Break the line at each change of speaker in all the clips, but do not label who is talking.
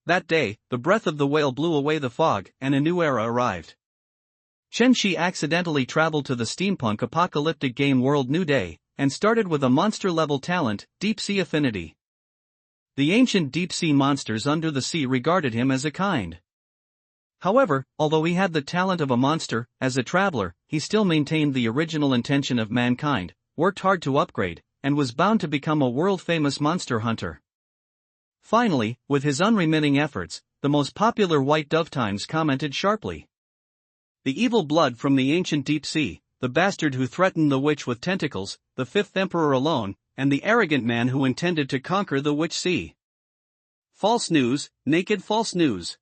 That day, the breath of the whale blew away the fog, and a new era arrived. Chen Shi accidentally traveled to the steampunk apocalyptic game world New Day, and started with a monster-level talent, deep-sea affinity. The ancient deep-sea monsters under the sea regarded him as a kind. However, although he had the talent of a monster, as a traveler, he still maintained the original intention of mankind, worked hard to upgrade, and was bound to become a world-famous monster hunter. Finally, with his unremitting efforts, the most popular White Dove Times commented sharply. The evil blood from the ancient deep sea, the bastard who threatened the witch with tentacles, the fifth emperor alone, and the arrogant man who intended to conquer the witch sea. False news, naked false news.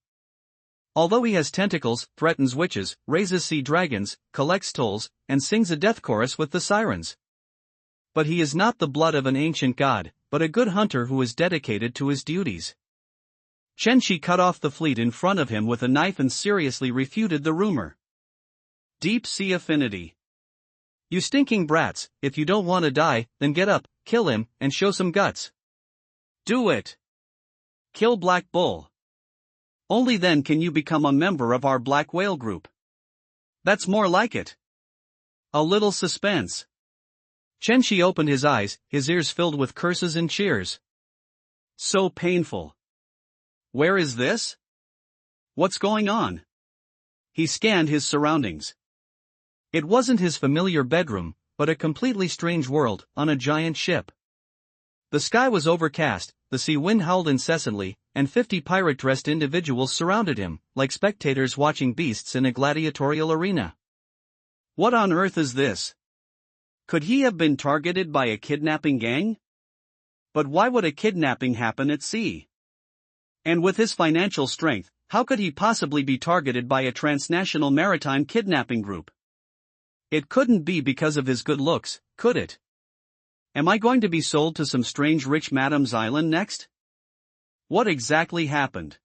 Although he has tentacles, threatens witches, raises sea dragons, collects tolls, and sings a death chorus with the sirens. But he is not the blood of an ancient god, but a good hunter who is dedicated to his duties. Chen Shi cut off the fleet in front of him with a knife and seriously refuted the rumor. Deep sea affinity. You stinking brats, if you don't want to die, then get up, kill him, and show some guts. Do it. Kill Black Bull. Only then can you become a member of our Black Whale group. That's more like it. A little suspense. Chen Shi opened his eyes, his ears filled with curses and cheers. So painful. Where is this? What's going on? He scanned his surroundings. It wasn't his familiar bedroom, but a completely strange world, on a giant ship. The sky was overcast, the sea wind howled incessantly, and 50 pirate-dressed individuals surrounded him, like spectators watching beasts in a gladiatorial arena. What on earth is this? Could he have been targeted by a kidnapping gang? But why would a kidnapping happen at sea? And with his financial strength, how could he possibly be targeted by a transnational maritime kidnapping group? It couldn't be because of his good looks, could it? Am I going to be sold to some strange rich madam's island next? What exactly happened?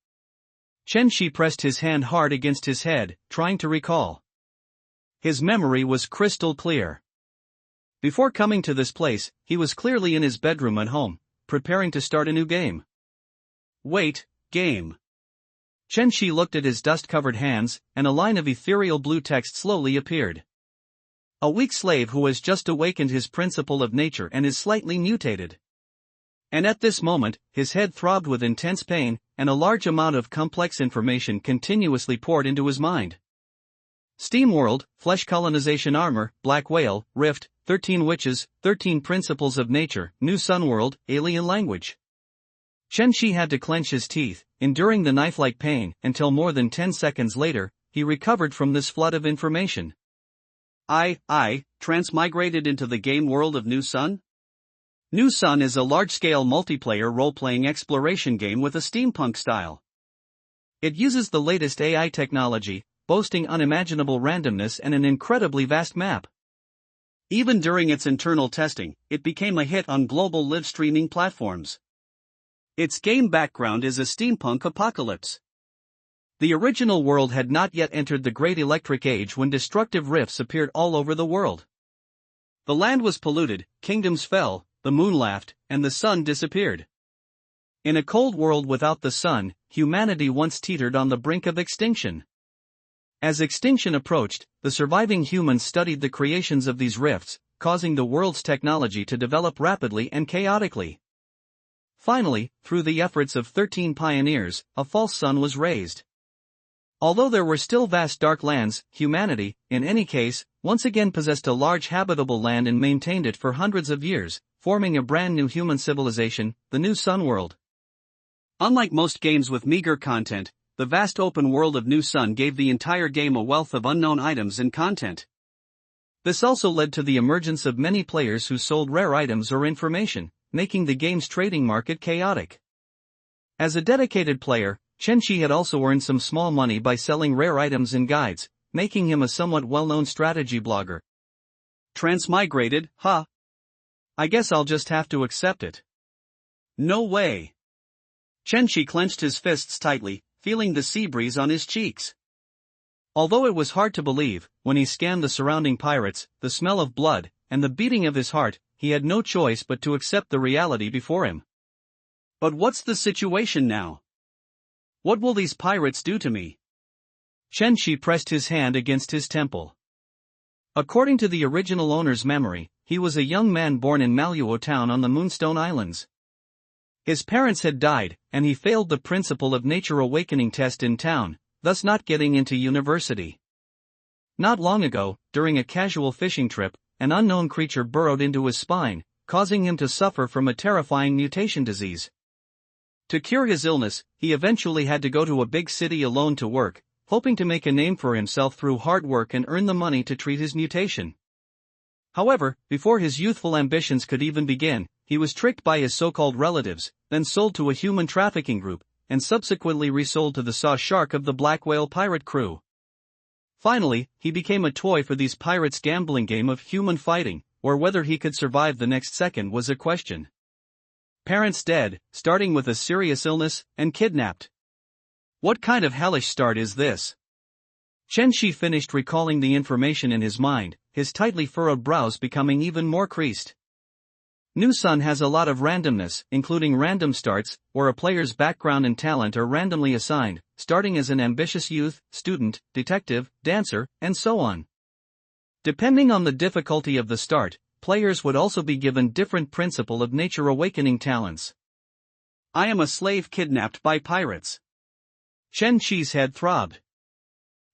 Chen Shi pressed his hand hard against his head, trying to recall. His memory was crystal clear. Before coming to this place, he was clearly in his bedroom at home, preparing to start a new game. Wait, game. Chen Shi looked at his dust-covered hands, and a line of ethereal blue text slowly appeared. A weak slave who has just awakened his principle of nature and is slightly mutated. And at this moment, his head throbbed with intense pain, and a large amount of complex information continuously poured into his mind. Steam World, Flesh Colonization Armor, Black Whale, Rift, 13 Witches, 13 Principles of Nature, New Sun World, Alien Language. Chen Shi had to clench his teeth, enduring the knife-like pain, until more than 10 seconds later, he recovered from this flood of information. Transmigrated into the game world of New Sun? New Sun is a large-scale multiplayer role-playing exploration game with a steampunk style. It uses the latest AI technology, boasting unimaginable randomness and an incredibly vast map. Even during its internal testing, it became a hit on global live streaming platforms. Its game background is a steampunk apocalypse. The original world had not yet entered the Great Electric Age when destructive rifts appeared all over the world. The land was polluted, kingdoms fell, the moon laughed, and the sun disappeared. In a cold world without the sun, humanity once teetered on the brink of extinction. As extinction approached, the surviving humans studied the creations of these rifts, causing the world's technology to develop rapidly and chaotically. Finally, through the efforts of 13 pioneers, a false sun was raised. Although there were still vast dark lands, humanity, in any case, once again possessed a large habitable land and maintained it for hundreds of years, forming a brand new human civilization, the New Sun World. Unlike most games with meager content, the vast open world of New Sun gave the entire game a wealth of unknown items and content. This also led to the emergence of many players who sold rare items or information, making the game's trading market chaotic. As a dedicated player, Chen Shi had also earned some small money by selling rare items and guides, making him a somewhat well-known strategy blogger. Transmigrated, huh? I guess I'll just have to accept it. No way. Chen Shi clenched his fists tightly, feeling the sea breeze on his cheeks. Although it was hard to believe, when he scanned the surrounding pirates, the smell of blood, and the beating of his heart, he had no choice but to accept the reality before him. But what's the situation now? What will these pirates do to me? Chen Shi pressed his hand against his temple. According to the original owner's memory, he was a young man born in Manhwa town on the Moonstone Islands. His parents had died, and he failed the Principle of Nature Awakening test in town, thus not getting into university. Not long ago, during a casual fishing trip, an unknown creature burrowed into his spine, causing him to suffer from a terrifying mutation disease. To cure his illness, he eventually had to go to a big city alone to work, hoping to make a name for himself through hard work and earn the money to treat his mutation. However, before his youthful ambitions could even begin, he was tricked by his so-called relatives, then sold to a human trafficking group, and subsequently resold to the Saw Shark of the Black Whale pirate crew. Finally, he became a toy for these pirates' gambling game of human fighting, or whether he could survive the next second was a question. Parents dead, starting with a serious illness, and kidnapped. What kind of hellish start is this? Chen Shi finished recalling the information in his mind, his tightly furrowed brows becoming even more creased. New Sun has a lot of randomness, including random starts, where a player's background and talent are randomly assigned, starting as an ambitious youth, student, detective, dancer, and so on. Depending on the difficulty of the start, players would also be given different Principle of Nature Awakening talents. I am a slave kidnapped by pirates. Chen Shi's head throbbed.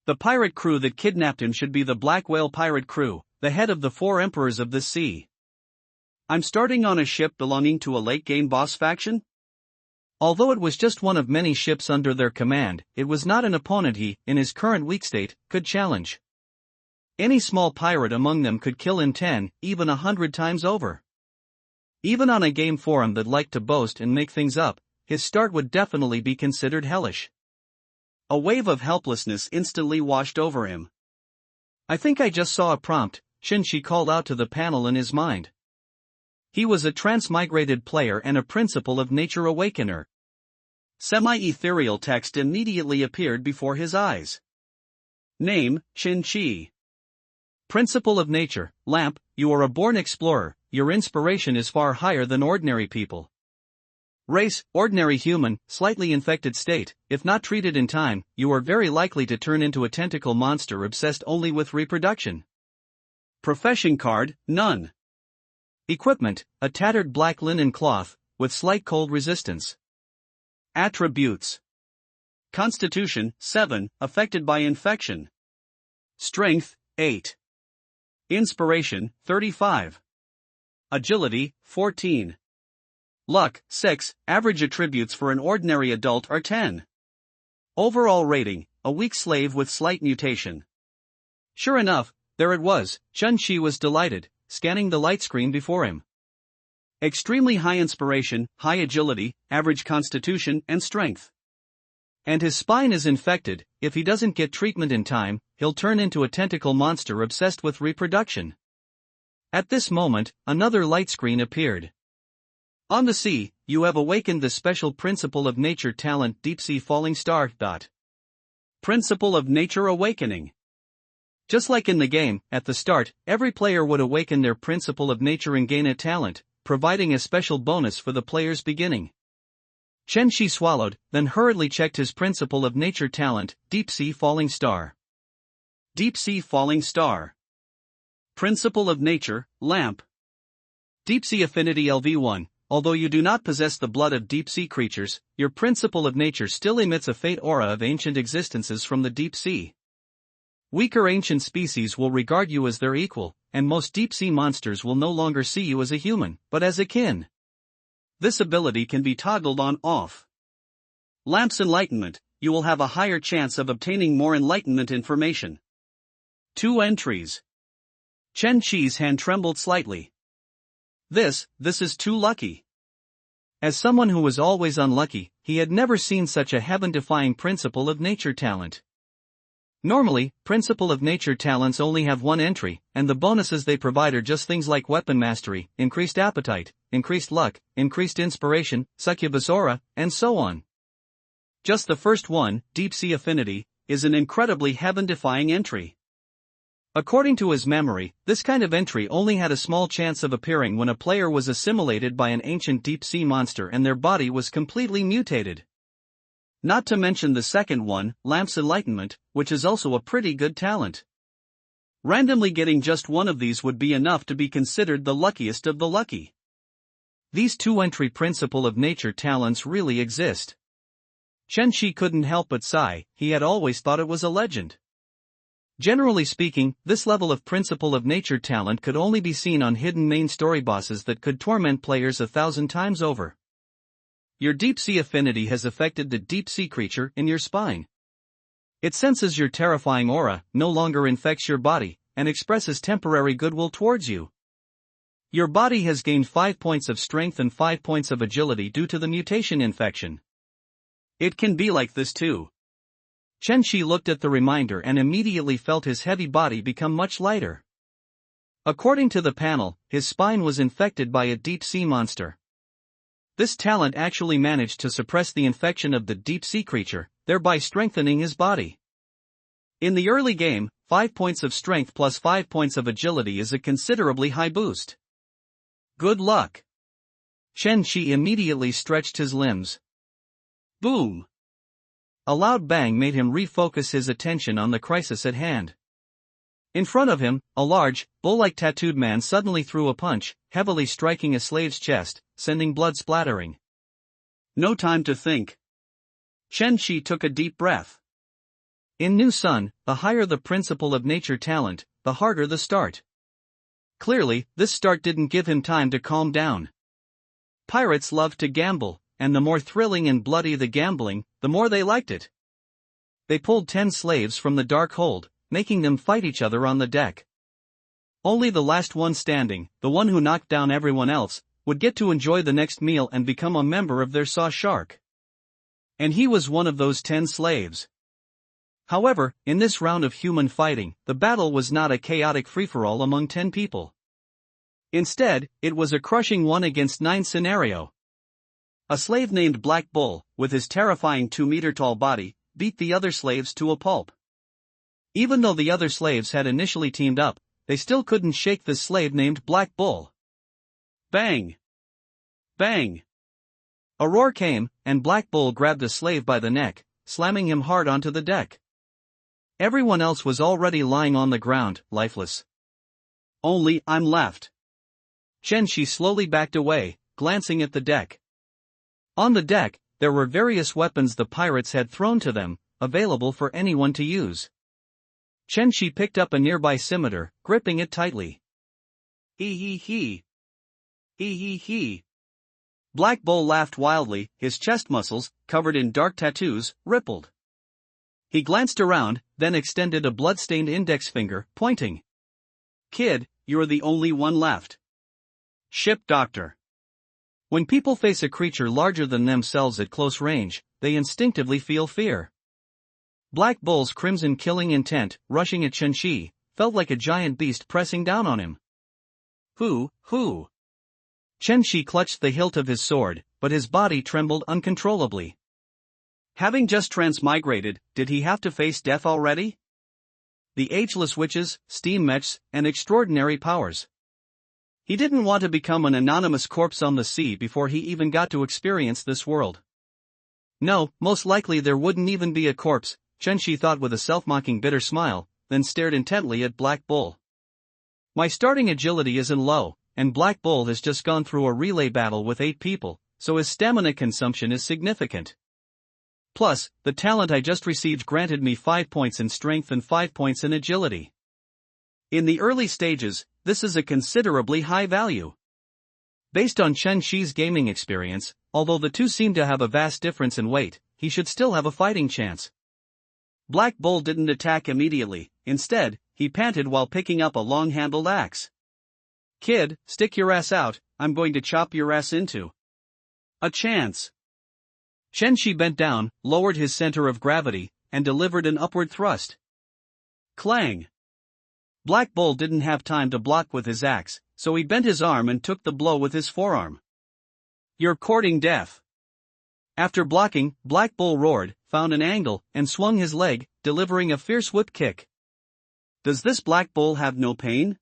The pirate crew that kidnapped him should be the Black Whale pirate crew, the head of the 4 emperors of the sea. I'm starting on a ship belonging to a late-game boss faction? Although it was just one of many ships under their command, it was not an opponent he, in his current weak state, could challenge. Any small pirate among them could kill him 10, even 100 times over. Even on a game forum that liked to boast and make things up, his start would definitely be considered hellish. A wave of helplessness instantly washed over him. I think I just saw a prompt, Chen Shi called out to the panel in his mind. He was a transmigrated player and a Principle of Nature Awakener. Semi-ethereal text immediately appeared before his eyes. Name, Chen Shi. Principle of Nature, Lamp, you are a born explorer, your inspiration is far higher than ordinary people. Race, ordinary human, slightly infected state, if not treated in time, you are very likely to turn into a tentacle monster obsessed only with reproduction. Profession card, none. Equipment, a tattered black linen cloth, with slight cold resistance. Attributes. Constitution, 7, affected by infection. Strength, 8. Inspiration, 35. Agility, 14. Luck, 6, average attributes for an ordinary adult are 10. Overall rating, a weak slave with slight mutation. Sure enough, there it was. Chen Shi was delighted, scanning the light screen before him. Extremely high inspiration, high agility, average constitution and strength. And his spine is infected. If he doesn't get treatment in time, he'll turn into a tentacle monster obsessed with reproduction. At this moment, another light screen appeared. On the sea, you have awakened the special Principle of Nature talent Deep Sea Falling Star. Principle of Nature Awakening. Just like in the game, at the start, every player would awaken their Principle of Nature and gain a talent, providing a special bonus for the player's beginning. Chen Shi swallowed, then hurriedly checked his Principle of Nature talent, Deep Sea Falling Star. Deep Sea Falling Star. Principle of Nature, Lamp. Deep Sea Affinity LV1. Although you do not possess the blood of deep-sea creatures, your Principle of Nature still emits a faint aura of ancient existences from the deep sea. Weaker ancient species will regard you as their equal, and most deep-sea monsters will no longer see you as a human, but as a kin. This ability can be toggled on/off. Lamp's Enlightenment, you will have a higher chance of obtaining more enlightenment information. 2 entries. Chen Shi's hand trembled slightly. This is too lucky. As someone who was always unlucky, he had never seen such a heaven-defying Principle of Nature talent. Normally, Principle of Nature talents only have 1 entry, and the bonuses they provide are just things like weapon mastery, increased appetite, increased luck, increased inspiration, succubus aura, and so on. Just the first one, Deep Sea Affinity, is an incredibly heaven-defying entry. According to his memory, this kind of entry only had a small chance of appearing when a player was assimilated by an ancient deep-sea monster and their body was completely mutated. Not to mention the second one, Lamp's Enlightenment, which is also a pretty good talent. Randomly getting just one of these would be enough to be considered the luckiest of the lucky. These two-entry principle of nature talents really exist. Chen Shi couldn't help but sigh, he had always thought it was a legend. Generally speaking, this level of principle of nature talent could only be seen on hidden main story bosses that could torment players 1,000 times over. Your deep-sea affinity has affected the deep-sea creature in your spine. It senses your terrifying aura, no longer infects your body, and expresses temporary goodwill towards you. Your body has gained 5 points of strength and 5 points of agility due to the mutation infection. It can be like this too. Chen Shi looked at the reminder and immediately felt his heavy body become much lighter. According to the panel, his spine was infected by a deep-sea monster. This talent actually managed to suppress the infection of the deep-sea creature, thereby strengthening his body. In the early game, 5 points of strength plus 5 points of agility is a considerably high boost. Good luck. Chen Shi immediately stretched his limbs. Boom! A loud bang made him refocus his attention on the crisis at hand. In front of him, a large, bull-like tattooed man suddenly threw a punch, heavily striking a slave's chest, sending blood splattering. No time to think. Chen Shi took a deep breath. In New Sun, the higher the principle of nature talent, the harder the start. Clearly, this start didn't give him time to calm down. Pirates love to gamble, and the more thrilling and bloody the gambling, the more they liked it. They pulled 10 slaves from the dark hold, making them fight each other on the deck. Only the last one standing, the one who knocked down everyone else, would get to enjoy the next meal and become a member of their Saw Shark. And he was one of those 10 slaves. However, in this round of human fighting, the battle was not a chaotic free-for-all among 10 people. Instead, it was a crushing 1-against-9 scenario. A slave named Black Bull, with his terrifying 2-meter-tall body, beat the other slaves to a pulp. Even though the other slaves had initially teamed up, they still couldn't shake this slave named Black Bull. Bang! Bang! A roar came, and Black Bull grabbed a slave by the neck, slamming him hard onto the deck. Everyone else was already lying on the ground, lifeless. Only I'm left. Chen Shi slowly backed away, glancing at the deck. On the deck, there were various weapons the pirates had thrown to them, available for anyone to use. Chen Shi picked up a nearby scimitar, gripping it tightly. Hee hee hee. Hee hee hee. Black Bull laughed wildly, his chest muscles, covered in dark tattoos, rippled. He glanced around, then extended a blood-stained index finger, pointing. Kid, you're the only one left. Ship Doctor. When people face a creature larger than themselves at close range, they instinctively feel fear. Black Bull's crimson killing intent, rushing at Chen Shi, felt like a giant beast pressing down on him. Who? Chen Shi clutched the hilt of his sword, but his body trembled uncontrollably. Having just transmigrated, did he have to face death already? The ageless witches, steam mechs, and extraordinary powers. He didn't want to become an anonymous corpse on the sea before he even got to experience this world. No, most likely there wouldn't even be a corpse, Chen Shi thought with a self-mocking bitter smile, then stared intently at Black Bull. My starting agility isn't low, and Black Bull has just gone through a relay battle with 8 people, so his stamina consumption is significant. Plus, the talent I just received granted me 5 points in strength and 5 points in agility. In the early stages, this is a considerably high value. Based on Chen Shi's gaming experience, although the two seem to have a vast difference in weight, he should still have a fighting chance. Black Bull didn't attack immediately, instead, he panted while picking up a long-handled axe. Kid, stick your ass out, I'm going to chop your ass into a chance. Chen Shi bent down, lowered his center of gravity, and delivered an upward thrust. Clang! Black Bull didn't have time to block with his axe, so he bent his arm and took the blow with his forearm. You're courting death. After blocking, Black Bull roared, found an angle, and swung his leg, delivering a fierce whip kick. Does this Black Bull have no pain?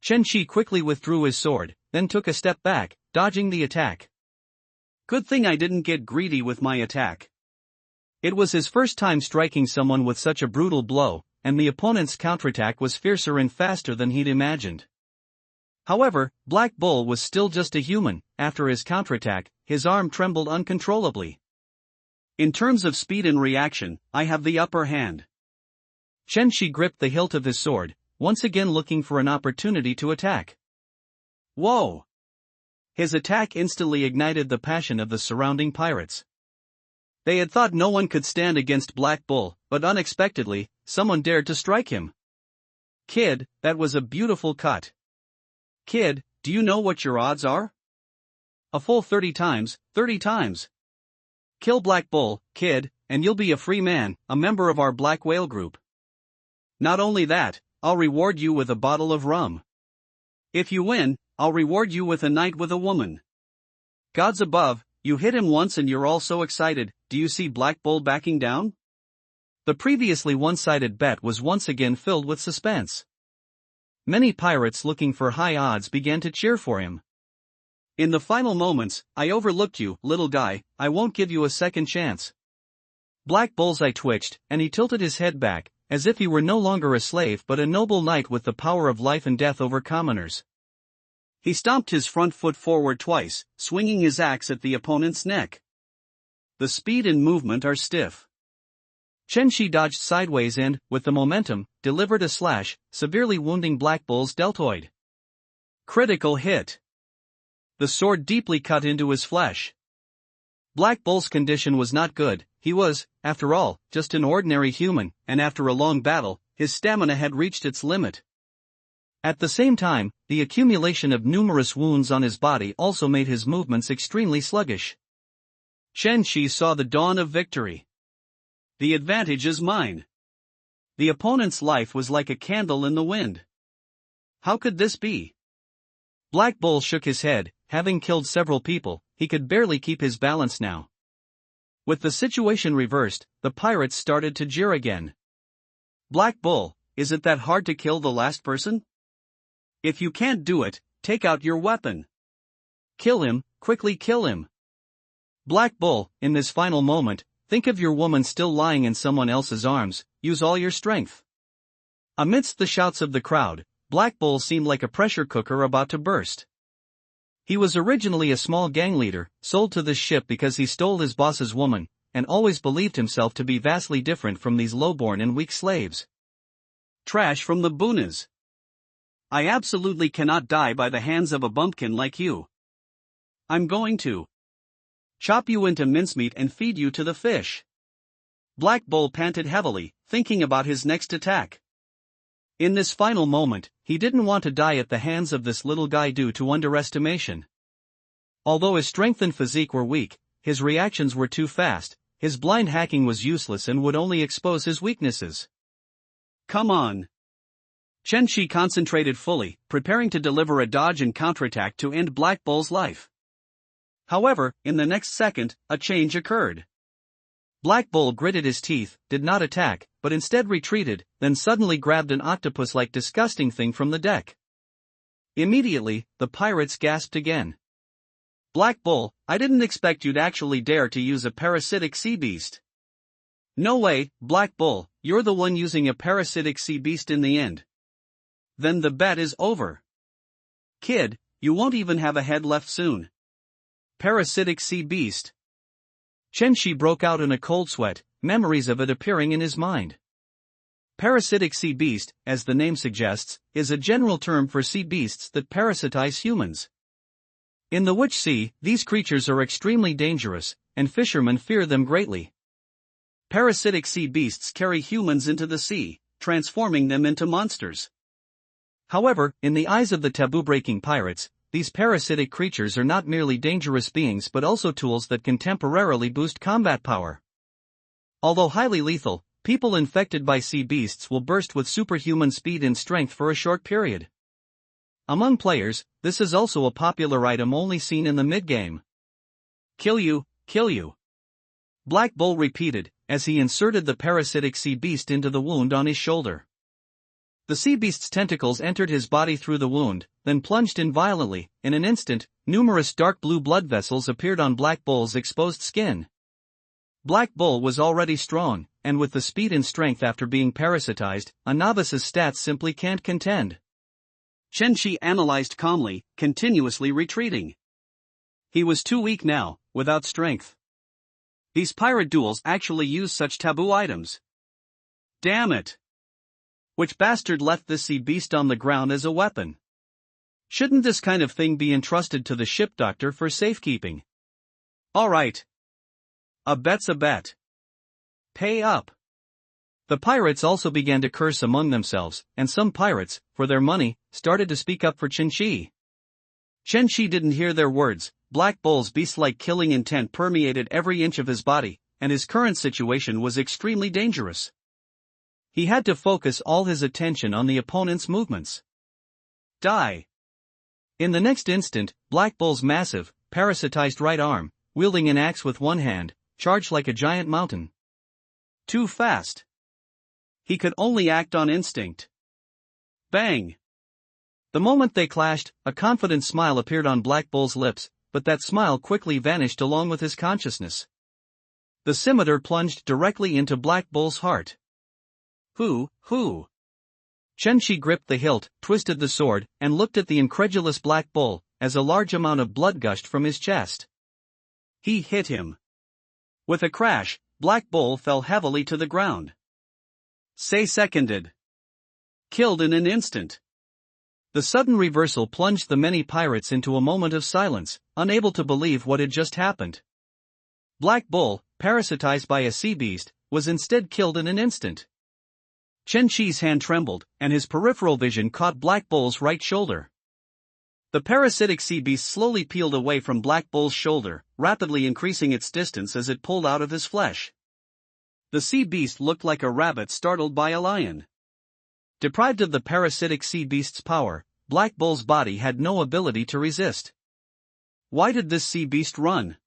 Chen Shi quickly withdrew his sword, then took a step back, dodging the attack. Good thing I didn't get greedy with my attack. It was his first time striking someone with such a brutal blow, and the opponent's counterattack was fiercer and faster than he'd imagined. However, Black Bull was still just a human. After his counterattack, his arm trembled uncontrollably. In terms of speed and reaction, I have the upper hand. Chen Shi gripped the hilt of his sword, once again looking for an opportunity to attack. Whoa! His attack instantly ignited the passion of the surrounding pirates. They had thought no one could stand against Black Bull, but unexpectedly, someone dared to strike him. Kid, that was a beautiful cut. Kid, do you know what your odds are? A full 30 times, 30 times. Kill Black Bull, kid, and you'll be a free man, a member of our Black Whale group. Not only that, I'll reward you with a bottle of rum. If you win, I'll reward you with a night with a woman. Gods above, you hit him once and you're all so excited. Do you see Black Bull backing down? The previously one-sided bet was once again filled with suspense. Many pirates looking for high odds began to cheer for him. In the final moments, I overlooked you, little guy, I won't give you a second chance. Black Bull's eye twitched, and he tilted his head back, as if he were no longer a slave but a noble knight with the power of life and death over commoners. He stomped his front foot forward twice, swinging his axe at the opponent's neck. The speed and movement are stiff. Chen Shi dodged sideways and, with the momentum, delivered a slash, severely wounding Black Bull's deltoid. Critical hit. The sword deeply cut into his flesh. Black Bull's condition was not good. He was, after all, just an ordinary human, and after a long battle, his stamina had reached its limit. At the same time, the accumulation of numerous wounds on his body also made his movements extremely sluggish. Chen Shi saw the dawn of victory. The advantage is mine. The opponent's life was like a candle in the wind. How could this be? Black Bull shook his head. Having killed several people, he could barely keep his balance now. With the situation reversed, the pirates started to jeer again. Black Bull, is it that hard to kill the last person? If you can't do it, take out your weapon. Kill him, quickly kill him. Black Bull, in this final moment, think of your woman still lying in someone else's arms, use all your strength. Amidst the shouts of the crowd, Black Bull seemed like a pressure cooker about to burst. He was originally a small gang leader, sold to this ship because he stole his boss's woman, and always believed himself to be vastly different from these lowborn and weak slaves. Trash from the boonies. I absolutely cannot die by the hands of a bumpkin like you. I'm going to chop you into mincemeat and feed you to the fish. Black Bull panted heavily, thinking about his next attack. In this final moment, he didn't want to die at the hands of this little guy due to underestimation. Although his strength and physique were weak, his reactions were too fast, his blind hacking was useless and would only expose his weaknesses. Come on. Chen Shi concentrated fully, preparing to deliver a dodge and counterattack to end Black Bull's life. However, in the next second, a change occurred. Black Bull gritted his teeth, did not attack, but instead retreated, then suddenly grabbed an octopus-like disgusting thing from the deck. Immediately, the pirates gasped again. Black Bull, I didn't expect you'd actually dare to use a parasitic sea beast. No way, Black Bull, you're the one using a parasitic sea beast in the end. Then the bet is over. Kid, you won't even have a head left soon. Parasitic sea beast. Chen Shi broke out in a cold sweat, memories of it appearing in his mind. Parasitic sea beast, as the name suggests, is a general term for sea beasts that parasitize humans. In the Witch Sea, these creatures are extremely dangerous, and fishermen fear them greatly. Parasitic sea beasts carry humans into the sea, transforming them into monsters. However, in the eyes of the taboo-breaking pirates, these parasitic creatures are not merely dangerous beings but also tools that can temporarily boost combat power. Although highly lethal, people infected by sea beasts will burst with superhuman speed and strength for a short period. Among players, this is also a popular item only seen in the mid-game. Kill you, kill you. Black Bull repeated, as he inserted the parasitic sea beast into the wound on his shoulder. The sea beast's tentacles entered his body through the wound, then plunged in violently. In an instant, numerous dark blue blood vessels appeared on Black Bull's exposed skin. Black Bull was already strong, and with the speed and strength after being parasitized, a novice's stats simply can't contend. Chen Shi analyzed calmly, continuously retreating. He was too weak now, without strength. These pirate duels actually use such taboo items. Damn it! Which bastard left this sea beast on the ground as a weapon? Shouldn't this kind of thing be entrusted to the ship doctor for safekeeping? Alright. A bet's a bet. Pay up. The pirates also began to curse among themselves, and some pirates, for their money, started to speak up for Chen Shi. Chen Shi didn't hear their words. Black Bull's beast-like killing intent permeated every inch of his body, and his current situation was extremely dangerous. He had to focus all his attention on the opponent's movements. Die. In the next instant, Black Bull's massive, parasitized right arm, wielding an axe with one hand, charged like a giant mountain. Too fast. He could only act on instinct. Bang! The moment they clashed, a confident smile appeared on Black Bull's lips, but that smile quickly vanished along with his consciousness. The scimitar plunged directly into Black Bull's heart. Who? Chen Shi gripped the hilt, twisted the sword, and looked at the incredulous Black Bull, as a large amount of blood gushed from his chest. He hit him. With a crash, Black Bull fell heavily to the ground. Say seconded. Killed in an instant. The sudden reversal plunged the many pirates into a moment of silence, unable to believe what had just happened. Black Bull, parasitized by a sea beast, was instead killed in an instant. Chen Shi's hand trembled, and his peripheral vision caught Black Bull's right shoulder. The parasitic sea beast slowly peeled away from Black Bull's shoulder, rapidly increasing its distance as it pulled out of his flesh. The sea beast looked like a rabbit startled by a lion. Deprived of the parasitic sea beast's power, Black Bull's body had no ability to resist. Why did this sea beast run?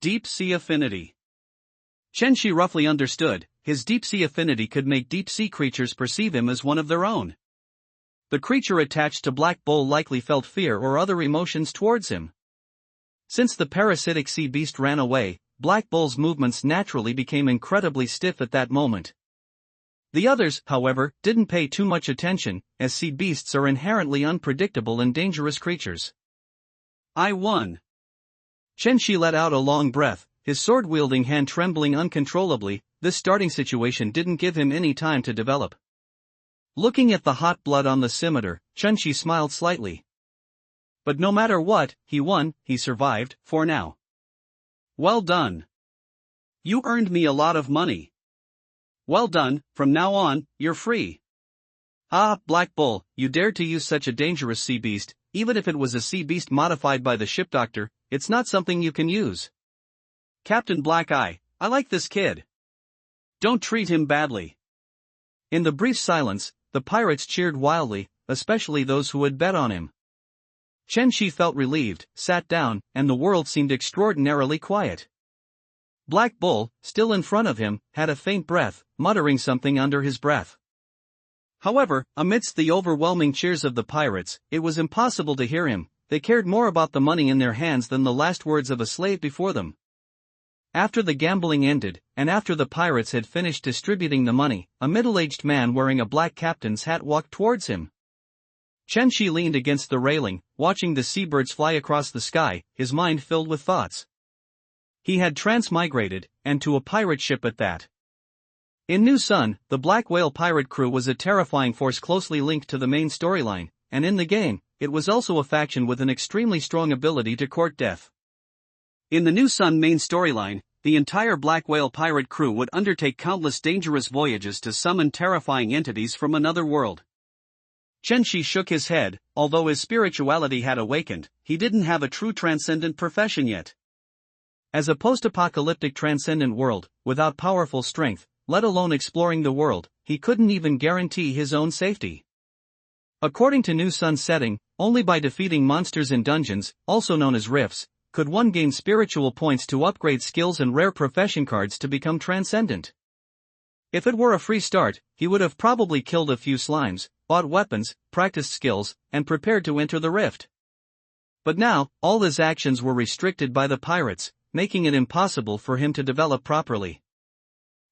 Deep sea affinity. Chen Shi roughly understood. His deep-sea affinity could make deep-sea creatures perceive him as one of their own. The creature attached to Black Bull likely felt fear or other emotions towards him. Since the parasitic sea beast ran away, Black Bull's movements naturally became incredibly stiff at that moment. The others, however, didn't pay too much attention, as sea beasts are inherently unpredictable and dangerous creatures. I won. Chen Shi let out a long breath, his sword-wielding hand trembling uncontrollably. This starting situation didn't give him any time to develop. Looking at the hot blood on the scimitar, Chen Shi smiled slightly. But no matter what, he won, he survived, for now. Well done. You earned me a lot of money. Well done, from now on, you're free. Ah, Black Bull, you dared to use such a dangerous sea beast, even if it was a sea beast modified by the ship doctor, it's not something you can use. Captain Black Eye, I like this kid. Don't treat him badly. In the brief silence, the pirates cheered wildly, especially those who had bet on him. Chen Shi felt relieved, sat down, and the world seemed extraordinarily quiet. Black Bull, still in front of him, had a faint breath, muttering something under his breath. However, amidst the overwhelming cheers of the pirates, it was impossible to hear him. They cared more about the money in their hands than the last words of a slave before them. After the gambling ended, and after the pirates had finished distributing the money, a middle-aged man wearing a black captain's hat walked towards him. Chen Shi leaned against the railing, watching the seabirds fly across the sky, his mind filled with thoughts. He had transmigrated, and to a pirate ship at that. In New Sun, the Black Whale pirate crew was a terrifying force closely linked to the main storyline, and in the game, it was also a faction with an extremely strong ability to court death. In the New Sun main storyline, the entire Black Whale pirate crew would undertake countless dangerous voyages to summon terrifying entities from another world. Chen Shi shook his head. Although his spirituality had awakened, he didn't have a true transcendent profession yet. As a post-apocalyptic transcendent world, without powerful strength, let alone exploring the world, he couldn't even guarantee his own safety. According to New Sun's setting, only by defeating monsters in dungeons, also known as rifts, could one gain spiritual points to upgrade skills and rare profession cards to become transcendent. If it were a free start, he would have probably killed a few slimes, bought weapons, practiced skills, and prepared to enter the rift. But now, all his actions were restricted by the pirates, making it impossible for him to develop properly.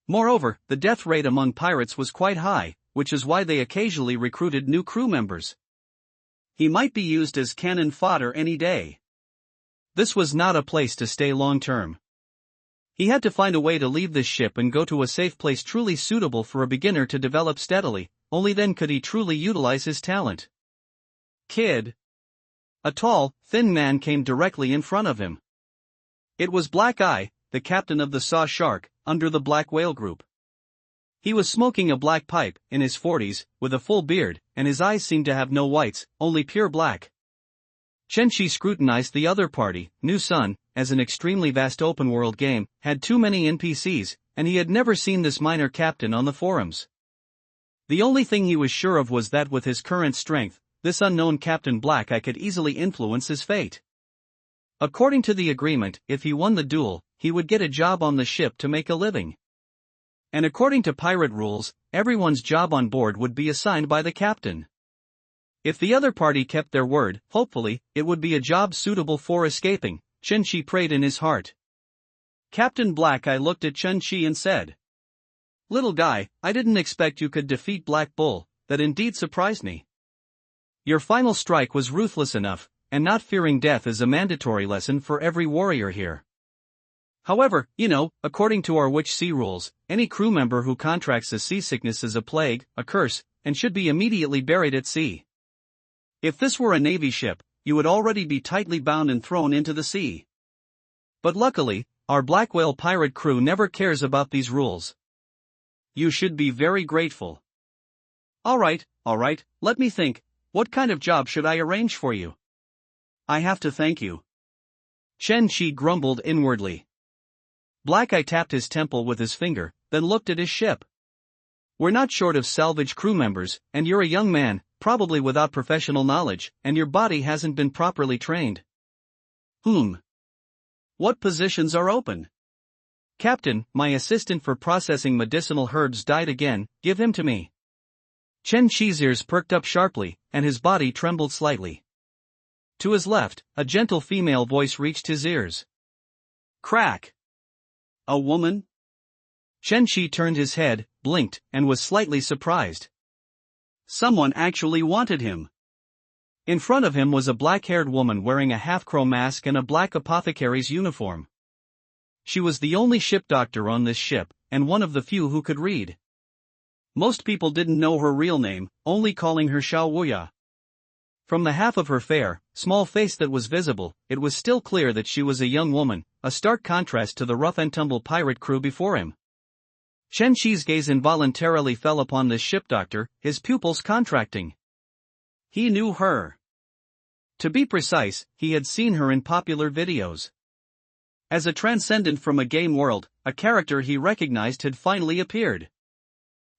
Moreover, the death rate among pirates was quite high, which is why they occasionally recruited new crew members. He might be used as cannon fodder any day. This was not a place to stay long term. He had to find a way to leave this ship and go to a safe place truly suitable for a beginner to develop steadily, only then could he truly utilize his talent. Kid. A tall, thin man came directly in front of him. It was Black Eye, the captain of the Saw Shark, under the Black Whale group. He was smoking a black pipe, in his 40s, with a full beard, and his eyes seemed to have no whites, only pure black. Chen-Chi scrutinized the other party. New Sun, as an extremely vast open-world game, had too many NPCs, and he had never seen this minor captain on the forums. The only thing he was sure of was that with his current strength, this unknown Captain Black Eye could easily influence his fate. According to the agreement, if he won the duel, he would get a job on the ship to make a living. And according to pirate rules, everyone's job on board would be assigned by the captain. If the other party kept their word, hopefully, it would be a job suitable for escaping, Chen-Chi prayed in his heart. Captain Black Eye looked at Chen-Chi and said, "Little guy, I didn't expect you could defeat Black Bull, that indeed surprised me. Your final strike was ruthless enough, and not fearing death is a mandatory lesson for every warrior here. However, according to our Witch Sea rules, any crew member who contracts a seasickness is a plague, a curse, and should be immediately buried at sea. If this were a Navy ship, you would already be tightly bound and thrown into the sea. But luckily, our Black Whale pirate crew never cares about these rules. You should be very grateful. Alright, let me think. What kind of job should I arrange for you? I have to thank you." Chen-Chi grumbled inwardly. Black Eye tapped his temple with his finger, then looked at his ship. "We're not short of salvage crew members, and you're a young man, probably without professional knowledge, and your body hasn't been properly trained." What positions are open?" "Captain, my assistant for processing medicinal herbs died again, give him to me." Chen-Chi's ears perked up sharply, and his body trembled slightly. To his left, a gentle female voice reached his ears. Crack! A woman? Chen-Chi turned his head, blinked, and was slightly surprised. Someone actually wanted him. In front of him was a black-haired woman wearing a half-crow mask and a black apothecary's uniform. She was the only ship doctor on this ship, and one of the few who could read. Most people didn't know her real name, only calling her Xiao Wuya. From the half of her fair, small face that was visible, it was still clear that she was a young woman, a stark contrast to the rough-and-tumble pirate crew before him. Chen-Chi's gaze involuntarily fell upon this ship doctor, his pupils contracting. He knew her. To be precise, he had seen her in popular videos. As a transcendent from a game world, a character he recognized had finally appeared.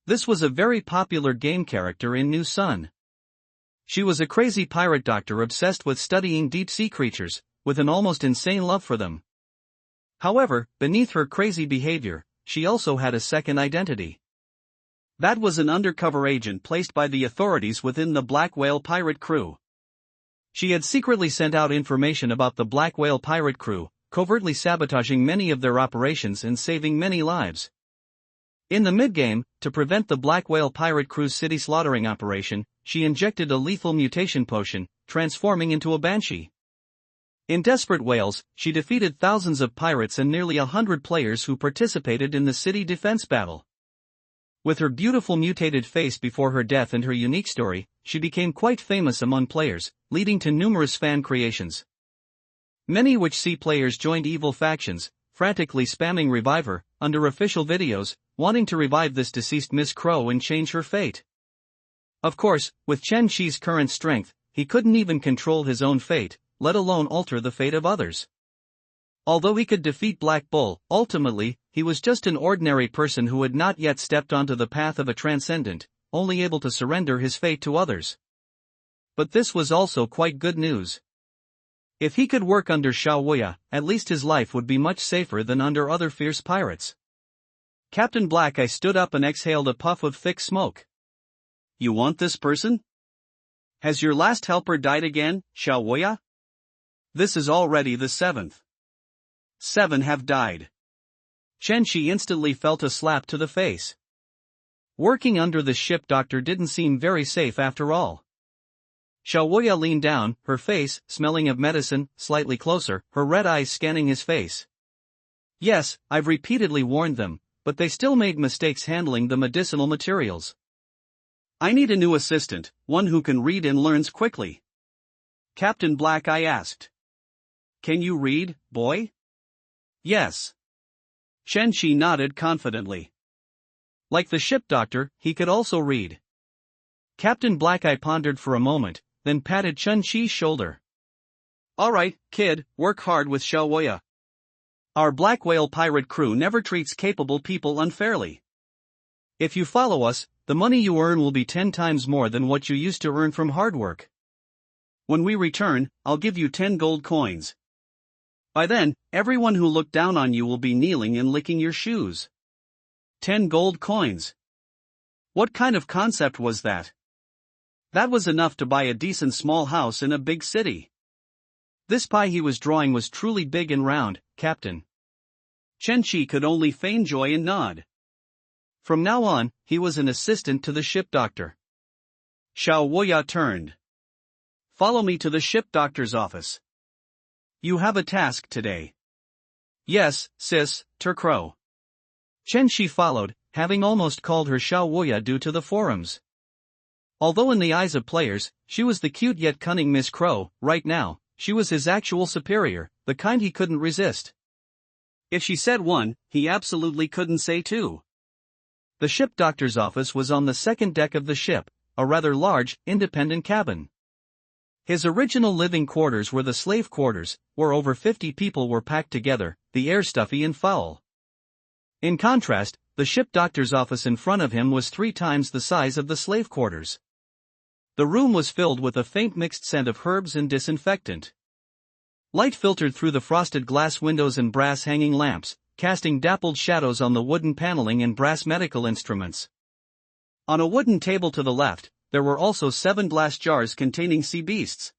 This was a very popular game character in New Sun. She was a crazy pirate doctor obsessed with studying deep-sea creatures, with an almost insane love for them. However, beneath her crazy behavior, she also had a second identity. That was an undercover agent placed by the authorities within the Black Whale pirate crew. She had secretly sent out information about the Black Whale pirate crew, covertly sabotaging many of their operations and saving many lives. In the mid-game, to prevent the Black Whale pirate crew's city slaughtering operation, she injected a lethal mutation potion, transforming into a banshee. In Desperate Whales, she defeated thousands of pirates and nearly 100 players who participated in the city defense battle. With her beautiful mutated face before her death and her unique story, she became quite famous among players, leading to numerous fan creations. Many Witch Sea players joined evil factions, frantically spamming Revive her, under official videos, wanting to revive this deceased Miss Crow and change her fate. Of course, with Chen-Chi's current strength, he couldn't even control his own fate, let alone alter the fate of others. Although he could defeat Black Bull, ultimately, he was just an ordinary person who had not yet stepped onto the path of a transcendent, only able to surrender his fate to others. But this was also quite good news. If he could work under Xiao Wuya, at least his life would be much safer than under other fierce pirates. Captain Black Eye stood up and exhaled a puff of thick smoke. You want this person? Has your last helper died again, Xiao Wuya? This is already the 7th. 7 have died. Chen Shi instantly felt a slap to the face. Working under the ship doctor didn't seem very safe after all. Xiaoya leaned down, her face, smelling of medicine, slightly closer, her red eyes scanning his face. Yes, I've repeatedly warned them, but they still made mistakes handling the medicinal materials. I need a new assistant, one who can read and learns quickly. Captain Black Eye asked. Can you read, boy? Yes. Chen Shi nodded confidently. Like the ship doctor, he could also read. Captain Black Eye pondered for a moment, then patted Chen Shi's shoulder. Alright, kid, work hard with Xiaoya. Our black whale pirate crew never treats capable people unfairly. If you follow us, the money you earn will be 10 times more than what you used to earn from hard work. When we return, I'll give you 10 gold coins. By then, everyone who looked down on you will be kneeling and licking your shoes. 10 gold coins. What kind of concept was that? That was enough to buy a decent small house in a big city. This pie he was drawing was truly big and round, Captain. Chen Shi could only feign joy and nod. From now on, he was an assistant to the ship doctor. Xiao Woya turned. Follow me to the ship doctor's office. You have a task today. Yes, sis, Turcrow. Chen Shi followed, having almost called her Xiao Woya due to the forums. Although in the eyes of players, she was the cute yet cunning Miss Crow, right now, she was his actual superior, the kind he couldn't resist. If she said 1, he absolutely couldn't say 2. The ship doctor's office was on the second deck of the ship, a rather large, independent cabin. His original living quarters were the slave quarters, where over 50 people were packed together, the air stuffy and foul. In contrast, the ship doctor's office in front of him was 3 times the size of the slave quarters. The room was filled with a faint mixed scent of herbs and disinfectant. Light filtered through the frosted glass windows and brass hanging lamps, casting dappled shadows on the wooden paneling and brass medical instruments. On a wooden table to the left, there were also 7 glass jars containing sea beasts.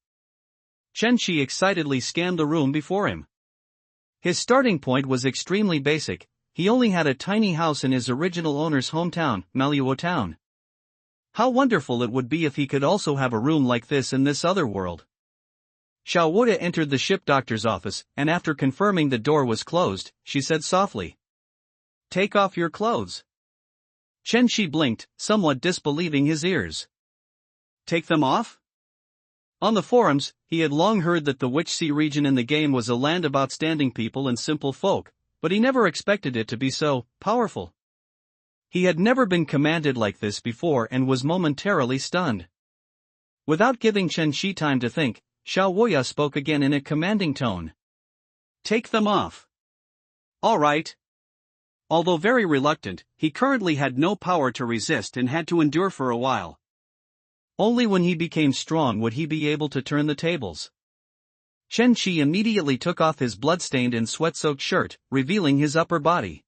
Chen Shi excitedly scanned the room before him. His starting point was extremely basic. He only had a tiny house in his original owner's hometown, Manhwa town. How wonderful it would be if he could also have a room like this in this other world. Xiao Woya entered the ship doctor's office, and after confirming the door was closed, she said softly, "Take off your clothes." Chen Shi blinked, somewhat disbelieving his ears. Take them off? On the forums, he had long heard that the Witch Sea region in the game was a land of outstanding people and simple folk, but he never expected it to be so powerful. He had never been commanded like this before and was momentarily stunned. Without giving Chen Shi time to think, Xiao Woya spoke again in a commanding tone. Take them off. All right. Although very reluctant, he currently had no power to resist and had to endure for a while. Only when he became strong would he be able to turn the tables. Chen Shi immediately took off his blood-stained and sweat-soaked shirt, revealing his upper body.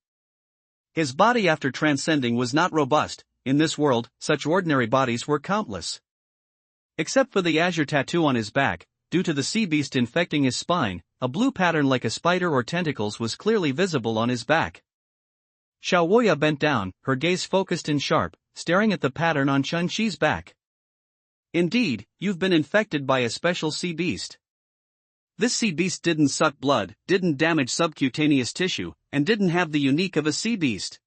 His body after transcending was not robust. In this world, such ordinary bodies were countless. Except for the azure tattoo on his back, due to the sea beast infecting his spine, a blue pattern like a spider or tentacles was clearly visible on his back. Xiao Woya bent down, her gaze focused and sharp, staring at the pattern on Chen Shi's back. Indeed, you've been infected by a special sea beast. This sea beast didn't suck blood, didn't damage subcutaneous tissue, and didn't have the unique of a sea beast.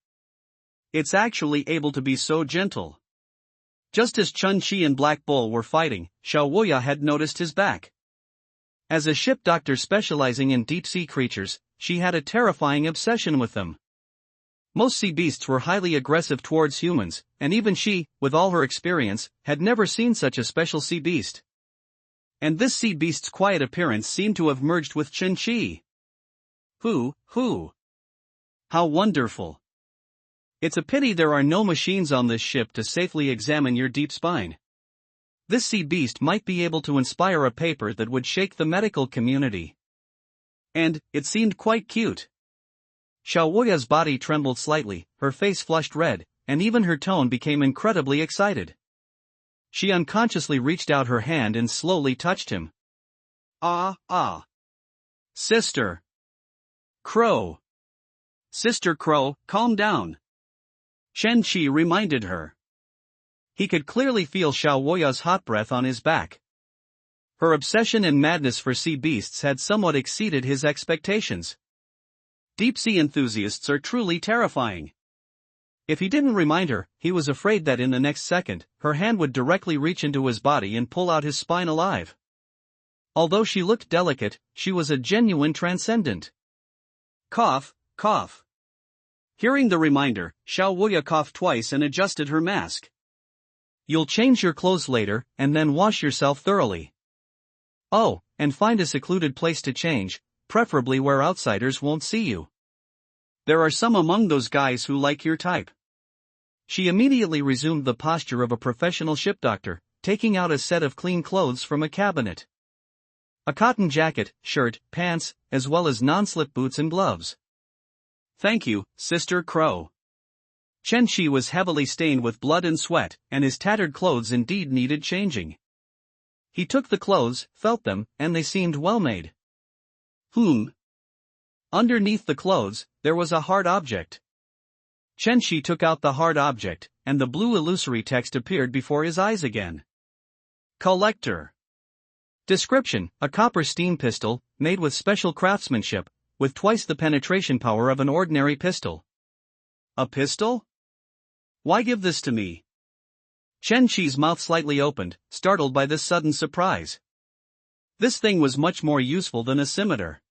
It's actually able to be so gentle. Just as Chen Shi and Black Bull were fighting, Xiao Woya had noticed his back. As a ship doctor specializing in deep-sea creatures, she had a terrifying obsession with them. Most sea beasts were highly aggressive towards humans, and even she, with all her experience, had never seen such a special sea beast. And this sea beast's quiet appearance seemed to have merged with Chen Shi. Who? How wonderful. It's a pity there are no machines on this ship to safely examine your deep spine. This sea beast might be able to inspire a paper that would shake the medical community. And, it seemed quite cute. Xiao Woya's body trembled slightly, her face flushed red, and even her tone became incredibly excited. She unconsciously reached out her hand and slowly touched him. Ah. Sister. Crow. Sister Crow, calm down. Chen Qi reminded her. He could clearly feel Xiaoya's hot breath on his back. Her obsession and madness for sea beasts had somewhat exceeded his expectations. Deep-sea enthusiasts are truly terrifying. If he didn't remind her, he was afraid that in the next second, her hand would directly reach into his body and pull out his spine alive. Although she looked delicate, she was a genuine transcendent. Cough, cough. Hearing the reminder, Xiaoya coughed twice and adjusted her mask. You'll change your clothes later, and then wash yourself thoroughly. Oh, and find a secluded place to change, preferably where outsiders won't see you. There are some among those guys who like your type. She immediately resumed the posture of a professional ship doctor, taking out a set of clean clothes from a cabinet. A cotton jacket, shirt, pants, as well as non-slip boots and gloves. Thank you, Sister Crow. Chen Qi was heavily stained with blood and sweat, and his tattered clothes indeed needed changing. He took the clothes, felt them, and they seemed well made. Underneath the clothes, there was a hard object. Chen Qi took out the hard object, and the blue illusory text appeared before his eyes again. Collector. Description: a copper steam pistol, made with special craftsmanship, with twice the penetration power of an ordinary pistol. A pistol? Why give this to me? Chen Qi's mouth slightly opened, startled by this sudden surprise. This thing was much more useful than a scimitar.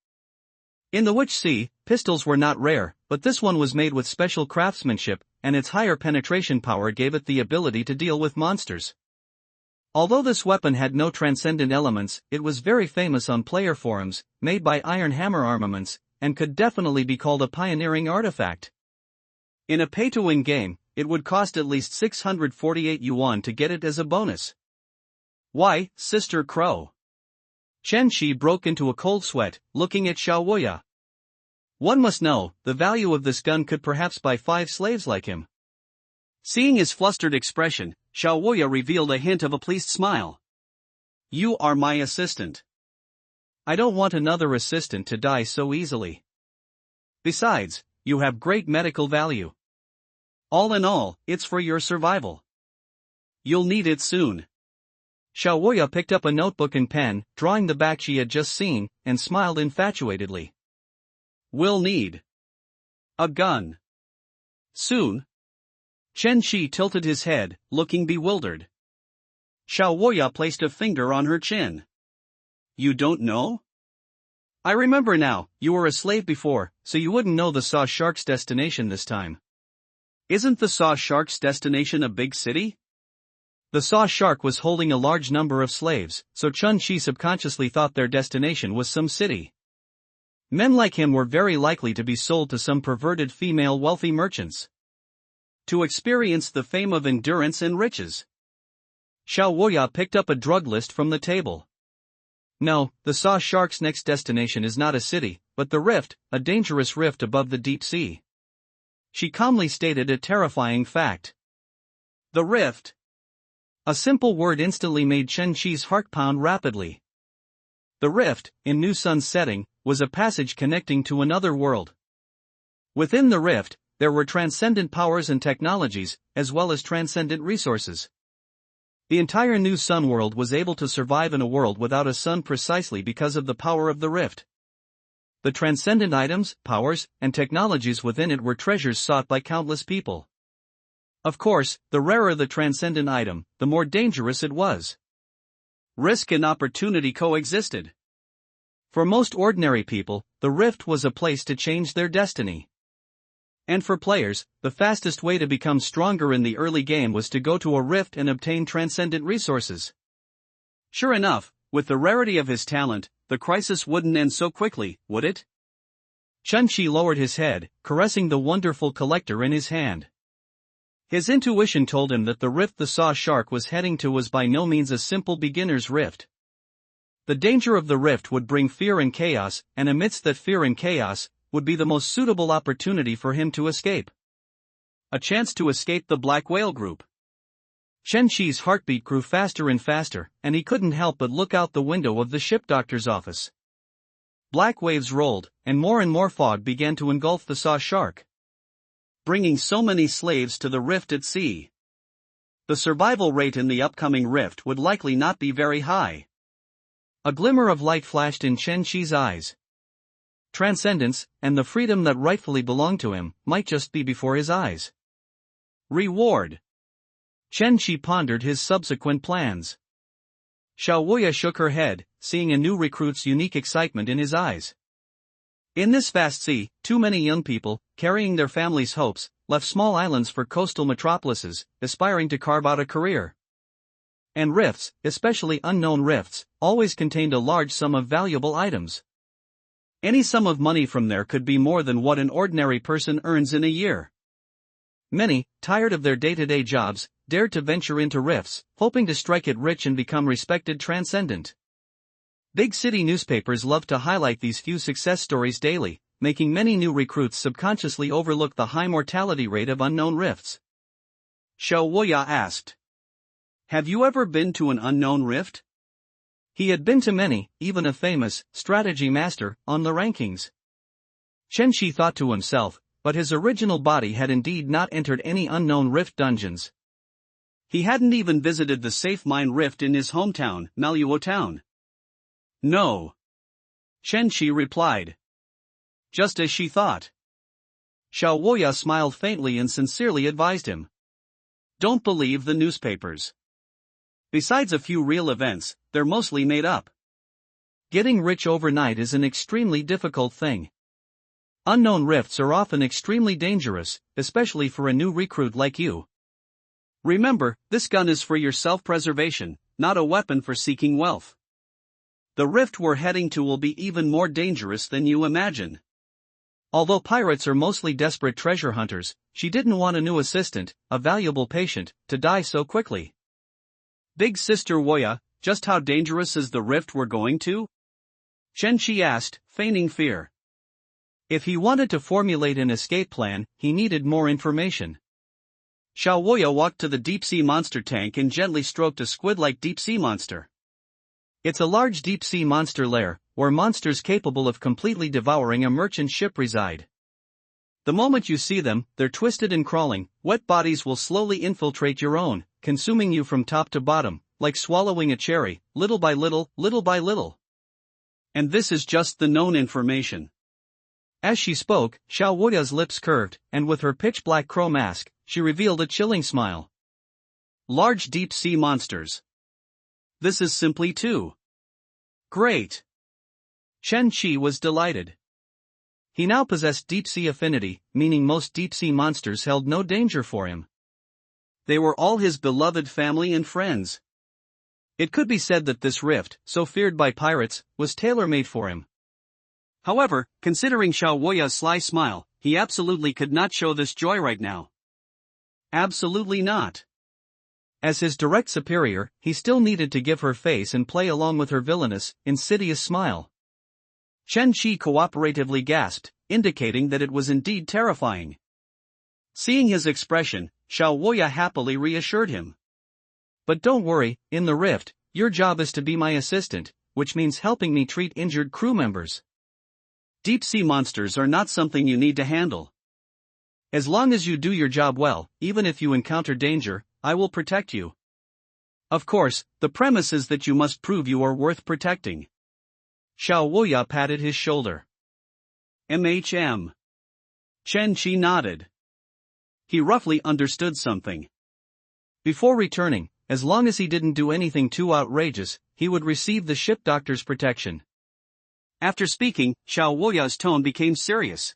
In the Witch Sea, pistols were not rare, but this one was made with special craftsmanship, and its higher penetration power gave it the ability to deal with monsters. Although this weapon had no transcendent elements, it was very famous on player forums, made by Iron Hammer Armaments, and could definitely be called a pioneering artifact. In a pay-to-win game, it would cost at least 648 yuan to get it as a bonus. Why, Sister Crow? Chen Qi broke into a cold sweat, looking at Xiaoya. One must know, the value of this gun could perhaps buy 5 slaves like him. Seeing his flustered expression, Xiaoya revealed a hint of a pleased smile. You are my assistant. I don't want another assistant to die so easily. Besides, you have great medical value. All in all, it's for your survival. You'll need it soon. Xiaoya picked up a notebook and pen, drawing the back she had just seen, and smiled infatuatedly. We'll need a gun. Soon. Chen Qi tilted his head, looking bewildered. Xiaoya placed a finger on her chin. You don't know? I remember now, you were a slave before, so you wouldn't know the Saw Shark's destination this time. Isn't the Saw Shark's destination a big city? The Saw Shark was holding a large number of slaves, so Chen Qi subconsciously thought their destination was some city. Men like him were very likely to be sold to some perverted female wealthy merchants. To experience the fame of endurance and riches. Xiaoya picked up a drug list from the table. No, the Saw Shark's next destination is not a city, but the rift, a dangerous rift above the deep sea. She calmly stated a terrifying fact. The rift. A simple word instantly made Chen Qi's heart pound rapidly. The rift, in New Sun's setting, was a passage connecting to another world. Within the rift, there were transcendent powers and technologies, as well as transcendent resources. The entire New Sun world was able to survive in a world without a sun precisely because of the power of the rift. The transcendent items, powers, and technologies within it were treasures sought by countless people. Of course, the rarer the transcendent item, the more dangerous it was. Risk and opportunity coexisted. For most ordinary people, the rift was a place to change their destiny. And for players, the fastest way to become stronger in the early game was to go to a rift and obtain transcendent resources. Sure enough, with the rarity of his talent, the crisis wouldn't end so quickly, would it? Chen Qi lowered his head, caressing the wonderful collector in his hand. His intuition told him that the rift the Saw Shark was heading to was by no means a simple beginner's rift. The danger of the rift would bring fear and chaos, and amidst that fear and chaos, would be the most suitable opportunity for him to escape. A chance to escape the Black Whale Group. Chen Qi's heartbeat grew faster and faster, and he couldn't help but look out the window of the ship doctor's office. Black waves rolled, and more fog began to engulf the saw shark, bringing so many slaves to the rift at sea. The survival rate in the upcoming rift would likely not be very high. A glimmer of light flashed in Chen Qi's eyes. Transcendence, and the freedom that rightfully belonged to him, might just be before his eyes. Reward. Chen Qi pondered his subsequent plans. Xiao Wuya shook her head, seeing a new recruit's unique excitement in his eyes. In this vast sea, too many young people, carrying their families' hopes, left small islands for coastal metropolises, aspiring to carve out a career. And rifts, especially unknown rifts, always contained a large sum of valuable items. Any sum of money from there could be more than what an ordinary person earns in a year. Many, tired of their day-to-day jobs, dared to venture into rifts, hoping to strike it rich and become respected transcendent. Big city newspapers loved to highlight these few success stories daily, making many new recruits subconsciously overlook the high mortality rate of unknown rifts. Xiao Wuya asked, "Have you ever been to an unknown rift?" He had been to many, even a famous strategy master on the rankings. Chen Qi thought to himself, but his original body had indeed not entered any unknown rift dungeons. He hadn't even visited the safe mine rift in his hometown, Manhwa town. No. Chen Qi replied. Just as she thought. Xiao Wuya smiled faintly and sincerely advised him. Don't believe the newspapers. Besides a few real events, they're mostly made up. Getting rich overnight is an extremely difficult thing. Unknown rifts are often extremely dangerous, especially for a new recruit like you. Remember, this gun is for your self-preservation, not a weapon for seeking wealth. The rift we're heading to will be even more dangerous than you imagine. Although pirates are mostly desperate treasure hunters, she didn't want a new assistant, a valuable patient, to die so quickly. Big Sister Wuya, just how dangerous is the rift we're going to? Chen Qi asked, feigning fear. If he wanted to formulate an escape plan, he needed more information. Xiao Wuya walked to the deep-sea monster tank and gently stroked a squid-like deep-sea monster. It's a large deep-sea monster lair, where monsters capable of completely devouring a merchant ship reside. The moment you see them, they're twisted and crawling, wet bodies will slowly infiltrate your own, consuming you from top to bottom, like swallowing a cherry, little by little, little by little. And this is just the known information. As she spoke, Xiao Wuya's lips curved, and with her pitch-black crow mask, she revealed a chilling smile. Large deep-sea monsters. This is simply too great. Chen Qi was delighted. He now possessed deep-sea affinity, meaning most deep-sea monsters held no danger for him. They were all his beloved family and friends. It could be said that this rift, so feared by pirates, was tailor-made for him. However, considering Xiao Wuya's sly smile, he absolutely could not show this joy right now. Absolutely not. As his direct superior, he still needed to give her face and play along with her villainous, insidious smile. Chen Qi cooperatively gasped, indicating that it was indeed terrifying. Seeing his expression, Xiao Wuya happily reassured him. But don't worry, in the rift, your job is to be my assistant, which means helping me treat injured crew members. Deep-sea monsters are not something you need to handle. As long as you do your job well, even if you encounter danger, I will protect you. Of course, the premise is that you must prove you are worth protecting. Xiao Wuya patted his shoulder. Chen Qi nodded. He roughly understood something. Before returning, as long as he didn't do anything too outrageous, he would receive the ship doctor's protection. After speaking, Xiao Wuya's tone became serious.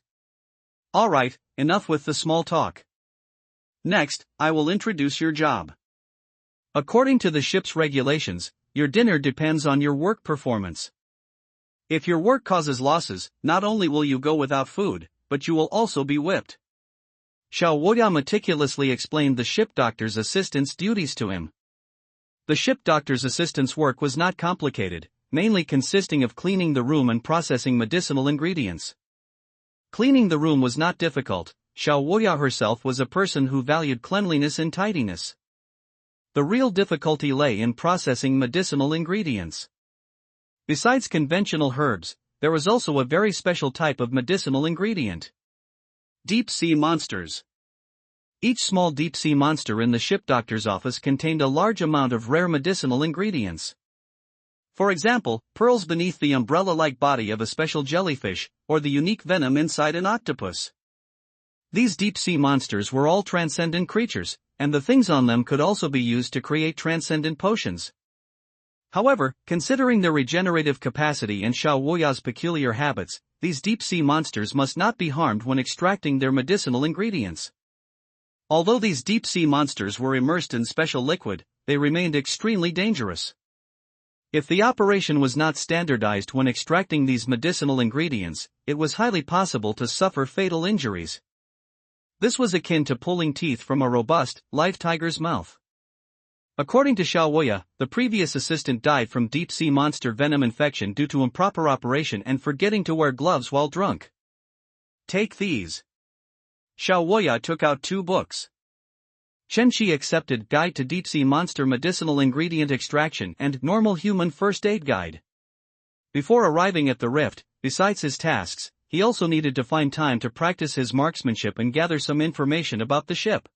All right, enough with the small talk. Next, I will introduce your job. According to the ship's regulations, your dinner depends on your work performance. If your work causes losses, not only will you go without food, but you will also be whipped. Xiao Wuya meticulously explained the ship doctor's assistant's duties to him. The ship doctor's assistant's work was not complicated, mainly consisting of cleaning the room and processing medicinal ingredients. Cleaning the room was not difficult. Xiao Wuya herself was a person who valued cleanliness and tidiness. The real difficulty lay in processing medicinal ingredients. Besides conventional herbs, there is also a very special type of medicinal ingredient. Deep-sea monsters. Each small deep-sea monster in the ship doctor's office contained a large amount of rare medicinal ingredients. For example, pearls beneath the umbrella-like body of a special jellyfish, or the unique venom inside an octopus. These deep-sea monsters were all transcendent creatures, and the things on them could also be used to create transcendent potions. However, considering their regenerative capacity and Xiao Woya's peculiar habits, these deep-sea monsters must not be harmed when extracting their medicinal ingredients. Although these deep-sea monsters were immersed in special liquid, they remained extremely dangerous. If the operation was not standardized when extracting these medicinal ingredients, it was highly possible to suffer fatal injuries. This was akin to pulling teeth from a robust, live tiger's mouth. According to Xiao Woya, the previous assistant died from deep-sea monster venom infection due to improper operation and forgetting to wear gloves while drunk. Take these. Xiao Woya took out 2 books. Chen-Chi accepted Guide to Deep-Sea Monster Medicinal Ingredient Extraction and Normal Human First Aid Guide. Before arriving at the rift, besides his tasks, he also needed to find time to practice his marksmanship and gather some information about the ship.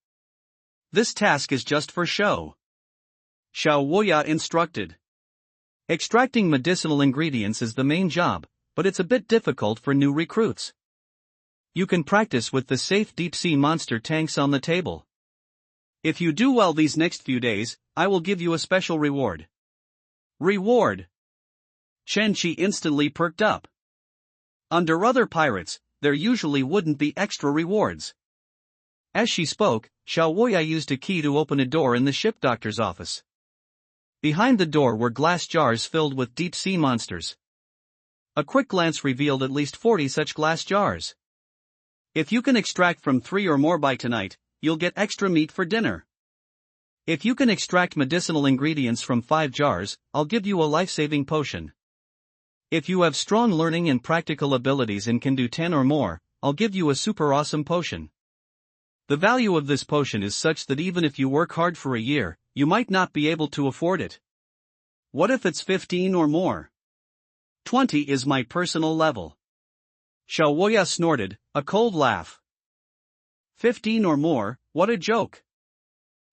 This task is just for show. Xiao Woya instructed. Extracting medicinal ingredients is the main job, but it's a bit difficult for new recruits. You can practice with the safe deep-sea monster tanks on the table. If you do well these next few days, I will give you a special reward. Reward! Chen-Chi instantly perked up. Under other pirates, there usually wouldn't be extra rewards. As she spoke, Xiao Woya used a key to open a door in the ship doctor's office. Behind the door were glass jars filled with deep-sea monsters. A quick glance revealed at least 40 such glass jars. If you can extract from 3 or more by tonight, you'll get extra meat for dinner. If you can extract medicinal ingredients from 5 jars, I'll give you a life-saving potion. If you have strong learning and practical abilities and can do 10 or more, I'll give you a super awesome potion. The value of this potion is such that even if you work hard for a year, you might not be able to afford it. What if it's 15 or more? 20 is my personal level. Xiao Woya snorted, a cold laugh. 15 or more, what a joke.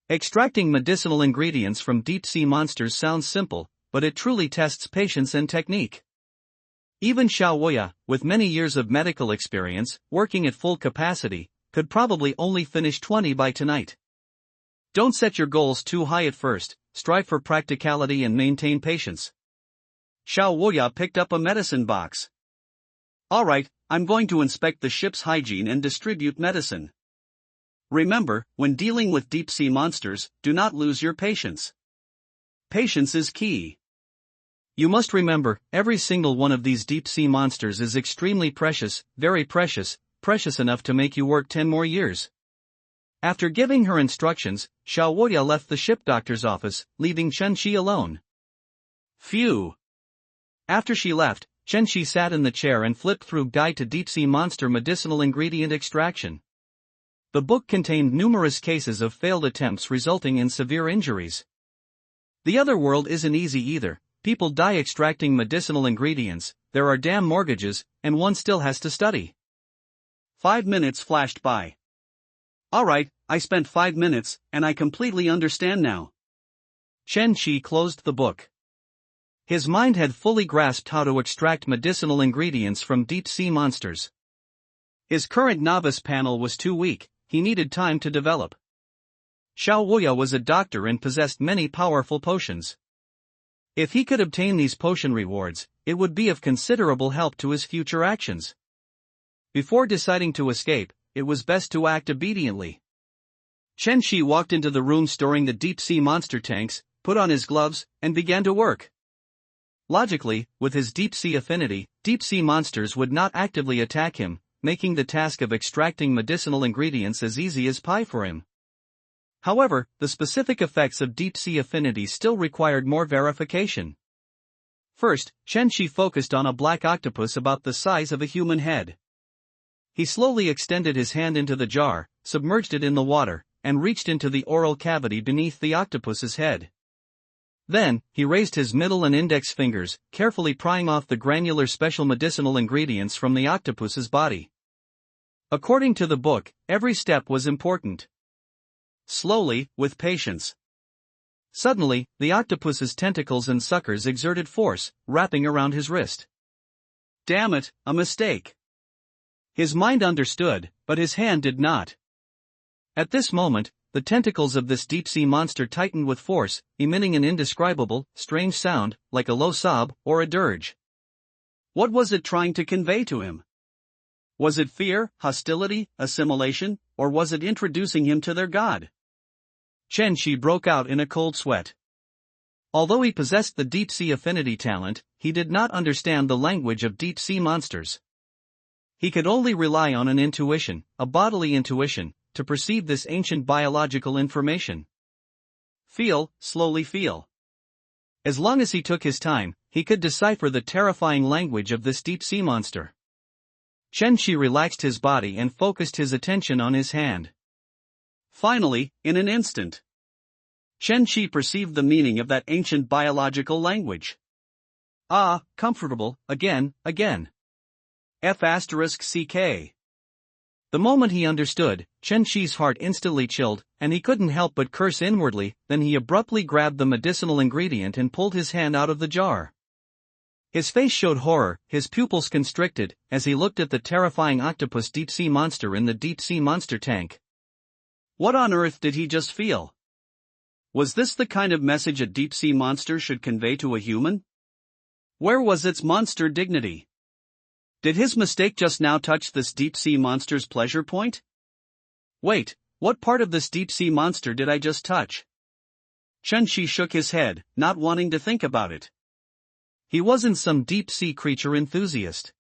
Extracting medicinal ingredients from deep-sea monsters sounds simple, but it truly tests patience and technique. Even Xiao Woya, with many years of medical experience, working at full capacity, could probably only finish 20 by tonight. Don't set your goals too high at first, strive for practicality and maintain patience. Xiao Woya picked up a medicine box. Alright, I'm going to inspect the ship's hygiene and distribute medicine. Remember, when dealing with deep-sea monsters, do not lose your patience. Patience is key. You must remember, every single one of these deep-sea monsters is extremely precious, very precious, precious enough to make you work 10 more years. After giving her instructions, Xiao Woya left the ship doctor's office, leaving Chen-Chi alone. Phew! After she left, Chen-Chi sat in the chair and flipped through Guide to Deep-Sea Monster Medicinal Ingredient Extraction. The book contained numerous cases of failed attempts resulting in severe injuries. The other world isn't easy either. People die extracting medicinal ingredients, there are damn mortgages, and one still has to study. 5 minutes flashed by. Alright, I spent 5 minutes, and I completely understand now. Chen-Chi closed the book. His mind had fully grasped how to extract medicinal ingredients from deep-sea monsters. His current novice panel was too weak, he needed time to develop. Xiao Woya was a doctor and possessed many powerful potions. If he could obtain these potion rewards, it would be of considerable help to his future actions. Before deciding to escape, it was best to act obediently. Chen-Chi walked into the room storing the deep-sea monster tanks, put on his gloves, and began to work. Logically, with his deep-sea affinity, deep-sea monsters would not actively attack him, making the task of extracting medicinal ingredients as easy as pie for him. However, the specific effects of deep-sea affinity still required more verification. First, Chen-Chi focused on a black octopus about the size of a human head. He slowly extended his hand into the jar, submerged it in the water, and reached into the oral cavity beneath the octopus's head. Then, he raised his middle and index fingers, carefully prying off the granular special medicinal ingredients from the octopus's body. According to the book, every step was important. Slowly, with patience. Suddenly, the octopus's tentacles and suckers exerted force, wrapping around his wrist. Damn it, a mistake. His mind understood, but his hand did not. At this moment, the tentacles of this deep-sea monster tightened with force, emitting an indescribable, strange sound, like a low sob or a dirge. What was it trying to convey to him? Was it fear, hostility, assimilation, or was it introducing him to their god? Chen Shi broke out in a cold sweat. Although he possessed the deep-sea affinity talent, he did not understand the language of deep-sea monsters. He could only rely on an intuition, a bodily intuition, to perceive this ancient biological information. Feel, slowly feel. As long as he took his time, he could decipher the terrifying language of this deep-sea monster. Chen Shi relaxed his body and focused his attention on his hand. Finally, in an instant, Chen Shi perceived the meaning of that ancient biological language. Ah, comfortable, again. F***CK. The moment he understood, Chen Shi's heart instantly chilled, and he couldn't help but curse inwardly. Then he abruptly grabbed the medicinal ingredient and pulled his hand out of the jar. His face showed horror, his pupils constricted, as he looked at the terrifying octopus deep-sea monster in the deep-sea monster tank. What on earth did he just feel? Was this the kind of message a deep-sea monster should convey to a human? Where was its monster dignity? Did his mistake just now touch this deep-sea monster's pleasure point? Wait, what part of this deep-sea monster did I just touch? Chen Shi shook his head, not wanting to think about it. He wasn't some deep-sea creature enthusiast.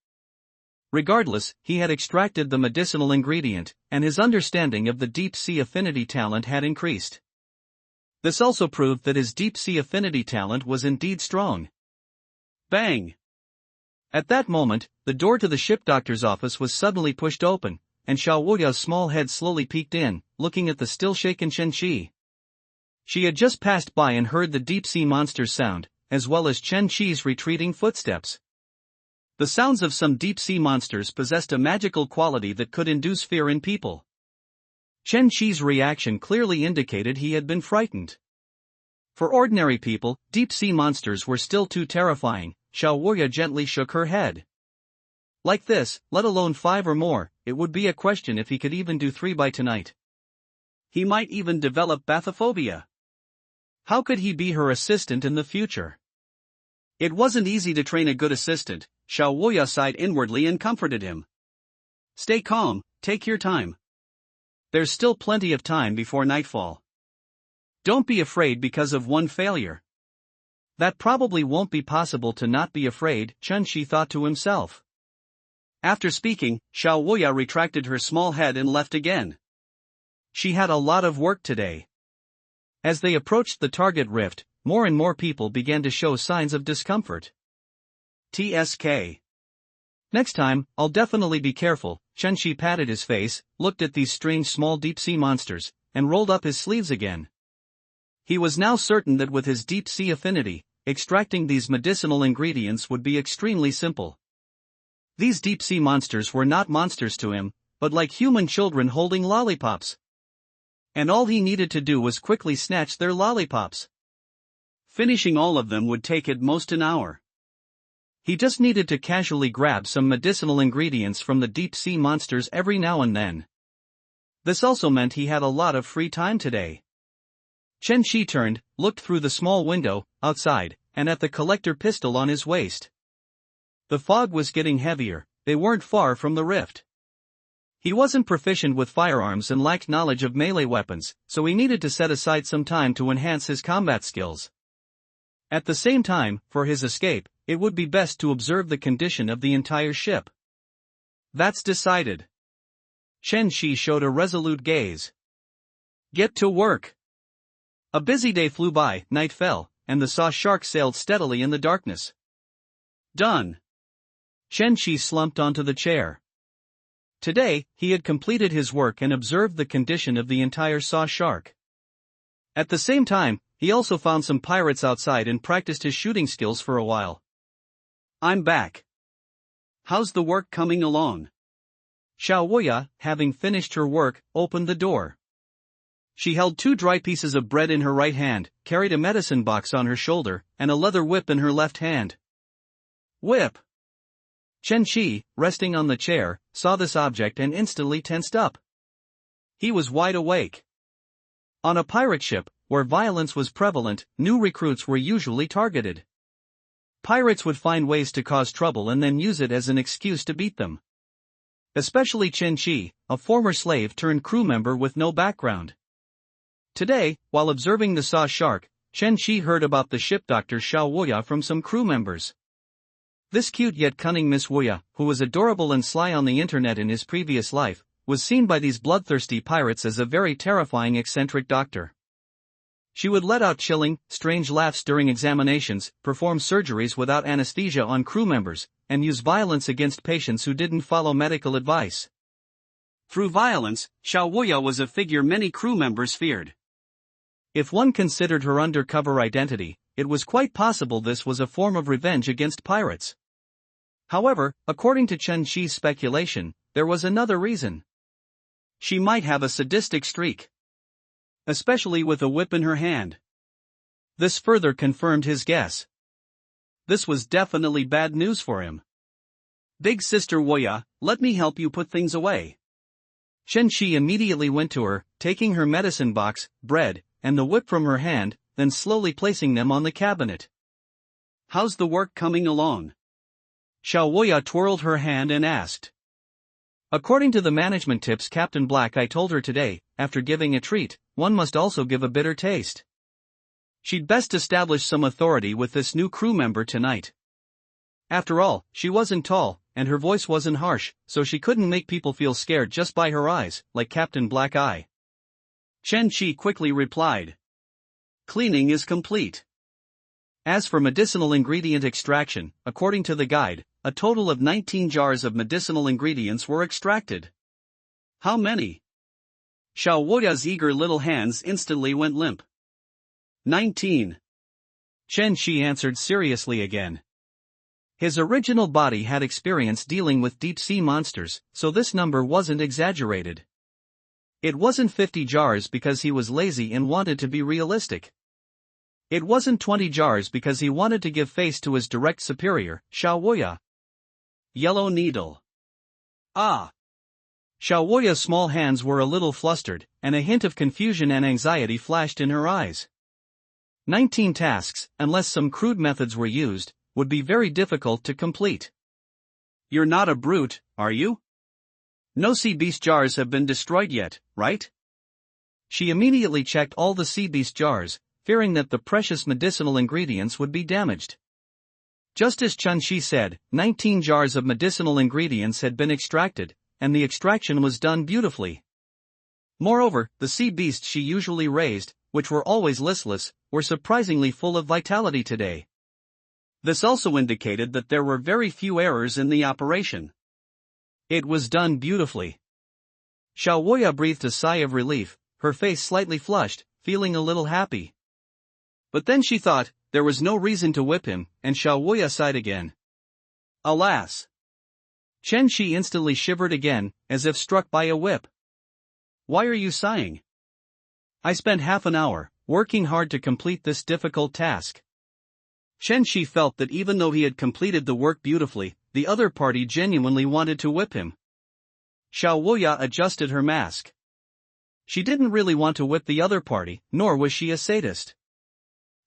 Regardless, he had extracted the medicinal ingredient, and his understanding of the deep-sea affinity talent had increased. This also proved that his deep-sea affinity talent was indeed strong. Bang! At that moment, the door to the ship doctor's office was suddenly pushed open, and Xiao Wuya's small head slowly peeked in, looking at the still-shaken Chen Shi. She had just passed by and heard the deep-sea monster's sound, as well as Chen Shi's retreating footsteps. The sounds of some deep-sea monsters possessed a magical quality that could induce fear in people. Chen Shi's reaction clearly indicated he had been frightened. For ordinary people, deep-sea monsters were still too terrifying. Xiao Wuya gently shook her head. Like this, let alone 5 or more, it would be a question if he could even do 3 by tonight. He might even develop bathophobia. How could he be her assistant in the future? It wasn't easy to train a good assistant. Xiao Wuya sighed inwardly and comforted him. Stay calm, take your time. There's still plenty of time before nightfall. Don't be afraid because of one failure. That probably won't be possible to not be afraid, Chen Shi thought to himself. After speaking, Xiao Wuya retracted her small head and left again. She had a lot of work today. As they approached the target rift, more and more people began to show signs of discomfort. TSK. Next time, I'll definitely be careful. Chen Shi patted his face, looked at these strange small deep-sea monsters, and rolled up his sleeves again. He was now certain that with his deep-sea affinity, extracting these medicinal ingredients would be extremely simple. These deep-sea monsters were not monsters to him, but like human children holding lollipops. And all he needed to do was quickly snatch their lollipops. Finishing all of them would take at most an hour. He just needed to casually grab some medicinal ingredients from the deep-sea monsters every now and then. This also meant he had a lot of free time today. Chen Shi turned, looked through the small window, outside, and at the collector pistol on his waist. The fog was getting heavier, they weren't far from the rift. He wasn't proficient with firearms and lacked knowledge of melee weapons, so he needed to set aside some time to enhance his combat skills. At the same time, for his escape, it would be best to observe the condition of the entire ship. That's decided. Chen Shi showed a resolute gaze. Get to work. A busy day flew by, night fell, and the saw shark sailed steadily in the darkness. Done. Chen Shi slumped onto the chair. Today, he had completed his work and observed the condition of the entire saw shark. At the same time, He also found some pirates outside and practiced his shooting skills for a while. I'm back. How's the work coming along? Xiao Wuya, having finished her work, opened the door. She held 2 dry pieces of bread in her right hand, carried a medicine box on her shoulder, and a leather whip in her left hand. Whip! Chen Shi, resting on the chair, saw this object and instantly tensed up. He was wide awake. On a pirate ship, where violence was prevalent, new recruits were usually targeted. Pirates would find ways to cause trouble and then use it as an excuse to beat them. Especially Chen Shi, a former slave turned crew member with no background. Today, while observing the saw shark, Chen Shi heard about the ship doctor Xiao Wuya from some crew members. This cute yet cunning Miss Wuya, who was adorable and sly on the internet in his previous life, was seen by these bloodthirsty pirates as a very terrifying eccentric doctor. She would let out chilling, strange laughs during examinations, perform surgeries without anesthesia on crew members, and use violence against patients who didn't follow medical advice. Through violence, Xiao Wuya was a figure many crew members feared. If one considered her undercover identity, it was quite possible this was a form of revenge against pirates. However, according to Chen Shi's speculation, there was another reason. She might have a sadistic streak. Especially with a whip in her hand. This further confirmed his guess. This was definitely bad news for him. Big Sister Wuya, let me help you put things away. Chen Shi immediately went to her, taking her medicine box, bread, and the whip from her hand, then slowly placing them on the cabinet. How's the work coming along? Xiao Wuya twirled her hand and asked. According to the management tips Captain Black I told her today, after giving a treat, one must also give a bitter taste. She'd best establish some authority with this new crew member tonight. After all, she wasn't tall, and her voice wasn't harsh, so she couldn't make people feel scared just by her eyes, like Captain Black Eye. Chen Shi quickly replied. Cleaning is complete. As for medicinal ingredient extraction, according to the guide, a total of 19 jars of medicinal ingredients were extracted. How many? Xiao Wuya's eager little hands instantly went limp. 19. Chen Shi answered seriously again. His original body had experience dealing with deep-sea monsters, so this number wasn't exaggerated. It wasn't 50 jars because he was lazy and wanted to be realistic. It wasn't 20 jars because he wanted to give face to his direct superior, Xiao Wuya. Yellow needle. Ah! Xiao Wuya's small hands were a little flustered, and a hint of confusion and anxiety flashed in her eyes. 19 tasks, unless some crude methods were used, would be very difficult to complete. You're not a brute, are you? No sea beast jars have been destroyed yet, right? She immediately checked all the sea beast jars, fearing that the precious medicinal ingredients would be damaged. Just as Chen Shi said, 19 jars of medicinal ingredients had been extracted, and the extraction was done beautifully. Moreover, the sea beasts she usually raised, which were always listless, were surprisingly full of vitality today. This also indicated that there were very few errors in the operation. It was done beautifully. Xiao Wuya breathed a sigh of relief, her face slightly flushed, feeling a little happy. But then she thought, there was no reason to whip him, and Xiao Wuya sighed again. Alas! Chen Shi instantly shivered again, as if struck by a whip. Why are you sighing? I spent half an hour, working hard to complete this difficult task. Chen Shi felt that even though he had completed the work beautifully, the other party genuinely wanted to whip him. Xiao Wuya adjusted her mask. She didn't really want to whip the other party, nor was she a sadist.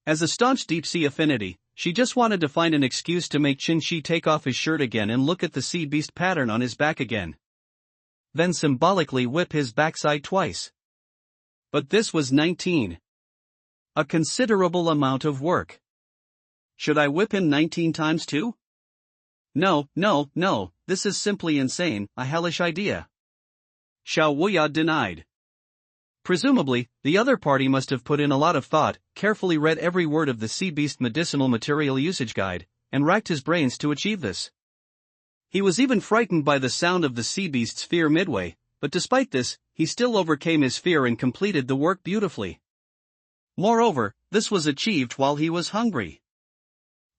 As a staunch deep-sea affinity, she just wanted to find an excuse to make Chen Shi take off his shirt again and look at the sea beast pattern on his back again. Then symbolically whip his backside twice. But this was 19. A considerable amount of work. Should I whip him 19 times too? No, this is simply insane, a hellish idea. Xiao Wuya denied. Presumably, the other party must have put in a lot of thought, carefully read every word of the Sea Beast Medicinal Material Usage Guide, and racked his brains to achieve this. He was even frightened by the sound of the sea beast's fear midway, but despite this, he still overcame his fear and completed the work beautifully. Moreover, this was achieved while he was hungry.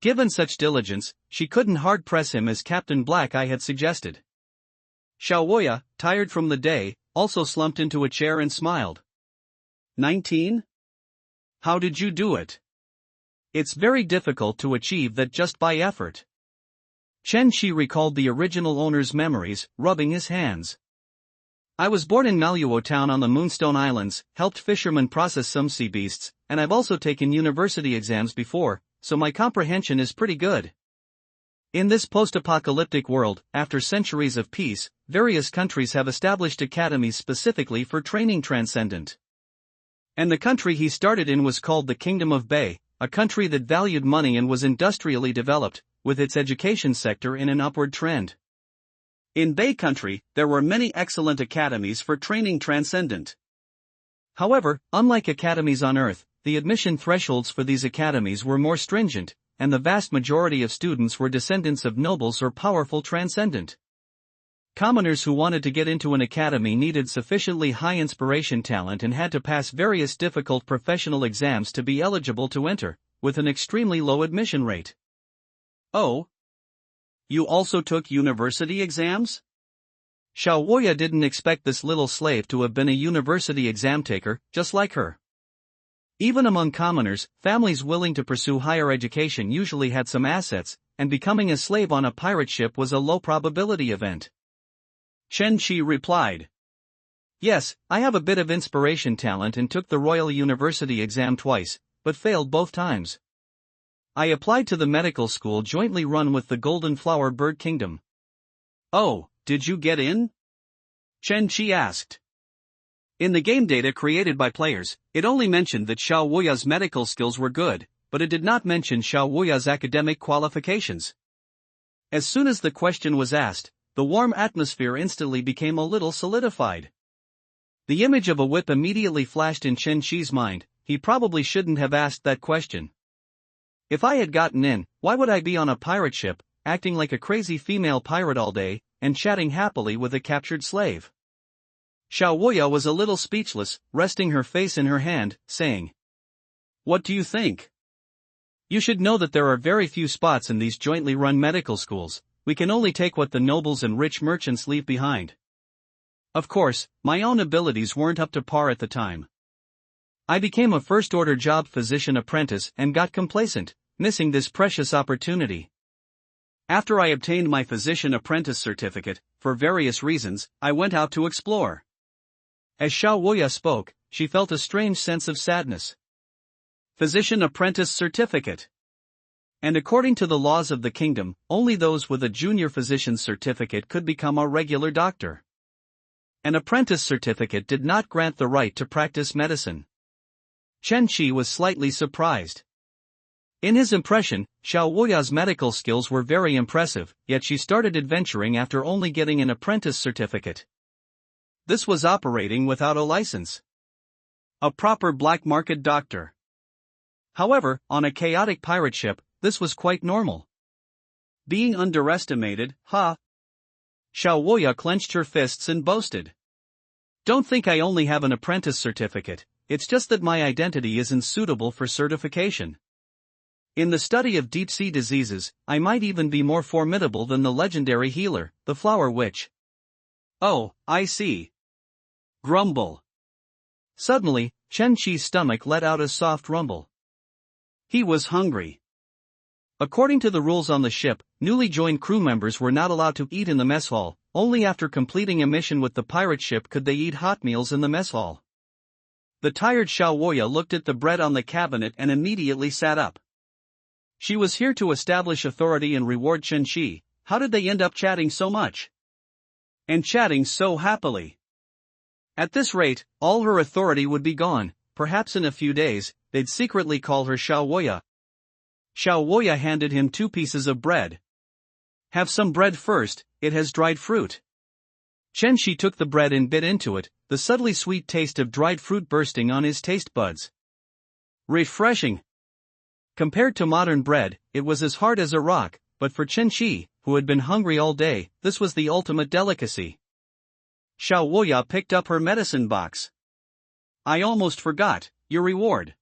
Given such diligence, she couldn't hard press him as Captain Black Eye had suggested. Xiaoya, tired from the day, also slumped into a chair and smiled. 19? How did you do it? It's very difficult to achieve that just by effort. Chen Shi recalled the original owner's memories, rubbing his hands. I was born in Manhwa town on the Moonstone Islands, helped fishermen process some sea beasts, and I've also taken university exams before, so my comprehension is pretty good. In this post-apocalyptic world, after centuries of peace, various countries have established academies specifically for training transcendent. And the country he started in was called the Kingdom of Bei, a country that valued money and was industrially developed, with its education sector in an upward trend. In Bei country, there were many excellent academies for training transcendent. However, unlike academies on Earth, the admission thresholds for these academies were more stringent, and the vast majority of students were descendants of nobles or powerful transcendent. Commoners who wanted to get into an academy needed sufficiently high inspiration talent and had to pass various difficult professional exams to be eligible to enter, with an extremely low admission rate. Oh? You also took university exams? Xiaoya didn't expect this little slave to have been a university exam taker, just like her. Even among commoners, families willing to pursue higher education usually had some assets, and becoming a slave on a pirate ship was a low-probability event. Chen Qi replied. Yes, I have a bit of inspiration talent and took the Royal University exam twice, but failed both times. I applied to the medical school jointly run with the Golden Flower Bird Kingdom. Oh, did you get in? Chen Qi asked. In the game data created by players, it only mentioned that Xiaoya's medical skills were good, but it did not mention Xiaoya's academic qualifications. As soon as the question was asked, the warm atmosphere instantly became a little solidified. The image of a whip immediately flashed in Chen Qi's mind. He probably shouldn't have asked that question. If I had gotten in, why would I be on a pirate ship, acting like a crazy female pirate all day, and chatting happily with a captured slave? Xiaoya was a little speechless, resting her face in her hand, saying, What do you think? You should know that there are very few spots in these jointly run medical schools. We can only take what the nobles and rich merchants leave behind. Of course, my own abilities weren't up to par at the time. I became a first-order job physician apprentice and got complacent, missing this precious opportunity. After I obtained my physician apprentice certificate, for various reasons, I went out to explore. As Xiaoya spoke, she felt a strange sense of sadness. Physician apprentice certificate. And according to the laws of the kingdom, only those with a junior physician's certificate could become a regular doctor. An apprentice certificate did not grant the right to practice medicine. Chen Qi was slightly surprised. In his impression, Xiaoya's medical skills were very impressive, yet she started adventuring after only getting an apprentice certificate. This was operating without a license. A proper black market doctor. However, on a chaotic pirate ship, this was quite normal. Being underestimated, huh? Xiaoya clenched her fists and boasted. Don't think I only have an apprentice certificate. It's just that my identity isn't suitable for certification. In the study of deep-sea diseases, I might even be more formidable than the legendary healer, the Flower Witch. Oh, I see. Grumble. Suddenly, Chen Qi's stomach let out a soft rumble. He was hungry. According to the rules on the ship, newly joined crew members were not allowed to eat in the mess hall. Only after completing a mission with the pirate ship could they eat hot meals in the mess hall. The tired Xiaoya looked at the bread on the cabinet and immediately sat up. She was here to establish authority and reward Chen Qi. How did they end up chatting so much? And chatting so happily? At this rate, all her authority would be gone. Perhaps in a few days, they'd secretly call her Xiaoya. Xiaoya handed him 2 pieces of bread. Have some bread first, it has dried fruit. Chen Qi took the bread and bit into it, the subtly sweet taste of dried fruit bursting on his taste buds. Refreshing. Compared to modern bread, it was as hard as a rock, but for Chen Qi, who had been hungry all day, this was the ultimate delicacy. Xiaoya picked up her medicine box. I almost forgot, your reward.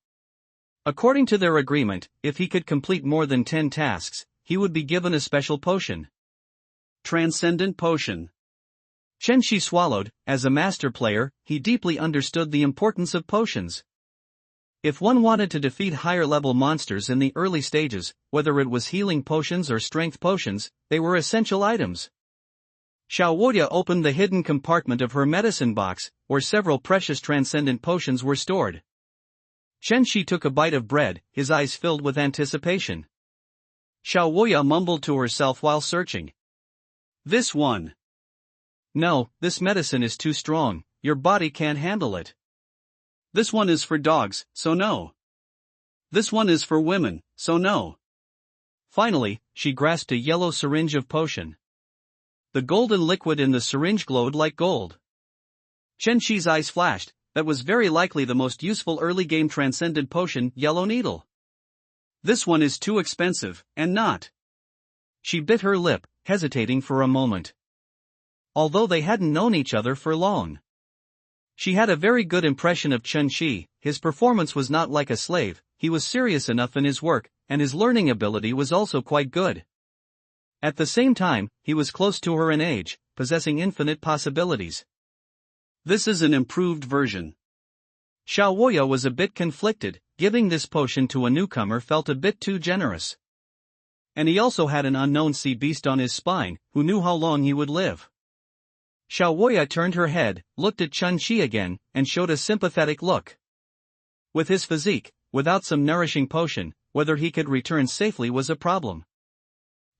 According to their agreement, if he could complete more than 10 tasks, he would be given a special potion. Transcendent Potion. Chen Shi swallowed. As a master player, he deeply understood the importance of potions. If one wanted to defeat higher-level monsters in the early stages, whether it was healing potions or strength potions, they were essential items. Xiao Woya opened the hidden compartment of her medicine box, where several precious transcendent potions were stored. Chen Shi took a bite of bread, his eyes filled with anticipation. Xiao Woya mumbled to herself while searching. This one. No, this medicine is too strong, your body can't handle it. This one is for dogs, so no. This one is for women, so no. Finally, she grasped a yellow syringe of potion. The golden liquid in the syringe glowed like gold. Chen Shi's eyes flashed. That was very likely the most useful early-game transcendent potion, Yellow Needle. This one is too expensive, and not. She bit her lip, hesitating for a moment. Although they hadn't known each other for long, she had a very good impression of Chen Shi. His performance was not like a slave, he was serious enough in his work, and his learning ability was also quite good. At the same time, he was close to her in age, possessing infinite possibilities. This is an improved version. Xiao Woya was a bit conflicted. Giving this potion to a newcomer felt a bit too generous. And he also had an unknown sea beast on his spine, who knew how long he would live. Xiao Woya turned her head, looked at Chen Shi again, and showed a sympathetic look. With his physique, without some nourishing potion, whether he could return safely was a problem.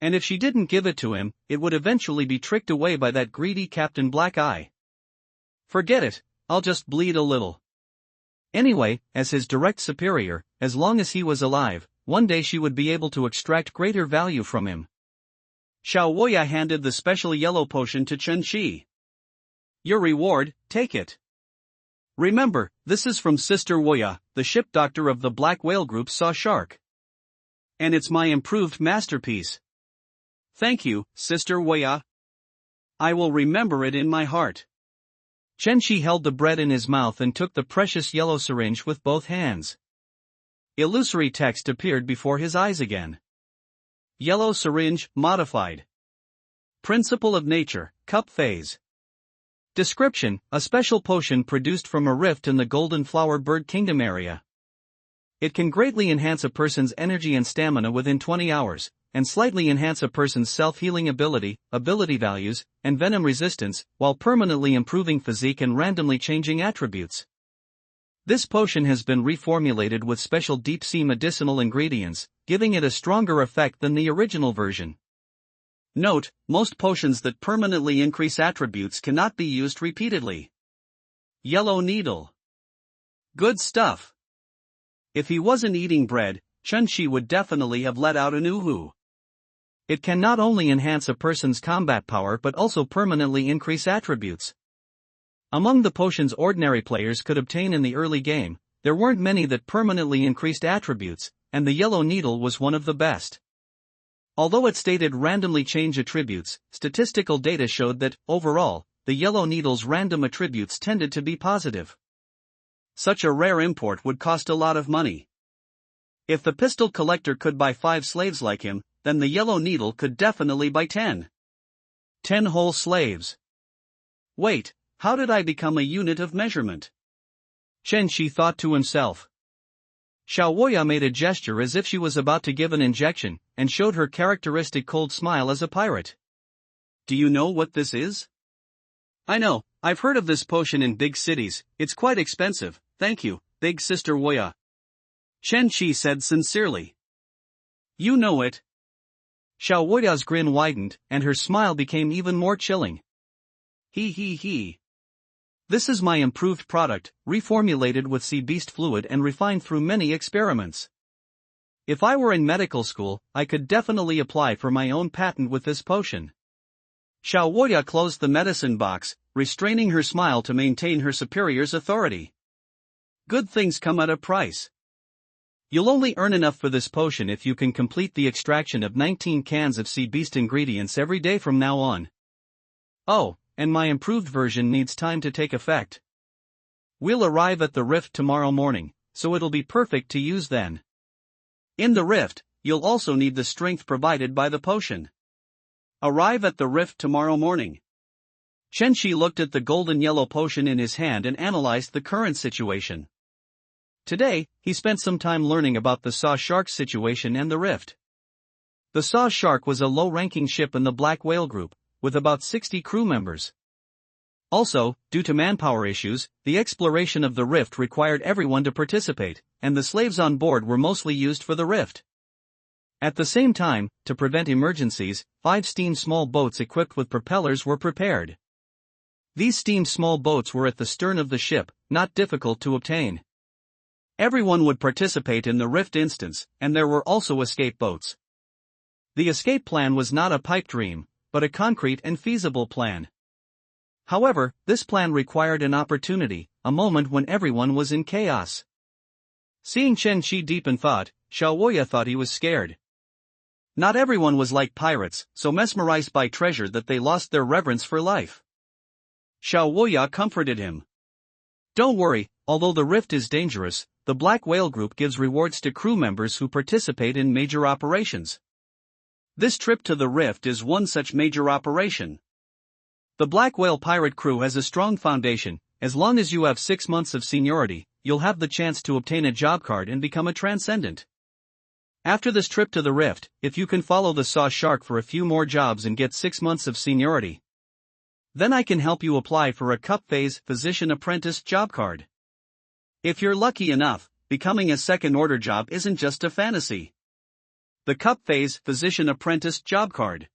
And if she didn't give it to him, it would eventually be tricked away by that greedy Captain Black Eye. Forget it, I'll just bleed a little. Anyway, as his direct superior, as long as he was alive, one day she would be able to extract greater value from him. Xiao Woya handed the special yellow potion to Chen Shi. Your reward, take it. Remember, this is from Sister Woya, the ship doctor of the Black Whale Group Saw Shark. And it's my improved masterpiece. Thank you, Sister Woya. I will remember it in my heart. Chen Shi held the bread in his mouth and took the precious yellow syringe with both hands. Illusory text appeared before his eyes again. Yellow syringe, modified. Principle of nature, cup phase. Description, a special potion produced from a rift in the Golden Flower Bird Kingdom area. It can greatly enhance a person's energy and stamina within 20 hours, and slightly enhance a person's self-healing ability values, and venom resistance, while permanently improving physique and randomly changing attributes. This potion has been reformulated with special deep-sea medicinal ingredients, giving it a stronger effect than the original version. Note, most potions that permanently increase attributes cannot be used repeatedly. Yellow Needle. Good stuff. If he wasn't eating bread, Chen Shi would definitely have let out an ooh-hoo. It can not only enhance a person's combat power but also permanently increase attributes. Among the potions ordinary players could obtain in the early game, there weren't many that permanently increased attributes, and the Yellow Needle was one of the best. Although it stated randomly change attributes, statistical data showed that, overall, the Yellow Needle's random attributes tended to be positive. Such a rare import would cost a lot of money. If the pistol collector could buy 5 slaves like him, then the Yellow Needle could definitely buy 10. 10 whole slaves. Wait, how did I become a unit of measurement? Chen Shi thought to himself. Xiao Woya made a gesture as if she was about to give an injection, and showed her characteristic cold smile as a pirate. Do you know what this is? I know, I've heard of this potion in big cities, it's quite expensive, thank you, Big Sister Woya. Chen Shi said sincerely. You know it. Xiao Woya's grin widened, and her smile became even more chilling. He. This is my improved product, reformulated with sea beast fluid and refined through many experiments. If I were in medical school, I could definitely apply for my own patent with this potion. Xiao Woya closed the medicine box, restraining her smile to maintain her superior's authority. Good things come at a price. You'll only earn enough for this potion if you can complete the extraction of 19 cans of sea beast ingredients every day from now on. Oh, and my improved version needs time to take effect. We'll arrive at the rift tomorrow morning, so it'll be perfect to use then. In the rift, you'll also need the strength provided by the potion. Arrive at the rift tomorrow morning. Shenxi looked at the golden yellow potion in his hand and analyzed the current situation. Today, he spent some time learning about the Saw Shark situation and the rift. The Saw Shark was a low-ranking ship in the Black Whale Group, with about 60 crew members. Also, due to manpower issues, the exploration of the rift required everyone to participate, and the slaves on board were mostly used for the rift. At the same time, to prevent emergencies, 5 steam small boats equipped with propellers were prepared. These steam small boats were at the stern of the ship, not difficult to obtain. Everyone would participate in the rift instance, and there were also escape boats. The escape plan was not a pipe dream, but a concrete and feasible plan. However, this plan required an opportunity, a moment when everyone was in chaos. Seeing Chen Shi deep in thought, Xiao Woya thought he was scared. Not everyone was like pirates, so mesmerized by treasure that they lost their reverence for life. Xiao Woya comforted him. Don't worry, although the rift is dangerous, the Black Whale Group gives rewards to crew members who participate in major operations. This trip to the rift is one such major operation. The Black Whale pirate crew has a strong foundation. As long as you have 6 months of seniority, you'll have the chance to obtain a job card and become a transcendent. After this trip to the rift, if you can follow the Saw Shark for a few more jobs and get 6 months of seniority, then I can help you apply for a Cup Phase Physician Apprentice job card. If you're lucky enough, becoming a second-order job isn't just a fantasy. The Cup Phase Physician Apprentice job card.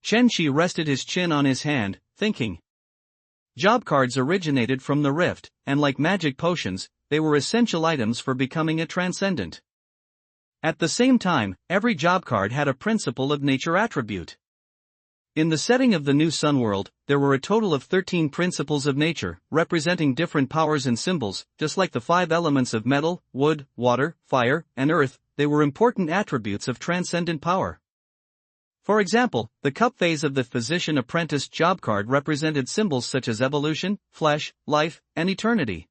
Chen Shi rested his chin on his hand, thinking. Job cards originated from the rift, and like magic potions, they were essential items for becoming a transcendent. At the same time, every job card had a principle of nature attribute. In the setting of the new Sun world, there were a total of 13 principles of nature, representing different powers and symbols. Just like the 5 elements of metal, wood, water, fire, and earth, they were important attributes of transcendent power. For example, the Cup Phase of the Physician Apprentice job card represented symbols such as evolution, flesh, life, and eternity.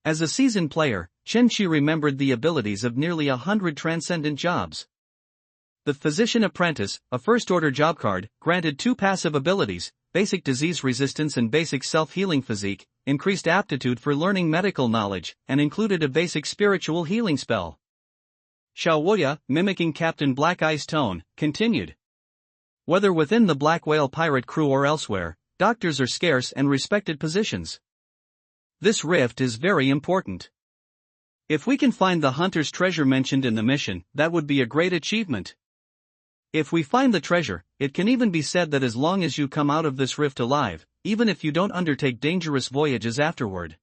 As a seasoned player, Chen Shi remembered the abilities of nearly 100 transcendent jobs. The Physician Apprentice, a first-order job card, granted 2 passive abilities, basic disease resistance and basic self-healing physique, increased aptitude for learning medical knowledge, and included a basic spiritual healing spell. Xiao Woya, mimicking Captain Black Eye's tone, continued. Whether within the Black Whale pirate crew or elsewhere, doctors are scarce and respected positions. This rift is very important. If we can find the hunter's treasure mentioned in the mission, that would be a great achievement. If we find the treasure, it can even be said that as long as you come out of this rift alive, even if you don't undertake dangerous voyages afterward.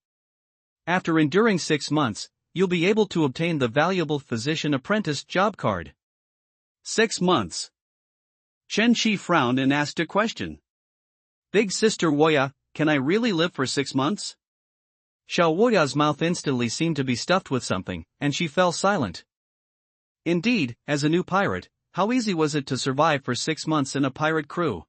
After enduring 6 months, you'll be able to obtain the valuable Physician Apprentice job card. 6 months. Chen Shi frowned and asked a question. Big Sister Woya, can I really live for 6 months? Xiao Woya's mouth instantly seemed to be stuffed with something, and she fell silent. Indeed, as a new pirate, how easy was it to survive for 6 months in a pirate crew?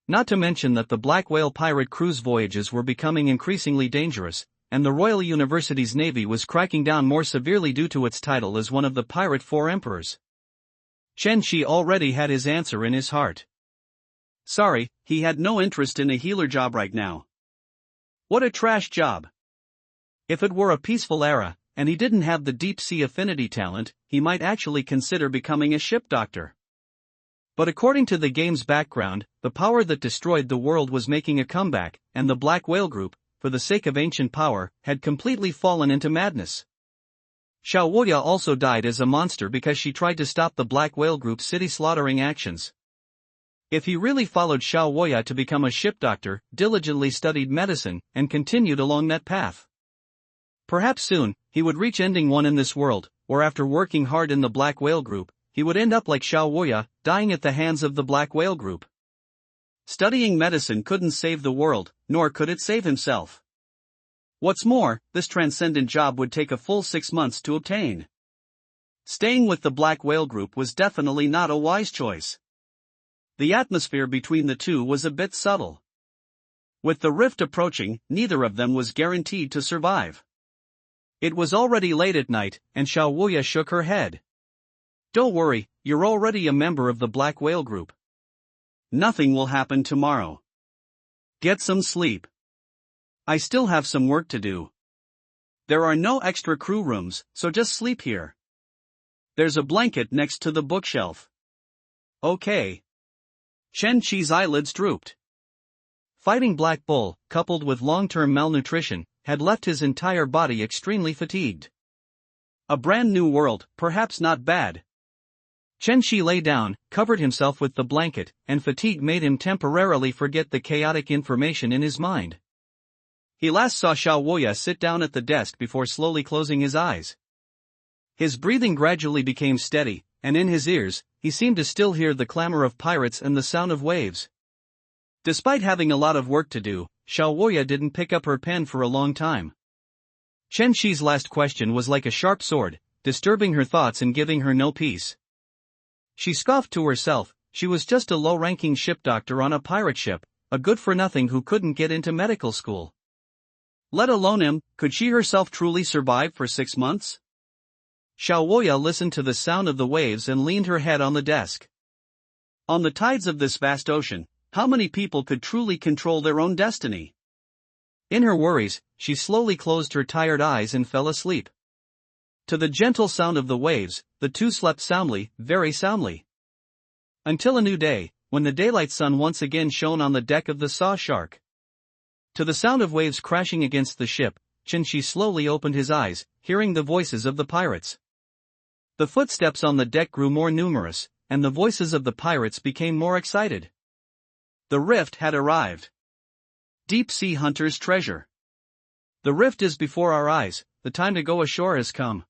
Not to mention that the Black Whale pirate cruise voyages were becoming increasingly dangerous, and the Royal University's navy was cracking down more severely due to its title as one of the Pirate 4 Emperors. Chen Shi already had his answer in his heart. Sorry, he had no interest in a healer job right now. What a trash job. If it were a peaceful era, and he didn't have the deep-sea affinity talent, he might actually consider becoming a ship doctor. But according to the game's background, the power that destroyed the world was making a comeback, and the Black Whale Group, for the sake of ancient power, had completely fallen into madness. Xiao Woya also died as a monster because she tried to stop the Black Whale Group's city-slaughtering actions. If he really followed Xiao Woya to become a ship doctor, diligently studied medicine, and continued along that path, perhaps soon, he would reach ending 1 in this world, or after working hard in the Black Whale Group, he would end up like Xiao Woya, dying at the hands of the Black Whale Group. Studying medicine couldn't save the world, nor could it save himself. What's more, this transcendent job would take a full 6 months to obtain. Staying with the Black Whale Group was definitely not a wise choice. The atmosphere between the two was a bit subtle. With the rift approaching, neither of them was guaranteed to survive. It was already late at night, and Xiao Wuya shook her head. Don't worry, you're already a member of the Black Whale Group. Nothing will happen tomorrow. Get some sleep. I still have some work to do. There are no extra crew rooms, so just sleep here. There's a blanket next to the bookshelf. Okay. Chen Qi's eyelids drooped. Fighting Black Bull, coupled with long-term malnutrition, had left his entire body extremely fatigued. A brand new world, perhaps not bad. Chen Qi lay down, covered himself with the blanket, and fatigue made him temporarily forget the chaotic information in his mind. He last saw Xiao Wuya sit down at the desk before slowly closing his eyes. His breathing gradually became steady, and in his ears, he seemed to still hear the clamor of pirates and the sound of waves. Despite having a lot of work to do, Xiao Wuya didn't pick up her pen for a long time. Chen Qi's last question was like a sharp sword, disturbing her thoughts and giving her no peace. She scoffed to herself. She was just a low-ranking ship doctor on a pirate ship, a good-for-nothing who couldn't get into medical school. Let alone him, could she herself truly survive for 6 months? Xiao Wuya listened to the sound of the waves and leaned her head on the desk. On the tides of this vast ocean, how many people could truly control their own destiny? In her worries, she slowly closed her tired eyes and fell asleep. To the gentle sound of the waves, the two slept soundly, very soundly. Until a new day, when the daylight sun once again shone on the deck of the Saw Shark. To the sound of waves crashing against the ship, Chen Qi slowly opened his eyes, hearing the voices of the pirates. The footsteps on the deck grew more numerous, and the voices of the pirates became more excited. The rift had arrived. Deep Sea Hunter's treasure. The rift is before our eyes, the time to go ashore has come.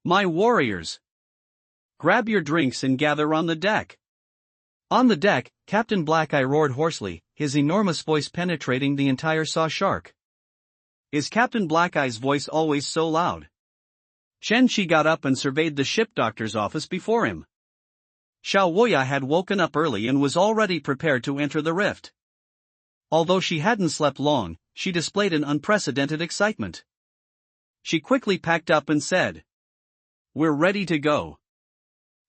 My warriors! Grab your drinks and gather on the deck. On the deck, Captain Black Eye roared hoarsely, his enormous voice penetrating the entire Saw Shark. Is Captain Black Eye's voice always so loud? Chen Qi got up and surveyed the ship doctor's office before him. Xiao Wuya had woken up early and was already prepared to enter the rift. Although she hadn't slept long, she displayed an unprecedented excitement. She quickly packed up and said, "We're ready to go.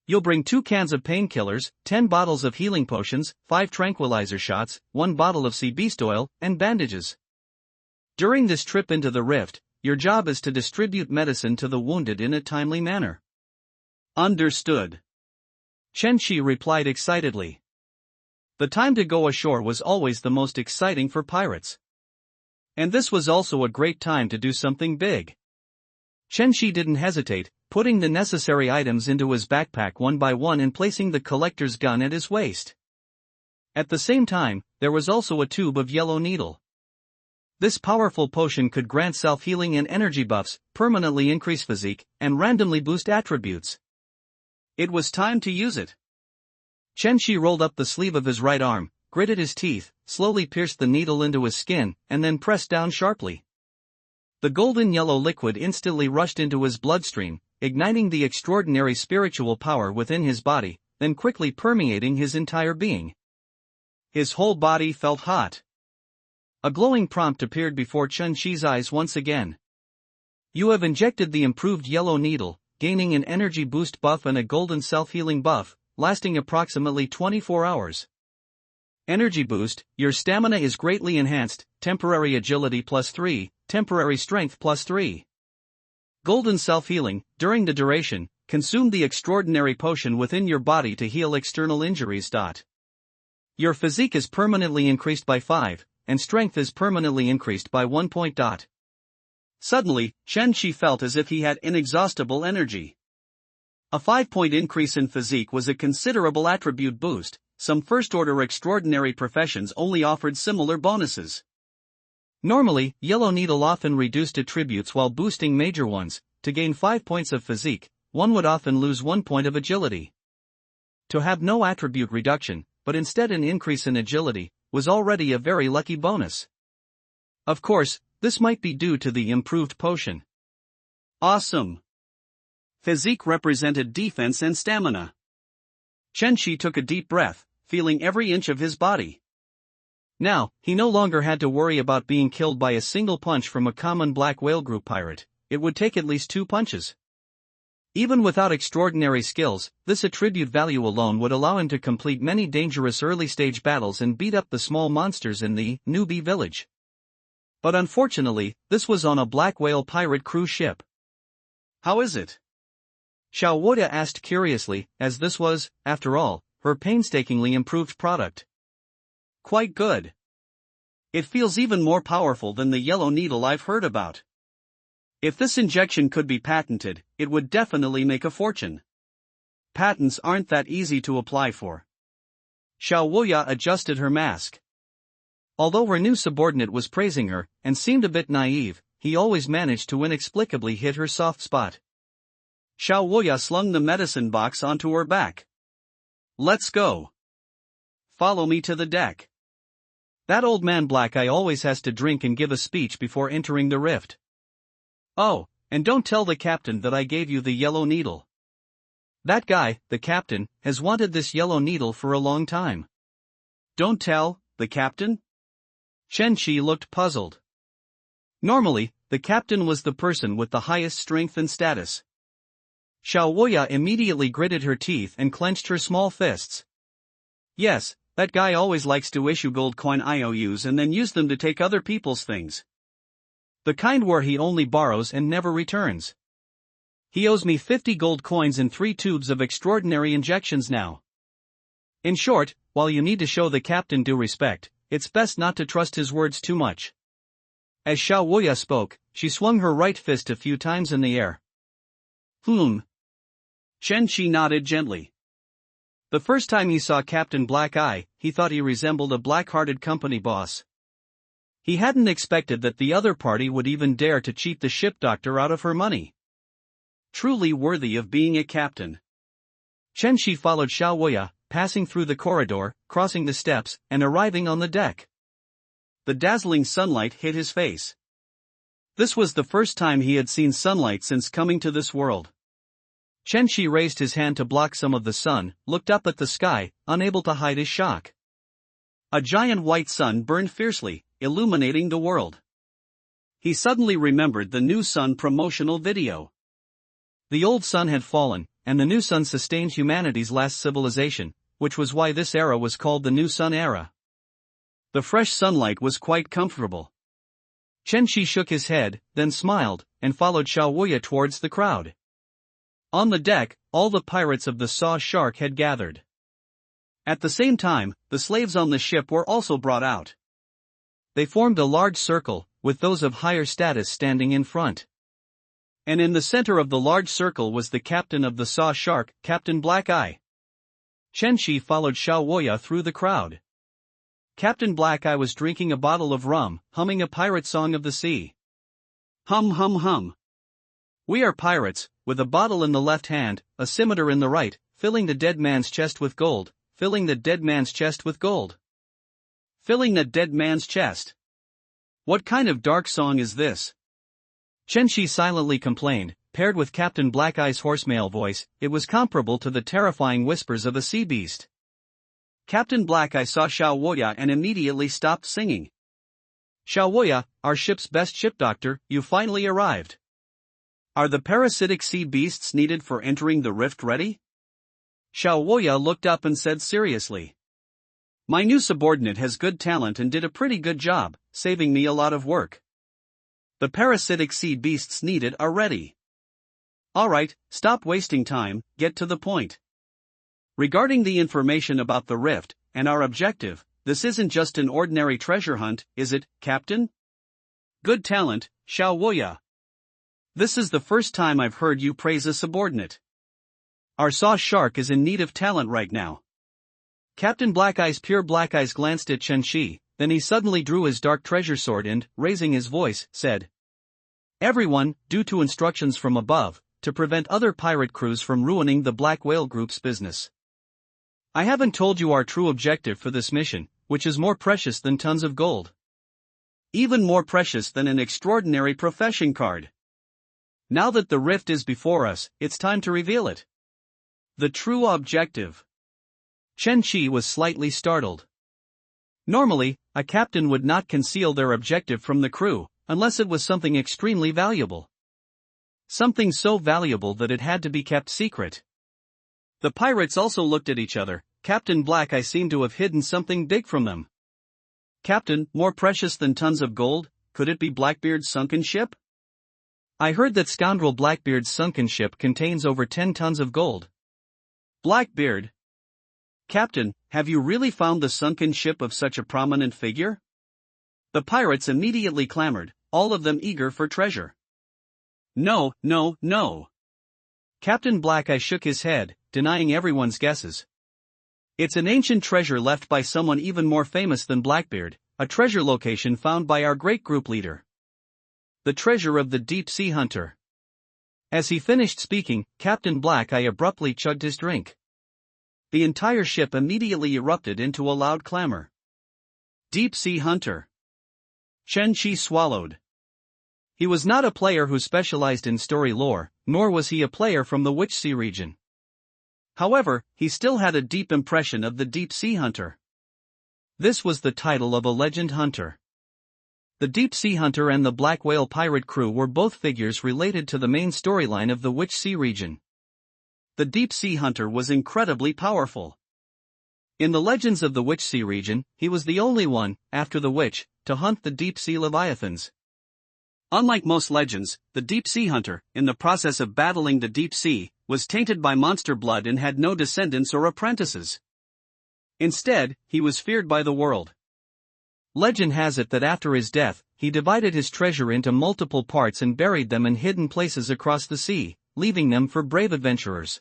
You'll bring 2 cans of painkillers, 10 bottles of healing potions, 5 tranquilizer shots, 1 bottle of sea beast oil, and bandages. During this trip into the rift, your job is to distribute medicine to the wounded in a timely manner." Understood. Chen Qi replied excitedly. The time to go ashore was always the most exciting for pirates. And this was also a great time to do something big. Chen Qi didn't hesitate, putting the necessary items into his backpack one by one and placing the collector's gun at his waist. At the same time, there was also a tube of yellow needle. This powerful potion could grant self-healing and energy buffs, permanently increase physique, and randomly boost attributes. It was time to use it. Chen Qi rolled up the sleeve of his right arm, gritted his teeth, slowly pierced the needle into his skin, and then pressed down sharply. The golden yellow liquid instantly rushed into his bloodstream, igniting the extraordinary spiritual power within his body, then quickly permeating his entire being. His whole body felt hot. A glowing prompt appeared before Chen Qi's eyes once again. You have injected the improved yellow needle, gaining an energy boost buff and a golden self-healing buff, lasting approximately 24 hours. Energy boost, your stamina is greatly enhanced, temporary agility +3, temporary strength +3. Golden self-healing, during the duration, consume the extraordinary potion within your body to heal external injuries. Your physique is permanently increased by 5, and strength is permanently increased by 1 point. Suddenly, Chen Qi felt as if he had inexhaustible energy. A 5-point increase in physique was a considerable attribute boost. Some first-order extraordinary professions only offered similar bonuses. Normally, Yellow Needle often reduced attributes while boosting major ones. To gain 5 points of physique, one would often lose 1 point of agility. To have no attribute reduction, but instead an increase in agility, was already a very lucky bonus. Of course, this might be due to the improved potion. Awesome! Physique represented defense and stamina. Chen Qi took a deep breath, feeling every inch of his body. Now, he no longer had to worry about being killed by a single punch from a common Black Whale Group pirate. it would take at least 2 punches. Even without extraordinary skills, this attribute value alone would allow him to complete many dangerous early-stage battles and beat up the small monsters in the newbie village. But unfortunately, this was on a black whale pirate cruise ship. How is it? Xiao Woya asked curiously, as this was, after all, her painstakingly improved product. Quite good. It feels even more powerful than the yellow needle I've heard about. If this injection could be patented, it would definitely make a fortune. Patents aren't that easy to apply for. Xiao Woya adjusted her mask. Although her new subordinate was praising her, and seemed a bit naive, he always managed to inexplicably hit her soft spot. Xiao Woya slung the medicine box onto her back. Let's go. Follow me to the deck. That old man Black Eye always has to drink and give a speech before entering the rift. Oh, and don't tell the captain that I gave you the yellow needle. That guy, the captain, has wanted this yellow needle for a long time. Don't tell, the captain? Chen Shi looked puzzled. Normally, the captain was the person with the highest strength and status. Xiao Woya immediately gritted her teeth and clenched her small fists. Yes, that guy always likes to issue gold coin IOUs and then use them to take other people's things. The kind where he only borrows and never returns. He owes me 50 gold coins and 3 tubes of extraordinary injections now. In short, while you need to show the captain due respect, it's best not to trust his words too much. As Xiao Woya spoke, she swung her right fist a few times in the air. Chen Shi nodded gently. The first time he saw Captain Black Eye, he thought he resembled a black-hearted company boss. He hadn't expected that the other party would even dare to cheat the ship doctor out of her money. Truly worthy of being a captain. Chen Shi followed Xiao Woya, passing through the corridor, crossing the steps, and arriving on the deck. The dazzling sunlight hit his face. This was the first time he had seen sunlight since coming to this world. Chen Shi raised his hand to block some of the sun, looked up at the sky, unable to hide his shock. A giant white sun burned fiercely, illuminating the world. He suddenly remembered the new sun promotional video. The old sun had fallen, and the new sun sustained humanity's last civilization, which was why this era was called the New Sun Era. The fresh sunlight was quite comfortable. Chen Shi shook his head, then smiled, and followed Xiao Woya towards the crowd. On the deck, all the pirates of the Saw Shark had gathered. At the same time, the slaves on the ship were also brought out. They formed a large circle, with those of higher status standing in front. And in the center of the large circle was the captain of the Saw Shark, Captain Black Eye. Chen Shi followed Xiao Woya through the crowd. Captain Black Eye was drinking a bottle of rum, humming a pirate song of the sea. Hum hum hum. We are pirates, with a bottle in the left hand, a scimitar in the right, filling the dead man's chest with gold, filling the dead man's chest with gold. Filling the dead man's chest. What kind of dark song is this? Chen Shi silently complained. Paired with Captain Black Eye's hoarse-male voice, it was comparable to the terrifying whispers of a sea beast. Captain Black Eye saw Xiao Woya and immediately stopped singing. Xiao Woya, our ship's best ship doctor, you finally arrived. Are the parasitic sea beasts needed for entering the rift ready? Xiao Woya looked up and said seriously. My new subordinate has good talent and did a pretty good job, saving me a lot of work. The parasitic sea beasts needed are ready. Alright, stop wasting time, get to the point. Regarding the information about the rift, and our objective, this isn't just an ordinary treasure hunt, is it, Captain? Good talent, Xiao Woya. This is the first time I've heard you praise a subordinate. Our Saw Shark is in need of talent right now. Captain Black Eye's pure black eyes glanced at Chen Shi, then he suddenly drew his dark treasure sword and, raising his voice, said, Everyone, due to instructions from above, to prevent other pirate crews from ruining the Black Whale Group's business. I haven't told you our true objective for this mission, which is more precious than tons of gold. Even more precious than an extraordinary profession card. Now that the rift is before us, it's time to reveal it. The true objective. Chen Shi was slightly startled. Normally, a captain would not conceal their objective from the crew, unless it was something extremely valuable. Something so valuable that it had to be kept secret. The pirates also looked at each other. Captain Black Eye seemed to have hidden something big from them. Captain, more precious than tons of gold, could it be Blackbeard's sunken ship? I heard that scoundrel Blackbeard's sunken ship contains over 10 tons of gold. Blackbeard? Captain, have you really found the sunken ship of such a prominent figure? The pirates immediately clamored, all of them eager for treasure. No, no, no. Captain Black Eye shook his head, denying everyone's guesses. It's an ancient treasure left by someone even more famous than Blackbeard, a treasure location found by our great group leader. The treasure of the deep sea hunter. As he finished speaking, Captain Black Eye abruptly chugged his drink. The entire ship immediately erupted into a loud clamor. Deep sea hunter. Chen Chi swallowed. He was not a player who specialized in story lore, nor was he a player from the Witch Sea region. However, he still had a deep impression of the deep sea hunter. This was the title of a legend hunter. The deep sea hunter and the black whale pirate crew were both figures related to the main storyline of the Witch Sea region. The deep sea hunter was incredibly powerful. In the legends of the Witch Sea region, he was the only one, after the witch, to hunt the deep sea leviathans. Unlike most legends, the deep sea hunter, in the process of battling the deep sea, was tainted by monster blood and had no descendants or apprentices. Instead, he was feared by the world. Legend has it that after his death, he divided his treasure into multiple parts and buried them in hidden places across the sea, leaving them for brave adventurers.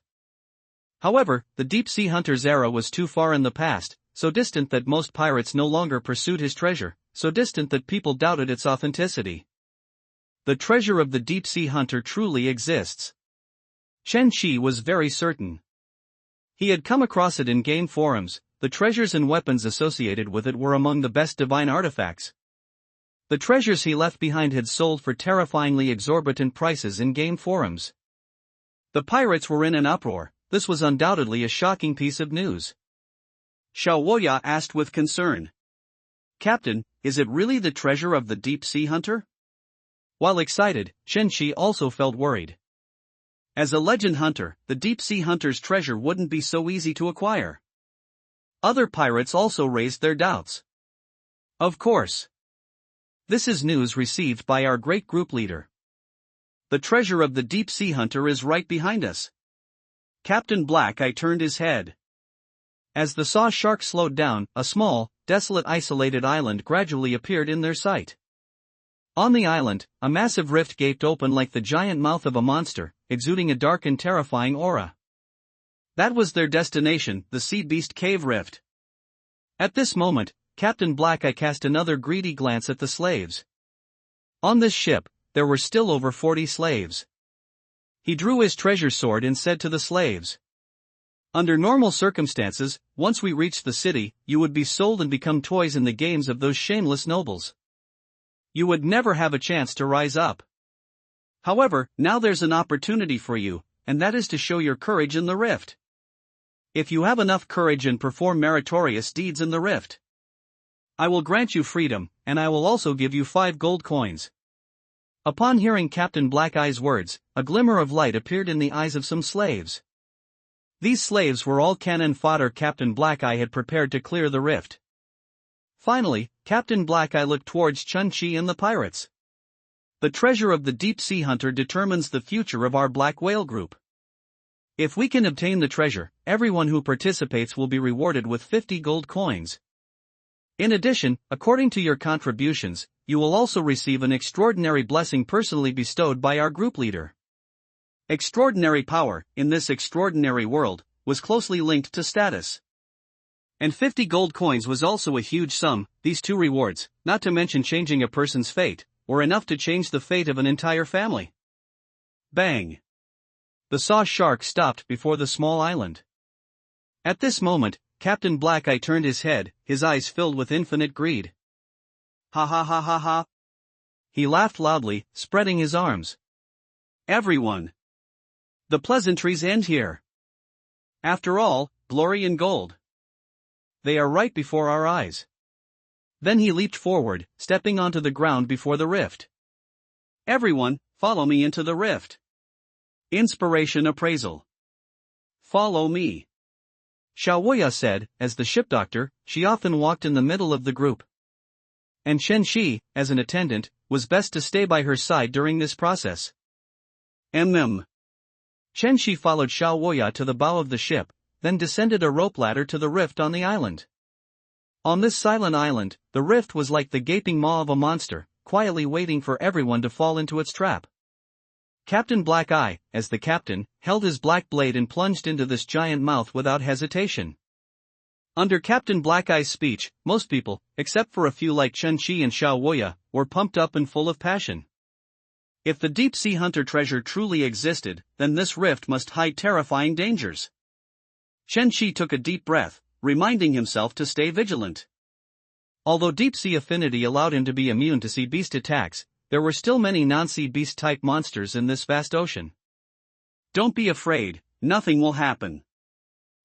However, the deep sea hunter's era was too far in the past, so distant that most pirates no longer pursued his treasure, so distant that people doubted its authenticity. The treasure of the deep sea hunter truly exists. Chen Chi was very certain. He had come across it in game forums. The treasures and weapons associated with it were among the best divine artifacts. The treasures he left behind had sold for terrifyingly exorbitant prices in game forums. The pirates were in an uproar. This was undoubtedly a shocking piece of news. Xiao Woya asked with concern. Captain, is it really the treasure of the deep sea hunter? While excited, Chen Chi also felt worried. As a legend hunter, the deep sea hunter's treasure wouldn't be so easy to acquire. Other pirates also raised their doubts. Of course. This is news received by our great group leader. The treasure of the deep sea hunter is right behind us. Captain Black Eye turned his head. As the saw shark slowed down, a small, desolate isolated island gradually appeared in their sight. On the island, a massive rift gaped open like the giant mouth of a monster, exuding a dark and terrifying aura. That was their destination, the Sea Beast Cave Rift. At this moment, Captain Black Eye cast another greedy glance at the slaves. On this ship, there were still over 40 slaves. He drew his treasure sword and said to the slaves. Under normal circumstances, once we reach the city, you would be sold and become toys in the games of those shameless nobles. You would never have a chance to rise up. However, now there's an opportunity for you, and that is to show your courage in the rift. If you have enough courage and perform meritorious deeds in the rift, I will grant you freedom, and I will also give you 5 gold coins. Upon hearing Captain Black Eye's words, a glimmer of light appeared in the eyes of some slaves. These slaves were all cannon fodder Captain Black Eye had prepared to clear the rift. Finally, Captain Black Eye looked towards Chen Chi and the pirates. The treasure of the deep sea hunter determines the future of our black whale group. If we can obtain the treasure, everyone who participates will be rewarded with 50 gold coins. In addition, according to your contributions, you will also receive an extraordinary blessing personally bestowed by our group leader. Extraordinary power, in this extraordinary world, was closely linked to status. And 50 gold coins was also a huge sum. These two rewards, not to mention changing a person's fate, were enough to change the fate of an entire family. Bang! The saw shark stopped before the small island. At this moment, Captain Black Eye turned his head, his eyes filled with infinite greed. Ha ha ha ha ha! He laughed loudly, spreading his arms. Everyone! The pleasantries end here. After all, glory and gold. They are right before our eyes. Then he leaped forward, stepping onto the ground before the rift. Everyone, follow me into the rift.
Inspiration appraisal. Follow me.
Xiaoya said. As the ship doctor, she often walked in the middle of the group. And Chen Shi, as an attendant, was best to stay by her side during this process. Chen Shi followed Xiaoya to the bow of the ship, then descended a rope ladder to the rift on the island. On this silent island, the rift was like the gaping maw of a monster, quietly waiting for everyone to fall into its trap. Captain Black Eye, as the captain, held his black blade and plunged into this giant mouth without hesitation. Under Captain Black Eye's speech, most people, except for a few like Chen Shi and Xiaoya, were pumped up and full of passion. If the deep-sea hunter treasure truly existed, then this rift must hide terrifying dangers. Chen Shi took a deep breath, reminding himself to stay vigilant. Although deep-sea affinity allowed him to be immune to sea beast attacks, there were still many non-sea beast-type monsters in this vast ocean.
Don't be afraid, nothing will happen.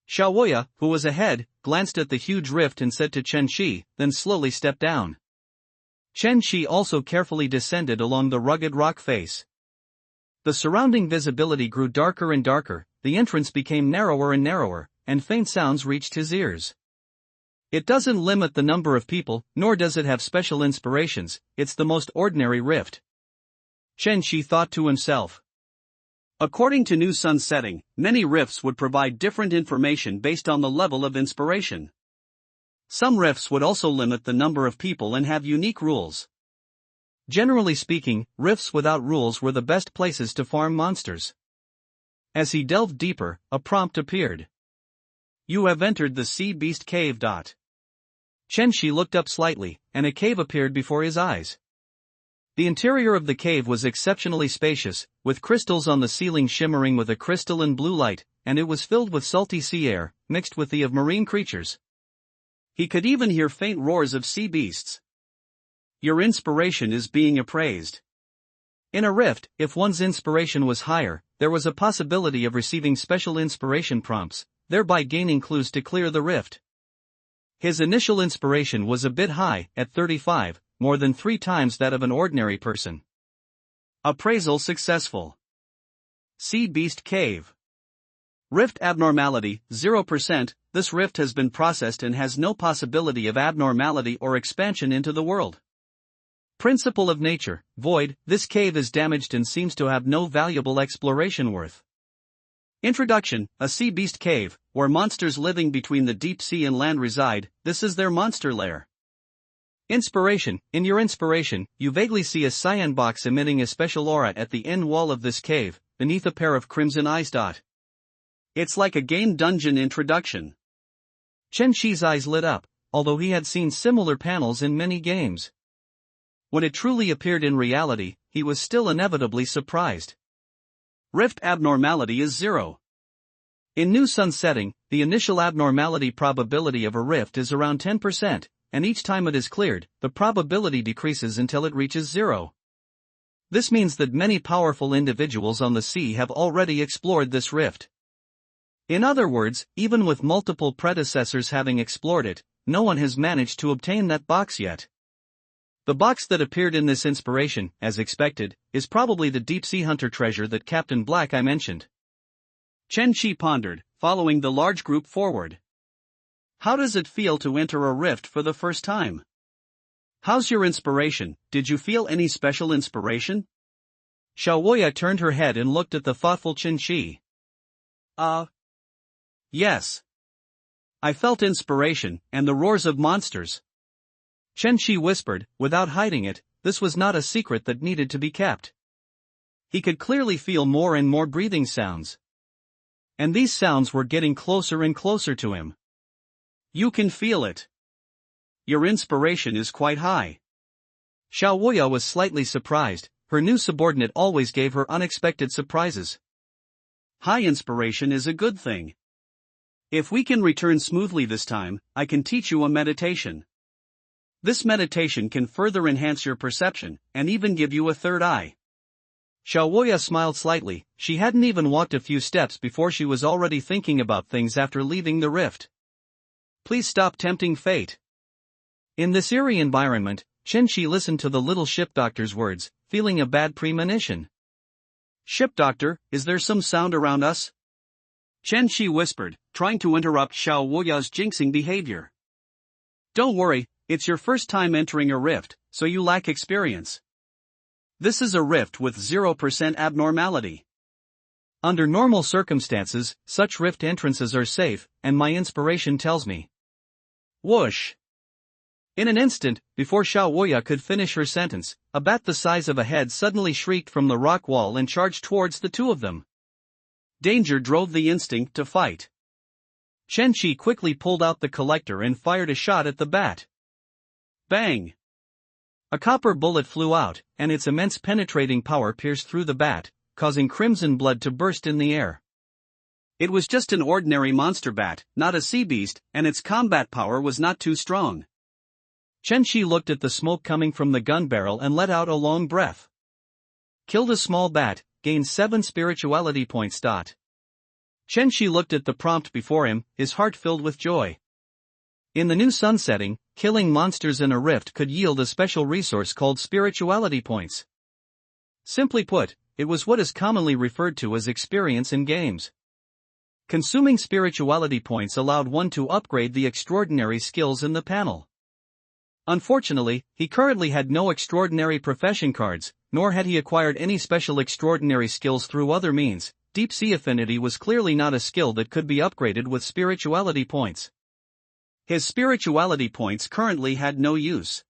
Xiaoya, who was ahead, glanced at the huge rift and said to Chen Shi, then slowly stepped down. Chen Shi also carefully descended along the rugged rock face. The surrounding visibility grew darker and darker, the entrance became narrower and narrower, and faint sounds reached his ears. It doesn't limit the number of people, nor does it have special inspirations, it's the most ordinary rift. Chen Shi thought to himself.
According to New Sun setting, many rifts would provide different information based on the level of inspiration. Some rifts would also limit the number of people and have unique rules.
Generally speaking, rifts without rules were the best places to farm monsters. As he delved deeper, a prompt appeared.
You have entered the Sea Beast Cave.
Chen Shi looked up slightly, and a cave appeared before his eyes. The interior of the cave was exceptionally spacious, with crystals on the ceiling shimmering with a crystalline blue light, and it was filled with salty sea air, mixed with the of marine creatures.
He could even hear faint roars of sea beasts. Your inspiration is being appraised.
In a rift, if one's inspiration was higher, there was a possibility of receiving special inspiration prompts, thereby gaining clues to clear the rift. His initial inspiration was a bit high, at 35, more than 3 times that of an ordinary person.
Appraisal successful. Sea Beast Cave. Rift abnormality, 0%, this rift has been processed and has no possibility of abnormality or expansion into the world. Principle of nature, void, this cave is damaged and seems to have no valuable exploration worth. Introduction, a sea beast cave, where monsters living between the deep sea and land reside, this is their monster lair. Inspiration, in your inspiration, you vaguely see a cyan box emitting a special aura at the end wall of this cave, beneath a pair of crimson eyes. It's like a game dungeon introduction.
Chen Shi's eyes lit up, although he had seen similar panels in many games. When it truly appeared in reality, he was still inevitably surprised.
Rift abnormality is 0.
In New Sun setting, the initial abnormality probability of a rift is around 10%, and each time it is cleared, the probability decreases until it reaches 0. This means that many powerful individuals on the sea have already explored this rift. In other words, even with multiple predecessors having explored it, no one has managed to obtain that box yet. The box that appeared in this inspiration, as expected, is probably the deep-sea hunter treasure that Captain Black Eye mentioned.
Chen Shi pondered, following the large group forward. How does it feel to enter a rift for the first time? How's your inspiration? Did you feel any special inspiration?
Xiaoya turned her head and looked at the thoughtful Chen Shi.
Yes. I felt inspiration, and the roars of monsters.
Chen Shi whispered, without hiding it, this was not a secret that needed to be kept. He could clearly feel more and more breathing sounds. And these sounds were getting closer and closer to him.
You can feel it. Your inspiration is quite high.
Xiaoya was slightly surprised, her new subordinate always gave her unexpected surprises.
High inspiration is a good thing. If we can return smoothly this time, I can teach you a meditation. This meditation can further enhance your perception, and even give you a third eye.
Xiaoya smiled slightly, she hadn't even walked a few steps before she was already thinking about things after leaving the rift.
Please stop tempting fate.
In this eerie environment, Chen Shi listened to the little ship doctor's words, feeling a bad premonition.
Ship doctor, is there some sound around us? Chen Shi whispered, trying to interrupt Xiao Wuya's jinxing behavior. Don't worry, it's your first time entering a rift, so you lack experience. This is a rift with 0% abnormality.
Under normal circumstances, such rift entrances are safe, and my inspiration tells me.
Whoosh!
In an instant, before Xiao Wuya could finish her sentence, a bat the size of a head suddenly shrieked from the rock wall and charged towards the two of them.
Danger drove the instinct to fight.
Chen Shi quickly pulled out the collector and fired a shot at the bat.
Bang!
A copper bullet flew out, and its immense penetrating power pierced through the bat, causing crimson blood to burst in the air.
It was just an ordinary monster bat, not a sea beast, and its combat power was not too strong.
Chen Shi looked at the smoke coming from the gun barrel and let out a long breath. Killed a small bat, gained 7 spirituality points. Chen Shi looked at the prompt before him, his heart filled with joy. In the new sun setting, killing monsters in a rift could yield a special resource called spirituality points. Simply put, it was what is commonly referred to as experience in games. Consuming spirituality points allowed one to upgrade the extraordinary skills in the panel. Unfortunately, he currently had no extraordinary profession cards, nor had he acquired any special extraordinary skills through other means. Deep sea affinity was clearly not a skill that could be upgraded with spirituality points.
His spirituality points currently had no use.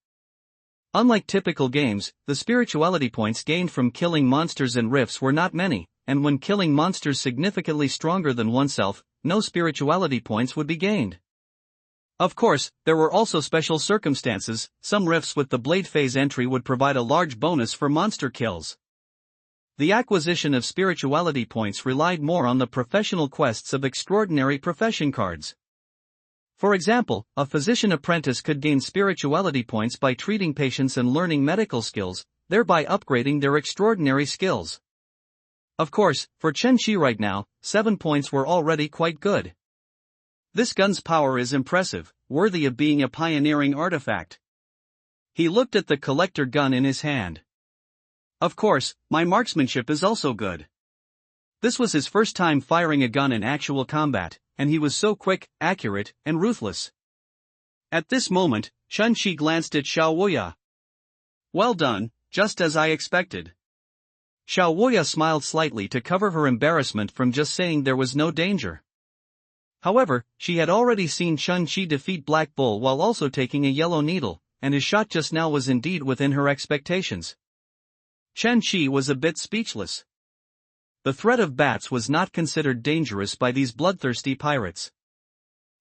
Unlike typical games, the spirituality points gained from killing monsters in rifts were not many, and when killing monsters significantly stronger than oneself, no spirituality points would be gained. Of course, there were also special circumstances. Some rifts with the blade phase entry would provide a large bonus for monster kills. The acquisition of spirituality points relied more on the professional quests of extraordinary profession cards. For example, a physician apprentice could gain spirituality points by treating patients and learning medical skills, thereby upgrading their extraordinary skills. Of course, for Chen Shi right now, 7 points were already quite good.
This gun's power is impressive, worthy of being a pioneering artifact. He looked at the collector gun in his hand. Of course, my marksmanship is also good. This was his first time firing a gun in actual combat, and he was so quick, accurate, and ruthless. At this moment, Chen Shi glanced at Xiao Wuya. Well done, just as I expected.
Xiao Wuya smiled slightly to cover her embarrassment from just saying there was no danger. However, she had already seen Chen Shi defeat Black Bull while also taking a yellow needle, and his shot just now was indeed within her expectations. Chen Shi was a bit speechless. The threat of bats was not considered dangerous by these bloodthirsty pirates.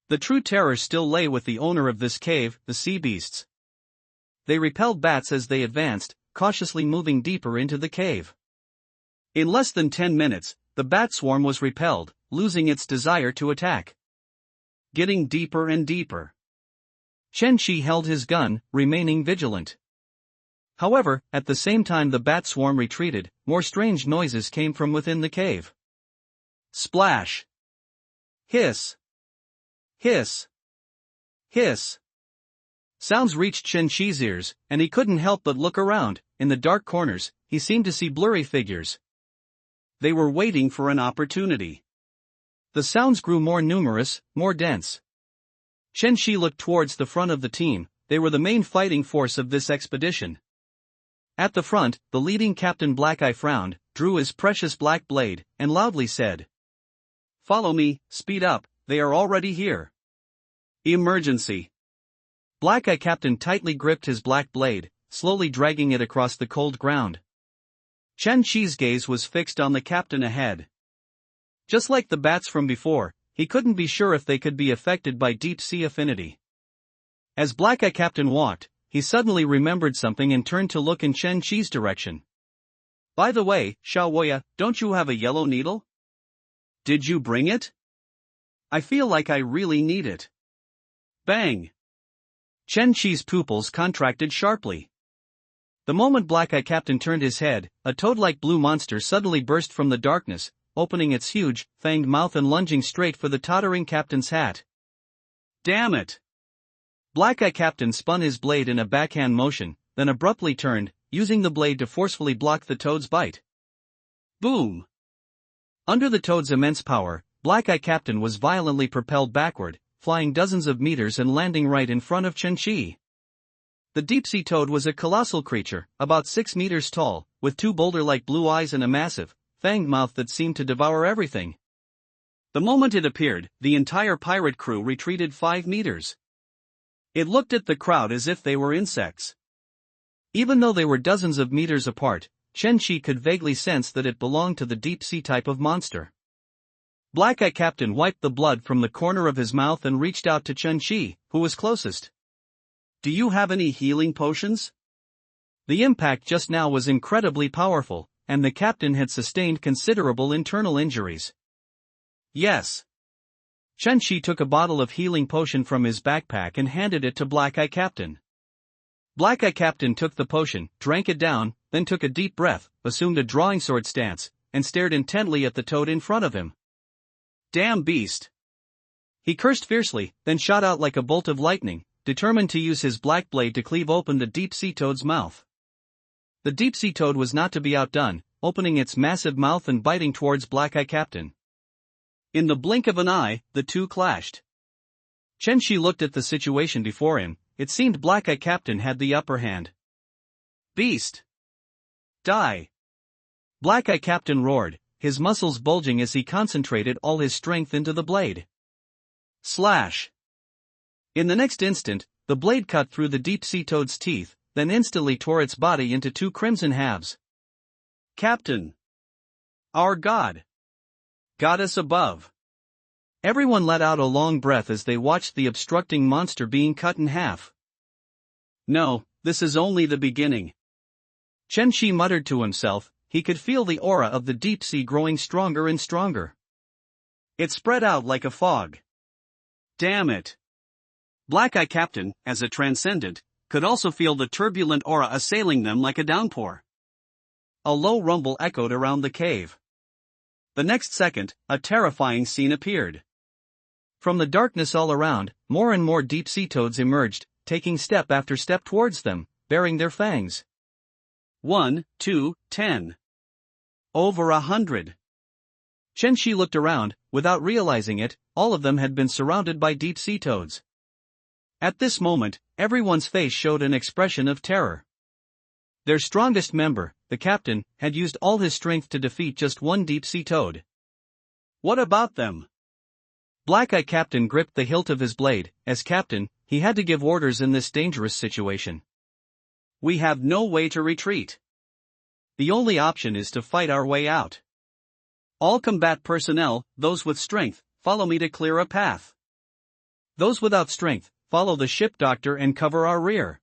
The true terror still lay with the owner of this cave, the sea beasts. They repelled bats as they advanced, cautiously moving deeper into the cave.
In less than 10 minutes, the bat swarm was repelled, losing its desire to attack. Getting deeper and deeper.
Chen Shi held his gun, remaining vigilant. However, at the same time the bat swarm retreated, more strange noises came from within the cave.
Splash! Hiss! Hiss! Hiss!
Sounds reached Chen Shi's ears, and he couldn't help but look around. In the dark corners, he seemed to see blurry figures.
They were waiting for an opportunity.
The sounds grew more numerous, more dense. Chen Shi looked towards the front of the team. They were the main fighting force of this expedition. At the front, the leading captain Black Eye frowned, drew his precious black blade, and loudly said,
"Follow me, speed up, they are already here. Emergency."
Black Eye captain tightly gripped his black blade, slowly dragging it across the cold ground.
Chen Shi's gaze was fixed on the captain ahead.
Just like the bats from before, he couldn't be sure if they could be affected by deep sea affinity. As Black Eye captain walked, he suddenly remembered something and turned to look in Chen Shi's direction.
"By the way, Xiao Wuya, don't you have a yellow needle? Did you bring it? I feel like I really need it." Bang!
Chen Shi's pupils contracted sharply. The moment Black Eye captain turned his head, a toad-like blue monster suddenly burst from the darkness, opening its huge, fanged mouth and lunging straight for the tottering captain's hat.
Damn it!
Black Eye captain spun his blade in a backhand motion, then abruptly turned, using the blade to forcefully block the toad's bite.
Boom! Under the toad's immense power, Black Eye Captain was violently propelled backward, flying dozens of meters and landing right in front of Chen-Chi. The deep-sea toad was a colossal creature, about 6 meters tall, with 2 boulder-like blue eyes and a massive, fanged mouth that seemed to devour everything. The moment it appeared, the entire pirate crew retreated 5 meters. It looked at the crowd as if they were insects. Even though they were dozens of meters apart, Chen-Chi could vaguely sense that it belonged to the deep-sea type of monster. Black Eye Captain wiped the blood from the corner of his mouth and reached out to Chen-Chi, who was closest. "Do you have any healing potions?" The impact just now was incredibly powerful, and the captain had sustained considerable internal injuries. "Yes." Chen-Chi took a bottle of healing potion from his backpack and handed it to Black Eye Captain. Black Eye Captain took the potion, drank it down, then took a deep breath, assumed a drawing sword stance, and stared intently at the toad in front of him. "Damn beast!" He cursed fiercely, then shot out like a bolt of lightning, determined to use his black blade to cleave open the deep-sea toad's mouth. The deep-sea toad was not to be outdone, opening its massive mouth and biting towards Black Eye Captain. In the blink of an eye, the two clashed. Chen-Chi looked at the situation before him. It seemed Black Eye Captain had the upper hand. "Beast! Die!" Black Eye Captain roared, his muscles bulging as he concentrated all his strength into the blade. Slash! In the next instant, the blade cut through the deep-sea toad's teeth, then instantly tore its body into 2 crimson halves. "Captain! Our God! Goddess above!" Everyone let out a long breath as they watched the obstructing monster being cut in half. "No, this is only the beginning." Chen-Chi muttered to himself. He could feel the aura of the deep sea growing stronger and stronger. It spread out like a fog. Damn it! Black Eye Captain, as a transcendent, could also feel the turbulent aura assailing them like a downpour. A low rumble echoed around the cave. The next second, a terrifying scene appeared. From the darkness all around, more and more deep-sea toads emerged, taking step after step towards them, baring their fangs. 1, 2, 10. Over 100. Chen-Chi looked around. Without realizing it, all of them had been surrounded by deep-sea toads. At this moment, everyone's face showed an expression of terror. Their strongest member, the captain, had used all his strength to defeat just one deep-sea toad. What about them? Black Eye Captain gripped the hilt of his blade. As captain, he had to give orders in this dangerous situation. "We have no way to retreat. The only option is to fight our way out. All combat personnel, those with strength, follow me to clear a path. Those without strength, follow the ship doctor and cover our rear."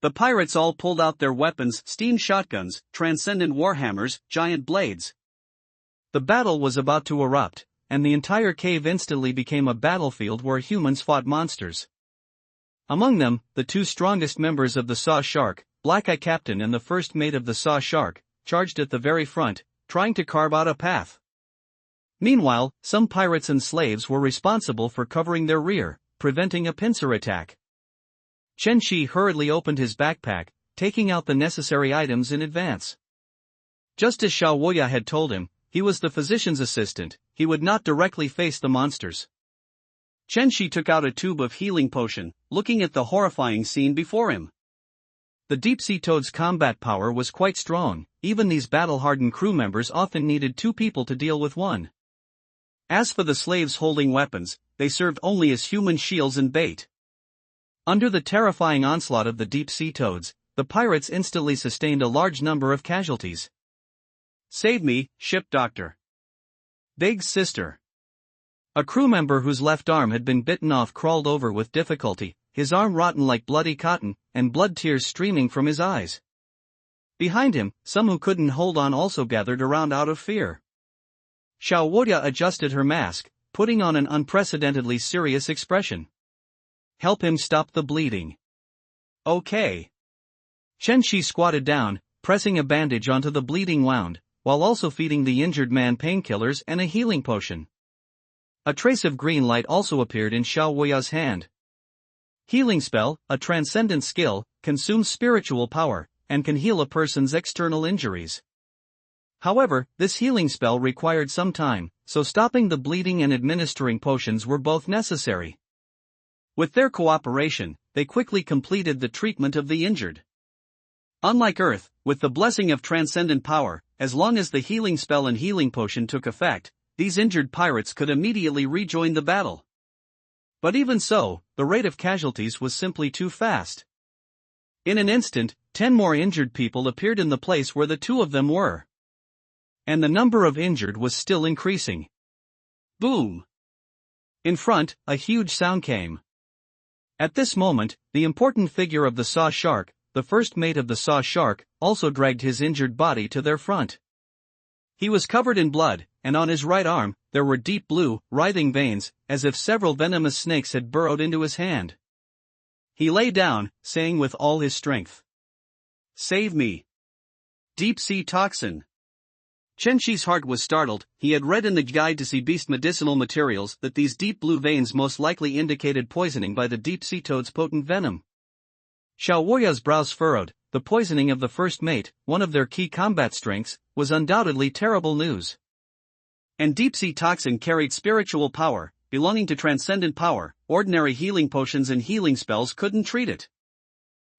The pirates all pulled out their weapons: steam shotguns, transcendent warhammers, giant blades. The battle was about to erupt, and the entire cave instantly became a battlefield where humans fought monsters. Among them, the 2 strongest members of the Saw Shark, Black Eye Captain and the first mate of the Saw Shark, charged at the very front, trying to carve out a path. Meanwhile, some pirates and slaves were responsible for covering their rear, preventing a pincer attack. Chen-Chi hurriedly opened his backpack, taking out the necessary items in advance. Just as Xiao Woya had told him, he was the physician's assistant. He would not directly face the monsters. Chen-Chi took out a tube of healing potion, looking at the horrifying scene before him. The deep-sea toad's combat power was quite strong. Even these battle-hardened crew members often needed 2 people to deal with one. As for the slaves holding weapons, they served only as human shields and bait. Under the terrifying onslaught of the deep-sea toads, the pirates instantly sustained a large number of casualties. "Save me, ship doctor." Big sister. A crew member whose left arm had been bitten off crawled over with difficulty, his arm rotten like bloody cotton, and blood tears streaming from his eyes. Behind him, some who couldn't hold on also gathered around out of fear. Xiao Woya adjusted her mask, putting on an unprecedentedly serious expression. "Help him stop the bleeding." "Okay." Chen-Chi squatted down, pressing a bandage onto the bleeding wound, while also feeding the injured man painkillers and a healing potion. A trace of green light also appeared in Xiao Woya's hand. Healing spell, a transcendent skill, consumes spiritual power, and can heal a person's external injuries.
However, this healing spell required some time, so stopping the bleeding and administering potions were both necessary. With their cooperation, they quickly completed the treatment of the injured. Unlike Earth, with the blessing of transcendent power, as long as the healing spell and healing potion took effect, these injured pirates could immediately rejoin the battle. But even so, the rate of casualties was simply too fast. In an instant, 10 more injured people appeared in the place where the two of them were. And the number of injured was still increasing. Boom! In front, a huge sound came. At this moment, the important figure of the saw shark, the first mate of the saw shark, also dragged his injured body to their front. He was covered in blood, and on his right arm, there were deep blue, writhing veins, as if several venomous snakes had burrowed into his hand. He lay down, saying with all his strength, "Save me! Deep sea toxin!" Chen Shi's heart was startled. He had read in the Guide to Sea Beast Medicinal Materials that these deep blue veins most likely indicated poisoning by the deep sea toad's potent venom. Xiao Woya's brows furrowed. The poisoning of the first mate, one of their key combat strengths, was undoubtedly terrible news. And deep sea toxin carried spiritual power, belonging to transcendent power. Ordinary healing potions and healing spells couldn't treat it.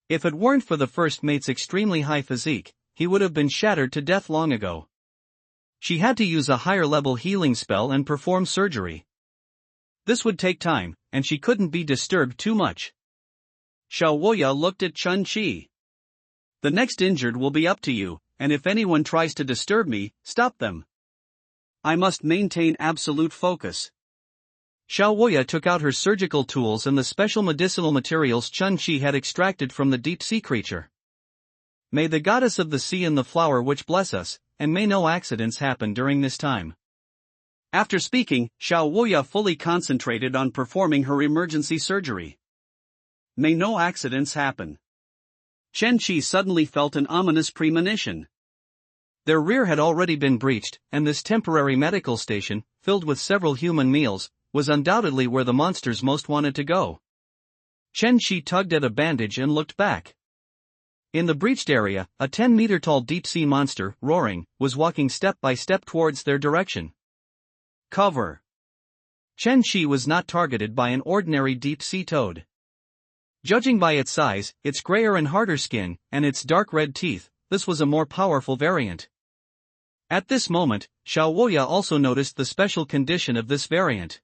If it weren't for the first mate's extremely high physique, he would have been shattered to death long ago. She had to use a higher-level healing spell and perform surgery. This would take time, and she couldn't be disturbed too much. Xiao Woya looked at Chen Shi. "The next injured will be up to you, and if anyone tries to disturb me, stop them. I must maintain absolute focus." Xiao Woya took out her surgical tools and the special medicinal materials Chen Shi had extracted from the deep-sea creature. "May the goddess of the sea and the flower witch bless us, and may no accidents happen during this time." After speaking, Xiao Woya fully concentrated on performing her emergency surgery. May no accidents happen. Chen Shi suddenly felt an ominous premonition. Their rear had already been breached, and this temporary medical station, filled with several human meals, was undoubtedly where the monsters most wanted to go. Chen Shi tugged at a bandage and looked back. In the breached area, a 10-meter-tall deep-sea monster, roaring, was walking step by step towards their direction. Cover! Chen Shi was not targeted by an ordinary deep-sea toad. Judging by its size, its grayer and harder skin, and its dark red teeth, this was a more powerful variant. At this moment, Xiao Woya also noticed the special condition of this variant.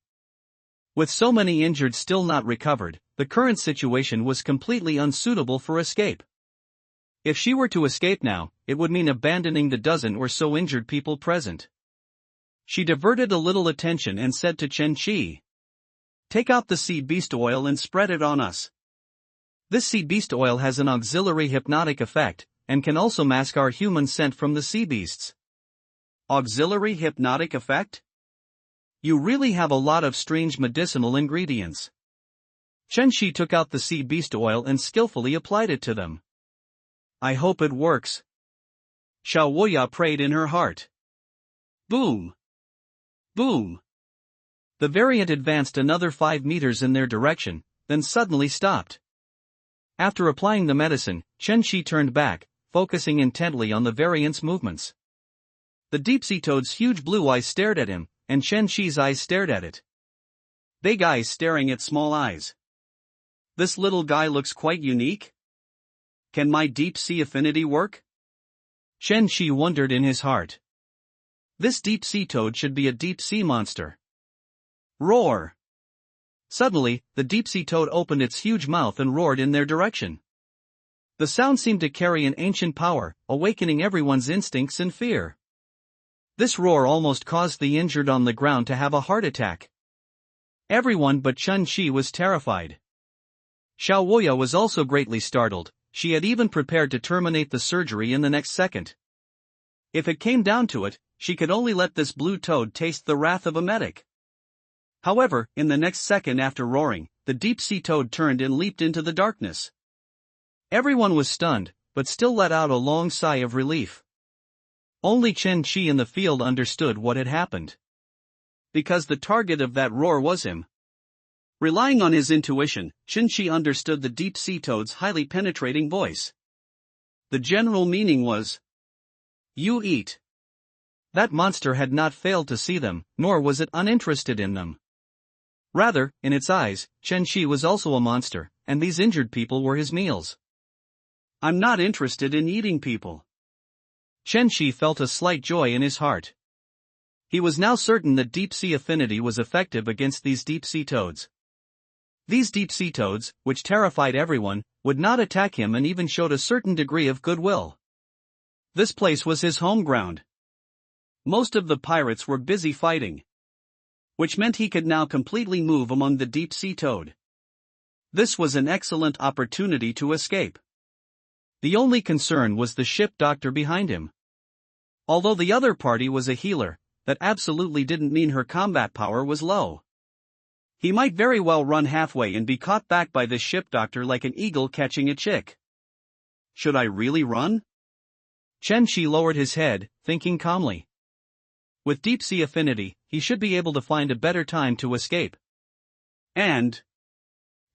With so many injured still not recovered, the current situation was completely unsuitable for escape. If she were to escape now, it would mean abandoning the dozen or so injured people present. She diverted a little attention and said to Chen Shi, "Take out the sea beast oil and spread it on us. This sea beast oil has an auxiliary hypnotic effect, and can also mask our human scent from the sea beasts." Auxiliary hypnotic effect? You really have a lot of strange medicinal ingredients. Chen Shi took out the sea beast oil and skillfully applied it to them. "I hope it works." Xiao Woya prayed in her heart. Boom! Boom! The variant advanced another 5 meters in their direction, then suddenly stopped. After applying the medicine, Chen Shi turned back, focusing intently on the variant's movements. The deep-sea toad's huge blue eyes stared at him, and Chen Shi's eyes stared at it. Big eyes staring at small eyes. This little guy looks quite unique. Can my deep-sea affinity work? Chen Shi wondered in his heart. This deep-sea toad should be a deep-sea monster. Roar! Suddenly, the deep-sea toad opened its huge mouth and roared in their direction. The sound seemed to carry an ancient power, awakening everyone's instincts and fear. This roar almost caused the injured on the ground to have a heart attack. Everyone but Chen Shi was terrified. Xiao Woya was also greatly startled. She had even prepared to terminate the surgery in the next second. If it came down to it, she could only let this blue toad taste the wrath of a medic. However, in the next second after roaring, the deep-sea toad turned and leaped into the darkness. Everyone was stunned, but still let out a long sigh of relief. Only Chen Shi in the field understood what had happened. Because the target of that roar was him. Relying on his intuition, Chen Shi understood the deep-sea toad's highly penetrating voice. The general meaning was, "You eat." That monster had not failed to see them, nor was it uninterested in them. Rather, in its eyes, Chen Shi was also a monster, and these injured people were his meals.
I'm not interested in eating people.
Chen Shi felt a slight joy in his heart. He was now certain that deep-sea affinity was effective against these deep-sea toads. These deep-sea toads, which terrified everyone, would not attack him and even showed a certain degree of goodwill. This place was his home ground. Most of the pirates were busy fighting, which meant he could now completely move among the deep-sea toad. This was an excellent opportunity to escape. The only concern was the ship doctor behind him. Although the other party was a healer, that absolutely didn't mean her combat power was low. He might very well run halfway and be caught back by this ship doctor like an eagle catching a chick. Should I really run? Chen Shi lowered his head, thinking calmly. With deep-sea affinity, he should be able to find a better time to escape. And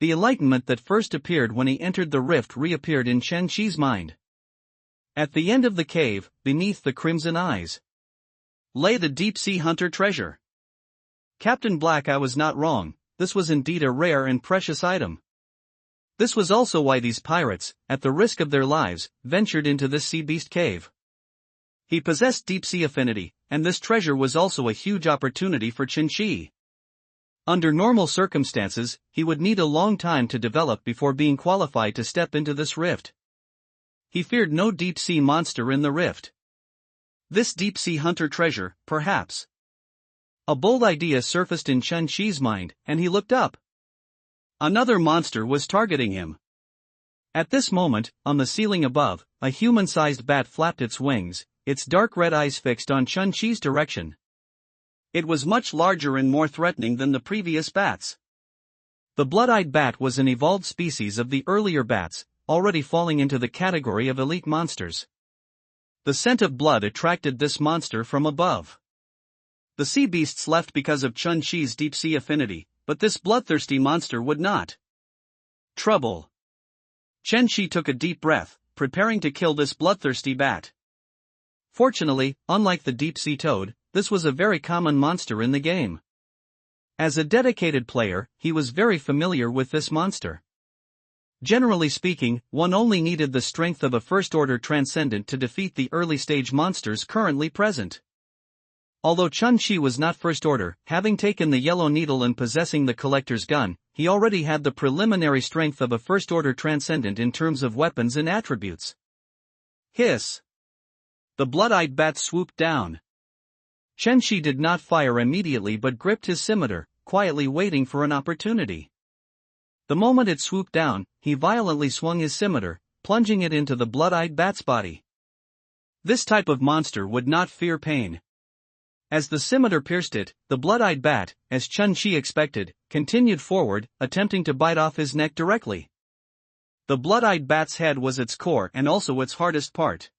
the enlightenment that first appeared when he entered the rift reappeared in Chen Shi's mind. At the end of the cave, beneath the crimson eyes, lay the deep-sea hunter treasure. Captain Black Eye was not wrong, this was indeed a rare and precious item. This was also why these pirates, at the risk of their lives, ventured into this sea beast cave. He possessed deep-sea affinity, and this treasure was also a huge opportunity for Chen Shi. Under normal circumstances, he would need a long time to develop before being qualified to step into this rift. He feared no deep-sea monster in the rift. This deep-sea hunter treasure, perhaps. A bold idea surfaced in Chen Shi's mind, and he looked up. Another monster was targeting him. At this moment, on the ceiling above, a human-sized bat flapped its wings, its dark red eyes fixed on Chen Shi's direction. It was much larger and more threatening than the previous bats. The blood-eyed bat was an evolved species of the earlier bats, already falling into the category of elite monsters. The scent of blood attracted this monster from above. The sea beasts left because of Chen Shi's deep-sea affinity, but this bloodthirsty monster would not. Trouble. Chen Shi took a deep breath, preparing to kill this bloodthirsty bat. Fortunately, unlike the deep-sea toad, this was a very common monster in the game. As a dedicated player, he was very familiar with this monster. Generally speaking, one only needed the strength of a first-order transcendent to defeat the early-stage monsters currently present. Although Chen Shi was not first-order, having taken the yellow needle and possessing the collector's gun, he already had the preliminary strength of a first-order transcendent in terms of weapons and attributes. Hiss! The blood-eyed bat swooped down. Chen Shi did not fire immediately but gripped his scimitar, quietly waiting for an opportunity. The moment it swooped down, he violently swung his scimitar, plunging it into the blood-eyed bat's body. This type of monster would not fear pain. As the scimitar pierced it, the blood-eyed bat, as Chen Shi expected, continued forward, attempting to bite off his neck directly. The blood-eyed bat's head was its core and also its hardest part.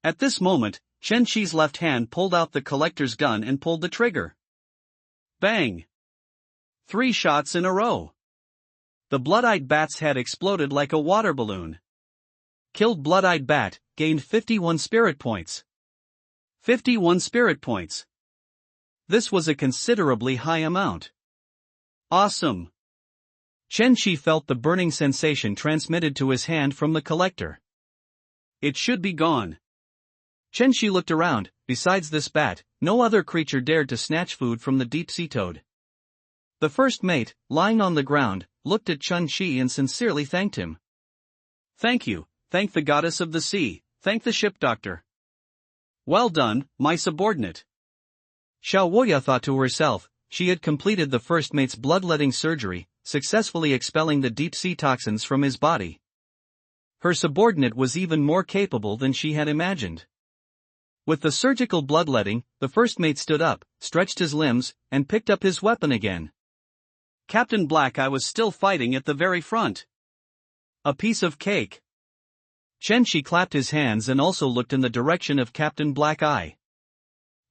At this moment, Chen Shi's left hand pulled out the collector's gun and pulled the trigger. Bang! 3 shots in a row. The blood-eyed bat's head exploded like a water balloon. Killed blood-eyed bat, gained 51 spirit points. 51 spirit points. This was a considerably high amount. Awesome. Chen Shi felt the burning sensation transmitted to his hand from the collector. It should be gone. Chen Shi looked around. Besides this bat, no other creature dared to snatch food from the deep-sea toad. The first mate, lying on the ground, looked at Chen Shi and sincerely thanked him. Thank you, thank the goddess of the sea, thank the ship doctor. Well done, my subordinate. Xiao Woya thought to herself. She had completed the first mate's bloodletting surgery, successfully expelling the deep-sea toxins from his body. Her subordinate was even more capable than she had imagined. With the surgical bloodletting, the first mate stood up, stretched his limbs, and picked up his weapon again. Captain Black Eye was still fighting at the very front. A piece of cake. Chen Shi clapped his hands and also looked in the direction of Captain Black Eye.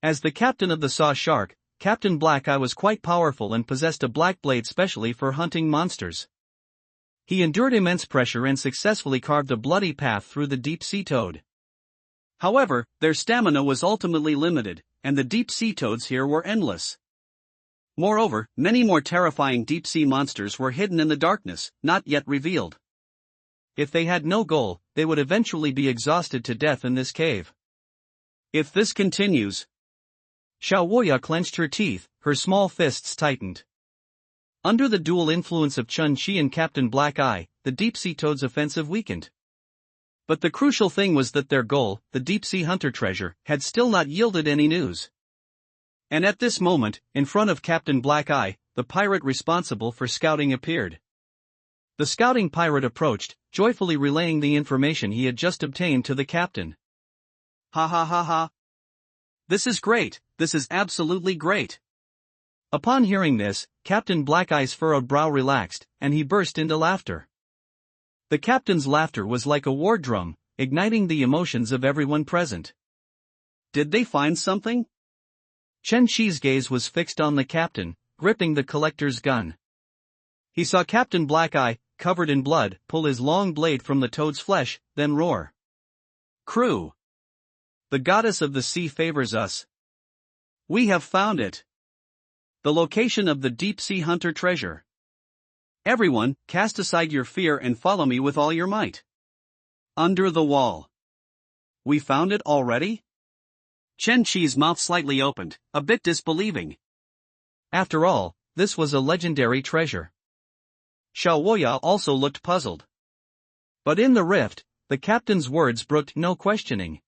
As the captain of the Saw Shark, Captain Black Eye was quite powerful and possessed a black blade specially for hunting monsters. He endured immense pressure and successfully carved a bloody path through the deep-sea toad.
However, their stamina was ultimately limited, and the deep-sea toads here were endless. Moreover, many more terrifying deep-sea monsters were hidden in the darkness, not yet revealed. If they had no goal, they would eventually be exhausted to death in this cave. If this continues... Xiaoya clenched her teeth, her small fists tightened. Under the dual influence of Chun-Chi and Captain Black Eye, the deep-sea toad's offensive weakened. But the crucial thing was that their goal, the deep-sea hunter treasure, had still not yielded any news. And at this moment, in front of Captain Black Eye, the pirate responsible for scouting appeared. The scouting pirate approached, joyfully relaying the information he had just obtained to the captain. Ha ha ha ha. This is great, this is absolutely great. Upon hearing this, Captain Black Eye's furrowed brow relaxed, and he burst into laughter. The captain's laughter was like a war drum, igniting the emotions of everyone present. Did they find something? Chen Shi's gaze was fixed on the captain, gripping the collector's gun. He saw Captain Black Eye, covered in blood, pull his long blade from the toad's flesh, then roar. Crew! The goddess of the sea favors us. We have found it. The location of the deep-sea hunter treasure. Everyone, cast aside your fear and follow me with all your might. Under the wall. We found it already? Chen Shi's mouth slightly opened, a bit disbelieving. After all, this was a legendary treasure. Xiaoya also looked puzzled. But in the rift, the captain's words brooked no questioning.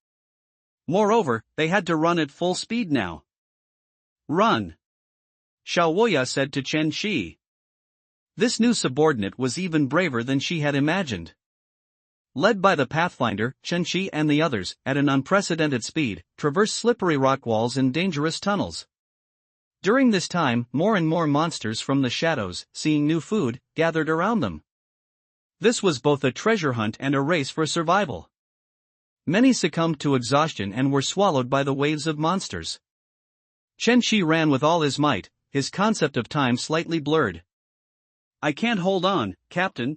Moreover, they had to run at full speed now. Run! Xiaoya said to Chen Shi. This new subordinate was even braver than she had imagined. Led by the Pathfinder, Chen Shi and the others, at an unprecedented speed, traversed slippery rock walls and dangerous tunnels. During this time, more and more monsters from the shadows, seeing new food, gathered around them. This was both a treasure hunt and a race for survival. Many succumbed to exhaustion and were swallowed by the waves of monsters. Chen Shi ran with all his might, his concept of time slightly blurred. I can't hold on, Captain.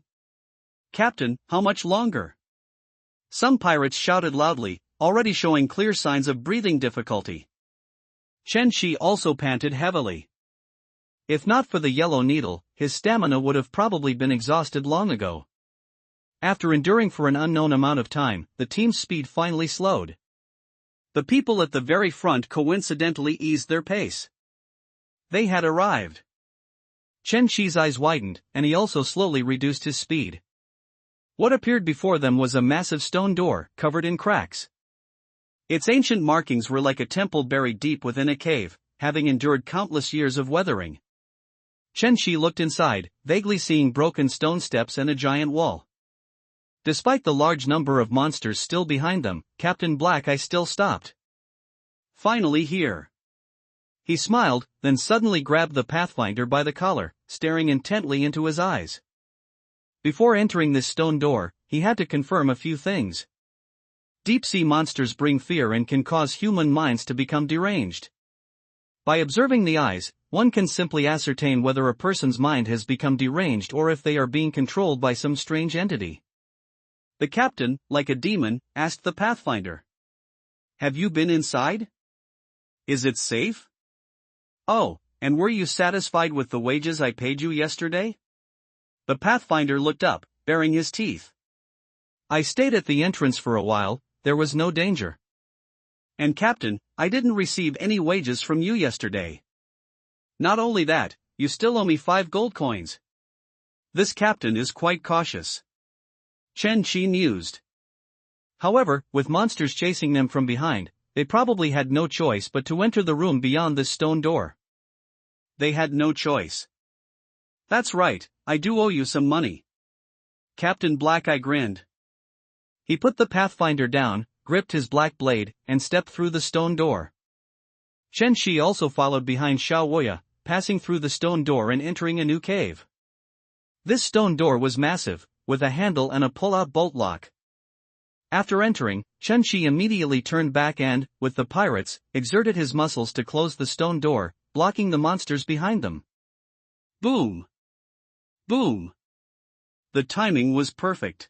Captain, how much longer? Some pirates shouted loudly, already showing clear signs of breathing difficulty. Chen Shi also panted heavily. If not for the yellow needle, his stamina would have probably been exhausted long ago. After enduring for an unknown amount of time, the team's speed finally slowed. The people at the very front coincidentally eased their pace. They had arrived. Chen Shi's eyes widened, and he also slowly reduced his speed. What appeared before them was a massive stone door, covered in cracks. Its ancient markings were like a temple buried deep within a cave, having endured countless years of weathering. Chen Shi looked inside, vaguely seeing broken stone steps and a giant wall. Despite the large number of monsters still behind them, Captain Black Eye still stopped. Finally here. He smiled, then suddenly grabbed the Pathfinder by the collar, staring intently into his eyes. Before entering this stone door, he had to confirm a few things. Deep-sea monsters bring fear and can cause human minds to become deranged. By observing the eyes, one can simply ascertain whether a person's mind has become deranged or if they are being controlled by some strange entity. The captain, like a demon, asked the Pathfinder. Have you been inside? Is it safe? Oh, and were you satisfied with the wages I paid you yesterday? The Pathfinder looked up, baring his teeth. I stayed at the entrance for a while, there was no danger. And Captain, I didn't receive any wages from you yesterday. Not only that, you still owe me 5 gold coins. This captain is quite cautious. Chen Shi mused. However, with monsters chasing them from behind, they probably had no choice but to enter the room beyond this stone door. They had no choice. That's right, I do owe you some money. Captain Black Eye grinned. He put the Pathfinder down, gripped his black blade, and stepped through the stone door. Chen Shi also followed behind Xiaoya, passing through the stone door and entering a new cave. This stone door was massive, with a handle and a pull-out bolt lock. After entering, Chen Shi immediately turned back and, with the pirates, exerted his muscles to close the stone door, blocking the monsters behind them. Boom! Boom! The timing was perfect.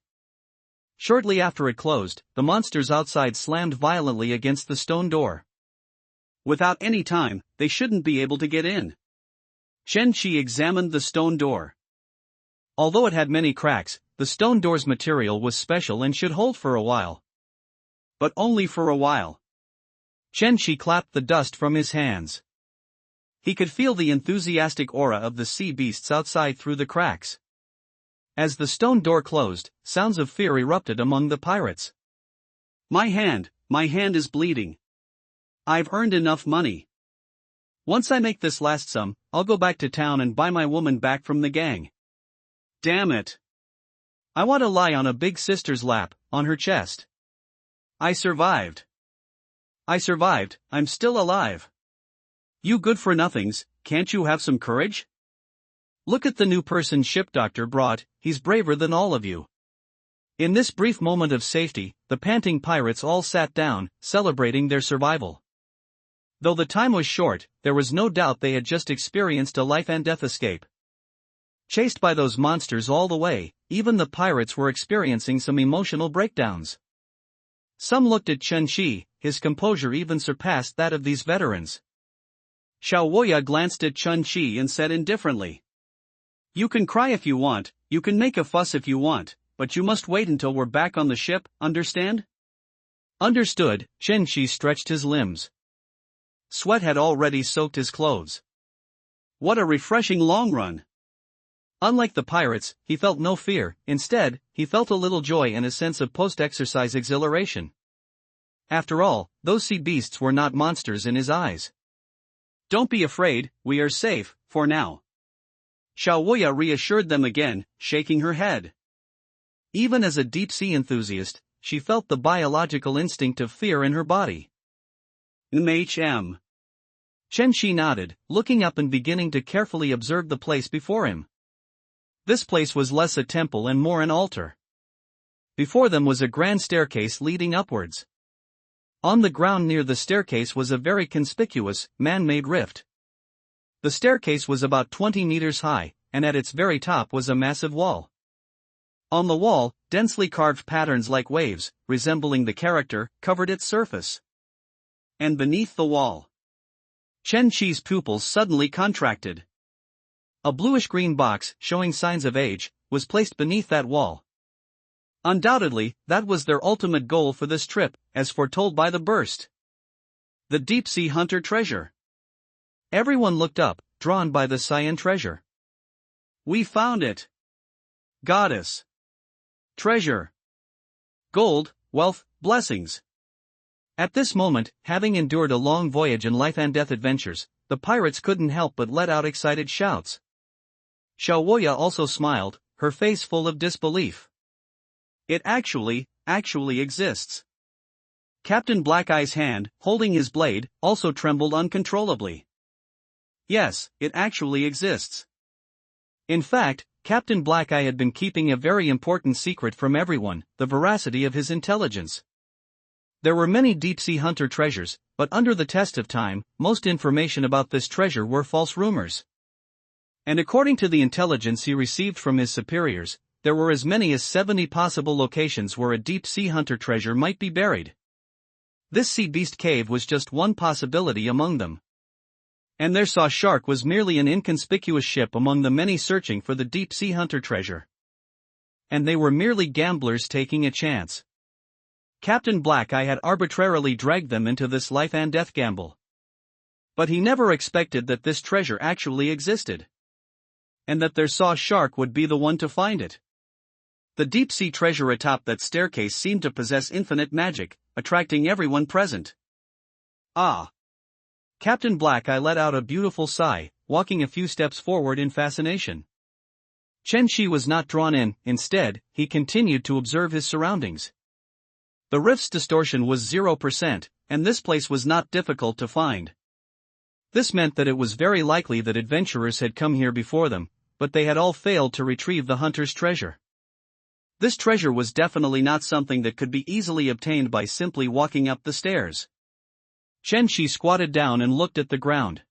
Shortly after it closed, the monsters outside slammed violently against the stone door.
Without any time, they shouldn't be able to get in. Chen Qi examined the stone door.
Although it had many cracks, the stone door's material was special and should hold for a while.
But only for a while.
Chen Qi clapped the dust from his hands. He could feel the enthusiastic aura of the sea beasts outside through the cracks. As the stone door closed, sounds of fear erupted among the pirates.
My hand is bleeding. I've earned enough money. Once I make this last sum, I'll go back to town and buy my woman back from the gang. Damn it.
I want to lie on a big sister's lap, on her chest.
I survived. I'm still alive. You good-for-nothings, can't you have some courage?
Look at the new person ship doctor brought, he's braver than all of you. In this brief moment of safety, the panting pirates all sat down, celebrating their survival. Though the time was short, there was no doubt they had just experienced a life-and-death escape. Chased by those monsters all the way, even the pirates were experiencing some emotional breakdowns. Some looked at Chen Qi, his composure even surpassed that of these veterans.
Xiao Woya glanced at Chen Qi and said indifferently, "You can cry if you want, you can make a fuss if you want, but you must wait until we're back on the ship, understand?"
Understood. Chen Qi stretched his limbs. Sweat had already soaked his clothes.
What a refreshing long run.
Unlike the pirates, he felt no fear. Instead, he felt a little joy and a sense of post-exercise exhilaration. After all, those sea beasts were not monsters in his eyes.
Don't be afraid, we are safe, for now. Xiao Woya reassured them again, shaking her head.
Even as a deep-sea enthusiast, she felt the biological instinct of fear in her body.
Chen
Qi nodded, looking up and beginning to carefully observe the place before him. This place was less a temple and more an altar. Before them was a grand staircase leading upwards. On the ground near the staircase was a very conspicuous, man-made rift. The staircase was about 20 meters high, and at its very top was a massive wall. On the wall, densely carved patterns like waves, resembling the character, covered its surface.
And beneath the wall,
Chen Qi's pupils suddenly contracted. A bluish-green box, showing signs of age, was placed beneath that wall. Undoubtedly, that was their ultimate goal for this trip, as foretold by the burst. The deep-sea hunter treasure. Everyone looked up, drawn by the cyan treasure.
We found it. Goddess. Treasure.
Gold, wealth, blessings. At this moment, having endured a long voyage and life-and-death adventures, the pirates couldn't help but let out excited shouts. Xiao Woya also smiled, her face full of disbelief.
It actually exists.
Captain Blackeye's hand, holding his blade, also trembled uncontrollably.
Yes, it actually exists.
In fact, Captain Blackeye had been keeping a very important secret from everyone, the veracity of his intelligence. There were many deep-sea hunter treasures, but under the test of time, most information about this treasure were false rumors. And according to the intelligence he received from his superiors, there were as many as 70 possible locations where a deep-sea hunter treasure might be buried. This sea beast cave was just one possibility among them. And their saw shark was merely an inconspicuous ship among the many searching for the deep-sea hunter treasure. And they were merely gamblers taking a chance. Captain Blackeye had arbitrarily dragged them into this life-and-death gamble. But he never expected that this treasure actually existed. And that their saw shark would be the one to find it. The deep-sea treasure atop that staircase seemed to possess infinite magic, attracting everyone present.
Ah!
Captain Blackeye let out a beautiful sigh, walking a few steps forward in fascination. Chen Qi was not drawn in, instead, he continued to observe his surroundings. The rift's distortion was 0%, and this place was not difficult to find. This meant that it was very likely that adventurers had come here before them, but they had all failed to retrieve the hunter's treasure. This treasure was definitely not something that could be easily obtained by simply walking up the stairs. Chen Qi squatted down and looked at the ground.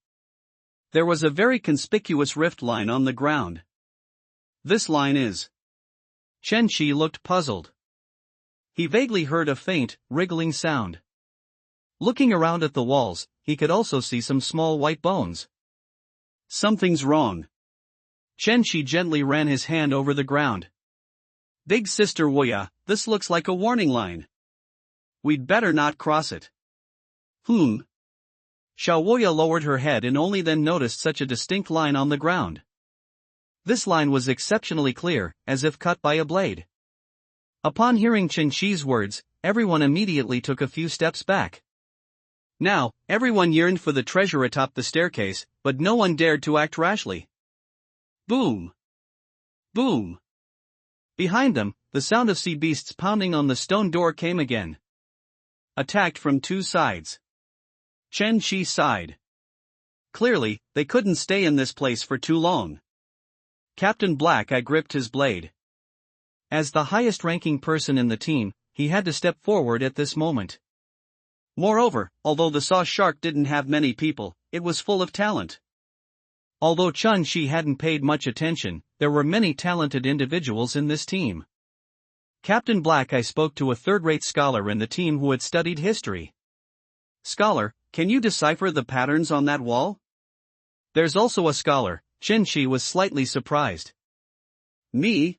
There was a very conspicuous rift line on the ground.
This line is...
Chen Qi looked puzzled. He vaguely heard a faint, wriggling sound. Looking around at the walls, he could also see some small white bones.
Something's wrong.
Chen Shi gently ran his hand over the ground.
Big Sister Woya, this looks like a warning line. We'd better not cross it.
Xiao Woya lowered her head and only then noticed such a distinct line on the ground. This line was exceptionally clear, as if cut by a blade. Upon hearing Chen Shi's words, everyone immediately took a few steps back. Now, everyone yearned for the treasure atop the staircase, but no one dared to act rashly. Boom! Boom! Behind them, the sound of sea beasts pounding on the stone door came again. Attacked from two sides. Chen Shi sighed. Clearly, they couldn't stay in this place for too long. Captain Black Eye gripped his blade. As the highest-ranking person in the team, he had to step forward at this moment. Moreover, although the Saw Shark didn't have many people, it was full of talent. Although Chen Shi hadn't paid much attention, there were many talented individuals in this team. Captain Black Eye spoke to a third-rate scholar in the team who had studied history. "Scholar, can you decipher the patterns on that wall?" "There's also a scholar." Chen Shi was slightly surprised. "Me?"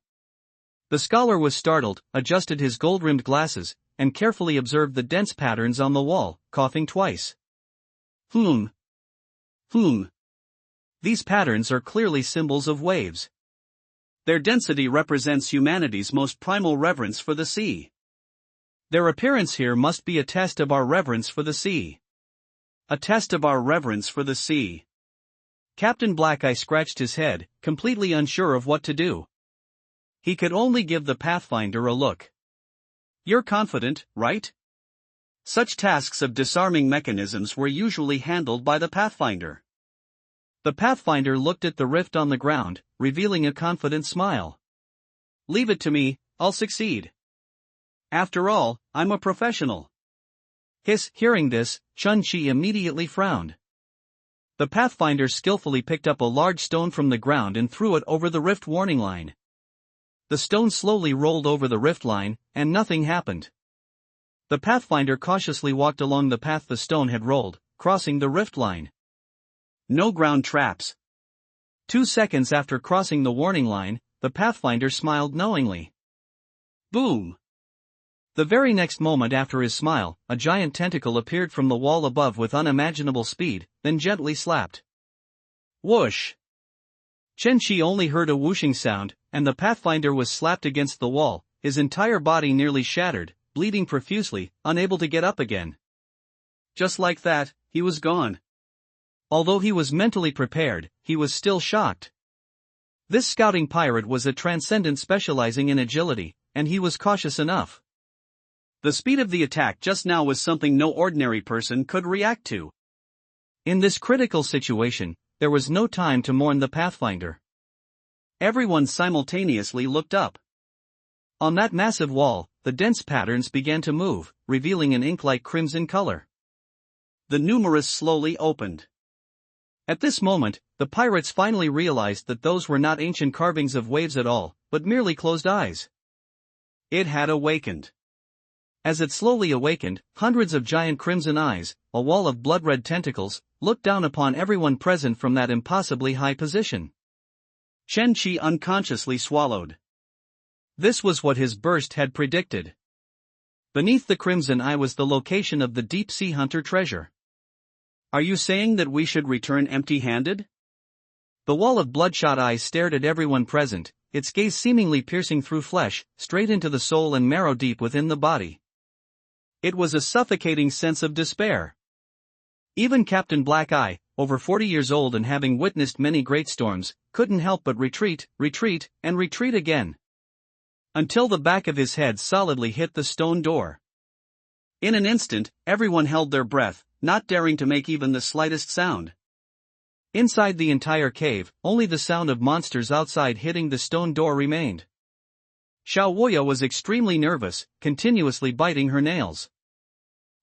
The scholar was startled, adjusted his gold-rimmed glasses, and carefully observed the dense patterns on the wall, coughing twice. These patterns are clearly symbols of waves. Their density represents humanity's most primal reverence for the sea. Their appearance here must be a test of our reverence for the sea. A test of our reverence for the sea. Captain Black Eye scratched his head, completely unsure of what to do. He could only give the Pathfinder a look. "You're confident, right?" Such tasks of disarming mechanisms were usually handled by the Pathfinder. The Pathfinder looked at the rift on the ground, revealing a confident smile. "Leave it to me, I'll succeed. After all, I'm a professional." Hearing this, Chen Shi immediately frowned. The Pathfinder skillfully picked up a large stone from the ground and threw it over the rift warning line. The stone slowly rolled over the rift line, and nothing happened. The Pathfinder cautiously walked along the path the stone had rolled, crossing the rift line. No ground traps. 2 seconds after crossing the warning line, the Pathfinder smiled knowingly. Boom! The very next moment after his smile, a giant tentacle appeared from the wall above with unimaginable speed, then gently slapped. Whoosh! Chen Shi only heard a whooshing sound, and the Pathfinder was slapped against the wall, his entire body nearly shattered, bleeding profusely, unable to get up again. Just like that, he was gone. Although he was mentally prepared, he was still shocked. This scouting pirate was a transcendent specializing in agility, and he was cautious enough. The speed of the attack just now was something no ordinary person could react to. In this critical situation, there was no time to mourn the Pathfinder. Everyone simultaneously looked up. On that massive wall, the dense patterns began to move, revealing an ink-like crimson color. The numerous slowly opened. At this moment, the pirates finally realized that those were not ancient carvings of waves at all, but merely closed eyes. It had awakened. As it slowly awakened, hundreds of giant crimson eyes, a wall of blood-red tentacles, looked down upon everyone present from that impossibly high position. Chen Shi unconsciously swallowed. This was what his burst had predicted. Beneath the crimson eye was the location of the deep-sea hunter treasure. "Are you saying that we should return empty-handed?" The wall of bloodshot eyes stared at everyone present, its gaze seemingly piercing through flesh, straight into the soul and marrow deep within the body. It was a suffocating sense of despair. Even Captain Black Eye, over 40 years old and having witnessed many great storms, couldn't help but retreat, and retreat again. Until the back of his head solidly hit the stone door. In an instant, everyone held their breath, not daring to make even the slightest sound. Inside the entire cave, only the sound of monsters outside hitting the stone door remained. Xiao Woya was extremely nervous, continuously biting her nails.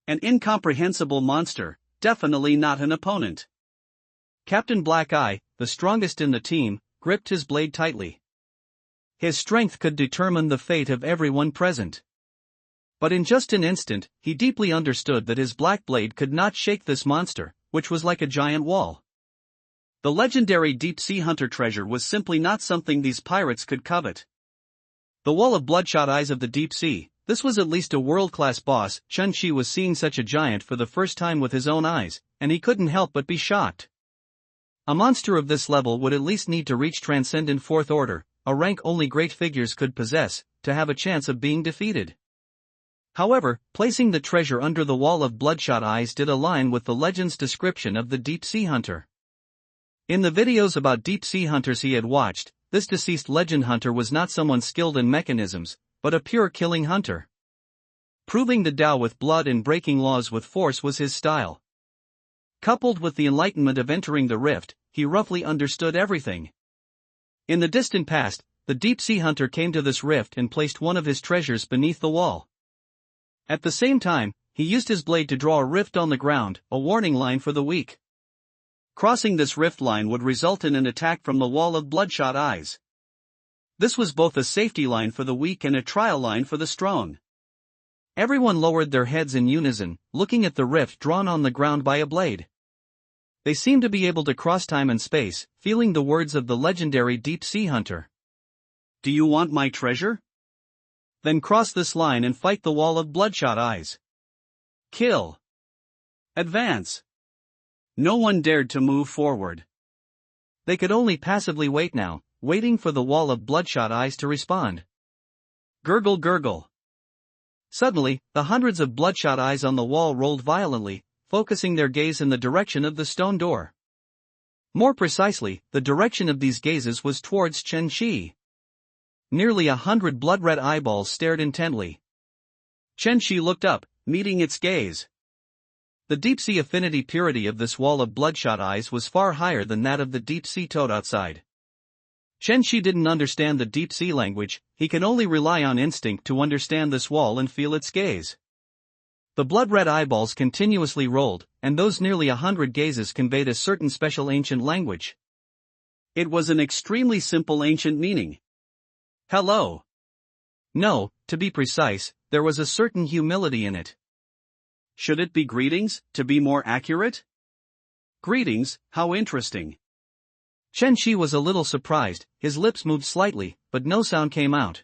An incomprehensible monster, definitely not an opponent. Captain Black Eye, the strongest in the team, gripped his blade tightly. His strength could determine the fate of everyone present. But in just an instant, he deeply understood that his black blade could not shake this monster, which was like a giant wall. The legendary deep-sea hunter treasure was simply not something these pirates could covet. The wall of bloodshot eyes of the deep sea, this was at least a world-class boss. Chun-Chi was seeing such a giant for the first time with his own eyes, and he couldn't help but be shocked. A monster of this level would at least need to reach Transcendent Fourth Order, a rank only great figures could possess, to have a chance of being defeated. However, placing the treasure under the wall of bloodshot eyes did align with the legend's description of the deep-sea hunter. In the videos about deep-sea hunters he had watched, this deceased legend hunter was not someone skilled in mechanisms, but a pure killing hunter. Proving the Tao with blood and breaking laws with force was his style. Coupled with the enlightenment of entering the rift, he roughly understood everything. In the distant past, the deep-sea hunter came to this rift and placed one of his treasures beneath the wall. At the same time, he used his blade to draw a rift on the ground, a warning line for the weak. Crossing this rift line would result in an attack from the wall of bloodshot eyes. This was both a safety line for the weak and a trial line for the strong. Everyone lowered their heads in unison, looking at the rift drawn on the ground by a blade. They seemed to be able to cross time and space, feeling the words of the legendary deep-sea hunter. "Do you want my treasure? Then cross this line and fight the wall of bloodshot eyes. Kill. Advance." No one dared to move forward. They could only passively wait now, waiting for the wall of bloodshot eyes to respond. Gurgle gurgle. Suddenly, the hundreds of bloodshot eyes on the wall rolled violently, focusing their gaze in the direction of the stone door. More precisely, the direction of these gazes was towards Chen-Chi. Nearly 100 blood-red eyeballs stared intently. Chen-Chi looked up, meeting its gaze. The deep-sea affinity purity of this wall of bloodshot eyes was far higher than that of the deep-sea toad outside. Chen-Chi didn't understand the deep-sea language, he can only rely on instinct to understand this wall and feel its gaze. The blood-red eyeballs continuously rolled, and those nearly 100 gazes conveyed a certain special ancient language. It was an extremely simple ancient meaning. Hello. No, to be precise, there was a certain humility in it. Should it be greetings, to be more accurate? Greetings, how interesting. Chen-Chi was a little surprised, his lips moved slightly, but no sound came out.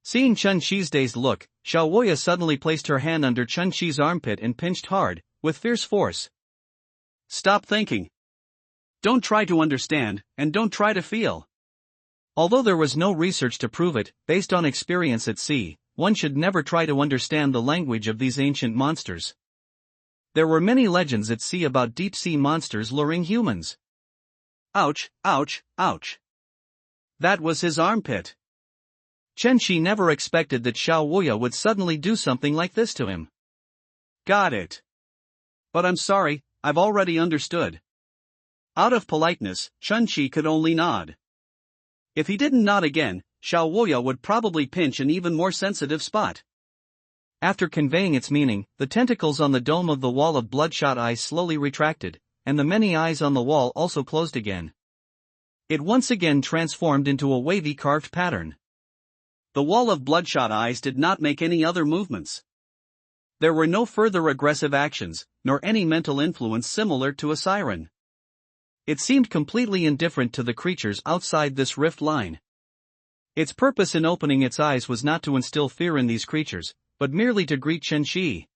Seeing Chen-Chi's dazed look, Xiaoya suddenly placed her hand under Chen-Chi's armpit and pinched hard, with fierce force. Stop thinking. Don't try to understand, and don't try to feel. Although there was no research to prove it, based on experience at sea, one should never try to understand the language of these ancient monsters. There were many legends at sea about deep-sea monsters luring humans. Ouch, ouch, ouch. That was his armpit. Chen-Chi never expected that Xiaoya would suddenly do something like this to him. Got it. But I'm sorry, I've already understood. Out of politeness, Chen-Chi could only nod. If he didn't nod again, Xiaoya would probably pinch an even more sensitive spot. After conveying its meaning, the tentacles on the dome of the wall of bloodshot eyes slowly retracted, and the many eyes on the wall also closed again. It once again transformed into a wavy carved pattern. The wall of bloodshot eyes did not make any other movements. There were no further aggressive actions, nor any mental influence similar to a siren. It seemed completely indifferent to the creatures outside this rift line. Its purpose in opening its eyes was not to instill fear in these creatures, but merely to greet Chen-Chi.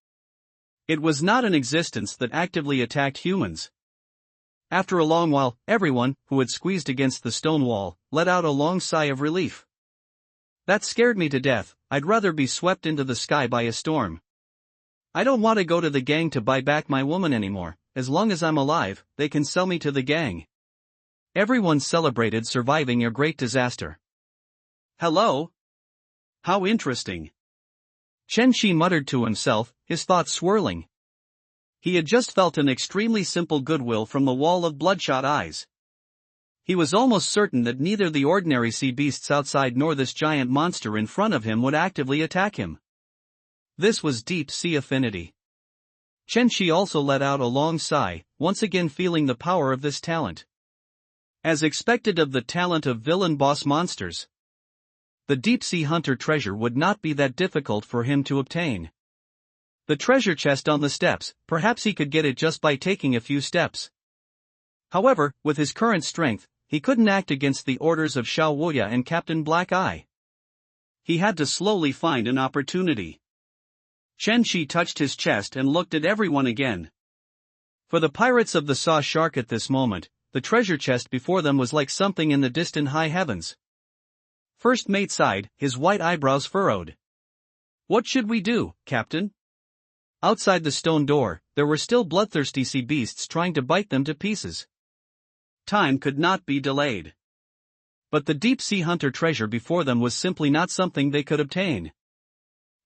It was not an existence that actively attacked humans. After a long while, everyone, who had squeezed against the stone wall, let out a long sigh of relief. That scared me to death, I'd rather be swept into the sky by a storm. I don't want to go to the gang to buy back my woman anymore, as long as I'm alive, they can sell me to the gang. Everyone celebrated surviving a great disaster. Hello? How interesting. Chen-Chi muttered to himself, his thoughts swirling. He had just felt an extremely simple goodwill from the wall of bloodshot eyes. He was almost certain that neither the ordinary sea beasts outside nor this giant monster in front of him would actively attack him. This was deep sea affinity. Chen-Chi also let out a long sigh, once again feeling the power of this talent. As expected of the talent of villain boss monsters. the deep-sea hunter treasure would not be that difficult for him to obtain. The treasure chest on the steps, perhaps he could get it just by taking a few steps. However, with his current strength, he couldn't act against the orders of Xiao Wuya and Captain Black Eye. He had to slowly find an opportunity. Chen Shi touched his chest and looked at everyone again. For the pirates of the Saw Shark at this moment, the treasure chest before them was like something in the distant high heavens. First Mate sighed, his white eyebrows furrowed. "What should we do, Captain?" Outside the stone door, there were still bloodthirsty sea beasts trying to bite them to pieces. Time could not be delayed. But the deep-sea hunter treasure before them was simply not something they could obtain.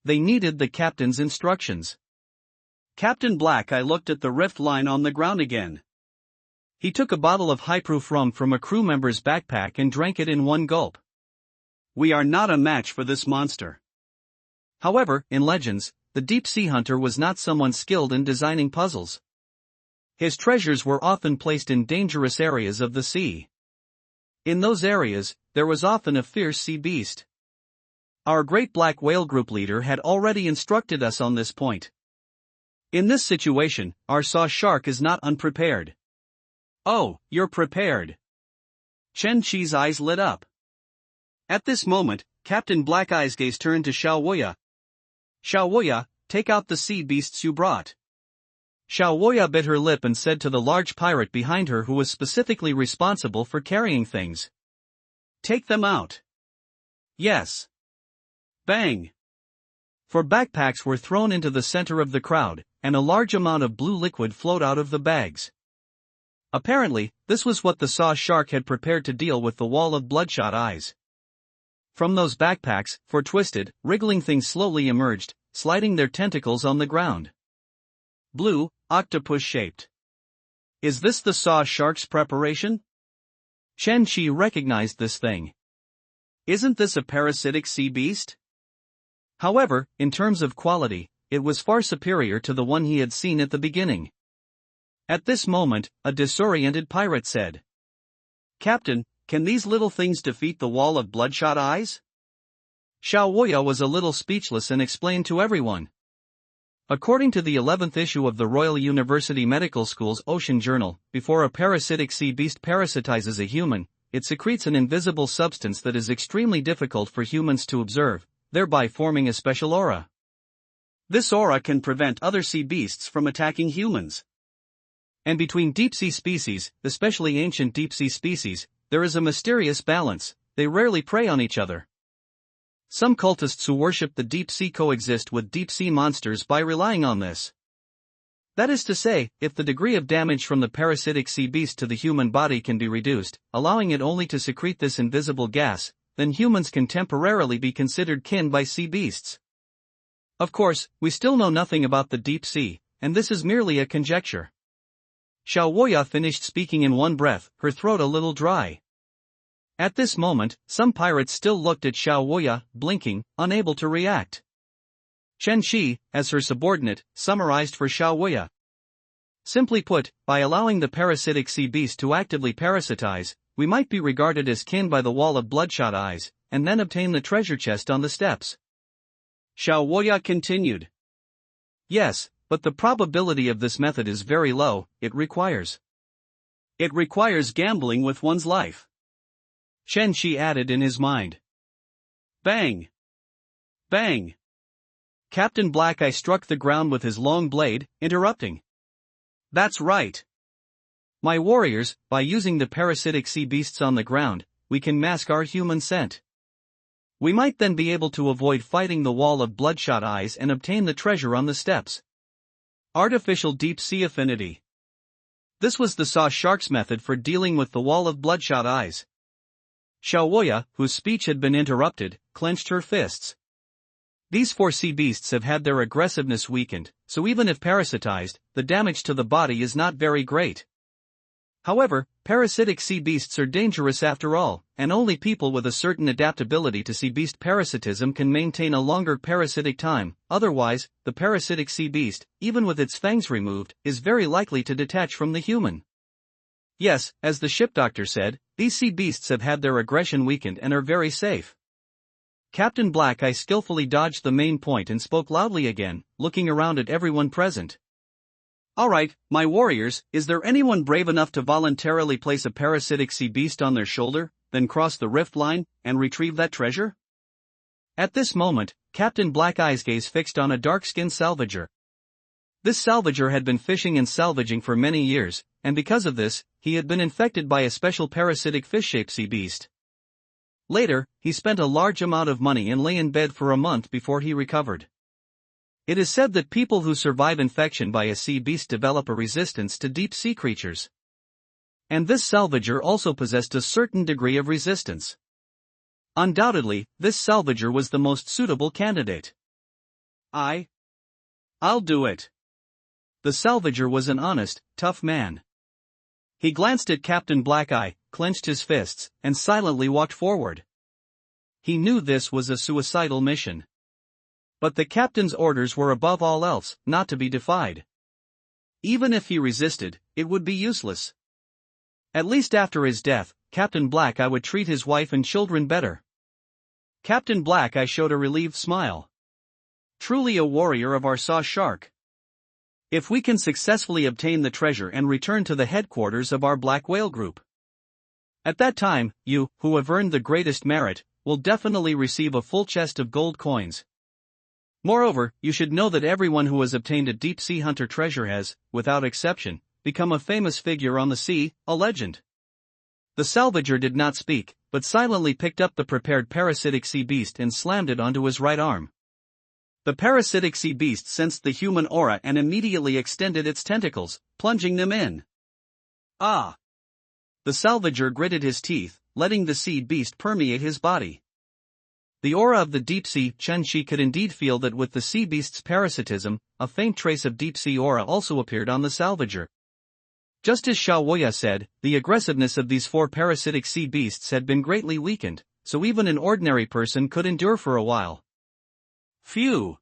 They needed the captain's instructions. Captain Black Eye looked at the rift line on the ground again. He took a bottle of high-proof rum from a crew member's backpack and drank it in one gulp. "We are not a match for this monster." However, in Legends, the deep-sea hunter was not someone skilled in designing puzzles. His treasures were often placed in dangerous areas of the sea. In those areas, there was often a fierce sea beast. Our Great Black Whale Group leader had already instructed us on this point. In this situation, our Saw Shark is not unprepared. "Oh, you're prepared." Chen Shi's eyes lit up. At this moment, Captain Black Eye's gaze turned to Xiao Wuya. "Xiao Wuya, take out the sea beasts you brought." Xiao Wuya bit her lip and said to the large pirate behind her who was specifically responsible for carrying things, "Take them out." "Yes." Bang! 4 backpacks were thrown into the center of the crowd, and a large amount of blue liquid flowed out of the bags. Apparently, this was what the Saw Shark had prepared to deal with the wall of bloodshot eyes. From those backpacks, 4 twisted, wriggling things slowly emerged, sliding their tentacles on the ground. Blue, octopus-shaped. Is this the Saw Shark's preparation? Chen Shi recognized this thing. Isn't this a parasitic sea beast? However, in terms of quality, it was far superior to the one he had seen at the beginning. At this moment, a disoriented pirate said, "Captain, can these little things defeat the wall of bloodshot eyes?" Xiao Wuya was a little speechless and explained to everyone. According to the 11th issue of the Royal University Medical School's Ocean Journal, before a parasitic sea beast parasitizes a human, it secretes an invisible substance that is extremely difficult for humans to observe, thereby forming a special aura. This aura can prevent other sea beasts from attacking humans. And between deep-sea species, especially ancient deep-sea species, there is a mysterious balance. They rarely prey on each other. Some cultists who worship the deep sea coexist with deep-sea monsters by relying on this. That is to say, if the degree of damage from the parasitic sea beast to the human body can be reduced, allowing it only to secrete this invisible gas, then humans can temporarily be considered kin by sea beasts. Of course, we still know nothing about the deep sea, and this is merely a conjecture. Xiao Wuya finished speaking in one breath, her throat a little dry. At this moment, some pirates still looked at Xiao Wuya, blinking, unable to react. Chen Shi, as her subordinate, summarized for Xiao Wuya. Simply put, by allowing the parasitic sea beast to actively parasitize, we might be regarded as kin by the wall of bloodshot eyes, and then obtain the treasure chest on the steps. Xiao Wuya continued. Yes, but the probability of this method is very low. It requires gambling with one's life. Chen Shi added in his mind. Bang! Bang! Captain Black Eye struck the ground with his long blade, interrupting. That's right. My warriors, by using the parasitic sea beasts on the ground, we can mask our human scent. We might then be able to avoid fighting the wall of bloodshot eyes and obtain the treasure on the steps. Artificial deep sea affinity. This was the Saw Shark's method for dealing with the wall of bloodshot eyes. Xiao Wuya, whose speech had been interrupted, clenched her fists. These 4 sea beasts have had their aggressiveness weakened, so even if parasitized, the damage to the body is not very great. However, parasitic sea beasts are dangerous after all, and only people with a certain adaptability to sea beast parasitism can maintain a longer parasitic time. Otherwise, the parasitic sea beast, even with its fangs removed, is very likely to detach from the human. Yes, as the ship doctor said, these sea beasts have had their aggression weakened and are very safe. Captain Black Eye skillfully dodged the main point and spoke loudly again, looking around at everyone present.
Alright, my warriors, is there anyone brave enough to voluntarily place a parasitic sea beast on their shoulder, then cross the rift line, and retrieve that treasure?
At this moment, Captain Black Eye's gaze fixed on a dark-skinned salvager. This salvager had been fishing and salvaging for many years, and because of this, he had been infected by a special parasitic fish-shaped sea beast. Later, he spent a large amount of money and lay in bed for a month before he recovered. It is said that people who survive infection by a sea beast develop a resistance to deep-sea creatures. And this salvager also possessed a certain degree of resistance. Undoubtedly, this salvager was the most suitable candidate.
I'll do it.
The salvager was an honest, tough man. He glanced at Captain Black Eye, clenched his fists, and silently walked forward. He knew this was a suicidal mission. But the captain's orders were above all else, not to be defied. Even if he resisted, it would be useless. At least after his death, Captain Black Eye would treat his wife and children better. Captain Black Eye showed a relieved smile. Truly a warrior of our saw shark. If we can successfully obtain the treasure and return to the headquarters of our Black Whale Group. At that time, you, who have earned the greatest merit, will definitely receive a full chest of gold coins. Moreover, you should know that everyone who has obtained a deep-sea hunter treasure has, without exception, become a famous figure on the sea, a legend. The salvager did not speak, but silently picked up the prepared parasitic sea beast and slammed it onto his right arm. The parasitic sea beast sensed the human aura and immediately extended its tentacles, plunging them in. Ah! The salvager gritted his teeth, letting the sea beast permeate his body. The aura of the deep-sea Chen-Shi could indeed feel that with the sea beast's parasitism, a faint trace of deep-sea aura also appeared on the salvager. Just as Xiaoya said, the aggressiveness of these 4 parasitic sea beasts had been greatly weakened, so even an ordinary person could endure for a while. Phew!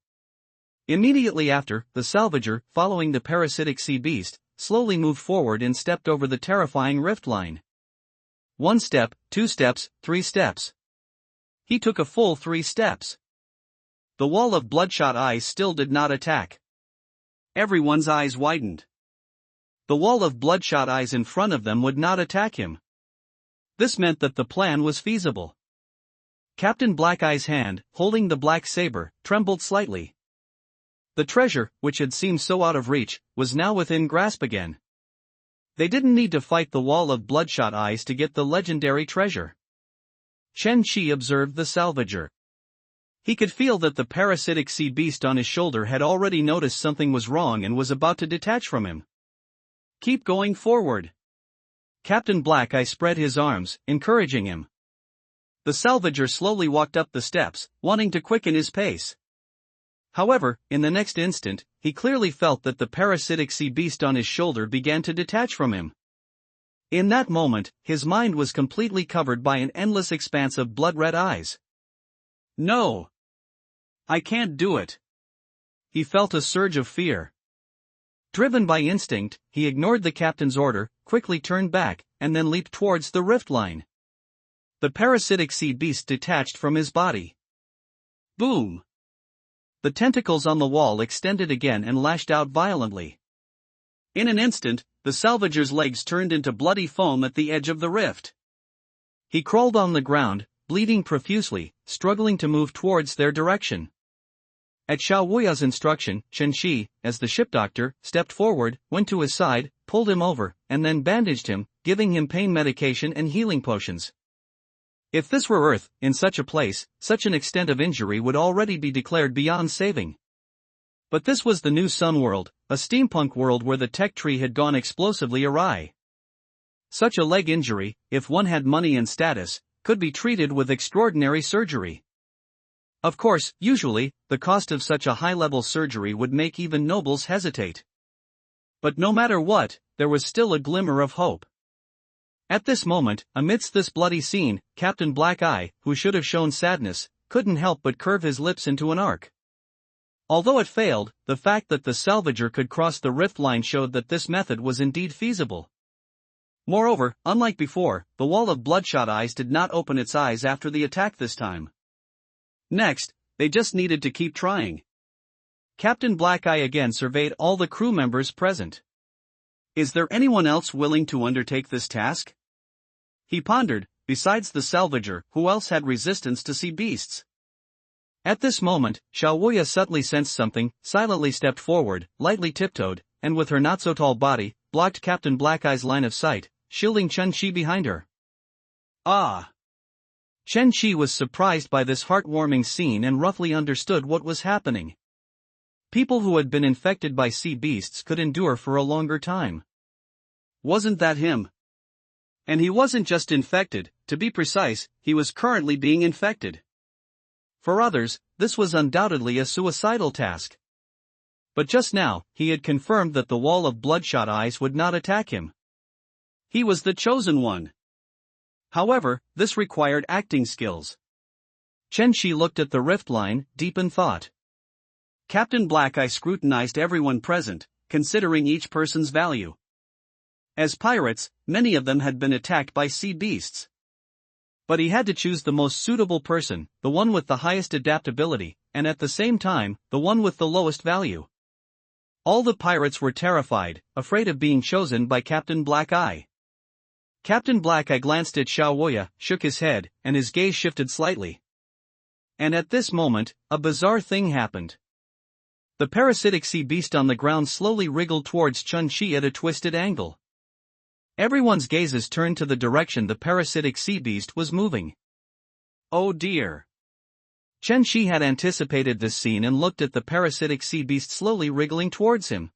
Immediately after, the salvager, following the parasitic sea beast, slowly moved forward and stepped over the terrifying rift line. 1 step, 2 steps, 3 steps. He took a full 3 steps. The wall of bloodshot eyes still did not attack. Everyone's eyes widened. The wall of bloodshot eyes in front of them would not attack him. This meant that the plan was feasible. Captain Black Eye's hand, holding the black saber, trembled slightly. The treasure, which had seemed so out of reach, was now within grasp again. They didn't need to fight the wall of bloodshot eyes to get the legendary treasure. Chen-Shi observed the salvager. He could feel that the parasitic sea beast on his shoulder had already noticed something was wrong and was about to detach from him. Keep going forward. Captain Black Eye spread his arms, encouraging him. The salvager slowly walked up the steps, wanting to quicken his pace. However, in the next instant, he clearly felt that the parasitic sea beast on his shoulder began to detach from him. In that moment, his mind was completely covered by an endless expanse of blood-red eyes. No! I can't do it. He felt a surge of fear. Driven by instinct, he ignored the captain's order, quickly turned back, and then leaped towards the rift line. The parasitic sea beast detached from his body. Boom! The tentacles on the wall extended again and lashed out violently. In an instant, the salvager's legs turned into bloody foam at the edge of the rift. He crawled on the ground, bleeding profusely, struggling to move towards their direction. At Xiao Wuya's instruction, Chen-Shi, as the ship doctor, stepped forward, went to his side, pulled him over, and then bandaged him, giving him pain medication and healing potions. If this were Earth, in such a place, such an extent of injury would already be declared beyond saving. But this was the new Sun world, a steampunk world where the tech tree had gone explosively awry. Such a leg injury, if one had money and status, could be treated with extraordinary surgery. Of course, usually, the cost of such a high-level surgery would make even nobles hesitate. But no matter what, there was still a glimmer of hope. At this moment, amidst this bloody scene, Captain Black Eye, who should have shown sadness, couldn't help but curve his lips into an arc. Although it failed, the fact that the salvager could cross the rift line showed that this method was indeed feasible. Moreover, unlike before, the wall of bloodshot eyes did not open its eyes after the attack this time.
Next, they just needed to keep trying. Captain Black Eye again surveyed all the crew members present. Is there anyone else willing to undertake this task? He pondered, besides the salvager, who else had resistance to sea beasts? At this moment, Xiaoya subtly sensed something, silently stepped forward, lightly tiptoed, and with her not-so-tall body, blocked Captain Black Eye's line of sight, shielding Chen Shi behind her. Ah! Chen Shi was surprised by this heartwarming scene and roughly understood what was happening. People who had been infected by sea beasts could endure for a longer time. Wasn't that him? And he wasn't just infected, to be precise, he was currently being infected. For others, this was undoubtedly a suicidal task. But just now, he had confirmed that the wall of bloodshot eyes would not attack him. He was the chosen one. However, this required acting skills. Chen Shi looked at the rift line, deep in thought. Captain Black Eye scrutinized everyone present, considering each person's value. As pirates, many of them had been attacked by sea beasts. But he had to choose the most suitable person, the one with the highest adaptability, and at the same time, the one with the lowest value. All the pirates were terrified, afraid of being chosen by Captain Black Eye. Captain Black Eye glanced at Xiaoya, shook his head, and his gaze shifted slightly. And at this moment, a bizarre thing happened. The parasitic sea beast on the ground slowly wriggled towards Chen Shi at a twisted angle. Everyone's gazes turned to the direction the parasitic sea beast was moving. Oh dear! Chen Shi had anticipated this scene and looked at the parasitic sea beast slowly wriggling towards him.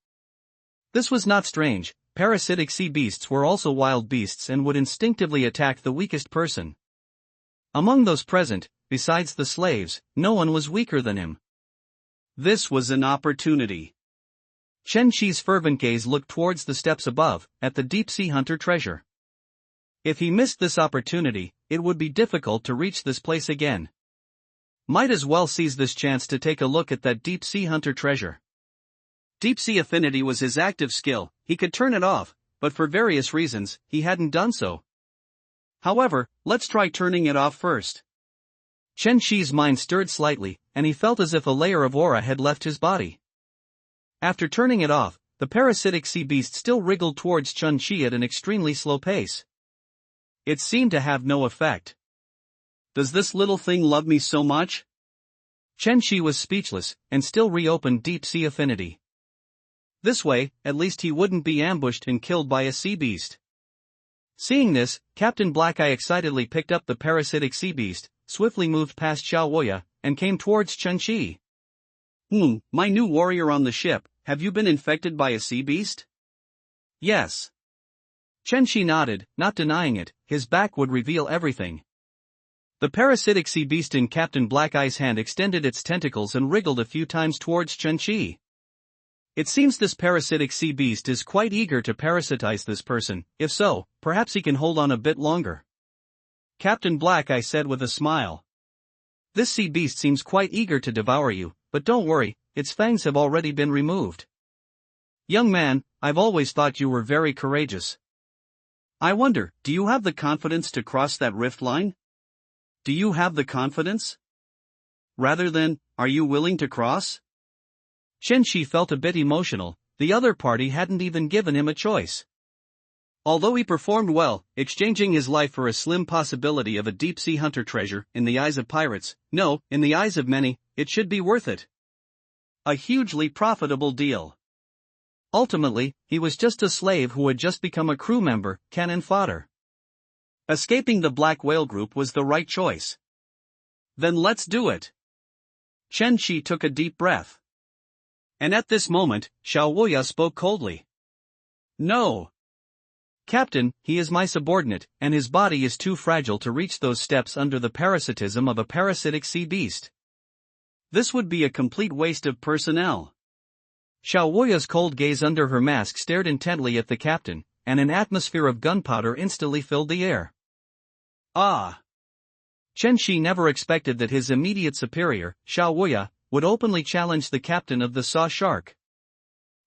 This was not strange, parasitic sea beasts were also wild beasts and would instinctively attack the weakest person. Among those present, besides the slaves, no one was weaker than him. This was an opportunity. Chen Shi's fervent gaze looked towards the steps above, at the deep-sea hunter treasure. If he missed this opportunity, it would be difficult to reach this place again. Might as well seize this chance to take a look at that deep-sea hunter treasure. Deep-sea affinity was his active skill, he could turn it off, but for various reasons, he hadn't done so. However, let's try turning it off first. Chen Shi's mind stirred slightly, and he felt as if a layer of aura had left his body. After turning it off, the parasitic sea beast still wriggled towards Chen Shi at an extremely slow pace. It seemed to have no effect. Does this little thing love me so much? Chen Shi was speechless, and still reopened deep-sea affinity. This way, at least he wouldn't be ambushed and killed by a sea beast. Seeing this, Captain Black Eye excitedly picked up the parasitic sea beast, swiftly moved past Xiaoya, and came towards Chen Shi. My new warrior on the ship, have you been infected by a sea beast? Yes. Chen Shi nodded, not denying it, his back would reveal everything. The parasitic sea beast in Captain Black Eye's hand extended its tentacles and wriggled a few times towards Chen Shi. It seems this parasitic sea beast is quite eager to parasitize this person, if so, perhaps he can hold on a bit longer. Captain Black Eye said with a smile. This sea beast seems quite eager to devour you, but don't worry, its fangs have already been removed. Young man, I've always thought you were very courageous. I wonder, do you have the confidence to cross that rift line? Do you have the confidence? Rather than, are you willing to cross? Chen Shi felt a bit emotional, the other party hadn't even given him a choice. Although he performed well, exchanging his life for a slim possibility of a deep-sea hunter treasure, in the eyes of pirates, no, in the eyes of many, it should be worth it. A hugely profitable deal. Ultimately, he was just a slave who had just become a crew member, cannon fodder. Escaping the Black Whale group was the right choice. Then let's do it. Chen Shi took a deep breath. And at this moment, Xiaoya spoke coldly. No. Captain, he is my subordinate, and his body is too fragile to reach those steps under the parasitism of a parasitic sea beast. This would be a complete waste of personnel. Xiaoya's cold gaze under her mask stared intently at the captain, and an atmosphere of gunpowder instantly filled the air. Ah! Chen Shi never expected that his immediate superior, Xiaoya, would openly challenge the captain of the Saw Shark.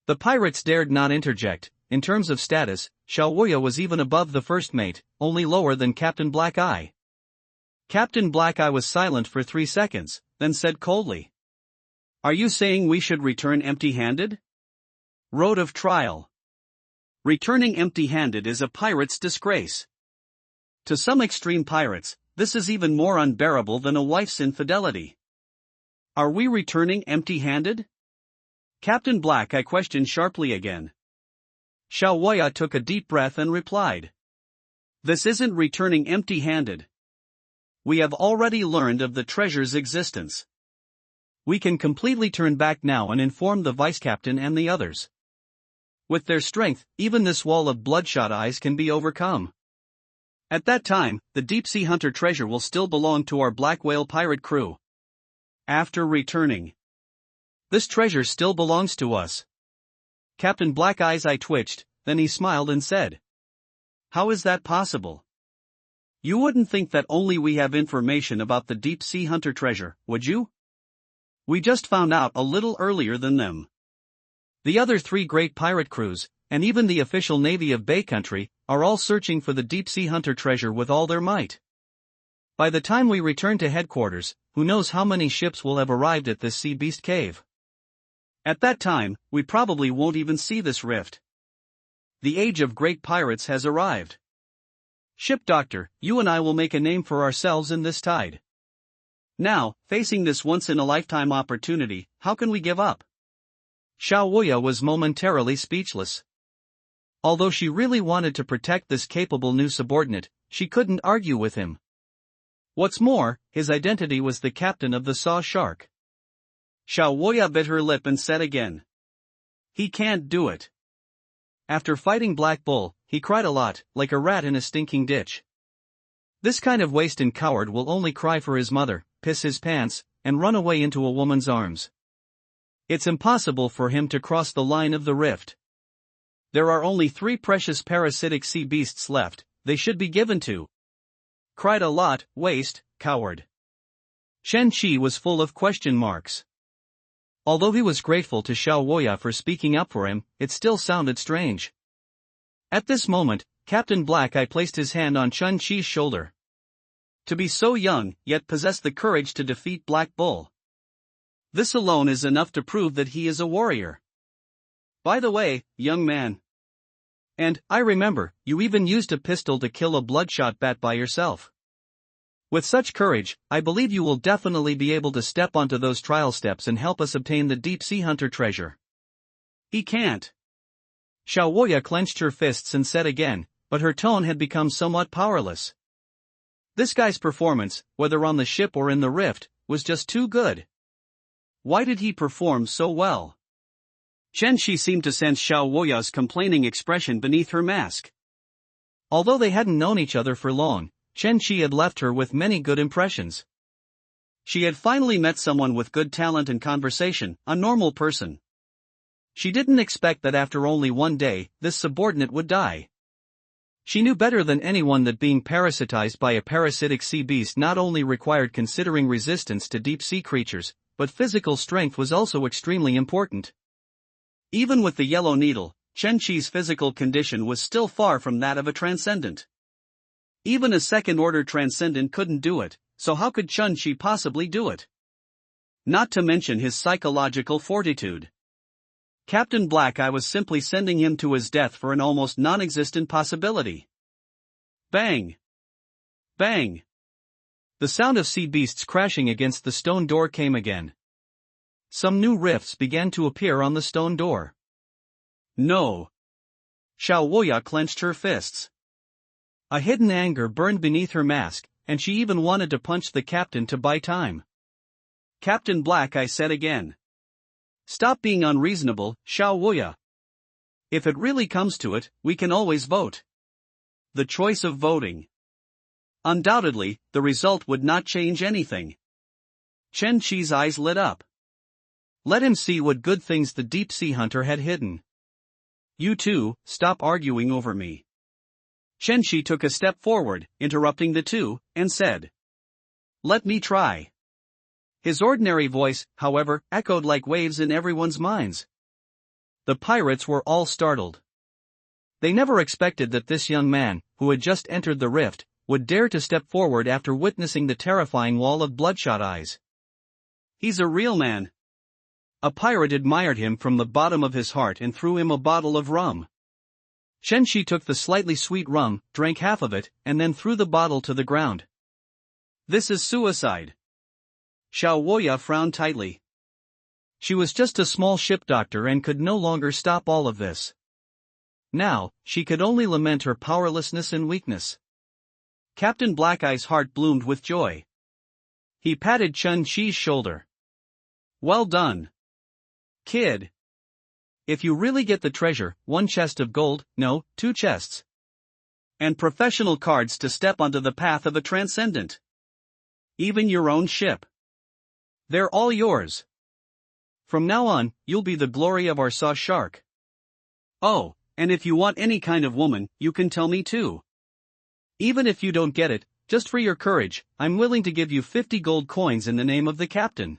The pirates dared not interject. In terms of status, Xiaoya was even above the first mate, only lower than Captain Black Eye. Captain Black Eye was silent for 3 seconds, then said coldly. Are you saying we should return empty-handed? Road of trial. Returning empty-handed is a pirate's disgrace. To some extreme pirates, this is even more unbearable than a wife's infidelity. Are we returning empty-handed? Captain Black, I questioned sharply again. Xiao Woya took a deep breath and replied. This isn't returning empty-handed. We have already learned of the treasure's existence. We can completely turn back now and inform the vice-captain and the others. With their strength, even this wall of bloodshot eyes can be overcome. At that time, the deep-sea hunter treasure will still belong to our black whale pirate crew. After returning, this treasure still belongs to us. Captain Black Eyes I twitched, then he smiled and said. How is that possible? You wouldn't think that only we have information about the deep-sea hunter treasure, would you? We just found out a little earlier than them. The other 3 great pirate crews, and even the official navy of Bay Country, are all searching for the deep-sea hunter treasure with all their might. By the time we return to headquarters, who knows how many ships will have arrived at this sea beast cave. At that time, we probably won't even see this rift. The age of great pirates has arrived. Ship Doctor, you and I will make a name for ourselves in this tide. Now, facing this once-in-a-lifetime opportunity, how can we give up? Xiao Wuya was momentarily speechless. Although she really wanted to protect this capable new subordinate, she couldn't argue with him. What's more, his identity was the captain of the Saw Shark. Xiao Wuya bit her lip and said again. He can't do it. After fighting Black Bull, he cried a lot, like a rat in a stinking ditch. This kind of waste and coward will only cry for his mother, piss his pants, and run away into a woman's arms. It's impossible for him to cross the line of the rift. There are only 3 precious parasitic sea beasts left, they should be given to. Cried a lot, waste, coward. Shen Qi was full of question marks. Although he was grateful to Xiao Wuya for speaking up for him, it still sounded strange. At this moment, Captain Black Eye placed his hand on Shen Qi's shoulder. To be so young, yet possess the courage to defeat Black Bull. This alone is enough to prove that he is a warrior. By the way, young man. And, I remember, you even used a pistol to kill a bloodshot bat by yourself. With such courage, I believe you will definitely be able to step onto those trial steps and help us obtain the deep-sea hunter treasure. He can't. Xiao Wuya clenched her fists and said again, but her tone had become somewhat powerless. This guy's performance, whether on the ship or in the rift, was just too good. Why did he perform so well? Shen Qi seemed to sense Xiao Wuya's complaining expression beneath her mask. Although they hadn't known each other for long, Shen Qi had left her with many good impressions. She had finally met someone with good talent and conversation, a normal person. She didn't expect that after only one day, this subordinate would die. She knew better than anyone that being parasitized by a parasitic sea beast not only required considering resistance to deep-sea creatures, but physical strength was also extremely important. Even with the yellow needle, Shen Qi's physical condition was still far from that of a transcendent. Even a second-order transcendent couldn't do it, so how could Shen Qi possibly do it? Not to mention his psychological fortitude. Captain Black Eye was simply sending him to his death for an almost non-existent possibility. Bang! Bang! The sound of sea beasts crashing against the stone door came again. Some new rifts began to appear on the stone door. No! Xiao Wuya clenched her fists. A hidden anger burned beneath her mask, and she even wanted to punch the captain to buy time. Captain Black Eye said again. Stop being unreasonable, Xiao Wuya. If it really comes to it, we can always vote. The choice of voting. Undoubtedly, the result would not change anything. Shen Qi's eyes lit up. Let him see what good things the deep-sea hunter had hidden. You two, stop arguing over me. Shen Qi took a step forward, interrupting the two, and said. Let me try. His ordinary voice, however, echoed like waves in everyone's minds. The pirates were all startled. They never expected that this young man, who had just entered the rift, would dare to step forward after witnessing the terrifying wall of bloodshot eyes. He's a real man. A pirate admired him from the bottom of his heart and threw him a bottle of rum.
Chen Shi took the slightly sweet rum, drank half of it, and then threw the bottle to the ground.
This is suicide. Xiao Woya frowned tightly.
She was just a small ship doctor and could no longer stop all of this. Now, she could only lament her powerlessness and weakness.
Captain Black Eye's heart bloomed with joy. He patted Chen Shi's shoulder. Well done, kid.
If you really get the treasure, 1 chest of gold, no, 2 chests.
And professional cards to step onto the path of a transcendent. Even your own ship. They're all yours.
From now on, you'll be the glory of our saw shark.
Oh, and if you want any kind of woman, you can tell me too.
Even if you don't get it, just for your courage, I'm willing to give you 50 gold coins in the name of the captain.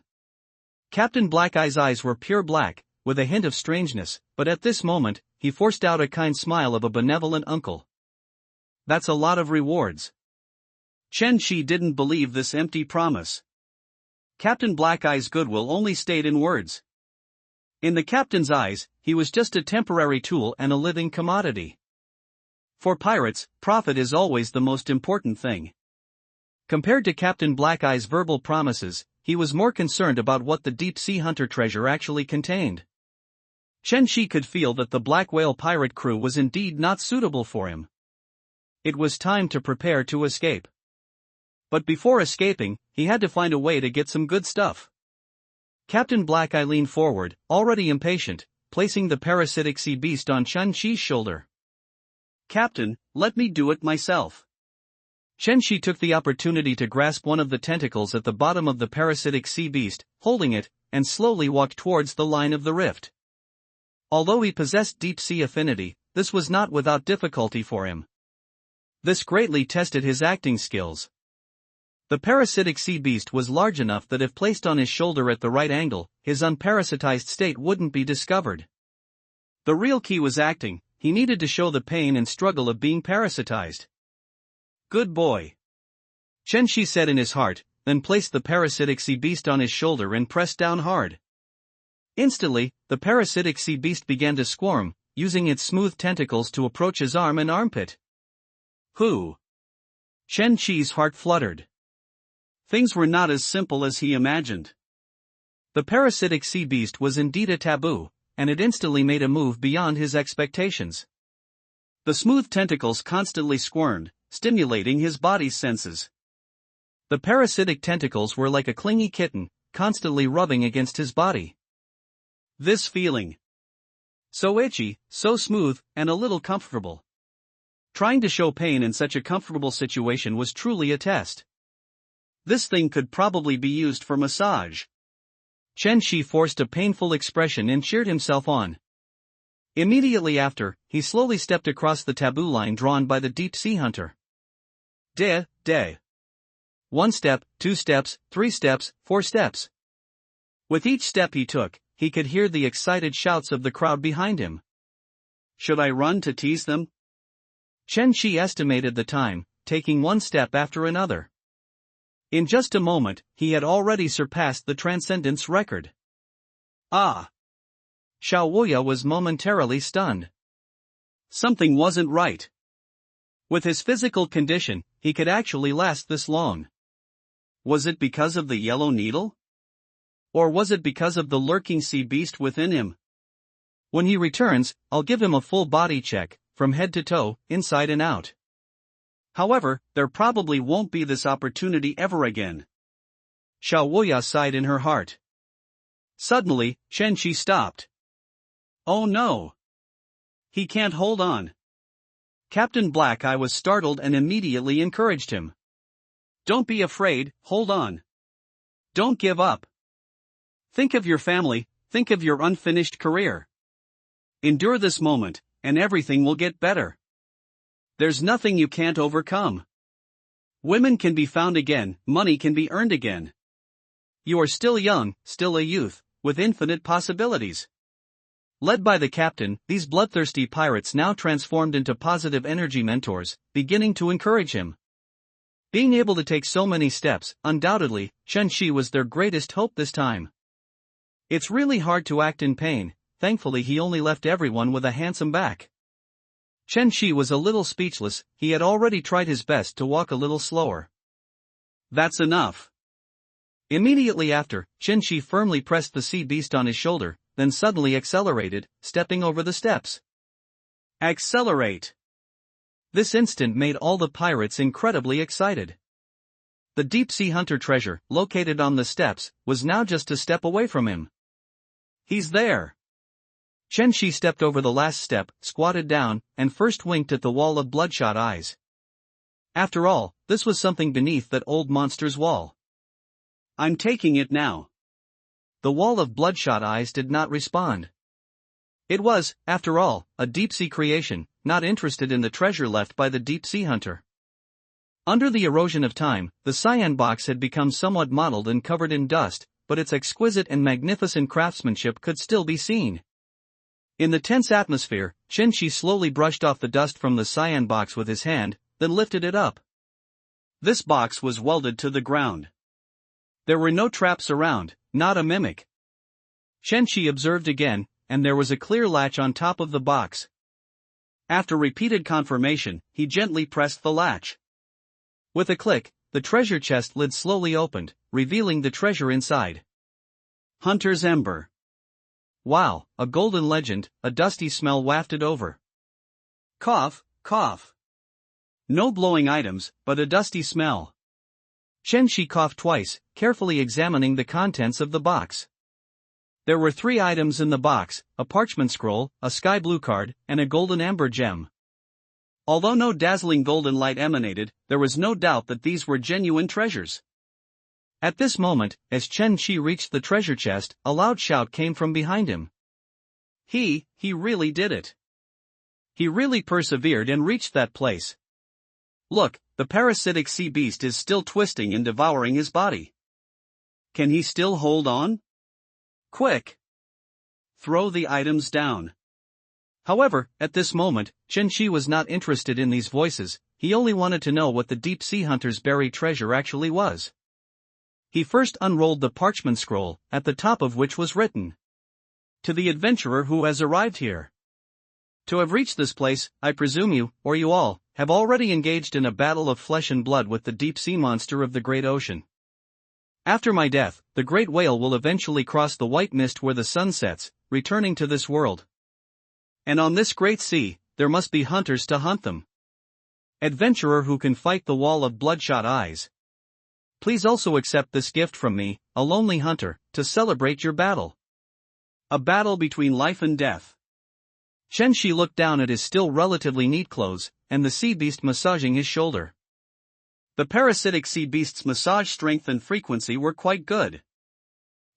Captain Black Eye's eyes were pure black, with a hint of strangeness, but at this moment, he forced out a kind smile of a benevolent uncle. That's a lot of rewards.
Chen Shi didn't believe this empty promise. Captain Black Eye's goodwill only stayed in words. In the captain's eyes, he was just a temporary tool and a living commodity. For pirates, profit is always the most important thing. Compared to Captain Black Eye's verbal promises, he was more concerned about what the deep-sea hunter treasure actually contained. Chen Shi could feel that the Black Whale pirate crew was indeed not suitable for him. It was time to prepare to escape. But before escaping, he had to find a way to get some good stuff. Captain Black Eye leaned forward, already impatient, placing the parasitic sea beast on Chen Shi's shoulder. Captain, let me do it myself.
Chen Shi took the opportunity to grasp one of the tentacles at the bottom of the parasitic sea beast, holding it, and slowly walked towards the line of the rift. Although he possessed deep-sea affinity, this was not without difficulty for him. This greatly tested his acting skills. The parasitic sea beast was large enough that if placed on his shoulder at the right angle, his unparasitized state wouldn't be discovered. The real key was acting. He needed to show the pain and struggle of being parasitized.
Good boy,
Chen Shi said in his heart, then placed the parasitic sea beast on his shoulder and pressed down hard. Instantly, the parasitic sea beast began to squirm, using its smooth tentacles to approach his arm and armpit.
Who?
Chen Shi's heart fluttered.
Things were not as simple as he imagined.
The parasitic sea beast was indeed a taboo, and it instantly made a move beyond his expectations.
The smooth tentacles constantly squirmed, stimulating his body's senses.
The parasitic tentacles were like a clingy kitten, constantly rubbing against his body.
This feeling. So itchy, so smooth, and a little comfortable.
Trying to show pain in such a comfortable situation was truly a test.
This thing could probably be used for massage.
Chen Shi forced a painful expression and cheered himself on. Immediately after, he slowly stepped across the taboo line drawn by the deep-sea hunter.
De.
1 step, 2 steps, 3 steps, 4 steps.
With each step he took,
he could hear the excited shouts of the crowd behind him.
Should I run to tease them?
Chen Shi estimated the time, taking one step after another. In just a moment, he had already surpassed the transcendence record.
Ah!
Xiao Wuya was momentarily stunned.
Something wasn't right.
With his physical condition, he could actually last this long.
Was it because of the yellow needle?
Or was it because of the lurking sea beast within him? When he returns, I'll give him a full body check, from head to toe, inside and out.
However, there probably won't be this opportunity ever again.
Xiao Wuya sighed in her heart.
Suddenly, Chen Shi stopped. Oh no! He can't hold on.
Captain Black Eye was startled and immediately encouraged him.
Don't be afraid, hold on. Don't give up. Think of your family, think of your unfinished career. Endure this moment, and everything will get better. There's nothing you can't overcome. Women can be found again, money can be earned again.
You are still young, still a youth, with infinite possibilities. Led by the captain, these bloodthirsty pirates now transformed into positive energy mentors, beginning to encourage him. Being able to take so many steps, undoubtedly, Chen-Shi was their greatest hope this time. It's really hard to act in pain. Thankfully he only left everyone with a handsome back. Chen-Shi was a little speechless. He had already tried his best to walk a little slower.
That's enough.
Immediately after, Chen-Shi firmly pressed the sea beast on his shoulder, then suddenly accelerated, stepping over the steps.
Accelerate!
This instant made all the pirates incredibly excited. The deep-sea hunter treasure, located on the steps, was now just a step away from him.
He's there!
Chen-Shi stepped over the last step, squatted down, and first winked at the wall of bloodshot eyes. After all, this was something beneath that old monster's wall.
I'm taking it now.
The wall of bloodshot eyes did not respond. It was, after all, a deep-sea creation, not interested in the treasure left by the deep-sea hunter. Under the erosion of time, the cyan box had become somewhat mottled and covered in dust, but its exquisite and magnificent craftsmanship could still be seen. In the tense atmosphere, Chen-Shi slowly brushed off the dust from the cyan box with his hand, then lifted it up.
This box was welded to the ground. There were no traps around, not a mimic.
Chen-Shi observed again, and there was a clear latch on top of the box.
After repeated confirmation, he gently pressed the latch.
With a click, the treasure chest lid slowly opened, revealing the treasure inside.
Hunter's Ember.
Wow, a golden legend, a dusty smell wafted over.
Cough, cough. No blowing items, but a dusty smell.
Chen-Shi coughed twice, carefully examining the contents of the box. There were 3 items in the box, a parchment scroll, a sky blue card, and a golden amber gem.
Although no dazzling golden light emanated, there was no doubt that these were genuine treasures.
At this moment, as Chen-Shi reached the treasure chest, a loud shout came from behind him.
He really did it. He really persevered and reached that place. Look, the parasitic sea beast is still twisting and devouring his body. Can he still hold on? Quick! Throw the items down.
However, at this moment, Chen-Shi was not interested in these voices. He only wanted to know what the deep-sea hunter's buried treasure actually was. He first unrolled the parchment scroll, at the top of which was written, "To the adventurer who has arrived here. To have reached this place, I presume you, or you all, have already engaged in a battle of flesh and blood with the deep-sea monster of the great ocean. After my death, the great whale will eventually cross the white mist where the sun sets, returning to this world. And on this great sea, there must be hunters to hunt them. Adventurer who can fight the wall of bloodshot eyes. Please also accept this gift from me, a lonely hunter, to celebrate your battle."
A battle between life and death.
Chen-Shi looked down at his still relatively neat clothes, and the sea beast massaging his shoulder.
The parasitic sea beast's massage strength and frequency were quite good.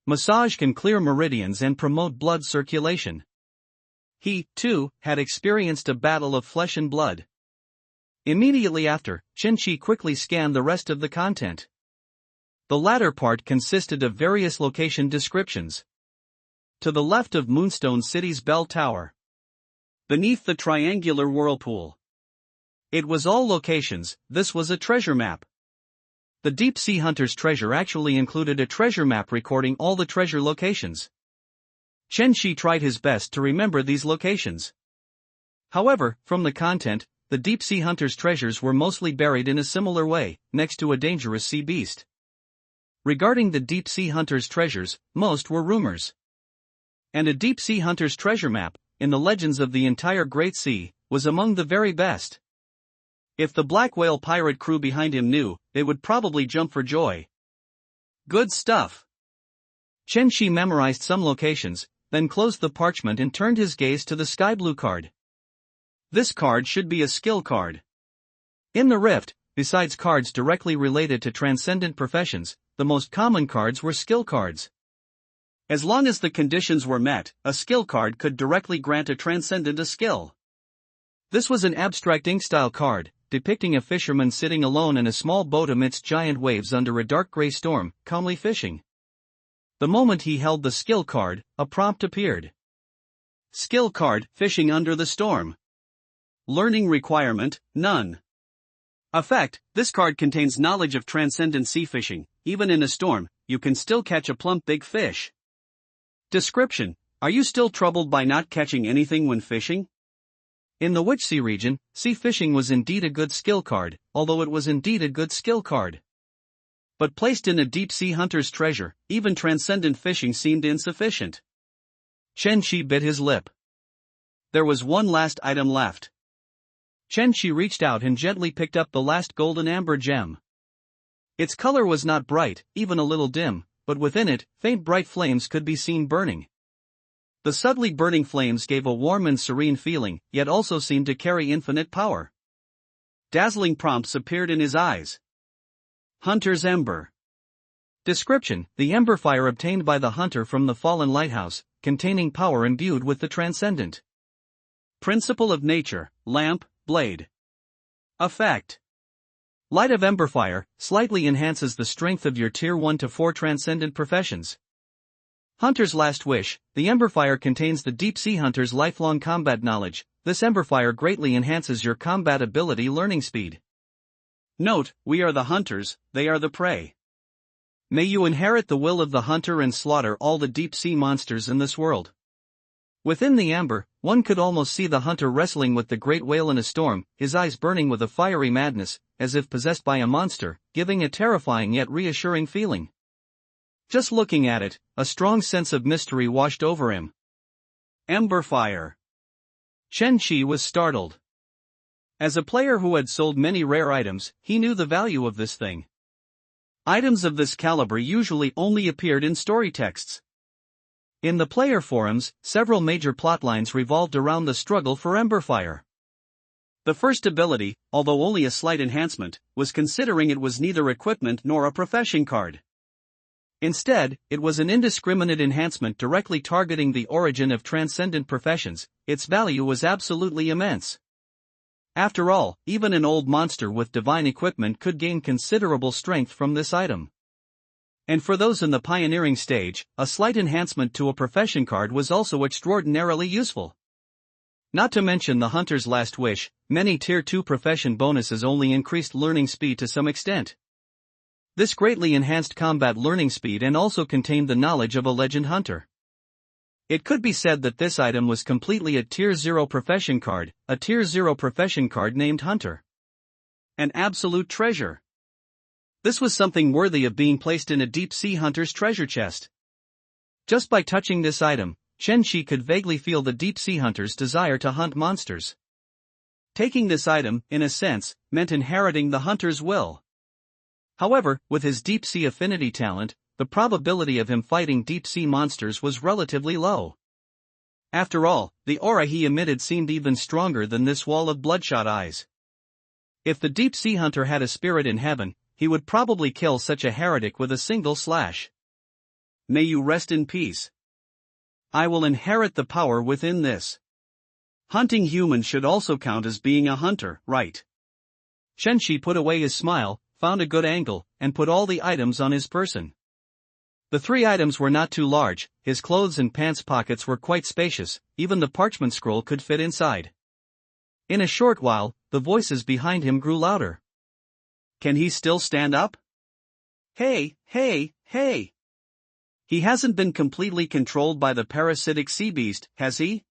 Massage can clear meridians and promote blood circulation. He, too, had experienced a battle of flesh and blood. Immediately after, Chen-Shi quickly scanned the rest of the content. The latter part consisted of various location descriptions. To the left of Moonstone City's bell tower.
Beneath the triangular whirlpool.
It was all locations. This was a treasure map. The deep-sea hunter's treasure actually included a treasure map recording all the treasure locations. Chen-Shi tried his best to remember these locations. However, from the content, the deep-sea hunter's treasures were mostly buried in a similar way, next to a dangerous sea beast. Regarding the deep-sea hunter's treasures, most were rumors. And a deep-sea hunter's treasure map, in the legends of the entire Great Sea, was among the very best. If the black whale pirate crew behind him knew, they would probably jump for joy.
Good stuff.
Chen-Shi memorized some locations, then closed the parchment and turned his gaze to the sky blue card.
This card should be a skill card.
In the rift, besides cards directly related to transcendent professions, the most common cards were skill cards.
As long as the conditions were met, a skill card could directly grant a transcendent a skill.
This was an abstract ink-style card, depicting a fisherman sitting alone in a small boat amidst giant waves under a dark gray storm, calmly fishing. The moment he held the skill card, a prompt appeared.
Skill card, fishing under the storm. Learning requirement, none. Effect: this card contains knowledge of transcendent sea fishing. Even in a storm, you can still catch a plump big fish. Description: are you still troubled by not catching anything when fishing?
In the Witch Sea region, sea fishing was indeed a good skill card, although it was indeed a good skill card. But placed in a deep-sea hunter's treasure, even transcendent fishing seemed insufficient. Chen Shi bit his lip. There was one last item left. Chen Shi reached out and gently picked up the last golden amber gem. Its color was not bright, even a little dim, but within it, faint bright flames could be seen burning. The subtly burning flames gave a warm and serene feeling, yet also seemed to carry infinite power. Dazzling prompts appeared in his eyes. Hunter's Ember. Description: the ember fire obtained by the hunter from the fallen lighthouse, containing power imbued with the transcendent. Principle of nature: lamp, blade. Effect: light of ember fire slightly enhances the strength of your tier 1 to 4 transcendent professions. Hunter's Last Wish: the ember fire contains the deep sea hunter's lifelong combat knowledge. This ember fire greatly enhances your combat ability learning speed. Note: we are the hunters, they are the prey. May you inherit the will of the hunter and slaughter all the deep sea monsters in this world. Within the amber, one could almost see the hunter wrestling with the great whale in a storm, his eyes burning with a fiery madness, as if possessed by a monster, giving a terrifying yet reassuring feeling. Just looking at it, a strong sense of mystery washed over him. Ember fire. Chen Shi was startled. As a player who had sold many rare items, he knew the value of this thing. Items of this caliber usually only appeared in story texts. In the player forums, several major plotlines revolved around the struggle for ember fire. The first ability, although only a slight enhancement, was considering it was neither equipment nor a profession card. Instead, it was an indiscriminate enhancement directly targeting the origin of transcendent professions. Its value was absolutely immense. After all, even an old monster with divine equipment could gain considerable strength from this item. And for those in the pioneering stage, a slight enhancement to a profession card was also extraordinarily useful. Not to mention the Hunter's Last Wish, many Tier 2 profession bonuses only increased learning speed to some extent. This greatly enhanced combat learning speed and also contained the knowledge of a legend hunter. It could be said that this item was completely a Tier 0 profession card, a Tier 0 profession card named Hunter. An absolute treasure. This was something worthy of being placed in a deep-sea hunter's treasure chest. Just by touching this item, Chen Shi could vaguely feel the deep-sea hunter's desire to hunt monsters. Taking this item, in a sense, meant inheriting the hunter's will. However, with his deep-sea affinity talent, the probability of him fighting deep-sea monsters was relatively low. After all, the aura he emitted seemed even stronger than this wall of bloodshot eyes. If the deep-sea hunter had a spirit in heaven, he would probably kill such a heretic with a single slash. May you rest in peace. I will inherit the power within this. Hunting humans should also count as being a hunter, right? Chen Shi put away his smile, found a good angle, and put all the items on his person. The 3 items were not too large, his clothes and pants pockets were quite spacious, even the parchment scroll could fit inside. In a short while, the voices behind him grew louder. Can he still stand up? Hey, hey, hey! He hasn't been completely controlled by the parasitic sea beast, has he?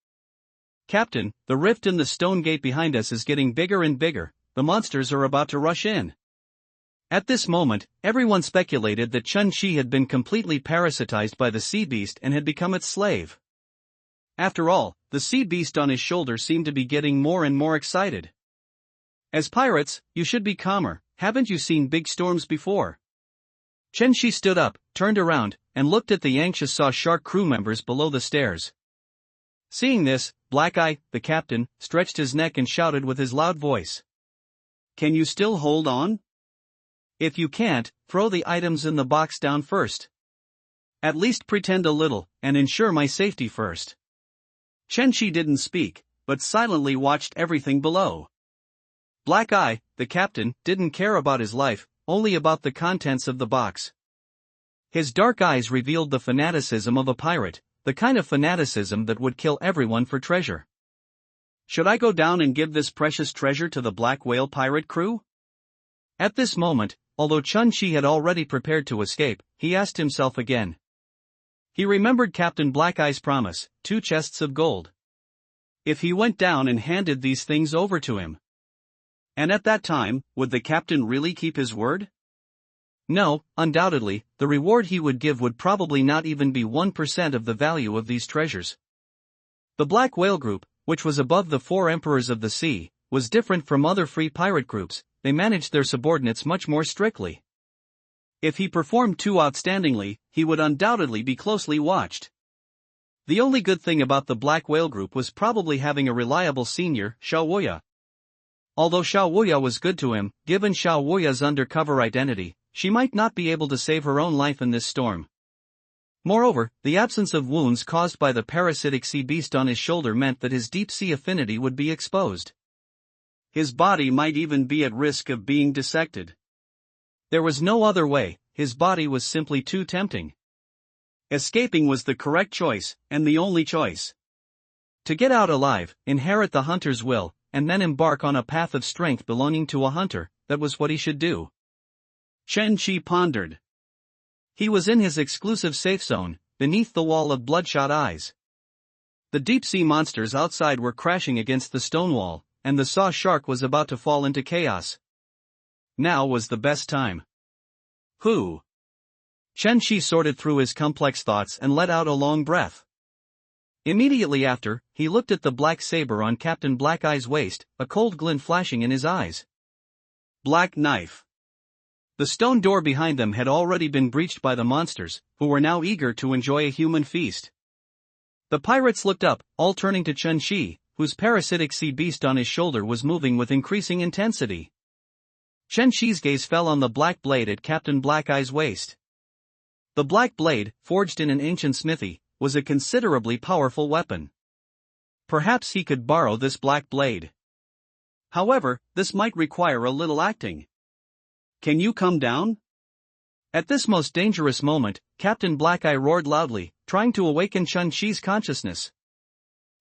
Captain, the rift in the stone gate behind us is getting bigger and bigger, the monsters are about to rush in. At this moment, everyone speculated that Chen Shi had been completely parasitized by the sea beast and had become its slave. After all, the sea beast on his shoulder seemed to be getting more and more excited. As pirates, you should be calmer, haven't you seen big storms before? Chen Shi stood up, turned around, and looked at the anxious shark crew members below the stairs. Seeing this, Black Eye, the captain, stretched his neck and shouted with his loud voice. Can you still hold on? If you can't, throw the items in the box down first. At least pretend a little, and ensure my safety first. Chen Shi didn't speak, but silently watched everything below. Black Eye, the captain, didn't care about his life, only about the contents of the box. His dark eyes revealed the fanaticism of a pirate, the kind of fanaticism that would kill everyone for treasure. Should I go down and give this precious treasure to the Black Whale pirate crew? At this moment, although Chun-Chi had already prepared to escape, he asked himself again. He remembered Captain Black Eye's promise, 2 chests of gold. If he went down and handed these things over to him. And at that time, would the captain really keep his word? No, undoubtedly, the reward he would give would probably not even be 1% of the value of these treasures. The Black Whale Group, which was above the 4 Emperors of the Sea, was different from other free pirate groups. They managed their subordinates much more strictly. If he performed too outstandingly, he would undoubtedly be closely watched. The only good thing about the Black Whale Group was probably having a reliable senior, Xiaowoya. Although Xiaowoya was good to him, given Xiaowoya's undercover identity, she might not be able to save her own life in this storm. Moreover, the absence of wounds caused by the parasitic sea beast on his shoulder meant that his deep-sea affinity would be exposed. His body might even be at risk of being dissected. There was no other way, his body was simply too tempting. Escaping was the correct choice, and the only choice. To get out alive, inherit the hunter's will, and then embark on a path of strength belonging to a hunter, that was what he should do. Chen-Chi pondered. He was in his exclusive safe zone, beneath the wall of bloodshot eyes. The deep-sea monsters outside were crashing against the stone wall, and the saw shark was about to fall into chaos. Now was the best time. Who? Chen-Chi sorted through his complex thoughts and let out a long breath. Immediately after, he looked at the black saber on Captain Black Eye's waist, a cold glint flashing in his eyes. Black knife. The stone door behind them had already been breached by the monsters, who were now eager to enjoy a human feast. The pirates looked up, all turning to Chen-Chi, whose parasitic sea beast on his shoulder was moving with increasing intensity. Chen-Chi's gaze fell on the black blade at Captain Black Eye's waist. The black blade, forged in an ancient smithy, was a considerably powerful weapon. Perhaps he could borrow this black blade. However, this might require a little acting. Can you come down? At this most dangerous moment, Captain Black Eye roared loudly, trying to awaken Chen-Chi's consciousness.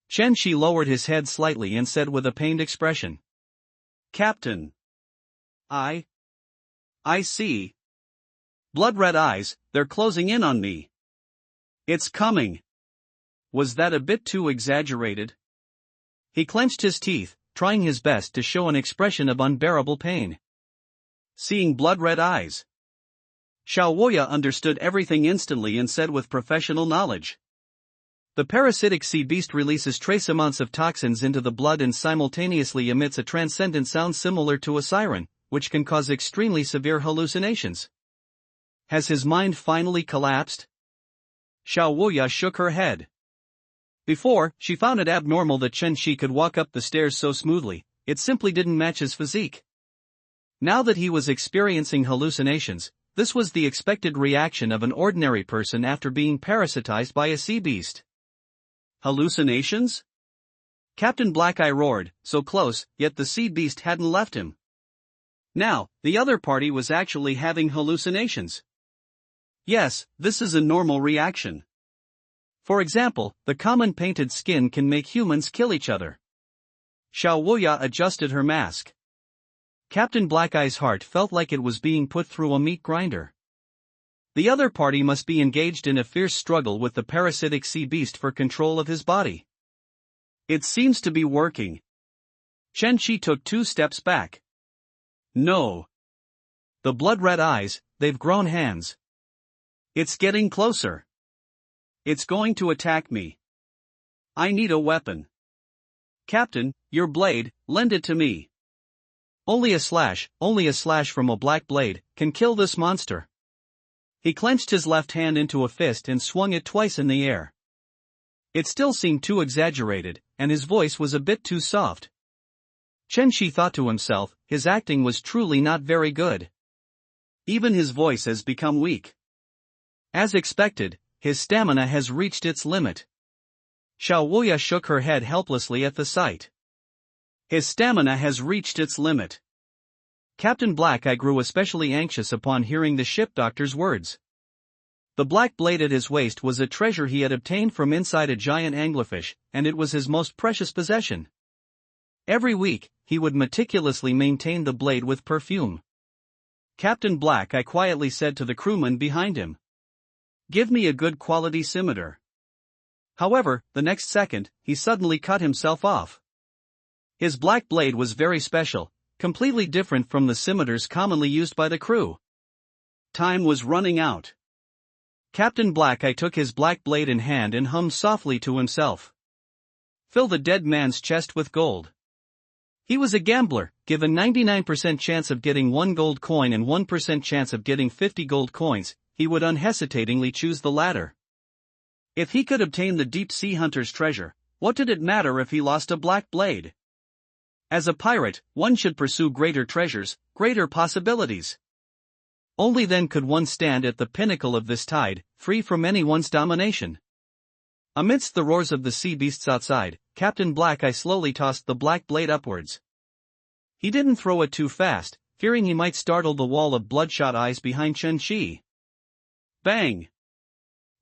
Chen-Chi lowered his head slightly and said with a pained expression. Captain. I see. Blood-red eyes, they're closing in on me. It's coming. Was that a bit too exaggerated? He clenched his teeth, trying his best to show an expression of unbearable pain. Seeing blood-red eyes. Xiaowoya understood everything instantly and said with professional knowledge. The parasitic sea beast releases trace amounts of toxins into the blood and simultaneously emits a transcendent sound similar to a siren, which can cause extremely severe hallucinations. Has his mind finally collapsed? Xiaowoya shook her head. Before, she found it abnormal that Chen-Chi could walk up the stairs so smoothly, it simply didn't match his physique. Now that he was experiencing hallucinations, this was the expected reaction of an ordinary person after being parasitized by a sea beast. Hallucinations? Captain Black Eye roared, so close, yet the sea beast hadn't left him. Now, the other party was actually having hallucinations. Yes, this is a normal reaction. For example, the common painted skin can make humans kill each other. Xiaowoya adjusted her mask. Captain Black Eye's heart felt like it was being put through a meat grinder. The other party must be engaged in a fierce struggle with the parasitic sea beast for control of his body. It seems to be working. Chen-Chi took 2 steps back. No. The blood-red eyes, they've grown hands. It's getting closer. It's going to attack me. I need a weapon. Captain, your blade, lend it to me. Only a slash from a black blade, can kill this monster. He clenched his left hand into a fist and swung it twice in the air. It still seemed too exaggerated, and his voice was a bit too soft. Chen-Chi thought to himself, his acting was truly not very good. Even his voice has become weak. As expected, his stamina has reached its limit. Xiaowoya shook her head helplessly at the sight. His stamina has reached its limit. Captain Black Eye grew especially anxious upon hearing the ship doctor's words. The black blade at his waist was a treasure he had obtained from inside a giant anglerfish, and it was his most precious possession. Every week, he would meticulously maintain the blade with perfume.
Captain Black Eye quietly said to the crewman behind him. Give me a good quality scimitar. However, the next second, he suddenly cut himself off. His black blade was very special, completely different from the scimitars commonly used by the crew. Time was running out. Captain Black Eye took his black blade in hand and hummed softly to himself. Fill the dead man's chest with gold. He was a gambler, given 99% chance of getting 1 gold coin and 1% chance of getting 50 gold coins, he would unhesitatingly choose the latter. If he could obtain the deep sea hunter's treasure, what did it matter if he lost a black blade? As a pirate, one should pursue greater treasures, greater possibilities. Only then could one stand at the pinnacle of this tide, free from anyone's domination. Amidst the roars of the sea beasts outside, Captain Black Eye slowly tossed the black blade upwards. He didn't throw it too fast, fearing he might startle the wall of bloodshot eyes behind Chen Shi. Bang!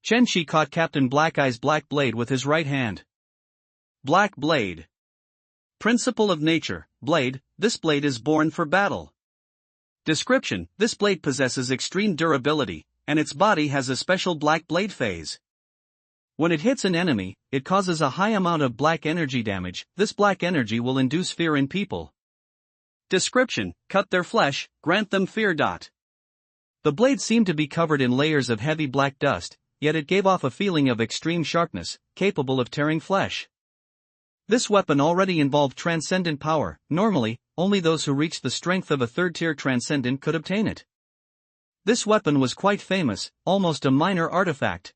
Chen Shi caught Captain Black Eye's black blade with his right hand. Black blade. Principle of nature, blade, this blade is born for battle. Description, this blade possesses extreme durability, and its body has a special black blade phase. When it hits an enemy, it causes a high amount of black energy damage. This black energy will induce fear in people. Description, cut their flesh, grant them fear. The blade seemed to be covered in layers of heavy black dust, yet it gave off a feeling of extreme sharpness, capable of tearing flesh. This weapon already involved transcendent power. Normally, only those who reached the strength of a third-tier transcendent could obtain it. This weapon was quite famous, almost a minor artifact.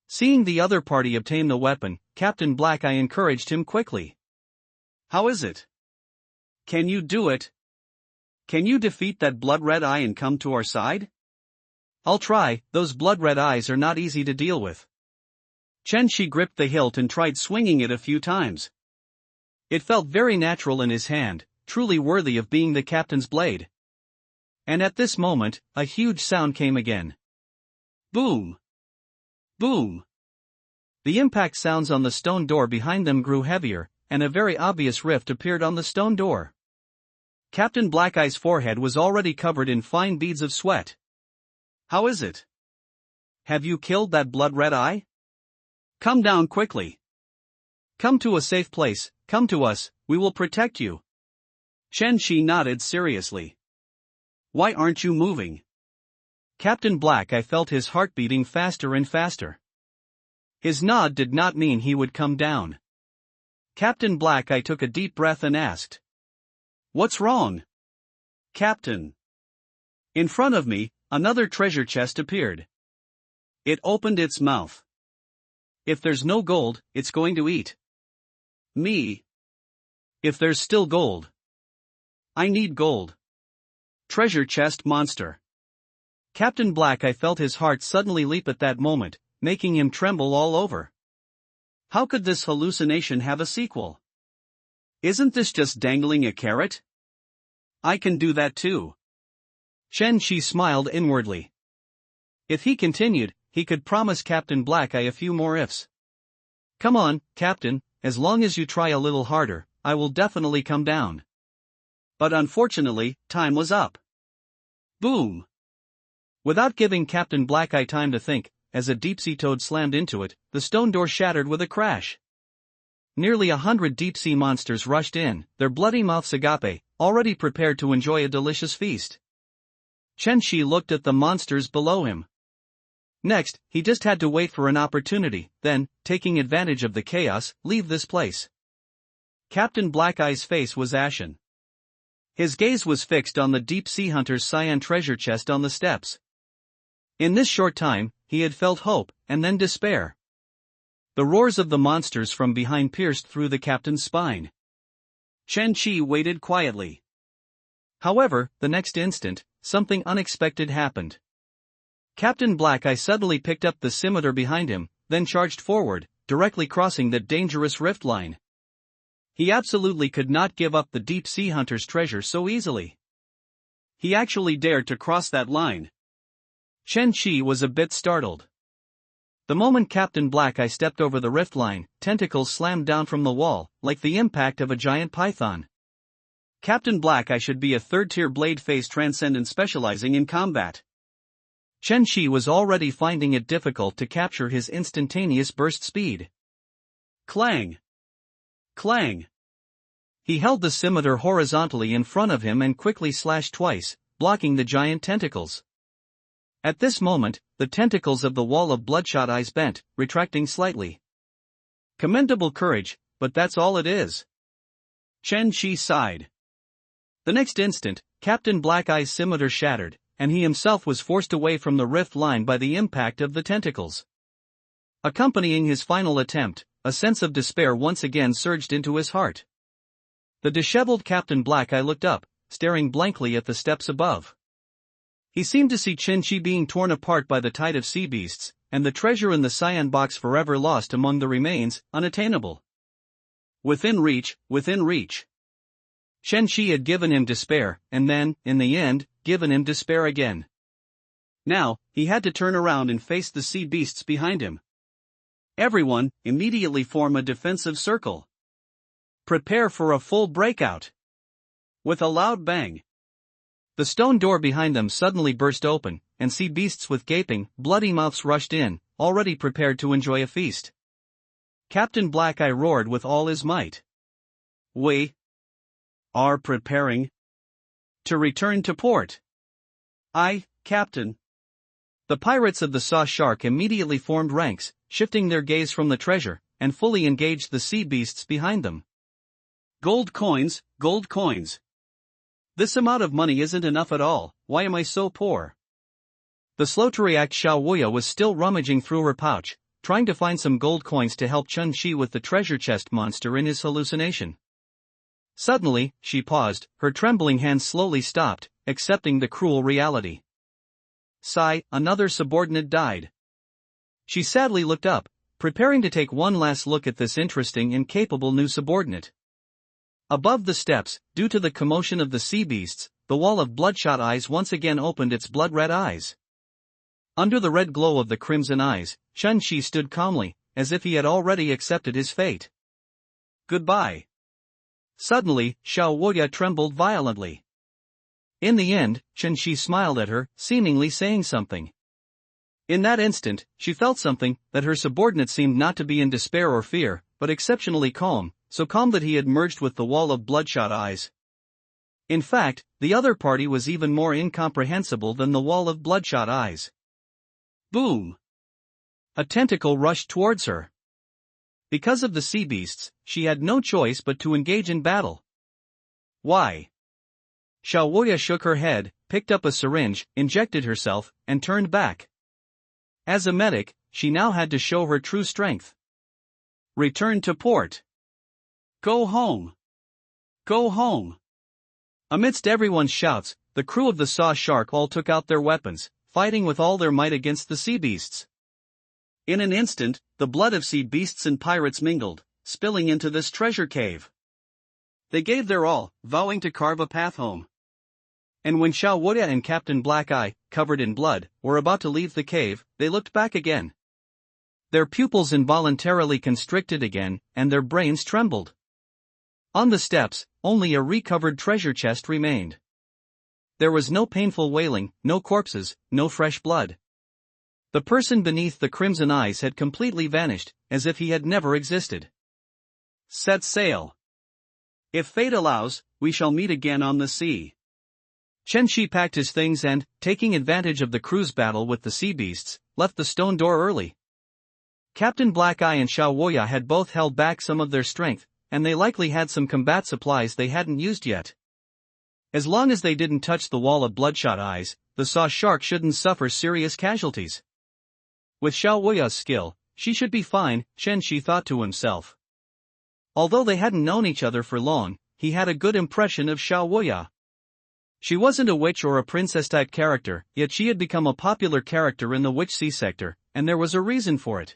Seeing the other party obtain the weapon, Captain Black Eye encouraged him quickly. How is it? Can you do it? Can you defeat that blood-red eye and come to our side? I'll try, those blood-red eyes are not easy to deal with. Chen Shi gripped the hilt and tried swinging it a few times. It felt very natural in his hand, truly worthy of being the captain's blade. And at this moment, a huge sound came again. Boom! Boom! The impact sounds on the stone door behind them grew heavier, and a very obvious rift appeared on the stone door. Captain Black Eye's forehead was already covered in fine beads of sweat. How is it? Have you killed that blood-red eye? Come down quickly. Come to a safe place, come to us, we will protect you. Chen Shi nodded seriously. Why aren't you moving? Captain Black Eye felt his heart beating faster and faster. His nod did not mean he would come down. Captain Black Eye took a deep breath and asked. What's wrong? Captain. In front of me, another treasure chest appeared. It opened its mouth. If there's no gold, it's going to eat me. If there's still gold. I need gold. Treasure chest monster. Captain Black Eye felt his heart suddenly leap at that moment, making him tremble all over. How could this hallucination have a sequel? Isn't this just dangling a carrot? I can do that too. Chen Shi smiled inwardly. If he continued, he could promise Captain Black Eye a few more ifs. Come on, Captain, as long as you try a little harder, I will definitely come down. But unfortunately, time was up. Boom! Without giving Captain Black Eye time to think, as a deep-sea toad slammed into it, the stone door shattered with a crash. Nearly 100 deep-sea monsters rushed in, their bloody mouths agape, already prepared to enjoy a delicious feast. Chen Shi looked at the monsters below him. Next, he just had to wait for an opportunity, then, taking advantage of the chaos, leave this place. Captain Black Eye's face was ashen. His gaze was fixed on the deep-sea hunter's cyan treasure chest on the steps. In this short time, he had felt hope, and then despair. The roars of the monsters from behind pierced through the captain's spine. Chen Shi waited quietly. However, the next instant, something unexpected happened. Captain Black Eye suddenly picked up the scimitar behind him, then charged forward, directly crossing the dangerous rift line. He absolutely could not give up the deep-sea hunter's treasure so easily. He actually dared to cross that line. Chen Shi was a bit startled. The moment Captain Black Eye stepped over the rift line, tentacles slammed down from the wall, like the impact of a giant python. Captain Black Eye should be a third-tier blade face transcendent specializing in combat.
Chen Shi was already finding it difficult to capture his instantaneous burst speed.
Clang! Clang!
He held the scimitar horizontally in front of him and quickly slashed twice, blocking the giant tentacles. At this moment, the tentacles of the wall of bloodshot eyes bent, retracting slightly.
Commendable courage, but that's all it is. Chen Shi sighed.
The next instant, Captain Black Eye's scimitar shattered, and he himself was forced away from the rift line by the impact of the tentacles. Accompanying his final attempt, a sense of despair once again surged into his heart. The disheveled Captain Black Eye looked up, staring blankly at the steps above. He seemed to see Chen Shi being torn apart by the tide of sea beasts, and the treasure in the cyan box forever lost among the remains, unattainable.
Within reach, within reach.
Chen Shi had given him despair, and then, in the end, given him despair again.
Now, he had to turn around and face the sea beasts behind him. Everyone, immediately form a defensive circle. Prepare for a full breakout. With a loud bang,
the stone door behind them suddenly burst open, and sea beasts with gaping, bloody mouths rushed in, already prepared to enjoy a feast. Captain Black Eye roared with all his might.
We are preparing to return to port.
Aye, Captain. The pirates of the Saw Shark immediately formed ranks, shifting their gaze from the treasure, and fully engaged the sea beasts behind them.
Gold coins, gold coins. This amount of money isn't enough at all, why am I so poor?
The slow-to-react Xiao Wuya was still rummaging through her pouch, trying to find some gold coins to help Chen Shi with the treasure chest monster in his hallucination. Suddenly, she paused, her trembling hands slowly stopped, accepting the cruel reality. Sigh, another subordinate died. She sadly looked up, preparing to take one last look at this interesting and capable new subordinate. Above the steps, due to the commotion of the sea beasts, the wall of bloodshot eyes once again opened its blood-red eyes. Under the red glow of the crimson eyes, Chen Shi stood calmly, as if he had already accepted his fate.
Goodbye.
Suddenly, Xiao Wuya trembled violently. In the end, Chen Shi smiled at her, seemingly saying something. In that instant, she felt something, that her subordinate seemed not to be in despair or fear, but exceptionally calm, so calm that he had merged with the wall of bloodshot eyes. In fact, the other party was even more incomprehensible than the wall of bloodshot eyes.
Boom!
A tentacle rushed towards her. Because of the sea beasts, she had no choice but to engage in battle. Why? Xiao Wuya shook her head, picked up a syringe, injected herself, and turned back. As a medic, she now had to show her true strength.
Return to port. Go home. Go home.
Amidst everyone's shouts, the crew of the Saw Shark all took out their weapons, fighting with all their might against the sea beasts.
In an instant, the blood of sea beasts and pirates mingled, spilling into this treasure cave. They gave their all, vowing to carve a path home.
And when Xiao Wuya and Captain Black Eye, covered in blood, were about to leave the cave, they looked back again. Their pupils involuntarily constricted again, and their brains trembled. On the steps, only a recovered treasure chest remained. There was no painful wailing, no corpses, no fresh blood. The person beneath the crimson eyes had completely vanished, as if he had never existed.
Set sail. If fate allows, we shall meet again on the sea.
Chen Shi packed his things and, taking advantage of the crew's battle with the sea beasts, left the stone door early. Captain Black Eye and Xiao Wuya had both held back some of their strength, and they likely had some combat supplies they hadn't used yet. As long as they didn't touch the wall of bloodshot eyes, the Saw Shark shouldn't suffer serious casualties. With Xiao Wuya's skill, she should be fine, Chen Shi thought to himself. Although they hadn't known each other for long, he had a good impression of Xiao Wuya. She wasn't a witch or a princess-type character, yet she had become a popular character in the witch sea sector, and there was a reason for it.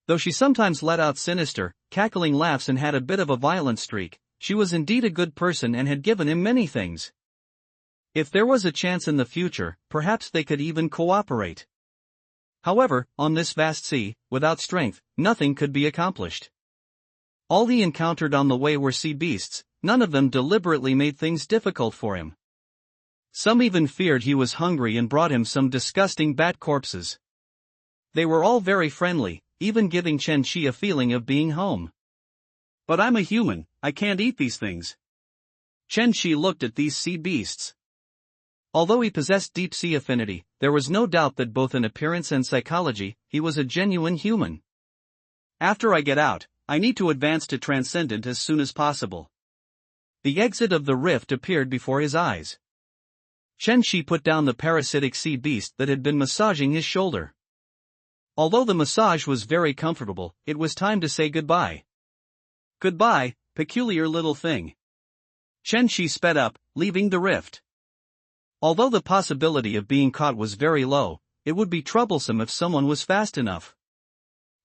Though she sometimes let out sinister, cackling laughs and had a bit of a violent streak, she was indeed a good person and had given him many things. If there was a chance in the future, perhaps they could even cooperate. However, on this vast sea, without strength, nothing could be accomplished. All he encountered on the way were sea beasts, none of them deliberately made things difficult for him. Some even feared he was hungry and brought him some disgusting bat corpses. They were all very friendly, even giving Chen Shi a feeling of being home.
But I'm a human, I can't eat these things. Chen Shi looked at these sea beasts.
Although he possessed deep sea affinity, there was no doubt that both in appearance and psychology, he was a genuine human.
After I get out, I need to advance to Transcendent as soon as possible.
The exit of the rift appeared before his eyes. Chen Shi put down the parasitic sea beast that had been massaging his shoulder. Although the massage was very comfortable, it was time to say goodbye.
Goodbye, peculiar little thing. Chen Shi sped up, leaving the rift.
Although the possibility of being caught was very low, it would be troublesome if someone was fast enough.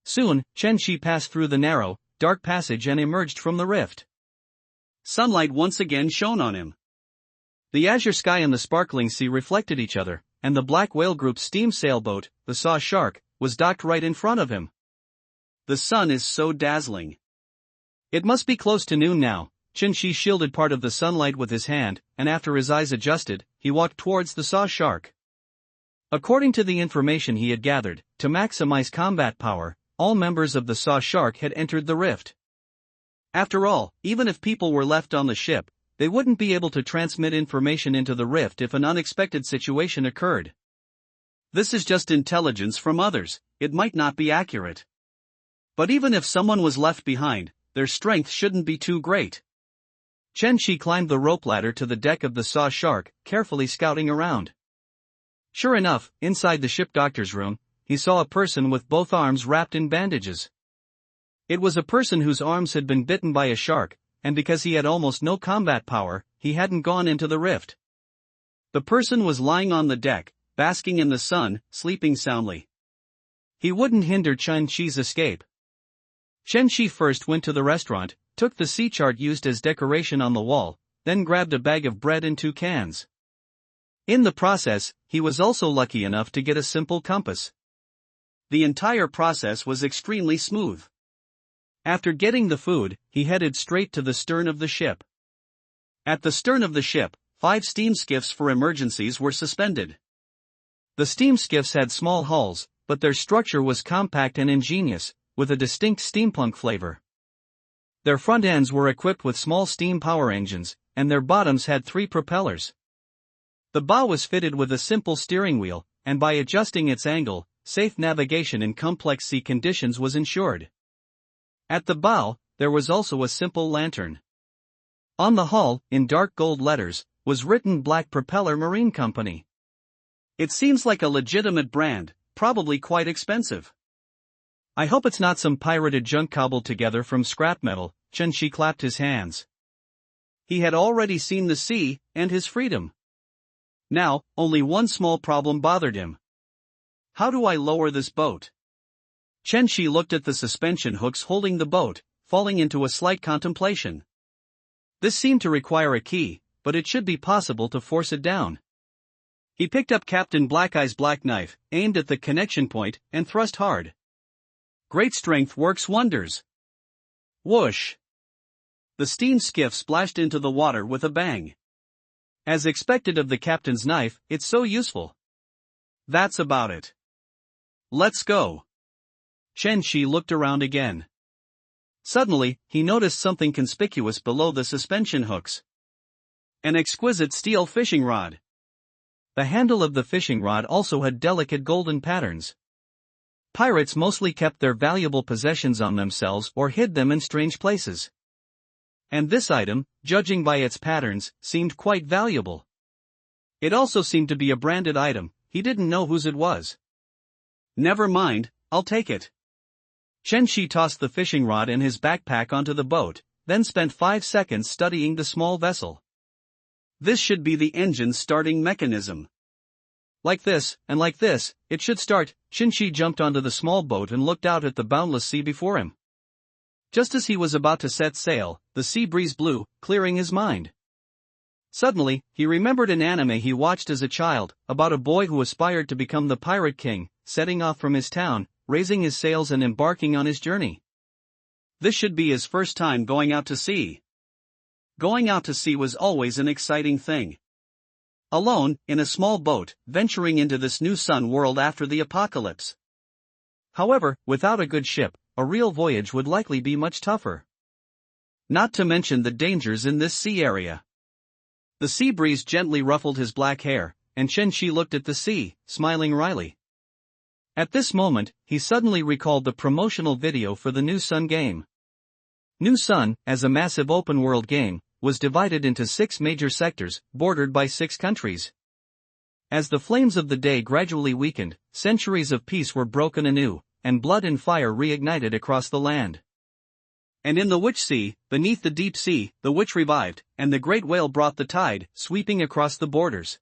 Soon, Chen Shi passed through the narrow, dark passage and emerged from the rift.
Sunlight once again shone on him.
The azure sky and the sparkling sea reflected each other, and the Black Whale Group's steam sailboat, the Saw Shark, was docked right in front of him.
The sun is so dazzling.
It must be close to noon now. Chen Shi shielded part of the sunlight with his hand, and after his eyes adjusted, he walked towards the Saw Shark. According to the information he had gathered, to maximize combat power, all members of the Saw Shark had entered the rift. After all, even if people were left on the ship, they wouldn't be able to transmit information into the rift if an unexpected situation occurred.
This is just intelligence from others, it might not be accurate. But even if someone was left behind, their strength shouldn't be too great.
Chen Shi climbed the rope ladder to the deck of the Saw Shark, carefully scouting around. Sure enough, inside the ship doctor's room, he saw a person with both arms wrapped in bandages. It was a person whose arms had been bitten by a shark, and because he had almost no combat power, he hadn't gone into the rift.
The person was lying on the deck, basking in the sun, sleeping soundly.
He wouldn't hinder Chen Shi's escape. Chen Shi first went to the restaurant, took the sea chart used as decoration on the wall, then grabbed a bag of bread and 2 cans. In the process, he was also lucky enough to get a simple compass.
The entire process was extremely smooth.
After getting the food, he headed straight to the stern of the ship.
At the stern of the ship, 5 steam skiffs for emergencies were suspended.
The steam skiffs had small hulls, but their structure was compact and ingenious, with a distinct steampunk flavor. Their front ends were equipped with small steam power engines, and their bottoms had 3 propellers. The bow was fitted with a simple steering wheel, and by adjusting its angle, safe navigation in complex sea conditions was ensured. At the bow, there was also a simple lantern. On the hull, in dark gold letters, was written Black Propeller Marine Company.
It seems like a legitimate brand, probably quite expensive.
I hope it's not some pirated junk cobbled together from scrap metal. Chen Shi clapped his hands.
He had already seen the sea, and his freedom. Now, only one small problem bothered him. How do I lower this boat?
Chen Shi looked at the suspension hooks holding the boat, falling into a slight contemplation. This seemed to require a key, but it should be possible to force it down. He picked up Captain Blackeye's black knife, aimed at the connection point, and thrust hard.
Great strength works wonders. Whoosh! The steam skiff splashed into the water with a bang.
As expected of the captain's knife, it's so useful.
That's about it. Let's go.
Chen Shi looked around again. Suddenly, he noticed something conspicuous below the suspension hooks.
An exquisite steel fishing rod.
The handle of the fishing rod also had delicate golden patterns. Pirates mostly kept their valuable possessions on themselves or hid them in strange places. And this item, judging by its patterns, seemed quite valuable. It also seemed to be a branded item. He didn't know whose it was.
Never mind, I'll take it.
Chen Shi tossed the fishing rod and his backpack onto the boat, then spent 5 seconds studying the small vessel.
This should be the engine's starting mechanism.
Like this, and like this, it should start. Chen Shi jumped onto the small boat and looked out at the boundless sea before him. Just as he was about to set sail, the sea breeze blew, clearing his mind. Suddenly, he remembered an anime he watched as a child, about a boy who aspired to become the pirate king, setting off from his town, raising his sails and embarking on his journey. This should be his first time going out to sea.
Going out to sea was always an exciting thing. Alone, in a small boat, venturing into this new sun world after the apocalypse. However, without a good ship, a real voyage would likely be much tougher. Not to mention the dangers in this sea area. The sea breeze gently ruffled his black hair, and Chen Shi looked at the sea, smiling wryly. At this moment, he suddenly recalled the promotional video for the New Sun game. New Sun, as a massive open-world game, was divided into 6 major sectors, bordered by 6 countries. As the flames of the day gradually weakened, centuries of peace were broken anew, and blood and fire reignited across the land. And in the Witch Sea, beneath the deep sea, the witch revived, and the great whale brought the tide, sweeping across the borders.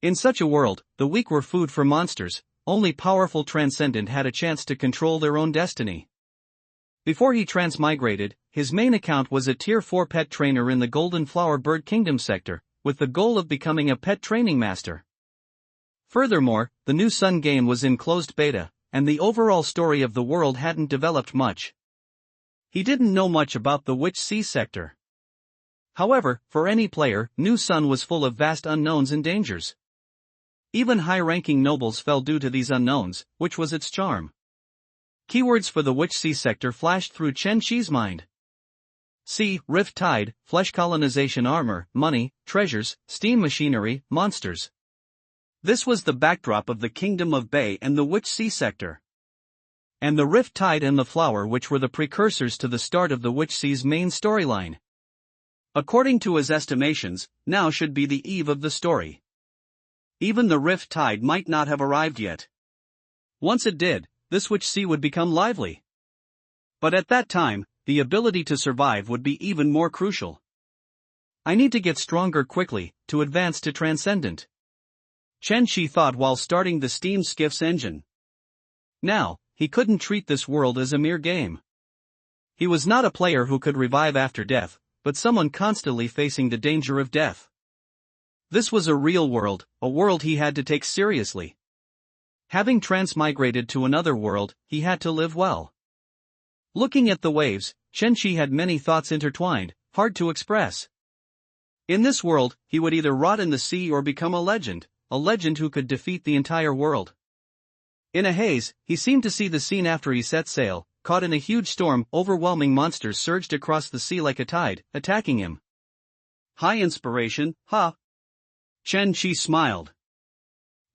In such a world, the weak were food for monsters, only powerful transcendent had a chance to control their own destiny. Before he transmigrated, his main account was a Tier 4 pet trainer in the Golden Flower Bird Kingdom sector, with the goal of becoming a pet training master. Furthermore, the New Sun game was in closed beta, and the overall story of the world hadn't developed much. He didn't know much about the Witch Sea sector. However, for any player, New Sun was full of vast unknowns and dangers. Even high-ranking nobles fell due to these unknowns, which was its charm. Keywords for the Witch Sea sector flashed through Chen Shi's mind. Sea, rift tide, flesh colonization armor, money, treasures, steam machinery, monsters. This was the backdrop of the Kingdom of Bay and the Witch Sea sector. And the rift tide and the flower which were the precursors to the start of the Witch Sea's main storyline. According to his estimations, now should be the eve of the story. Even the rift tide might not have arrived yet. Once it did, this Witch Sea would become lively. But at that time, the ability to survive would be even more crucial. I need to get stronger quickly, to advance to Transcendent. Chen Shi thought while starting the steam skiff's engine. Now, he couldn't treat this world as a mere game. He was not a player who could revive after death, but someone constantly facing the danger of death. This was a real world, a world he had to take seriously. Having transmigrated to another world, he had to live well. Looking at the waves, Chen Shi had many thoughts intertwined, hard to express. In this world, he would either rot in the sea or become a legend who could defeat the entire world. In a haze, he seemed to see the scene after he set sail. Caught in a huge storm, overwhelming monsters surged across the sea like a tide, attacking him. High inspiration, huh? Chen Shi smiled.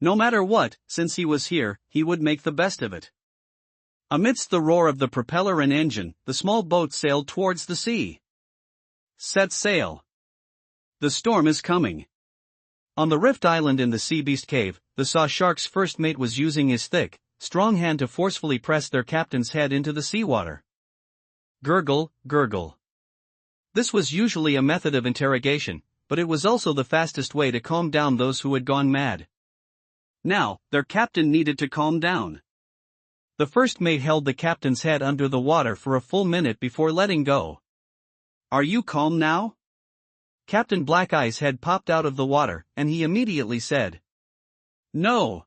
No matter what, since he was here, he would make the best of it. Amidst the roar of the propeller and engine, the small boat sailed towards the sea. Set sail. The storm is coming. On the Rift Island in the Sea Beast Cave, the Saw Shark's first mate was using his thick, strong hand to forcefully press their captain's head into the seawater. Gurgle, gurgle. This was usually a method of interrogation, but it was also the fastest way to calm down those who had gone mad. Now, their captain needed to calm down. The first mate held the captain's head under the water for a full minute before letting go. Are you calm now? Captain Black Eye's head popped out of the water, and he immediately said, No.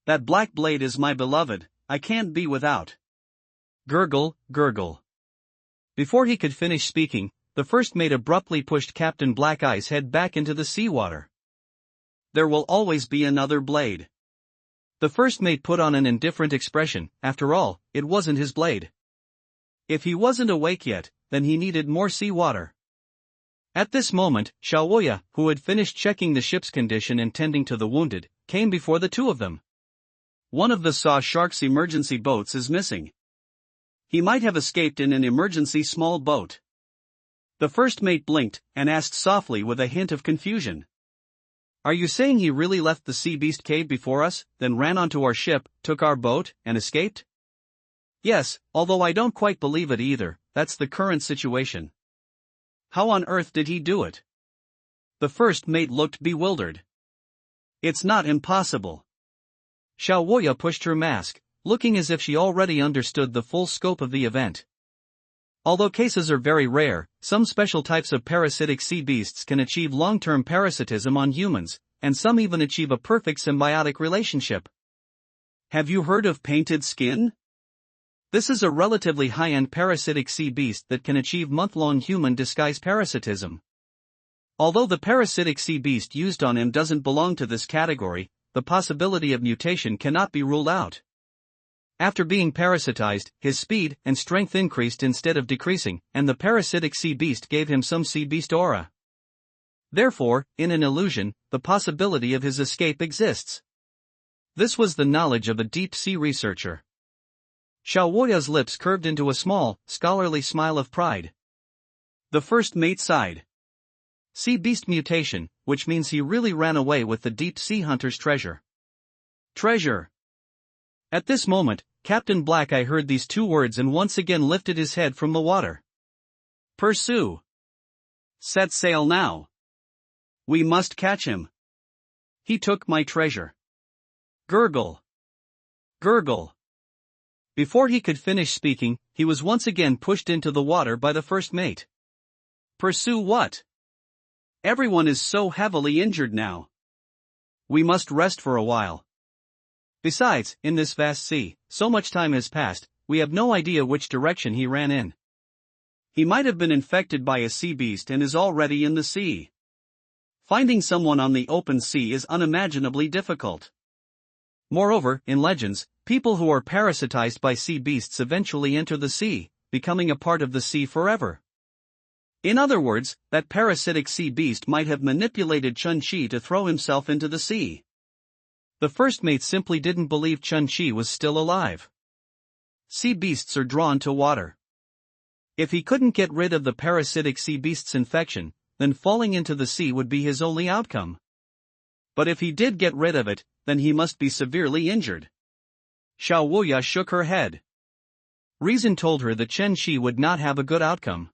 That black blade is my beloved, I can't be without. Gurgle, gurgle. Before he could finish speaking, the first mate abruptly pushed Captain Black Eye's head back into the seawater. There will always be another blade. The first mate put on an indifferent expression. After all, it wasn't his blade. If he wasn't awake yet, then he needed more seawater. At this moment, Xiaoya, who had finished checking the ship's condition and tending to the wounded, came before the two of them. One of the Saw Shark's emergency boats is missing. He might have escaped in an emergency small boat. The first mate blinked, and asked softly with a hint of confusion. Are you saying he really left the Sea Beast Cave before us, then ran onto our ship, took our boat, and escaped? Yes, although I don't quite believe it either, that's the current situation. How on earth did he do it? The first mate looked bewildered. It's not impossible. Xiaoya pushed her mask, looking as if she already understood the full scope of the event. Although cases are very rare, some special types of parasitic sea beasts can achieve long-term parasitism on humans, and some even achieve a perfect symbiotic relationship. Have you heard of painted skin?
This is a relatively high-end parasitic sea beast that can achieve month-long human disguise parasitism. Although the parasitic sea beast used on him doesn't belong to this category, the possibility of mutation cannot be ruled out. After being parasitized, his speed and strength increased instead of decreasing, and the parasitic sea beast gave him some sea beast aura. Therefore, in an illusion, the possibility of his escape exists. This was the knowledge of a deep-sea researcher. Xiaowoya's lips curved into a small, scholarly smile of pride. The first mate sighed. Sea beast mutation, which means he really ran away with the deep-sea hunter's treasure. Treasure. At this moment, Captain Black-Eye heard these two words and once again lifted his head from the water. Pursue. Set sail now. We must catch him. He took my treasure. Gurgle. Gurgle. Before he could finish speaking, he was once again pushed into the water by the first mate. Pursue what? Everyone is so heavily injured now. We must rest for a while. Besides, in this vast sea, so much time has passed, we have no idea which direction he ran in. He might have been infected by a sea beast and is already in the sea. Finding someone on the open sea is unimaginably difficult. Moreover, in legends, people who are parasitized by sea beasts eventually enter the sea, becoming a part of the sea forever. In other words, that parasitic sea beast might have manipulated Chun-Chi to throw himself into the sea. The first mate simply didn't believe Chun-Chi was still alive. Sea beasts are drawn to water. If he couldn't get rid of the parasitic sea beast's infection, then falling into the sea would be his only outcome. But if he did get rid of it, then he must be severely injured. Xiaowoya shook her head. Reason told her that Chun-Chi would not have a good outcome.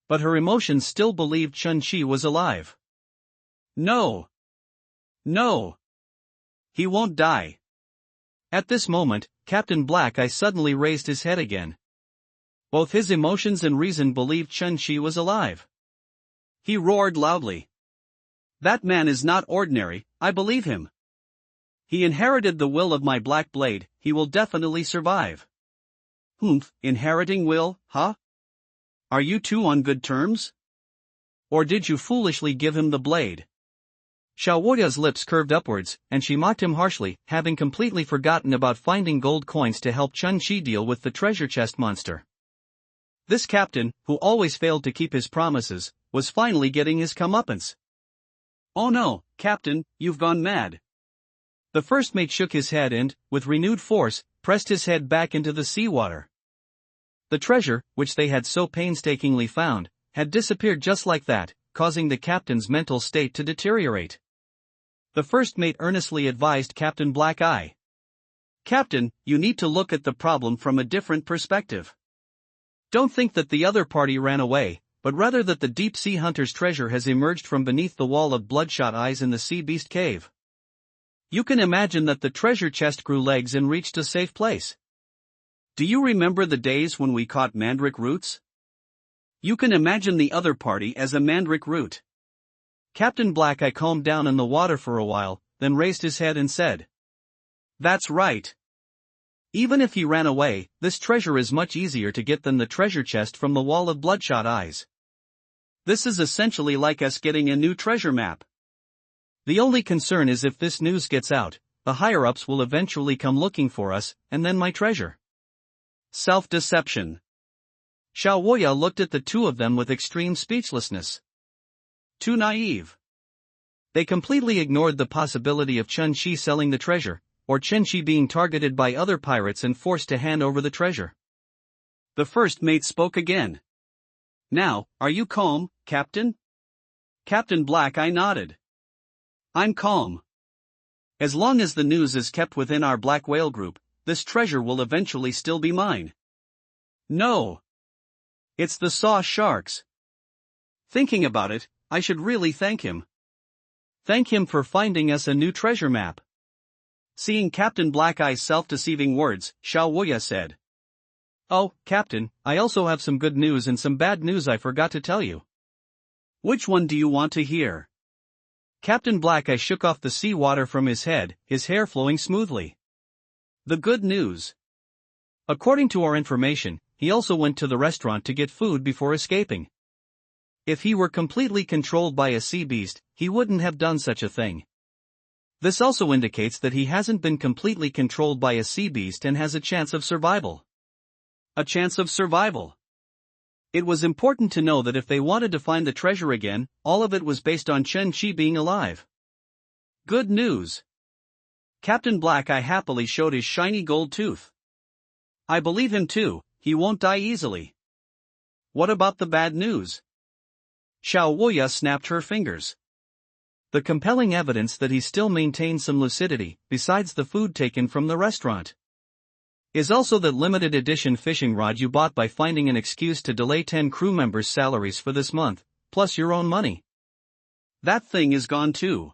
But her emotions still believed Chun-Chi was alive. No. No. He won't die. At this moment, Captain Black-Eye suddenly raised his head again. Both his emotions and reason believed Chun-Chi was alive. He roared loudly. That man is not ordinary, I believe him. He inherited the will of my black blade, he will definitely survive. Humph, inheriting will, huh? Are you two on good terms? Or did you foolishly give him the blade? Xiaowoya's lips curved upwards, and she mocked him harshly, having completely forgotten about finding gold coins to help Chun-Chi deal with the treasure chest monster. This captain, who always failed to keep his promises, was finally getting his comeuppance. Oh no, Captain, you've gone mad. The first mate shook his head and, with renewed force, pressed his head back into the seawater. The treasure, which they had so painstakingly found, had disappeared just like that, causing the captain's mental state to deteriorate. The first mate earnestly advised Captain Black-Eye. Captain, you need to look at the problem from a different perspective. Don't think that the other party ran away, but rather that the deep-sea hunter's treasure has emerged from beneath the wall of bloodshot eyes in the sea beast cave. You can imagine that the treasure chest grew legs and reached a safe place. Do you remember the days when we caught mandrake roots? You can imagine the other party as a mandrake root. Captain Black-Eye calmed down in the water for a while, then raised his head and said. That's right. Even if he ran away, this treasure is much easier to get than the treasure chest from the wall of bloodshot eyes. This is essentially like us getting a new treasure map. The only concern is if this news gets out, the higher-ups will eventually come looking for us, and then my treasure. Self-deception. Xiaowoya looked at the two of them with extreme speechlessness. Too naive. They completely ignored the possibility of Chun-Chi selling the treasure, or Chun-Chi being targeted by other pirates and forced to hand over the treasure. The first mate spoke again. Now, are you calm, Captain? Captain Black-Eye nodded. I'm calm. As long as the news is kept within our Black Whale group, this treasure will eventually still be mine. No. It's the Saw Sharks. Thinking about it, I should really thank him. Thank him for finding us a new treasure map. Seeing Captain Black-Eye's self-deceiving words, Xiaowoya said. Oh, Captain, I also have some good news and some bad news I forgot to tell you. Which one do you want to hear? Captain Black-Eye shook off the seawater from his head, his hair flowing smoothly. The good news. According to our information, he also went to the restaurant to get food before escaping. If he were completely controlled by a sea beast, he wouldn't have done such a thing. This also indicates that he hasn't been completely controlled by a sea beast and has a chance of survival. A chance of survival. It was important to know that if they wanted to find the treasure again, all of it was based on Chen Qi being alive. Good news. Captain Black Eye happily showed his shiny gold tooth. I believe him too, he won't die easily. What about the bad news? Xiao Wuya snapped her fingers. The compelling evidence that he still maintains some lucidity, besides the food taken from the restaurant, is also that limited edition fishing rod you bought by finding an excuse to delay 10 crew members' salaries for this month, plus your own money. That thing is gone too.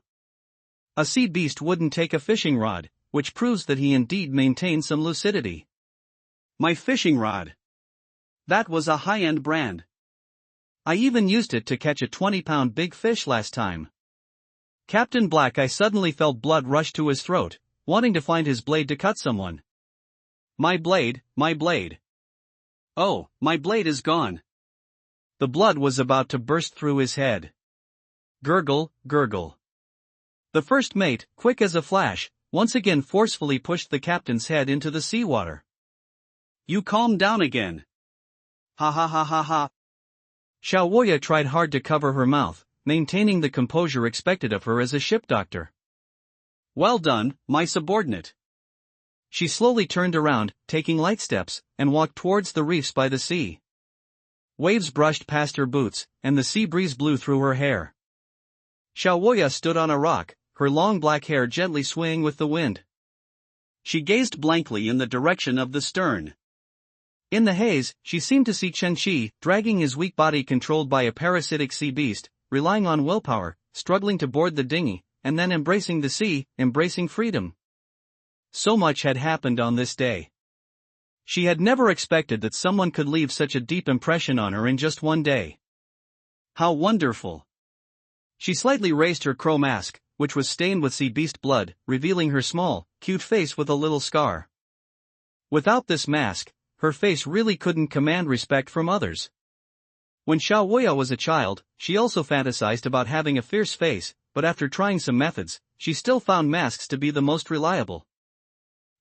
A sea beast wouldn't take a fishing rod, which proves that he indeed maintains some lucidity. My fishing rod. That was a high-end brand. I even used it to catch a 20-pound big fish last time. Captain Black Eye suddenly felt blood rush to his throat, wanting to find his blade to cut someone. My blade, my blade. Oh, my blade is gone. The blood was about to burst through his head. Gurgle, gurgle. The first mate, quick as a flash, once again forcefully pushed the captain's head into the seawater. You calm down again. Ha ha ha ha ha. Xiao Wuya tried hard to cover her mouth, maintaining the composure expected of her as a ship doctor. Well done, my subordinate. She slowly turned around, taking light steps, and walked towards the reefs by the sea. Waves brushed past her boots, and the sea breeze blew through her hair. Xiao Wuya stood on a rock, her long black hair gently swaying with the wind. She gazed blankly in the direction of the stern. In the haze, she seemed to see Chen Qi, dragging his weak body controlled by a parasitic sea beast, relying on willpower, struggling to board the dinghy, and then embracing the sea, embracing freedom. So much had happened on this day. She had never expected that someone could leave such a deep impression on her in just one day. How wonderful! She slightly raised her crow mask, which was stained with sea beast blood, revealing her small, cute face with a little scar. Without this mask, her face really couldn't command respect from others. When Xiao Wuya was a child, she also fantasized about having a fierce face, but after trying some methods, she still found masks to be the most reliable.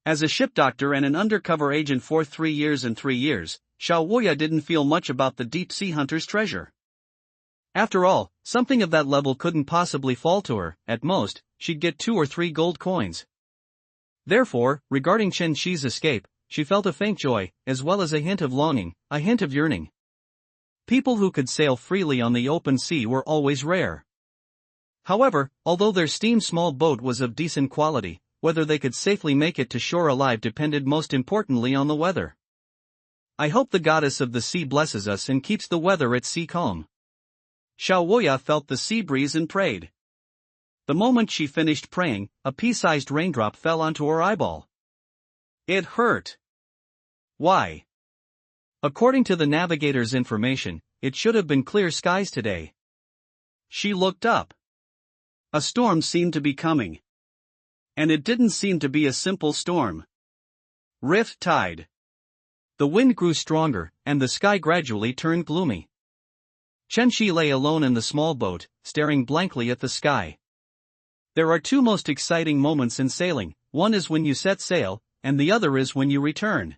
As a ship doctor and an undercover agent for 3 years and 3 years, Xiao Wuya didn't feel much about the deep sea hunter's treasure. After all, something of that level couldn't possibly fall to her. At most, she'd get 2 or 3 gold coins. Therefore, regarding Chen Qi's escape, she felt a faint joy, as well as a hint of longing, a hint of yearning. People who could sail freely on the open sea were always rare. However, although their steam small boat was of decent quality, whether they could safely make it to shore alive depended most importantly on the weather. I hope the goddess of the sea blesses us and keeps the weather at sea calm. Xiao Wuya felt the sea breeze and prayed. The moment she finished praying, a pea-sized raindrop fell onto her eyeball. It hurt. Why? According to the navigator's information, it should have been clear skies today. She looked up. A storm seemed to be coming. And it didn't seem to be a simple storm. Rift tide. The wind grew stronger, and the sky gradually turned gloomy. Chen Qi lay alone in the small boat, staring blankly at the sky. There are 2 most exciting moments in sailing, one is when you set sail, and the other is when you return.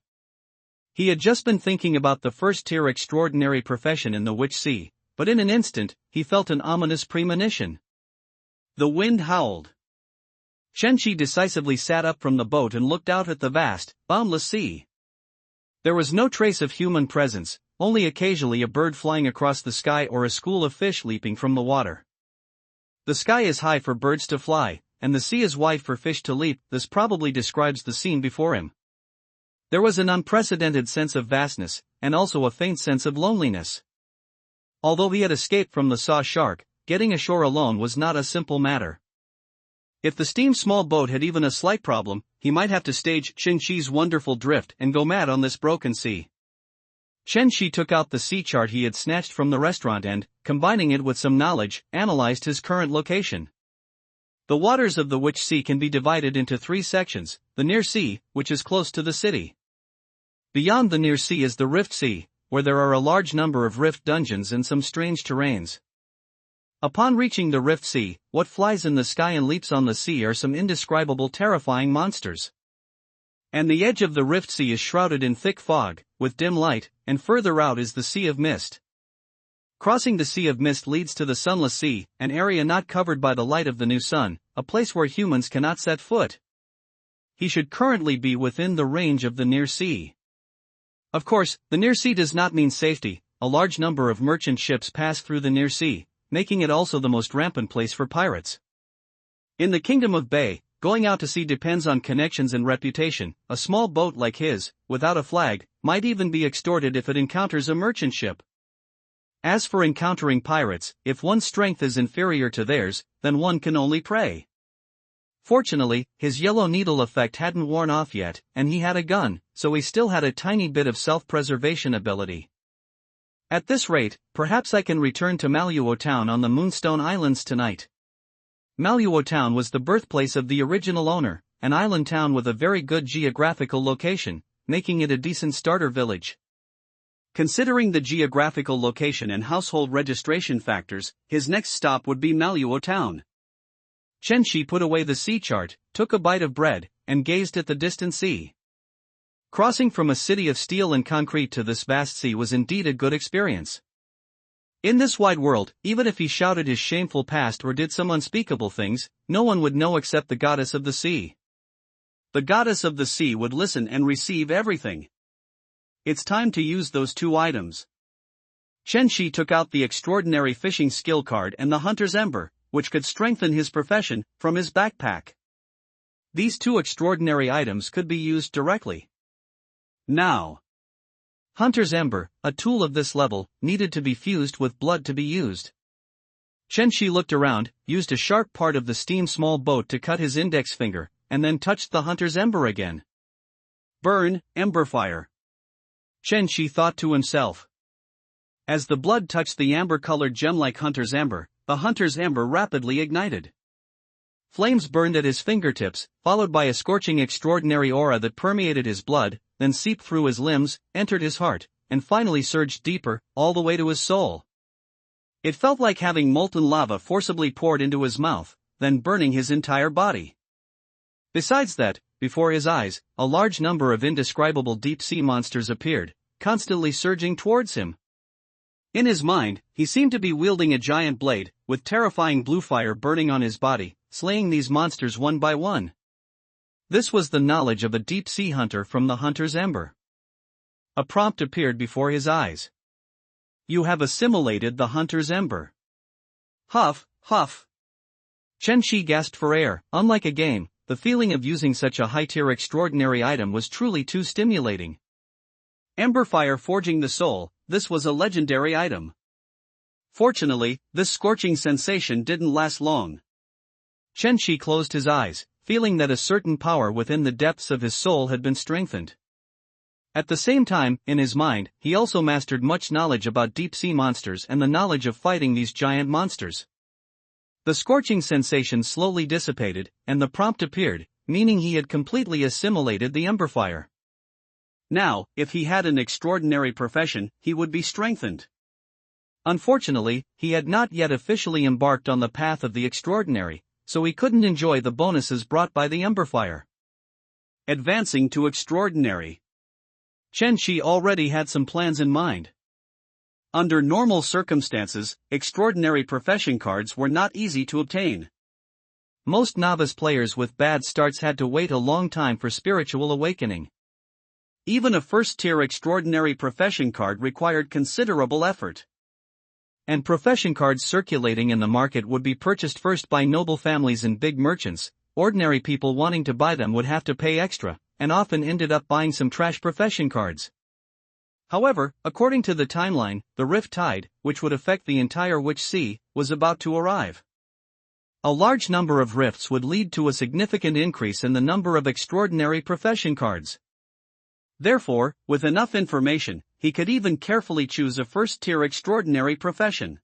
He had just been thinking about the first-tier extraordinary profession in the Witch Sea, but in an instant, he felt an ominous premonition. The wind howled. Chen Qi decisively sat up from the boat and looked out at the vast, boundless sea. There was no trace of human presence, only occasionally a bird flying across the sky or a school of fish leaping from the water. The sky is high for birds to fly, and the sea is wide for fish to leap. This probably describes the scene before him. There was an unprecedented sense of vastness, and also a faint sense of loneliness. Although he had escaped from the saw shark, getting ashore alone was not a simple matter. If the steam small boat had even a slight problem, he might have to stage Chen Qi's wonderful drift and go mad on this broken sea. Chen Qi took out the sea chart he had snatched from the restaurant and, combining it with some knowledge, analyzed his current location. The waters of the Witch Sea can be divided into 3 sections, the Near Sea, which is close to the city. Beyond the Near Sea is the Rift Sea, where there are a large number of rift dungeons and some strange terrains. Upon reaching the Rift Sea, what flies in the sky and leaps on the sea are some indescribable terrifying monsters. And the edge of the Rift Sea is shrouded in thick fog, with dim light, and further out is the Sea of Mist. Crossing the Sea of Mist leads to the Sunless Sea, an area not covered by the light of the new sun, a place where humans cannot set foot. He should currently be within the range of the Near Sea. Of course, the Near Sea does not mean safety. A large number of merchant ships pass through the Near Sea, making it also the most rampant place for pirates. In the Kingdom of Bay, going out to sea depends on connections and reputation. A small boat like his, without a flag, might even be extorted if it encounters a merchant ship. As for encountering pirates, if one's strength is inferior to theirs, then one can only pray. Fortunately, his yellow needle effect hadn't worn off yet, and he had a gun, so he still had a tiny bit of self-preservation ability. At this rate, perhaps I can return to Manhwa Town on the Moonstone Islands tonight. Manhwa Town was the birthplace of the original owner, an island town with a very good geographical location, making it a decent starter village. Considering the geographical location and household registration factors, his next stop would be Manhwa Town. Chen-shi put away the sea chart, took a bite of bread, and gazed at the distant sea. Crossing from a city of steel and concrete to this vast sea was indeed a good experience. In this wide world, even if he shouted his shameful past or did some unspeakable things, no one would know except the goddess of the sea. The goddess of the sea would listen and receive everything. It's time to use those two items. Chen-shi took out the extraordinary fishing skill card and the hunter's ember, which could strengthen his profession, from his backpack. These two extraordinary items could be used directly. Now, Hunter's Ember, a tool of this level, needed to be fused with blood to be used. Chen-shi looked around, used a sharp part of the steam small boat to cut his index finger, and then touched the Hunter's Ember again. Burn, Ember Fire. Chen-shi thought to himself. As the blood touched the amber-colored gem-like Hunter's Ember, the Hunter's Ember rapidly ignited. Flames burned at his fingertips, followed by a scorching extraordinary aura that permeated his blood, then seeped through his limbs, entered his heart, and finally surged deeper, all the way to his soul. It felt like having molten lava forcibly poured into his mouth, then burning his entire body. Besides that, before his eyes, a large number of indescribable deep-sea monsters appeared, constantly surging towards him. In his mind, he seemed to be wielding a giant blade, with terrifying blue fire burning on his body, slaying these monsters one by one. This was the knowledge of a deep-sea hunter from the Hunter's Ember. A prompt appeared before his eyes. You have assimilated the Hunter's Ember. Huff, huff. Chen-shi gasped for air. Unlike a game, the feeling of using such a high-tier extraordinary item was truly too stimulating. Ember Fire forging the soul, this was a legendary item. Fortunately, this scorching sensation didn't last long. Chen-shi closed his eyes, feeling that a certain power within the depths of his soul had been strengthened. At the same time, in his mind, he also mastered much knowledge about deep-sea monsters and the knowledge of fighting these giant monsters. The scorching sensation slowly dissipated, and the prompt appeared, meaning he had completely assimilated the Ember Fire. Now, if he had an extraordinary profession, he would be strengthened. Unfortunately, he had not yet officially embarked on the path of the extraordinary, so he couldn't enjoy the bonuses brought by the Ember Fire. Advancing to extraordinary. Chen-shi already had some plans in mind. Under normal circumstances, extraordinary profession cards were not easy to obtain. Most novice players with bad starts had to wait a long time for spiritual awakening. Even a first-tier extraordinary profession card required considerable effort. And profession cards circulating in the market would be purchased first by noble families and big merchants. Ordinary people wanting to buy them would have to pay extra, and often ended up buying some trash profession cards. However, according to the timeline, the Rift Tide, which would affect the entire Witch Sea, was about to arrive. A large number of rifts would lead to a significant increase in the number of extraordinary profession cards. Therefore, with enough information, he could even carefully choose a first-tier extraordinary profession.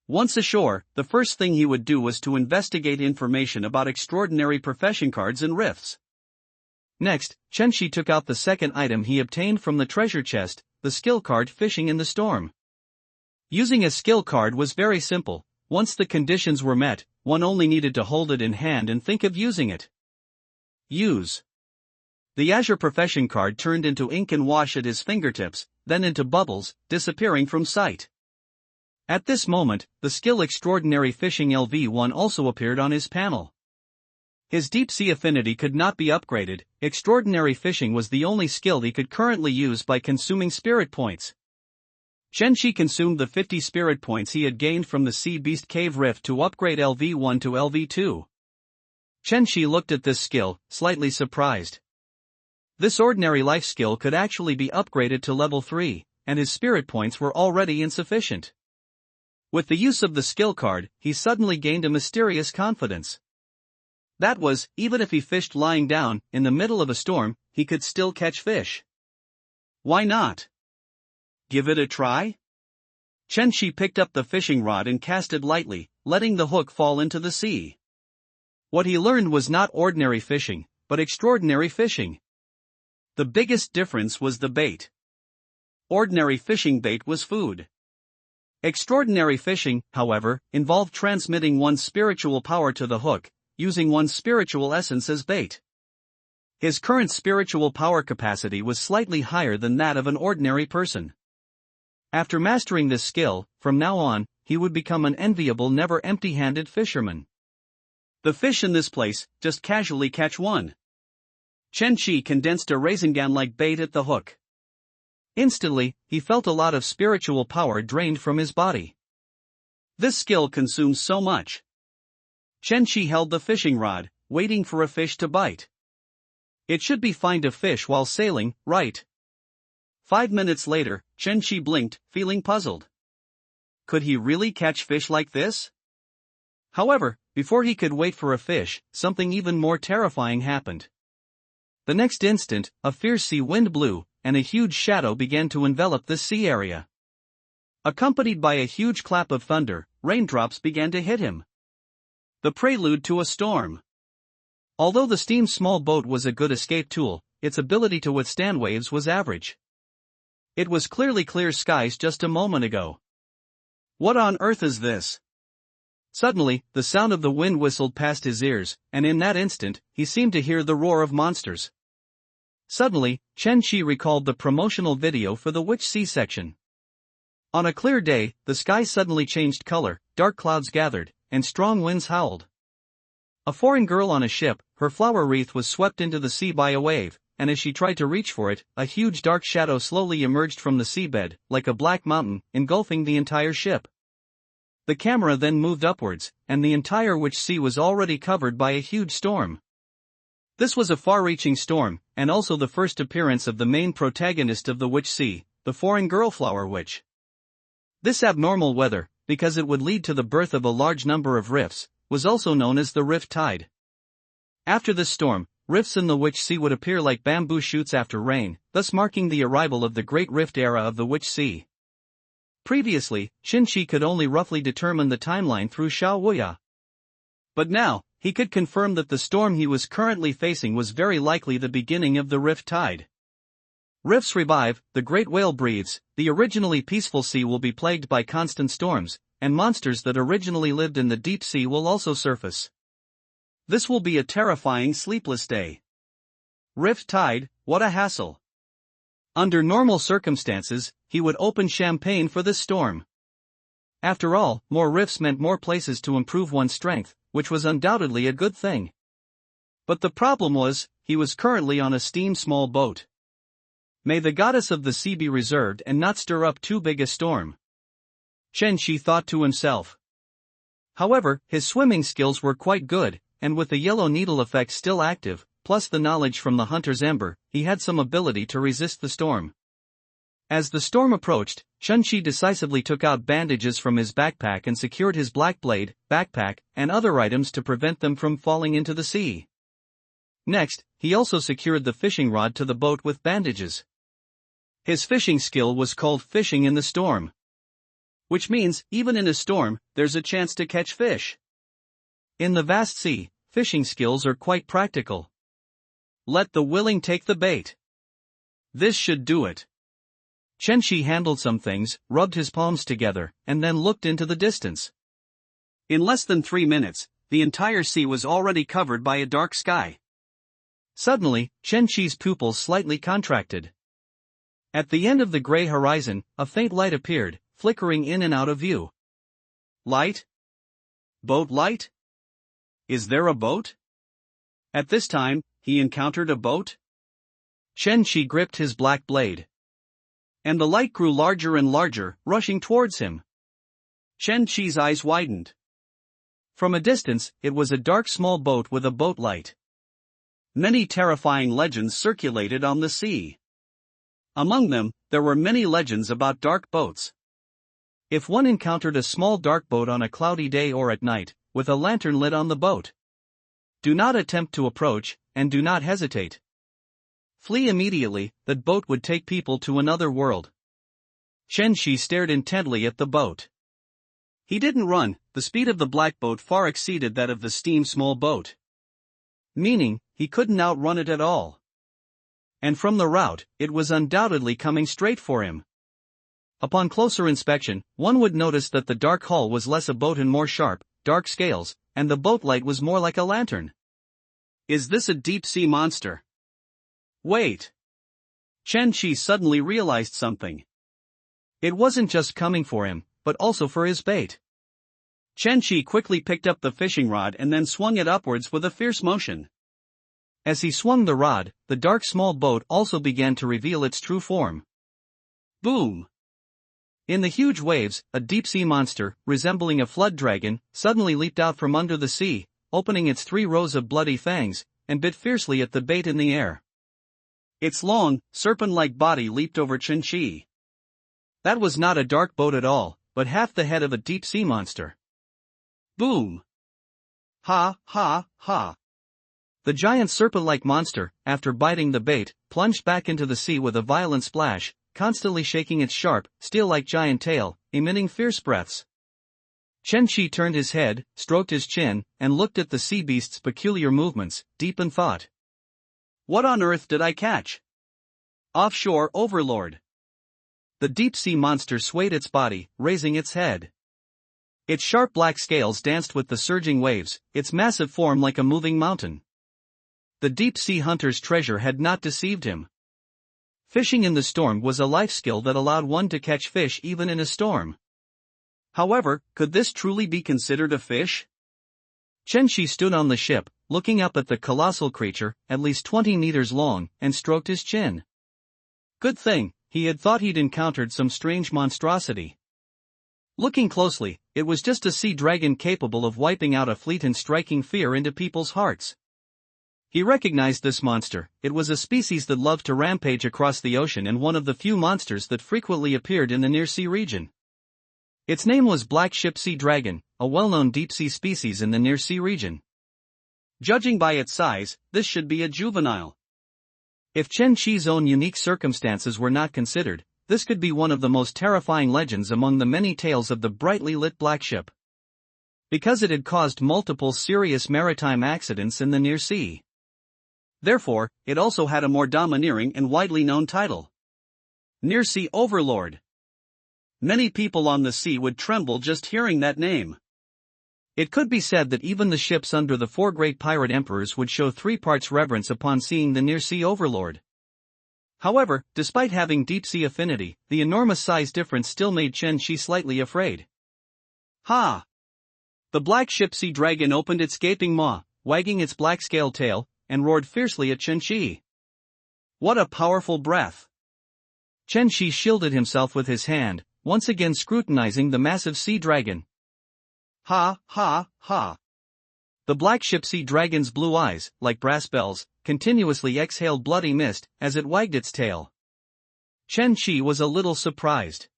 Once ashore, the first thing he would do was to investigate information about extraordinary profession cards and rifts. Next, Chenshi took out the second item he obtained from the treasure chest, the skill card Fishing in the Storm. Using a skill card was very simple. Once the conditions were met, one only needed to hold it in hand and think of using it. Use. The Azure Profession card turned into ink and wash at his fingertips, then into bubbles, disappearing from sight. At this moment, the skill Extraordinary Fishing LV1 also appeared on his panel. His deep sea affinity could not be upgraded. Extraordinary Fishing was the only skill he could currently use by consuming spirit points. Chenshi consumed the 50 spirit points he had gained from the Sea Beast Cave Rift to upgrade LV1 to LV2. Chenshi looked at this skill, slightly surprised. This ordinary life skill could actually be upgraded to level 3, and his spirit points were already insufficient. With the use of the skill card, he suddenly gained a mysterious confidence. That was, even if he fished lying down, in the middle of a storm, he could still catch fish. Why not? Give it a try? Chenshi picked up the fishing rod and cast it lightly, letting the hook fall into the sea. What he learned was not ordinary fishing, but extraordinary fishing. The biggest difference was the bait. Ordinary fishing bait was food. Extraordinary fishing, however, involved transmitting one's spiritual power to the hook, using one's spiritual essence as bait. His current spiritual power capacity was slightly higher than that of an ordinary person. After mastering this skill, from now on, he would become an enviable never empty-handed fisherman. The fish in this place just casually catch one. Chenshi condensed a raisin-gun-like bait at the hook. Instantly, he felt a lot of spiritual power drained from his body. This skill consumes so much. Chenshi held the fishing rod, waiting for a fish to bite. It should be fine to fish while sailing, right? 5 minutes later, Chenshi blinked, feeling puzzled. Could he really catch fish like this? However, before he could wait for a fish, something even more terrifying happened. The next instant, a fierce sea wind blew, and a huge shadow began to envelop the sea area. Accompanied by a huge clap of thunder, raindrops began to hit him. The prelude to a storm. Although the steam small boat was a good escape tool, its ability to withstand waves was average. It was clearly clear skies just a moment ago. What on earth is this? Suddenly, the sound of the wind whistled past his ears, and in that instant, he seemed to hear the roar of monsters. Suddenly, Chenshi recalled the promotional video for the Witch Sea section. On a clear day, the sky suddenly changed color, dark clouds gathered, and strong winds howled. A foreign girl on a ship, her flower wreath was swept into the sea by a wave, and as she tried to reach for it, a huge dark shadow slowly emerged from the seabed, like a black mountain, engulfing the entire ship. The camera then moved upwards, and the entire Witch Sea was already covered by a huge storm. This was a far-reaching storm, and also the first appearance of the main protagonist of the Witch Sea, the foreign girl flower witch. This abnormal weather, because it would lead to the birth of a large number of rifts, was also known as the rift tide. After this storm, rifts in the Witch Sea would appear like bamboo shoots after rain, thus marking the arrival of the Great Rift era of the Witch Sea. Previously, Chenshi could only roughly determine the timeline through Xiao Wuya. But now, he could confirm that the storm he was currently facing was very likely the beginning of the rift tide. Rifts revive, the great whale breathes, the originally peaceful sea will be plagued by constant storms, and monsters that originally lived in the deep sea will also surface. This will be a terrifying sleepless day. Rift tide, what a hassle. Under normal circumstances, he would open champagne for this storm. After all, more rifts meant more places to improve one's strength, which was undoubtedly a good thing. But the problem was, he was currently on a steam small boat. May the goddess of the sea be reserved and not stir up too big a storm. Chenshi thought to himself. However, his swimming skills were quite good, and with the yellow needle effect still active, plus the knowledge from the hunter's ember, he had some ability to resist the storm. As the storm approached, Chenshi decisively took out bandages from his backpack and secured his black blade, backpack, and other items to prevent them from falling into the sea. Next, he also secured the fishing rod to the boat with bandages. His fishing skill was called Fishing in the Storm. Which means, even in a storm, there's a chance to catch fish. In the vast sea, fishing skills are quite practical.
Let the willing take the bait. This should do it.
Chen Shi handled some things, rubbed his palms together, and then looked into the distance.
In less than 3 minutes, the entire sea was already covered by a dark sky.
Suddenly, Chen Shi's pupils slightly contracted. At the end of the gray horizon, a faint light appeared, flickering in and out of view.
Light? Boat light? Is there a boat? At this time, he encountered a boat?
Chen Shi gripped his black blade.
And the light grew larger and larger, rushing towards him. Chen Shi's eyes widened.
From a distance, it was a dark small boat with a boat light.
Many terrifying legends circulated on the sea. Among them, there were many legends about dark boats.
If one encountered a small dark boat on a cloudy day or at night, with a lantern lit on the boat, do not attempt to approach, and do not hesitate. Flee immediately, that boat would take people to another world. Chen Shi stared intently at the boat.
He didn't run, the speed of the black boat far exceeded that of the steam small boat.
Meaning, he couldn't outrun it at all. And from the route, it was undoubtedly coming straight for him. Upon closer inspection, one would notice that the dark hull was less a boat and more sharp, dark scales, and the boat light was more like a lantern.
Is this a deep-sea monster? Wait. Chen Shi suddenly realized something.
It wasn't just coming for him, but also for his bait.
Chen Shi quickly picked up the fishing rod and then swung it upwards with a fierce motion.
As he swung the rod, the dark small boat also began to reveal its true form.
Boom!
In the huge waves, a deep-sea monster, resembling a flood dragon, suddenly leaped out from under the sea, opening its 3 rows of bloody fangs, and bit fiercely at the bait in the air.
Its long, serpent-like body leaped over Chen Shi.
That was not a dark boat at all, but half the head of a deep-sea monster.
Boom! Ha, ha, ha!
The giant serpent-like monster, after biting the bait, plunged back into the sea with a violent splash, constantly shaking its sharp, steel-like giant tail, emitting fierce breaths. Chen Shi turned his head, stroked his chin, and looked at the sea beast's peculiar movements, deep in thought.
What on earth did I catch? Offshore overlord.
The deep-sea monster swayed its body, raising its head. Its sharp black scales danced with the surging waves, its massive form like a moving mountain. The deep-sea hunter's treasure had not deceived him. Fishing in the storm was a life skill that allowed one to catch fish even in a storm.
However, could this truly be considered a fish?
Chen Shi stood on the ship, looking up at the colossal creature, at least 20 meters long, and stroked his chin. Good thing, he had thought he'd encountered some strange monstrosity. Looking closely, it was just a sea dragon capable of wiping out a fleet and striking fear into people's hearts. He recognized this monster. It was a species that loved to rampage across the ocean and one of the few monsters that frequently appeared in the near-sea region. Its name was Black Ship Sea Dragon, a well-known deep-sea species in the near-sea region.
Judging by its size, this should be a juvenile.
If Chen Shi's own unique circumstances were not considered, this could be one of the most terrifying legends among the many tales of the brightly lit black ship. Because it had caused multiple serious maritime accidents in the near sea.
Therefore, it also had a more domineering and widely known title. Near Sea Overlord. Many people on the sea would tremble just hearing that name.
It could be said that even the ships under the 4 great pirate emperors would show 3 parts reverence upon seeing the near-sea overlord. However, despite having deep-sea affinity, the enormous size difference still made Chen Shi slightly afraid.
Ha! The Black Ship Sea Dragon opened its gaping maw, wagging its black scaled tail, and roared fiercely at Chen Shi. What a powerful breath!
Chen Shi shielded himself with his hand, once again scrutinizing the massive sea dragon.
Ha, ha, ha.
The Black Ship Sea Dragon's blue eyes, like brass bells, continuously exhaled bloody mist as it wagged its tail. Chen Shi was a little surprised.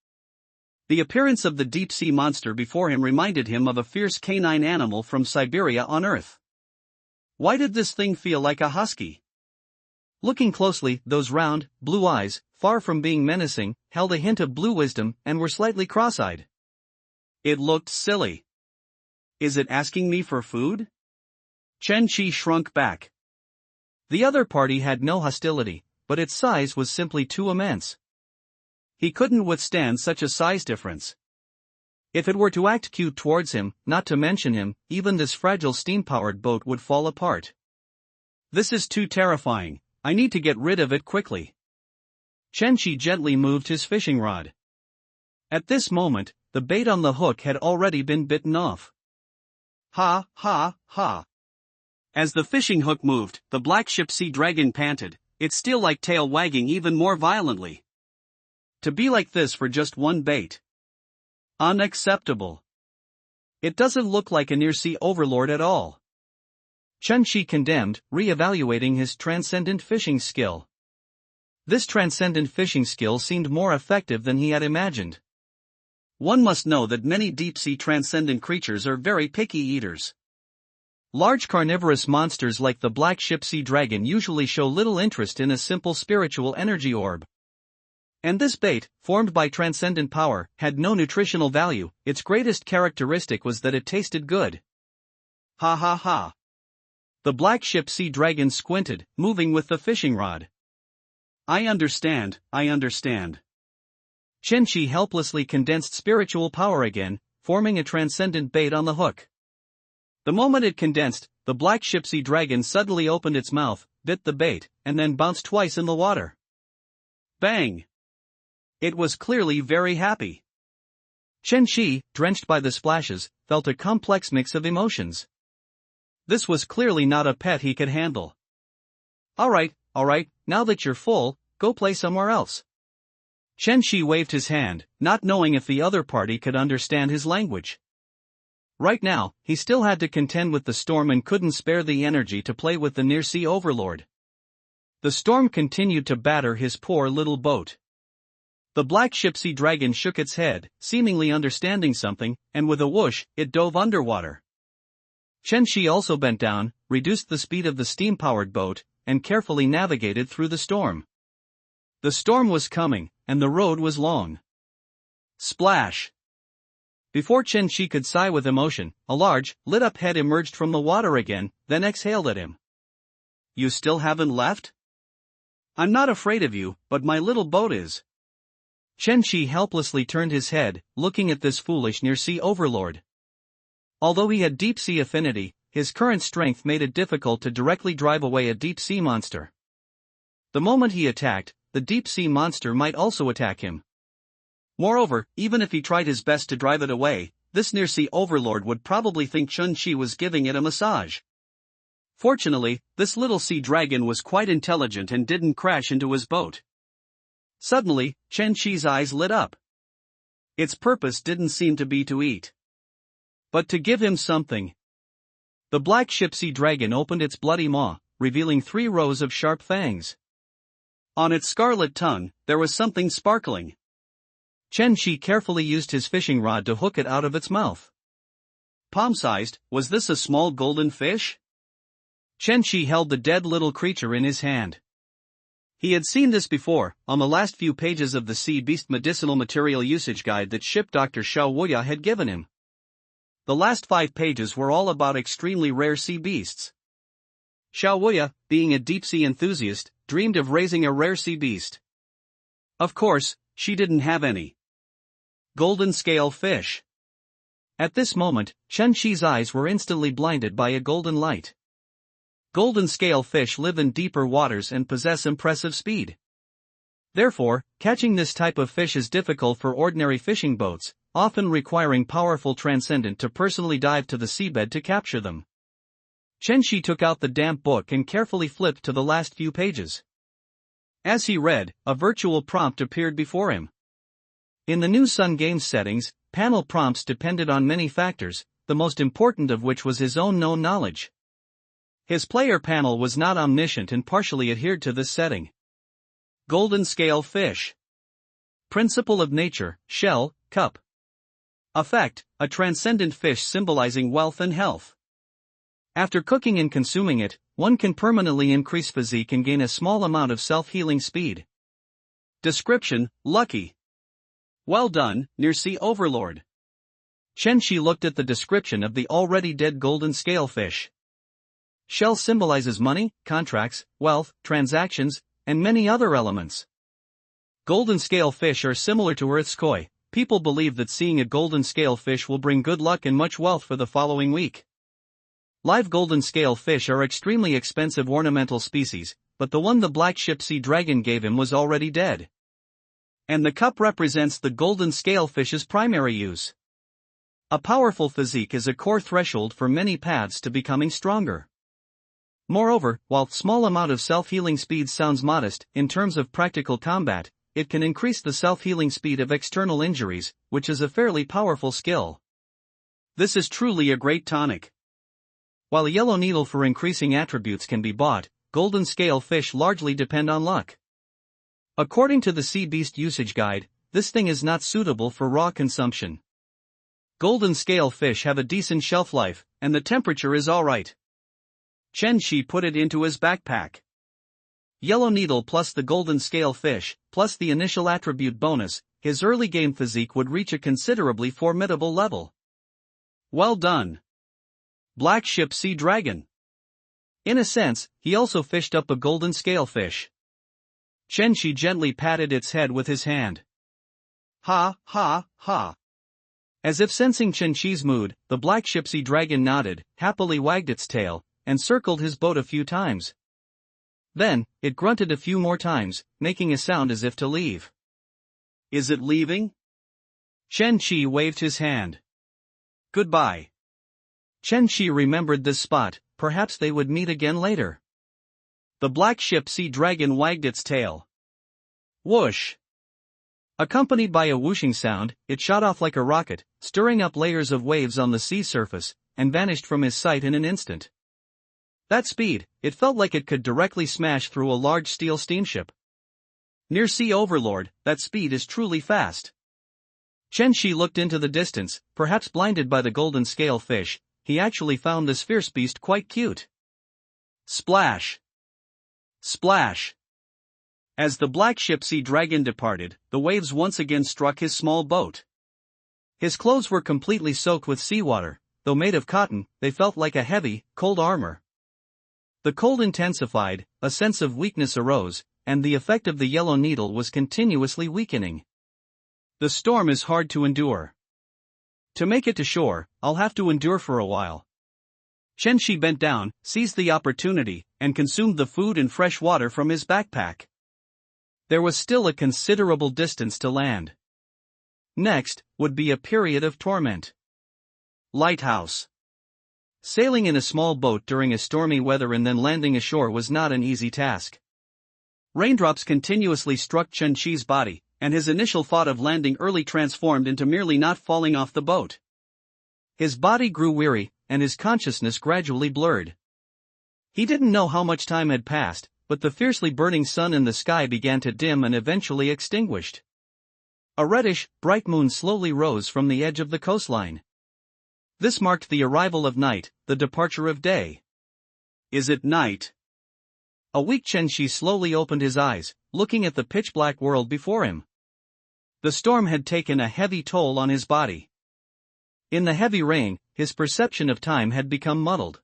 The appearance of the deep-sea monster before him reminded him of a fierce canine animal from Siberia on Earth. Why did this thing feel like a husky?
Looking closely, those round, blue eyes, far from being menacing, held a hint of blue wisdom and were slightly cross-eyed.
It looked silly. Is it asking me for food? Chen Shi shrunk back.
The other party had no hostility, but its size was simply too immense. He couldn't withstand such a size difference. If it were to act cute towards him, not to mention him, even this fragile steam-powered boat would fall apart. This is too terrifying, I need to get rid of it quickly. Chen-Shi gently moved his fishing rod. At this moment, the bait on the hook had already been bitten off. Ha, ha, ha. As the fishing hook moved, the black ship sea dragon panted, its steel-like tail wagging even more violently. To be like this for just one bait. Unacceptable. It doesn't look like a near-sea overlord at all. Chen-Shi condemned, re-evaluating his transcendent fishing skill. This transcendent fishing skill seemed more effective than he had imagined. One must know that many deep-sea transcendent creatures are very picky eaters. Large carnivorous monsters like the black ship sea dragon usually show little interest in a simple spiritual energy orb. And this bait, formed by transcendent power, had no nutritional value. Its greatest characteristic was that it tasted good. Ha ha ha. The black ship sea dragon squinted, moving with the fishing rod. I understand. Chen-Shi helplessly condensed spiritual power again, forming a transcendent bait on the hook. The moment it condensed, the black ship sea dragon suddenly opened its mouth, bit the bait, and then bounced twice in the water. Bang! It was clearly very happy. Chen-Shi, drenched by the splashes, felt a complex mix of emotions. This was clearly not a pet he could handle. Alright, now that you're full, go play somewhere else. Chen-Shi waved his hand, not knowing if the other party could understand his language. Right now, he still had to contend with the storm and couldn't spare the energy to play with the near-sea overlord. The storm continued to batter his poor little boat. The black ship sea dragon shook its head, seemingly understanding something, and with a whoosh, it dove underwater. Chen-Shi also bent down, reduced the speed of the steam-powered boat, and carefully navigated through the storm. The storm was coming, and the road was long. Splash! Before Chen-Shi could sigh with emotion, a large, lit-up head emerged from the water again, then exhaled at him. You still haven't left? I'm not afraid of you, but my little boat is. Chen-Shi helplessly turned his head, looking at this foolish near-sea overlord. Although he had deep-sea affinity, his current strength made it difficult to directly drive away a deep-sea monster. The moment he attacked, the deep-sea monster might also attack him. Moreover, even if he tried his best to drive it away, this near-sea overlord would probably think Chen-Shi was giving it a massage. Fortunately, this little sea dragon was quite intelligent and didn't crash into his boat. Suddenly, Chen-Shi's eyes lit up. Its purpose didn't seem to be to eat, but to give him something. The black ship sea dragon opened its bloody maw, revealing 3 rows of sharp fangs. On its scarlet tongue, there was something sparkling. Chen-Shi carefully used his fishing rod to hook it out of its mouth. Palm-sized, was this a small golden fish? Chen-Shi held the dead little creature in his hand. He had seen this before, on the last few pages of the Sea Beast Medicinal Material Usage Guide that Ship Dr. Xiao Wuya had given him. The last 5 pages were all about extremely rare sea beasts. Xiao Wuya, being a deep-sea enthusiast, dreamed of raising a rare sea beast. Of course, she didn't have any. Golden scale fish. At this moment, Chen-Shi's eyes were instantly blinded by a golden light. Golden scale fish live in deeper waters and possess impressive speed. Therefore, catching this type of fish is difficult for ordinary fishing boats, often requiring powerful transcendent to personally dive to the seabed to capture them. Chen-Shi took out the damp book and carefully flipped to the last few pages. As he read, a virtual prompt appeared before him. In the new Sun Games settings, panel prompts depended on many factors, the most important of which was his own known knowledge. His player panel was not omniscient and partially adhered to this setting. Golden scale fish. Principle of nature, shell, cup. Effect, a transcendent fish symbolizing wealth and health. After cooking and consuming it, one can permanently increase physique and gain a small amount of self-healing speed. Description, lucky. Well done, near-sea overlord. Chen-Shi looked at the description of the already dead golden scale fish. Shell symbolizes money, contracts, wealth, transactions, and many other elements. Golden scale fish are similar to Earth's koi. People believe that seeing a golden scale fish will bring good luck and much wealth for the following week. Live golden scale fish are extremely expensive ornamental species, but the one the black ship sea dragon gave him was already dead. And the cup represents the golden scale fish's primary use. A powerful physique is a core threshold for many paths to becoming stronger. Moreover, while small amount of self-healing speed sounds modest, in terms of practical combat, it can increase the self-healing speed of external injuries, which is a fairly powerful skill. This is truly a great tonic. While a yellow needle for increasing attributes can be bought, golden scale fish largely depend on luck. According to the Sea Beast usage guide, this thing is not suitable for raw consumption. Golden scale fish have a decent shelf life, and the temperature is alright. Chen Shi put it into his backpack. Yellow needle plus the golden scale fish, plus the initial attribute bonus, his early game physique would reach a considerably formidable level. Well done, Black Ship Sea Dragon. In a sense, he also fished up a golden scale fish. Chen Shi gently patted its head with his hand. Ha, ha, ha. As if sensing Chen Shi's mood, the Black Ship Sea Dragon nodded, happily wagged its tail, and circled his boat a few times. Then, it grunted a few more times, making a sound as if to leave. Is it leaving? Chen Shi waved his hand. Goodbye. Chen Shi remembered this spot, perhaps they would meet again later. The Black Ship Sea Dragon wagged its tail. Whoosh! Accompanied by a whooshing sound, it shot off like a rocket, stirring up layers of waves on the sea surface, and vanished from his sight in an instant. That speed, it felt like it could directly smash through a large steel steamship. Near Sea Overlord, that speed is truly fast. Chen Shi looked into the distance, perhaps blinded by the golden scale fish. He actually found this fierce beast quite cute. Splash! Splash! As the Black Ship Sea Dragon departed, the waves once again struck his small boat. His clothes were completely soaked with seawater, though made of cotton, they felt like a heavy, cold armor. The cold intensified, a sense of weakness arose, and the effect of the yellow needle was continuously weakening. The storm is hard to endure. To make it to shore, I'll have to endure for a while. Chen Shi bent down, seized the opportunity, and consumed the food and fresh water from his backpack. There was still a considerable distance to land. Next, would be a period of torment. Lighthouse. Sailing in a small boat during a stormy weather and then landing ashore was not an easy task. Raindrops continuously struck Chen Shi's body, and his initial thought of landing early transformed into merely not falling off the boat. His body grew weary, and his consciousness gradually blurred. He didn't know how much time had passed, but the fiercely burning sun in the sky began to dim and eventually extinguished. A reddish, bright moon slowly rose from the edge of the coastline. This marked the arrival of night, the departure of day. Is it night? A weak Chen Shi slowly opened his eyes, looking at the pitch-black world before him. The storm had taken a heavy toll on his body. In the heavy rain, his perception of time had become muddled.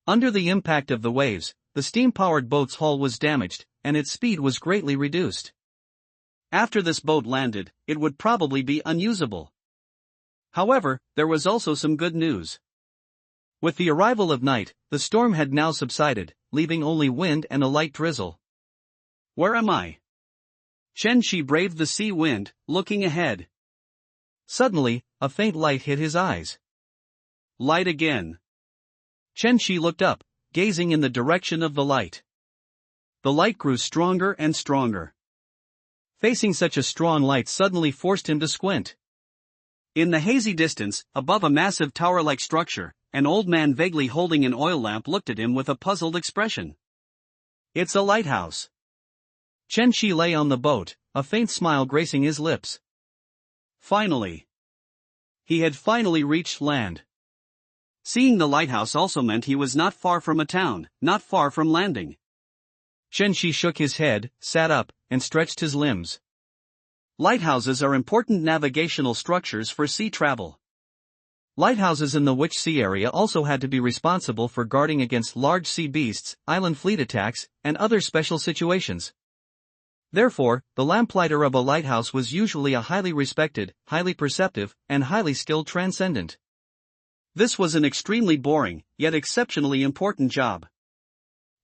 Under the impact of the waves, the steam-powered boat's hull was damaged, and its speed was greatly reduced. After this boat landed, it would probably be unusable. However, there was also some good news. With the arrival of night, the storm had now subsided, leaving only wind and a light drizzle. Where am I? Chen Shi braved the sea wind, looking ahead. Suddenly, a faint light hit his eyes. Light again. Chen Shi looked up, gazing in the direction of the light. The light grew stronger and stronger. Facing such a strong light suddenly forced him to squint. In the hazy distance, above a massive tower-like structure, an old man vaguely holding an oil lamp looked at him with a puzzled expression. It's a lighthouse. Chen Shi lay on the boat, a faint smile gracing his lips. Finally. He had finally reached land. Seeing the lighthouse also meant he was not far from a town, not far from landing. Chen Shi shook his head, sat up, and stretched his limbs. Lighthouses are important navigational structures for sea travel. Lighthouses in the Witch Sea area also had to be responsible for guarding against large sea beasts, island fleet attacks, and other special situations. Therefore, the lamplighter of a lighthouse was usually a highly respected, highly perceptive, and highly skilled transcendent. This was an extremely boring, yet exceptionally important job.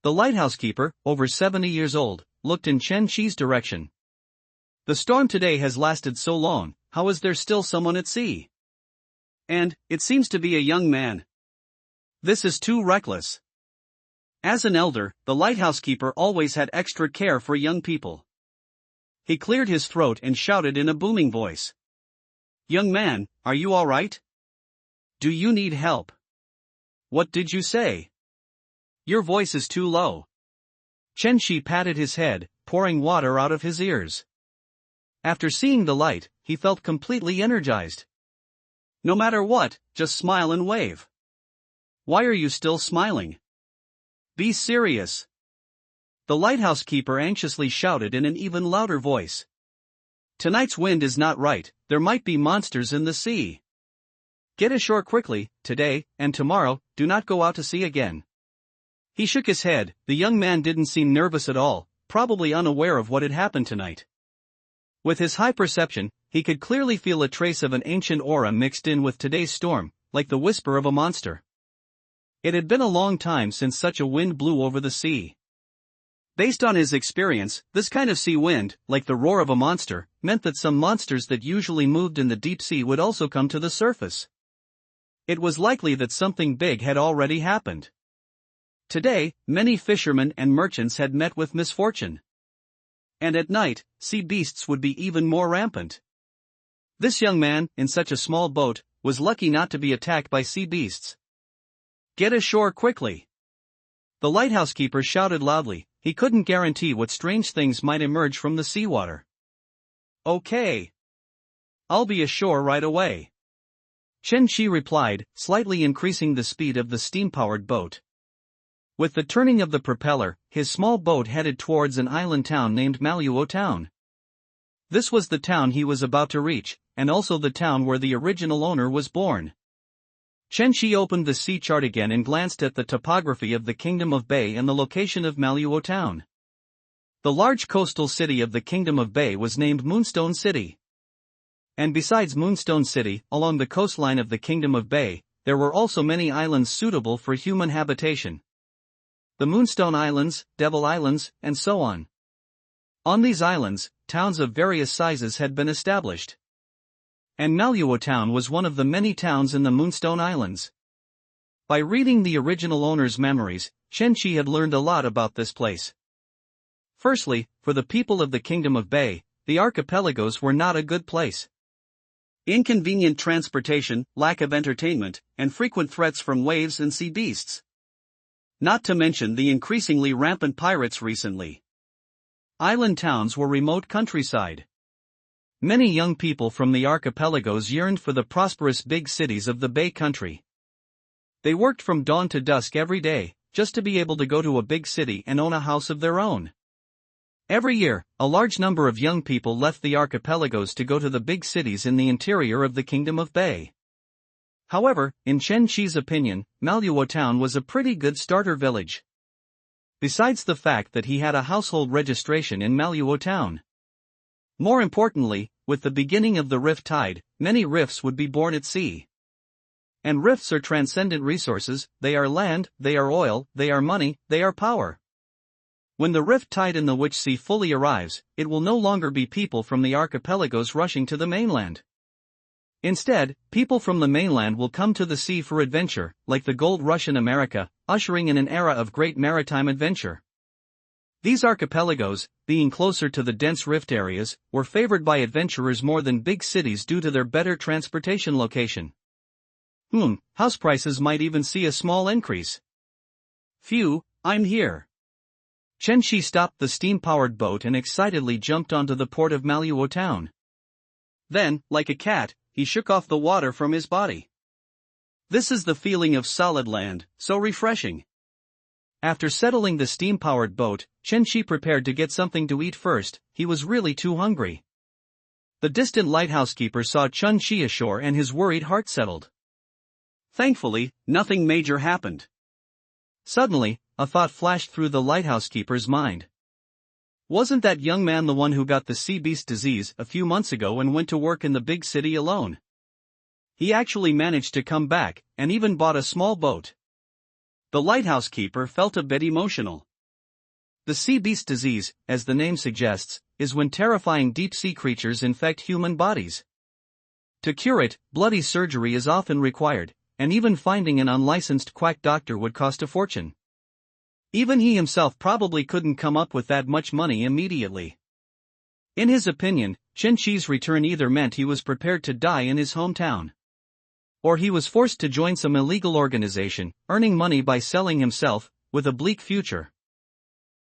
The lighthouse keeper, over 70 years old, looked in Chen Qi's direction. The storm today has lasted so long, how is there still someone at sea? And, it seems to be a young man. This is too reckless. As an elder, the lighthouse keeper always had extra care for young people. He cleared his throat and shouted in a booming voice. Young man, are you all right? Do you need help? What did you say? Your voice is too low. Chen Qi patted his head, pouring water out of his ears. After seeing the light, he felt completely energized. No matter what, just smile and wave. Why are you still smiling? Be serious. The lighthouse keeper anxiously shouted in an even louder voice. Tonight's wind is not right, there might be monsters in the sea. Get ashore quickly, today, and tomorrow, do not go out to sea again. He shook his head, the young man didn't seem nervous at all, probably unaware of what had happened tonight. With his high perception, he could clearly feel a trace of an ancient aura mixed in with today's storm, like the whisper of a monster. It had been a long time since such a wind blew over the sea. Based on his experience, this kind of sea wind, like the roar of a monster, meant that some monsters that usually moved in the deep sea would also come to the surface. It was likely that something big had already happened. Today, many fishermen and merchants had met with misfortune. And at night, sea beasts would be even more rampant. This young man, in such a small boat, was lucky not to be attacked by sea beasts. Get ashore quickly. The lighthouse keeper shouted loudly, he couldn't guarantee what strange things might emerge from the seawater. Okay. I'll be ashore right away. Chen Qi replied, slightly increasing the speed of the steam-powered boat. With the turning of the propeller, his small boat headed towards an island town named Manhwa Town. This was the town he was about to reach, and also the town where the original owner was born. Chen Qi opened the sea chart again and glanced at the topography of the Kingdom of Bei and the location of Manhwa Town. The large coastal city of the Kingdom of Bei was named Moonstone City. And besides Moonstone City, along the coastline of the Kingdom of Bei, there were also many islands suitable for human habitation. The Moonstone Islands, Devil Islands, and so on. On these islands, towns of various sizes had been established. And Manhwa Town was one of the many towns in the Moonstone Islands. By reading the original owner's memories, Chen Qi had learned a lot about this place. Firstly, for the people of the Kingdom of Bei, the archipelagos were not a good place. Inconvenient transportation, lack of entertainment, and frequent threats from waves and sea beasts. Not to mention the increasingly rampant pirates recently. Island towns were remote countryside. Many young people from the archipelagos yearned for the prosperous big cities of the Bay country. They worked from dawn to dusk every day, just to be able to go to a big city and own a house of their own. Every year, a large number of young people left the archipelagos to go to the big cities in the interior of the Kingdom of Bei. However, in Chen Qi's opinion, Manhwa Town was a pretty good starter village. Besides the fact that he had a household registration in Manhwa Town. More importantly, with the beginning of the rift tide, many rifts would be born at sea. And rifts are transcendent resources, they are land, they are oil, they are money, they are power. When the rift tide in the Witch Sea fully arrives, it will no longer be people from the archipelagos rushing to the mainland. Instead, people from the mainland will come to the sea for adventure, like the gold rush in America, ushering in an era of great maritime adventure. These archipelagos, being closer to the dense rift areas, were favored by adventurers more than big cities due to their better transportation location. House prices might even see a small increase. Phew, I'm here. Chen Qi stopped the steam-powered boat and excitedly jumped onto the port of Manhwa Town. Then, like a cat, he shook off the water from his body. This is the feeling of solid land, so refreshing. After settling the steam-powered boat, Chen Qi prepared to get something to eat first, he was really too hungry. The distant lighthouse keeper saw Chen Qi ashore and his worried heart settled.
Thankfully, nothing major happened.
Suddenly, a thought flashed through the lighthouse keeper's mind. Wasn't that young man the one who got the sea beast disease a few months ago and went to work in the big city alone? He actually managed to come back, and even bought a small boat. The lighthouse keeper felt a bit emotional. The sea beast disease, as the name suggests, is when terrifying deep-sea creatures infect human bodies. To cure it, bloody surgery is often required, and even finding an unlicensed quack doctor would cost a fortune. Even he himself probably couldn't come up with that much money immediately. In his opinion, Chen Shi's return either meant he was prepared to die in his hometown, or he was forced to join some illegal organization, earning money by selling himself, with a bleak future.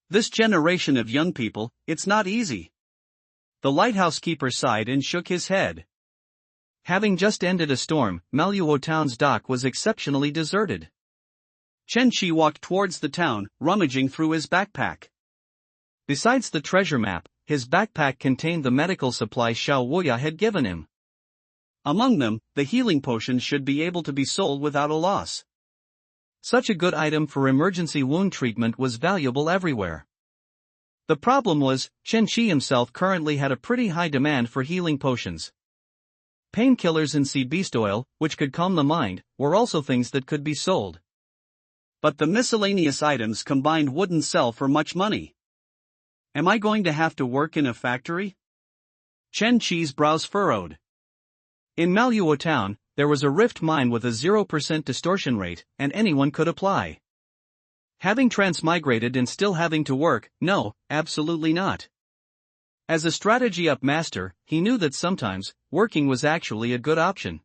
This generation of young people, it's not easy. The lighthouse keeper sighed and shook his head.
Having just ended a storm, Manhwa town's dock was exceptionally deserted.
Chen Shi walked towards the town, rummaging through his backpack.
Besides the treasure map, his backpack contained the medical supplies Xiao Wuya had given him.
Among them, the healing potions should be able to be sold without a loss.
Such a good item for emergency wound treatment was valuable everywhere. The problem was, Chen Shi himself currently had a pretty high demand for healing potions. Painkillers and sea beast oil, which could calm the mind, were also things that could be sold.
But the miscellaneous items combined wouldn't sell for much money. Am I going to have to work in a factory? Chen Shi's brows furrowed.
In Manhwa town, there was a rift mine with a 0% distortion rate, and anyone could apply. Having transmigrated and still having to work, no, absolutely not. As a strategy up master, he knew that sometimes, working was actually a good option.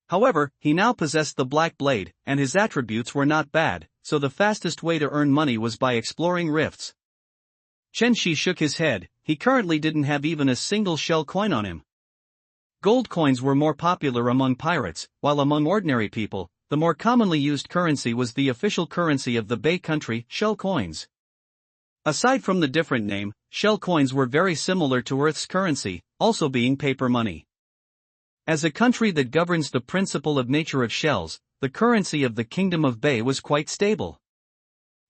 However, he now possessed the Black Blade, and his attributes were not bad, so the fastest way to earn money was by exploring rifts. Chen Shi shook his head. He currently didn't have even a single shell coin on him. Gold coins were more popular among pirates, while among ordinary people, the more commonly used currency was the official currency of the Bay Country, shell coins. Aside from the different name, shell coins were very similar to Earth's currency, also being paper money. As a country that governs the principle of nature of shells, the currency of the Kingdom of Bay was quite stable.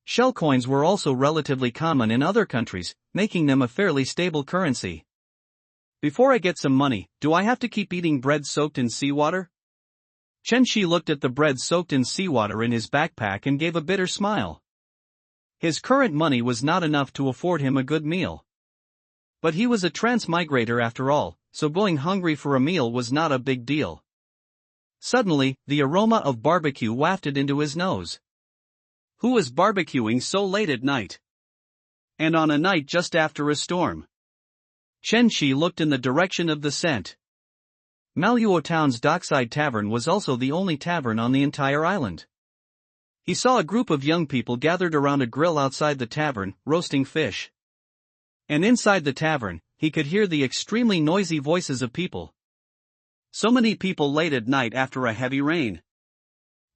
Shell coins were also relatively common in other countries, making them a fairly stable currency. Before I get some money, do I have to keep eating bread soaked in seawater? Chen Shi looked at the bread soaked in seawater in his backpack and gave a bitter smile. His current money was not enough to afford him a good meal. But he was a transmigrator after all, so going hungry for a meal was not a big deal. Suddenly, the aroma of barbecue wafted into his nose.
Who was barbecuing so late at night? And on a night just after a storm?
Chen Shi looked in the direction of the scent. Manhwa town's dockside tavern was also the only tavern on the entire island. He saw a group of young people gathered around a grill outside the tavern, roasting fish. And inside the tavern, he could hear the extremely noisy voices of people.
So many people late at night after a heavy rain.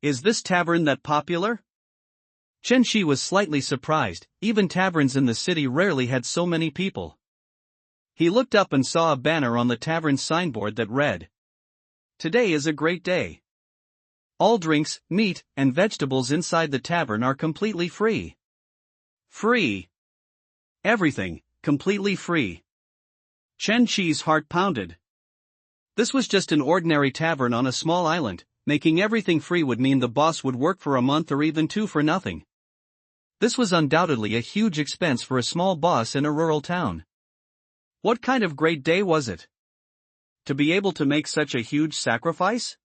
Is this tavern that popular?
Chen Shi was slightly surprised. Even taverns in the city rarely had so many people. He looked up and saw a banner on the tavern's signboard that read, "Today is a great day. All drinks, meat, and vegetables inside the tavern are completely free."
Free? Everything, completely free. Chen Shi's heart pounded. This was just an ordinary tavern on a small island. Making everything free would mean the boss would work for a month or even two for nothing. This was undoubtedly a huge expense for a small boss in a rural town. What kind of great day was it? To be able to make such a huge sacrifice?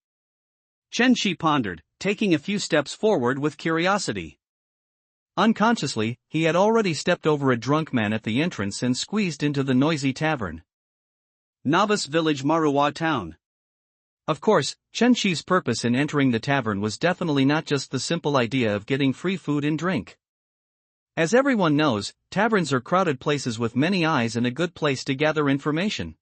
Chen Shi pondered, taking a few steps forward with curiosity.
Unconsciously, he had already stepped over a drunk man at the entrance and squeezed into the noisy tavern.
Novice village Manhwa town.
Of course, Chen Shi's purpose in entering the tavern was definitely not just the simple idea of getting free food and drink. As everyone knows, taverns are crowded places with many eyes and a good place to gather information.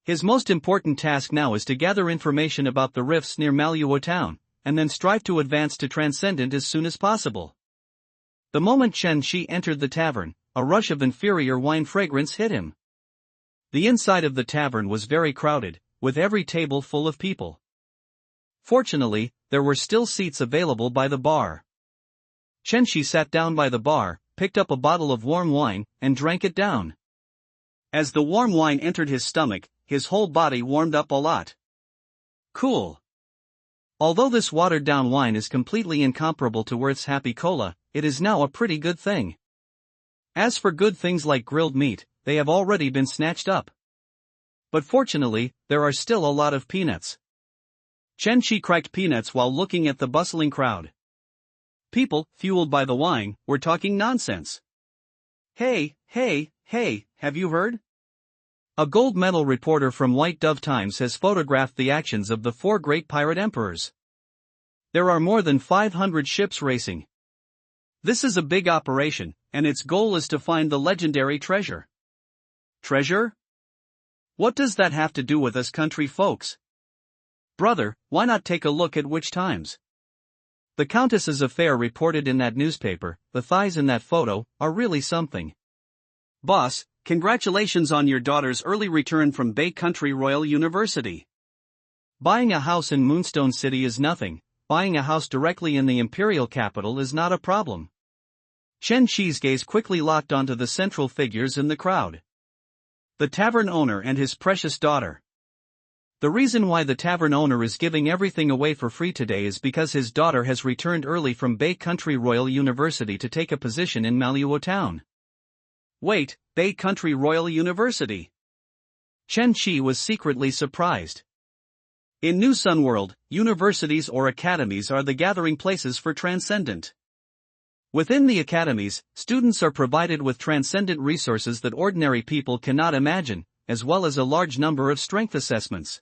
His most important task now is to gather information about the rifts near Manhwa town, and then strive to advance to Transcendent as soon as possible. The moment Chen Shi entered the tavern, a rush of inferior wine fragrance hit him. The inside of the tavern was very crowded, with every table full of people. Fortunately, there were still seats available by the bar. Chenshi sat down by the bar, picked up a bottle of warm wine, and drank it down.
As the warm wine entered his stomach, his whole body warmed up a lot.
Cool. Although this watered-down wine is completely incomparable to Worth's Happy Cola, it is now a pretty good thing. As for good things like grilled meat, they have already been snatched up. But fortunately, there are still a lot of peanuts.
Chenshi cracked peanuts while looking at the bustling crowd. People, fueled by the wine, were talking nonsense.
Hey, have you heard? A gold medal reporter from White Dove Times has photographed the actions of the 4 great pirate emperors. There are more than 500 ships racing.
This is a big operation, and its goal is to find the legendary treasure.
Treasure?
What does that have to do with us country folks?
Brother, why not take a look at which times? The Countess's affair reported in that newspaper, the thighs in that photo, are really something.
Boss, congratulations on your daughter's early return from Bay Country Royal University.
Buying a house in Moonstone City is nothing, buying a house directly in the imperial capital is not a problem. Chen Shi's gaze quickly locked onto the central figures in the crowd. The tavern owner and his precious daughter. The reason why the tavern owner is giving everything away for free today is because his daughter has returned early from Bay Country Royal University to take a position in Manhwa Town.
Wait, Bay Country Royal University?
Chen Shi was secretly surprised.
In New Sun World, universities or academies are the gathering places for transcendent.
Within the academies, students are provided with transcendent resources that ordinary people cannot imagine, as well as a large number of strength assessments.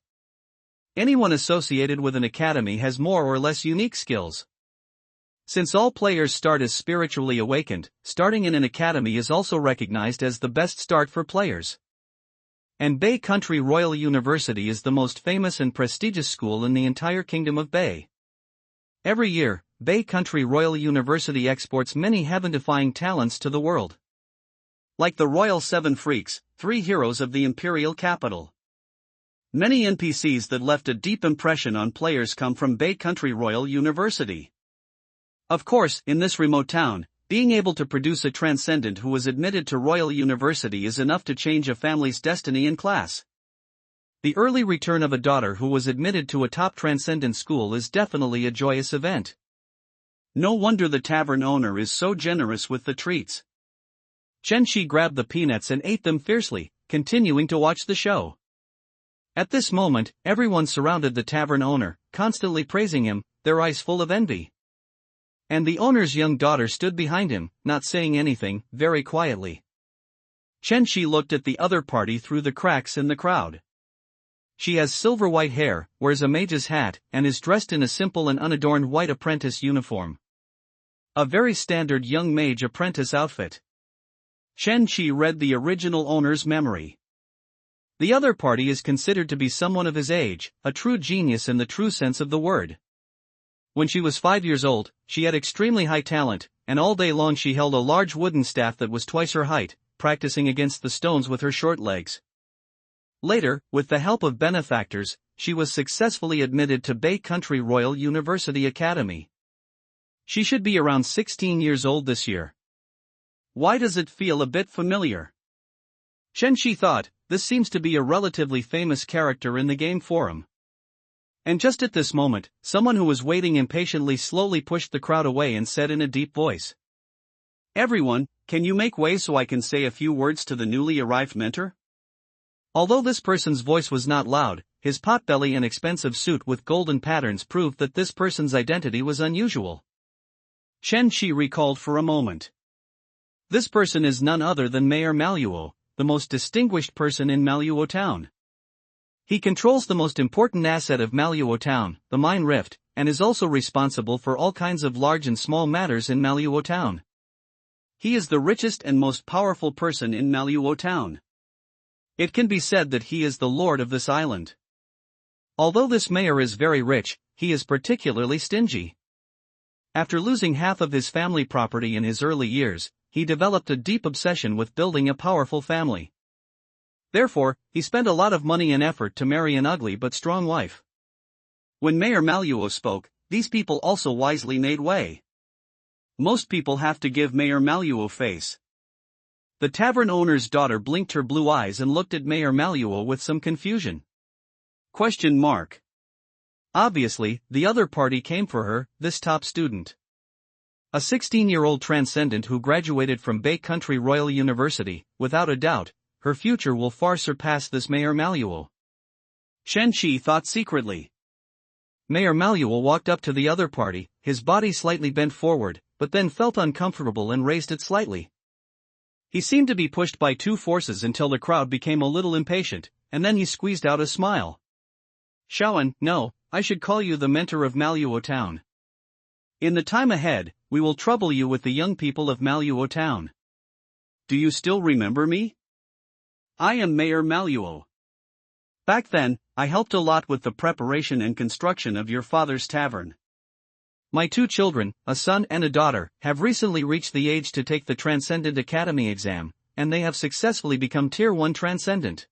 Anyone associated with an academy has more or less unique skills. Since all players start as spiritually awakened, starting in an academy is also recognized as the best start for players. And Bay Country Royal University is the most famous and prestigious school in the entire Kingdom of Bay. Every year, Bay Country Royal University exports many heaven-defying talents to the world.
Like the Royal Seven Freaks, 3 heroes of the imperial capital. Many NPCs that left a deep impression on players come from Bay Country Royal University. Of course, in this remote town, being able to produce a transcendent who was admitted to Royal University is enough to change a family's destiny and class. The early return of a daughter who was admitted to a top transcendent school is definitely a joyous event. No wonder the tavern owner is so generous with the treats. Chen Shi grabbed the peanuts and ate them fiercely, continuing to watch the show. At this moment, everyone surrounded the tavern owner, constantly praising him, their eyes full of envy. And the owner's young daughter stood behind him, not saying anything, very quietly. Chen Shi looked at the other party through the cracks in the crowd. She has silver-white hair, wears a mage's hat, and is dressed in a simple and unadorned white apprentice uniform. A very standard young mage apprentice outfit. Chen Shi read the original owner's memory. The other party is considered to be someone of his age, a true genius in the true sense of the word. When she was 5 years old, she had extremely high talent, and all day long she held a large wooden staff that was twice her height, practicing against the stones with her short legs. Later, with the help of benefactors, she was successfully admitted to Bay Country Royal University Academy. She should be around 16 years old this year. Why does it feel a bit familiar? Chen Shi thought, this seems to be a relatively famous character in the game forum. And just at this moment, someone who was waiting impatiently slowly pushed the crowd away and said in a deep voice, "Everyone, can you make way so I can say a few words to the newly arrived mentor?" Although this person's voice was not loud, his potbelly and expensive suit with golden patterns proved that this person's identity was unusual. Chen Shi recalled for a moment. This person is none other than Mayor Maluo, the most distinguished person in Maluo Town. He controls the most important asset of Maluo Town, the mine rift, and is also responsible for all kinds of large and small matters in Maluo Town. He is the richest and most powerful person in Maluo Town. It can be said that he is the lord of this island. Although this mayor is very rich, he is particularly stingy. After losing half of his family property in his early years, he developed a deep obsession with building a powerful family. Therefore, he spent a lot of money and effort to marry an ugly but strong wife. When Mayor Maluo spoke, these people also wisely made way. Most people have to give Mayor Maluo face. The tavern owner's daughter blinked her blue eyes and looked at Mayor Maluo with some confusion. Question mark. Obviously, the other party came for her, this top student. A 16-year-old transcendent who graduated from Bay Country Royal University, without a doubt, her future will far surpass this Mayor Maluo. Shen Shi thought secretly. Mayor Maluo walked up to the other party, his body slightly bent forward, but then felt uncomfortable and raised it slightly. He seemed to be pushed by two forces until the crowd became a little impatient, and then he squeezed out a smile. Shaoan, no, I should call you the mentor of Maluo Town. In the time ahead, we will trouble you with the young people of Maluo Town. Do you still remember me? I am Mayor Maluo. Back then, I helped a lot with the preparation and construction of your father's tavern. My two children, a son and a daughter, have recently reached the age to take the Transcendent Academy exam, and they have successfully become Tier 1 Transcendent.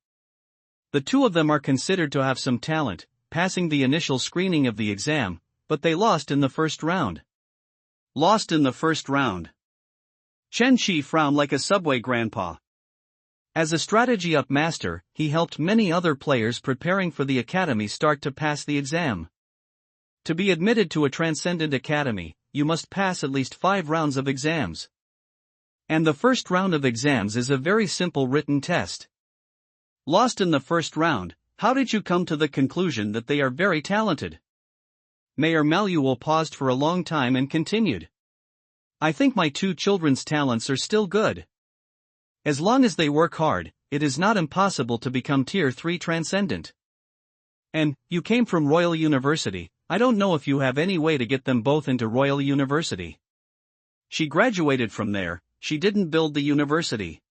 The two of them are considered to have some talent, passing the initial screening of the exam, but they lost in the first round. Lost in the first round. Chen Shi frowned like a subway grandpa. As a strategy-up master, he helped many other players preparing for the academy start to pass the exam. To be admitted to a Transcendent Academy, you must pass at least 5 rounds of exams. And the first round of exams is a very simple written test. Lost in the first round, how did you come to the conclusion that they are very talented? Mayor Maluo paused for a long time and continued. I think my two children's talents are still good. As long as they work hard, it is not impossible to become Tier 3 Transcendent. And, you came from Royal University, I don't know if you have any way to get them both into Royal University. She graduated from there, she didn't build the university.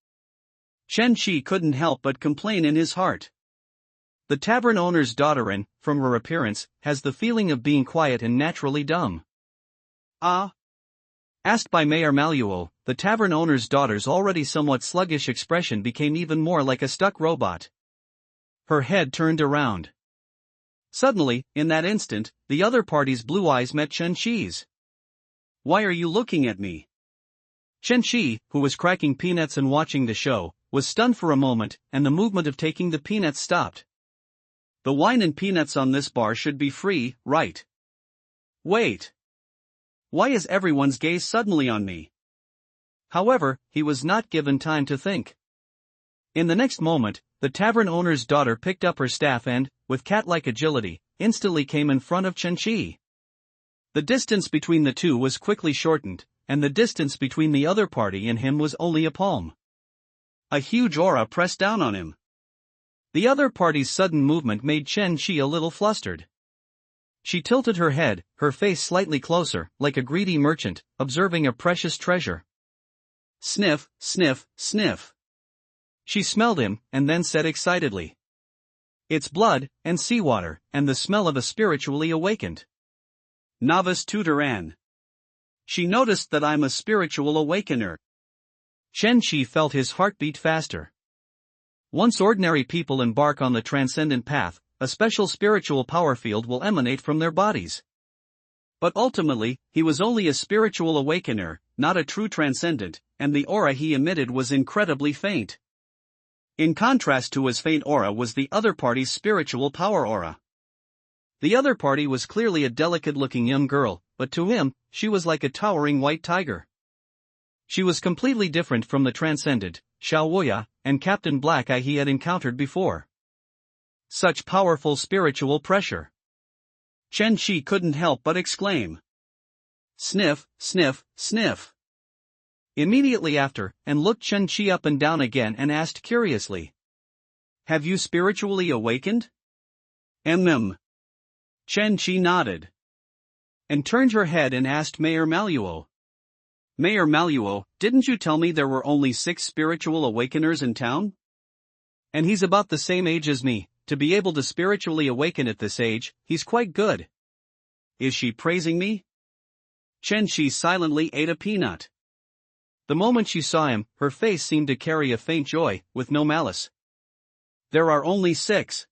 Chen Shi couldn't help but complain in his heart. The tavern owner's daughter and, from her appearance, has the feeling of being quiet and naturally dumb. Ah? Asked by Mayor Maluo, the tavern owner's daughter's already somewhat sluggish expression became even more like a stuck robot. Her head turned around. Suddenly, in that instant, the other party's blue eyes met Chen Shi's. Why are you looking at me? Chen Shi, who was cracking peanuts and watching the show, was stunned for a moment, and the movement of taking the peanuts stopped. The wine and peanuts on this bar should be free, right? Wait. Why is everyone's gaze suddenly on me? However, he was not given time to think. In the next moment, the tavern owner's daughter picked up her staff and, with cat-like agility, instantly came in front of Chen Shi. The distance between the two was quickly shortened, and the distance between the other party and him was only a palm. A huge aura pressed down on him. The other party's sudden movement made Chen Shi a little flustered. She tilted her head, her face slightly closer, like a greedy merchant, observing a precious treasure. Sniff, sniff, sniff. She smelled him, and then said excitedly. It's blood, and seawater, and the smell of a spiritually awakened novice tutor Anne. She noticed that I'm a spiritual awakener. Chen Shi felt his heart beat faster. Once ordinary people embark on the transcendent path, a special spiritual power field will emanate from their bodies. But ultimately, he was only a spiritual awakener, not a true transcendent, and the aura he emitted was incredibly faint. In contrast to his faint aura was the other party's spiritual power aura. The other party was clearly a delicate-looking young girl, but to him, she was like a towering white tiger. She was completely different from the transcendent, Xiaoya, and Captain Black Eye he had encountered before. Such powerful spiritual pressure. Chen Shi couldn't help but exclaim. Sniff, sniff, sniff. Immediately after, and looked Chen Shi up and down again and asked curiously. Have you spiritually awakened? Chen Shi nodded. And turned her head and asked Mayor Maluo. Mayor Maluo, didn't you tell me there were only 6 spiritual awakeners in town? And he's about the same age as me. To be able to spiritually awaken at this age, he's quite good. Is she praising me? Chen Shi silently ate a peanut. The moment she saw him, her face seemed to carry a faint joy, with no malice. There are only 6.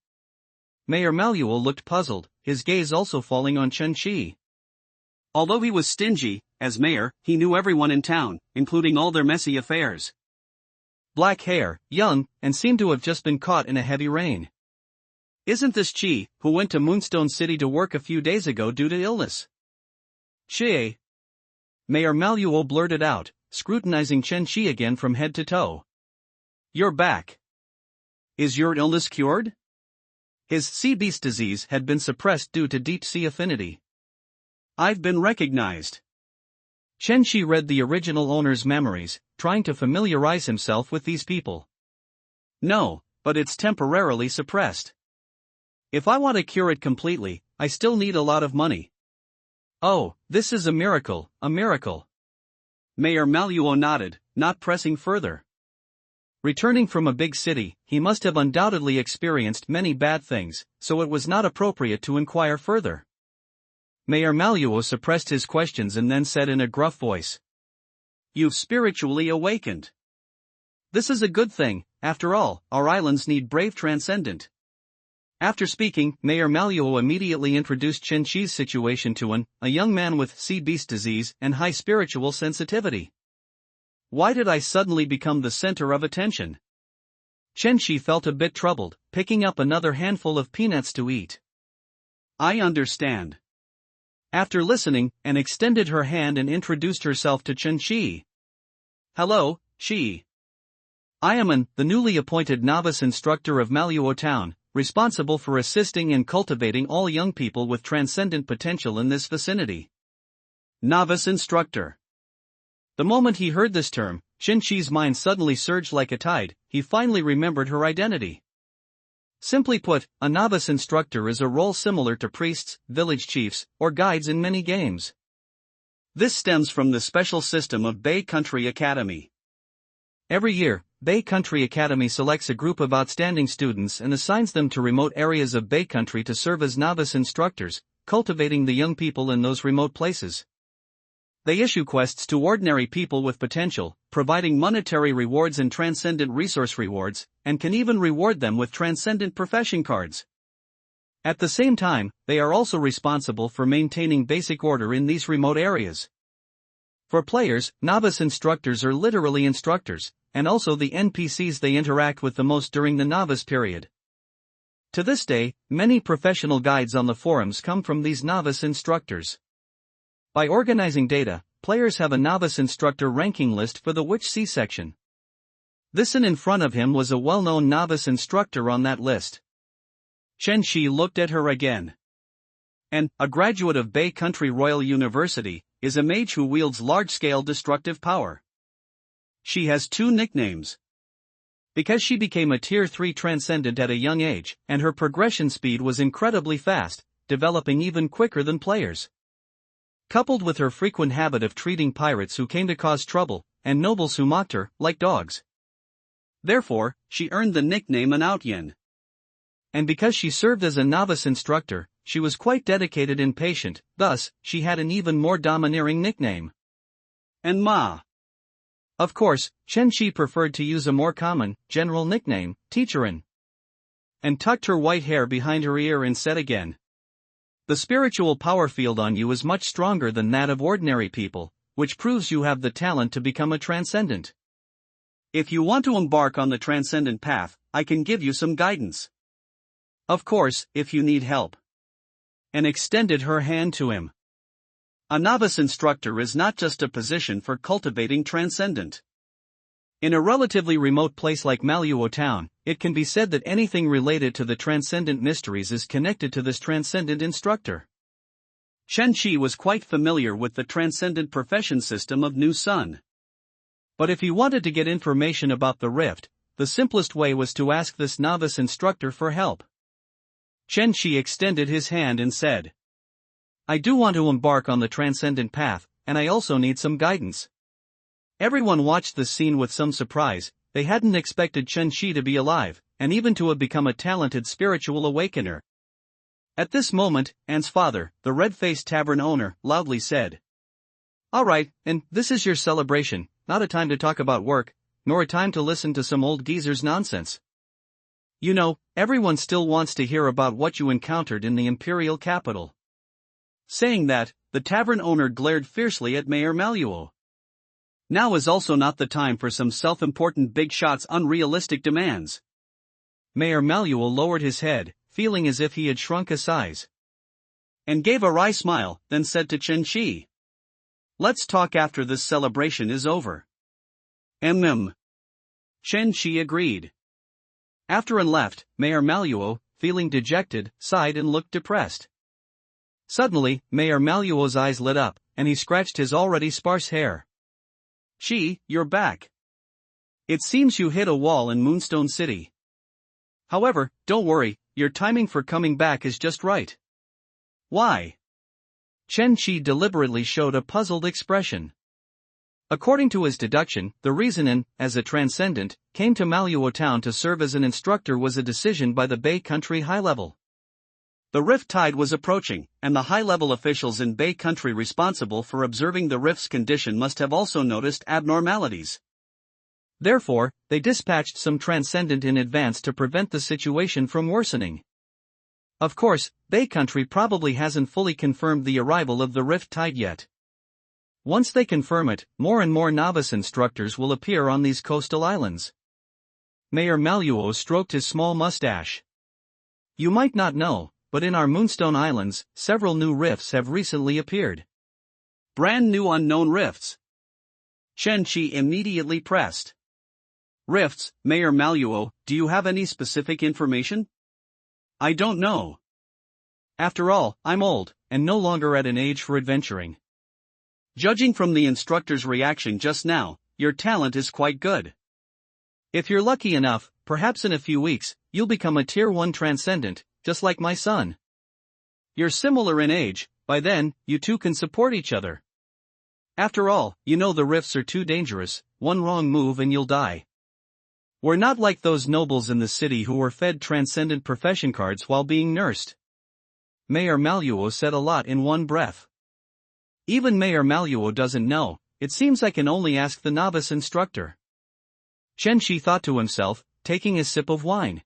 Mayor Maluo looked puzzled,
his gaze also falling on Chen Shi.
Although he was stingy, as mayor, he knew everyone in town, including all their messy affairs.
Black hair, young, and seemed to have just been caught in a heavy rain.
Isn't this Chi, who went to Moonstone City to work a few days ago due to illness?
Chi. Mayor Manhwa blurted out, scrutinizing Chen Shi again from head to toe.
You're back. Is your illness cured?
His sea beast disease had been suppressed due to deep sea affinity.
I've been recognized.
Chen Shi read the original owner's memories, trying to familiarize himself with these people.
No, but it's temporarily suppressed.
If I want to cure it completely, I still need a lot of money.
Oh, this is a miracle, a miracle. Mayor Manhwa nodded, not pressing further.
Returning from a big city, he must have undoubtedly experienced many bad things, so it was not appropriate to inquire further. Mayor Manhwa suppressed his questions and then said in a gruff voice.
You've spiritually awakened.
This is a good thing, after all, our islands need brave transcendent. After speaking, Mayor Manhwa immediately introduced Chen Shi's situation to a young man with sea beast disease and high spiritual sensitivity. Why did I suddenly become the center of attention? Chen Shi felt a bit troubled, picking up another handful of peanuts to eat.
I understand.
After listening, An extended her hand and introduced herself to Chen Shi.
Hello, Shi.
I am the newly appointed novice instructor of Manhwa Town, responsible for assisting and cultivating all young people with transcendent potential in this vicinity.
Novice instructor.
The moment he heard this term, Chen Shi's mind suddenly surged like a tide. He finally remembered her identity. Simply put, a novice instructor is a role similar to priests, village chiefs, or guides in many games.
This stems from the special system of Bay Country Academy.
Every year, Bay Country Academy selects a group of outstanding students and assigns them to remote areas of Bay Country to serve as novice instructors, cultivating the young people in those remote places. They issue quests to ordinary people with potential, providing monetary rewards and transcendent resource rewards, and can even reward them with transcendent profession cards. At the same time, they are also responsible for maintaining basic order in these remote areas. For players, novice instructors are literally instructors, and also the NPCs they interact with the most during the novice period. To this day, many professional guides on the forums come from these novice instructors. By organizing data, players have a novice instructor ranking list for the which C section. This and in front of him was a well-known novice instructor on that list.
Chen Shi looked at her again. A graduate of Bay Country Royal University, is a mage who wields large-scale destructive power. She has 2 nicknames. Because she became a Tier 3 Transcendent at a young age, and her progression speed was incredibly fast, developing even quicker than players.
Coupled with her frequent habit of treating pirates who came to cause trouble, and nobles who mocked her, like dogs.
Therefore, she earned the nickname An Outyin.
And because she served as a novice instructor, she was quite dedicated and patient, thus, she had an even more domineering nickname.
And Ma.
Of course, Chen Shi preferred to use a more common, general nickname, Teacherin. And tucked her white hair behind her ear and said again. The spiritual power field on you is much stronger than that of ordinary people, which proves you have the talent to become a transcendent.
If you want to embark on the transcendent path, I can give you some guidance.
Of course, if you need help. And extended her hand to him.
A novice instructor is not just a position for cultivating transcendent.
In a relatively remote place like Manhwa Town, it can be said that anything related to the transcendent mysteries is connected to this transcendent instructor.
Chen Shi was quite familiar with the transcendent profession system of New Sun.
But if he wanted to get information about the rift, the simplest way was to ask this novice instructor for help. Chen Shi extended his hand and said, I do want to embark on the transcendent path, and I also need some guidance. Everyone watched this scene with some surprise. They hadn't expected Chen Shi to be alive, and even to have become a talented spiritual awakener. At this moment, An's father, the red-faced tavern owner, loudly said, All right, and this is your celebration, not a time to talk about work, nor a time to listen to some old geezer's nonsense. You know, everyone still wants to hear about what you encountered in the imperial capital."
Saying that, the tavern owner glared fiercely at Mayor Maluo. Now is also not the time for some self-important big shot's unrealistic demands.
Mayor Maluo lowered his head, feeling as if he had shrunk a size,
and gave a wry smile, then said to Chen Shi, "Let's talk after this celebration is over." Chen Shi agreed. After and left, Mayor Maluo, feeling dejected, sighed and looked depressed. Suddenly, Mayor Maluo's eyes lit up, and he scratched his already sparse hair. "Shi, you're back.
It seems you hit a wall in Moonstone City. However, don't worry, your timing for coming back is just right."
"Why?"
Chen Shi deliberately showed a puzzled expression. According to his deduction, the reason an, as a transcendent, came to Maluo Town to serve as an instructor was a decision by the Bay Country High Level.
The rift tide was approaching, and the high-level officials in Bay Country responsible for observing the rift's condition must have also noticed abnormalities.
Therefore, they dispatched some transcendent in advance to prevent the situation from worsening. Of course, Bay Country probably hasn't fully confirmed the arrival of the rift tide yet. Once they confirm it, more and more novice instructors will appear on these coastal islands. Mayor Maluo stroked his small mustache. You might not know, but in our Moonstone Islands, several new rifts have recently appeared.
Brand new unknown rifts. Chen Shi immediately pressed. Rifts, Mayor Maluo, do you have any specific information?
I don't know. After all, I'm old, and no longer at an age for adventuring.
Judging from the instructor's reaction just now, your talent is quite good.
If you're lucky enough, perhaps in a few weeks, you'll become a Tier 1 Transcendent, just like my son. You're similar in age, by then, you two can support each other. After all, you know the rifts are too dangerous, one wrong move and you'll die. We're not like those nobles in the city who were fed Transcendent profession cards while being nursed. Mayor Maluo said a lot in one breath. Even Mayor Maluo doesn't know, it seems I can only ask the novice instructor. Chen Shi thought to himself, taking a sip of wine.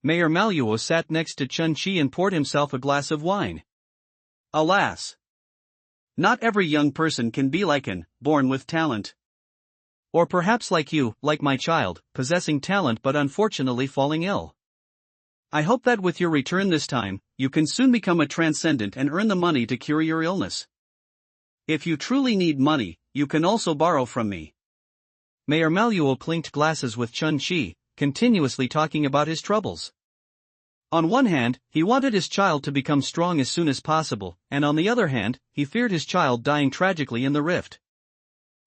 Mayor Maluo sat next to Chen Shi and poured himself a glass of wine.
Alas! Not every young person can be like an, born with talent.
Or perhaps like you, like my child, possessing talent but unfortunately falling ill.
I hope that with your return this time, you can soon become a transcendent and earn the money to cure your illness. If you truly need money, you can also borrow from me.
Mayor Maluo clinked glasses with Chen Shi, continuously talking about his troubles. On one hand, he wanted his child to become strong as soon as possible, and on the other hand, he feared his child dying tragically in the rift.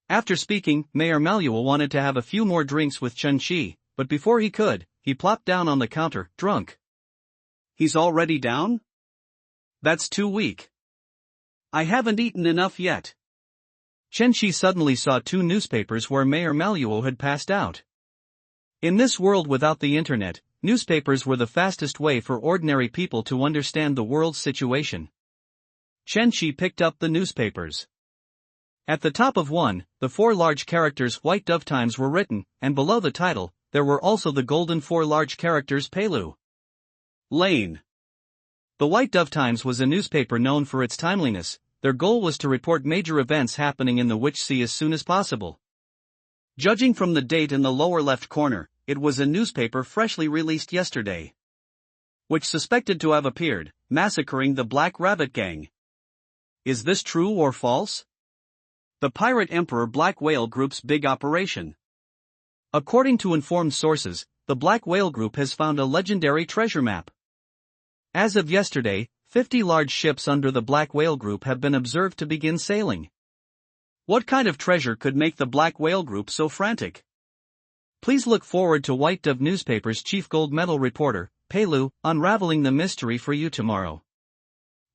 After speaking, Mayor Maluo wanted to have a few more drinks with Chen Shi, but before he could, he plopped down on the counter, drunk.
He's already down? That's too weak. I haven't eaten enough yet.
Chen Shi suddenly saw two newspapers where Mayor Maluo had passed out. In this world without the internet, newspapers were the fastest way for ordinary people to understand the world's situation. Chen Shi picked up the newspapers. At the top of one, the 4 large characters White Dove Times were written, and below the title, there were also the golden 4 large characters Pelu
Lane.
The White Dove Times was a newspaper known for its timeliness. Their goal was to report major events happening in the Witch Sea as soon as possible.
Judging from the date in the lower left corner, it was a newspaper freshly released yesterday, which suspected to have appeared, massacring the Black Rabbit Gang. Is this true or false? The Pirate Emperor Black Whale Group's big operation.
According to informed sources, the Black Whale Group has found a legendary treasure map. As of yesterday, 50 large ships under the Black Whale Group have been observed to begin sailing.
What kind of treasure could make the Black Whale Group so frantic?
Please look forward to White Dove Newspaper's chief gold medal reporter, Pelu, unraveling the mystery for you tomorrow.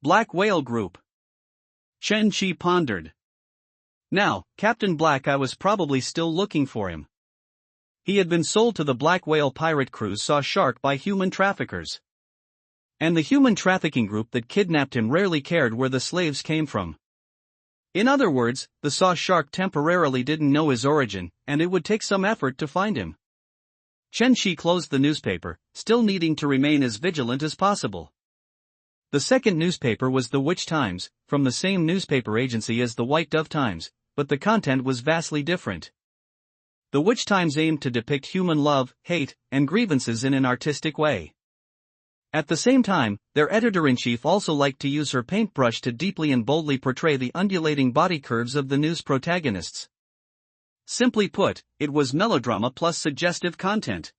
Black Whale Group. Chen Shi pondered.
Now, Captain Black, I was probably still looking for him. He had been sold to the Black Whale pirate cruise Saw Shark by human traffickers. And the human trafficking group that kidnapped him rarely cared where the slaves came from. In other words, the Saw Shark temporarily didn't know his origin, and it would take some effort to find him.
Chen Shi closed the newspaper, still needing to remain as vigilant as possible.
The second newspaper was the Witch Times, from the same newspaper agency as the White Dove Times, but the content was vastly different. The Witch Times aimed to depict human love, hate, and grievances in an artistic way. At the same time, their editor-in-chief also liked to use her paintbrush to deeply and boldly portray the undulating body curves of the news protagonists.
Simply put, it was melodrama plus suggestive content.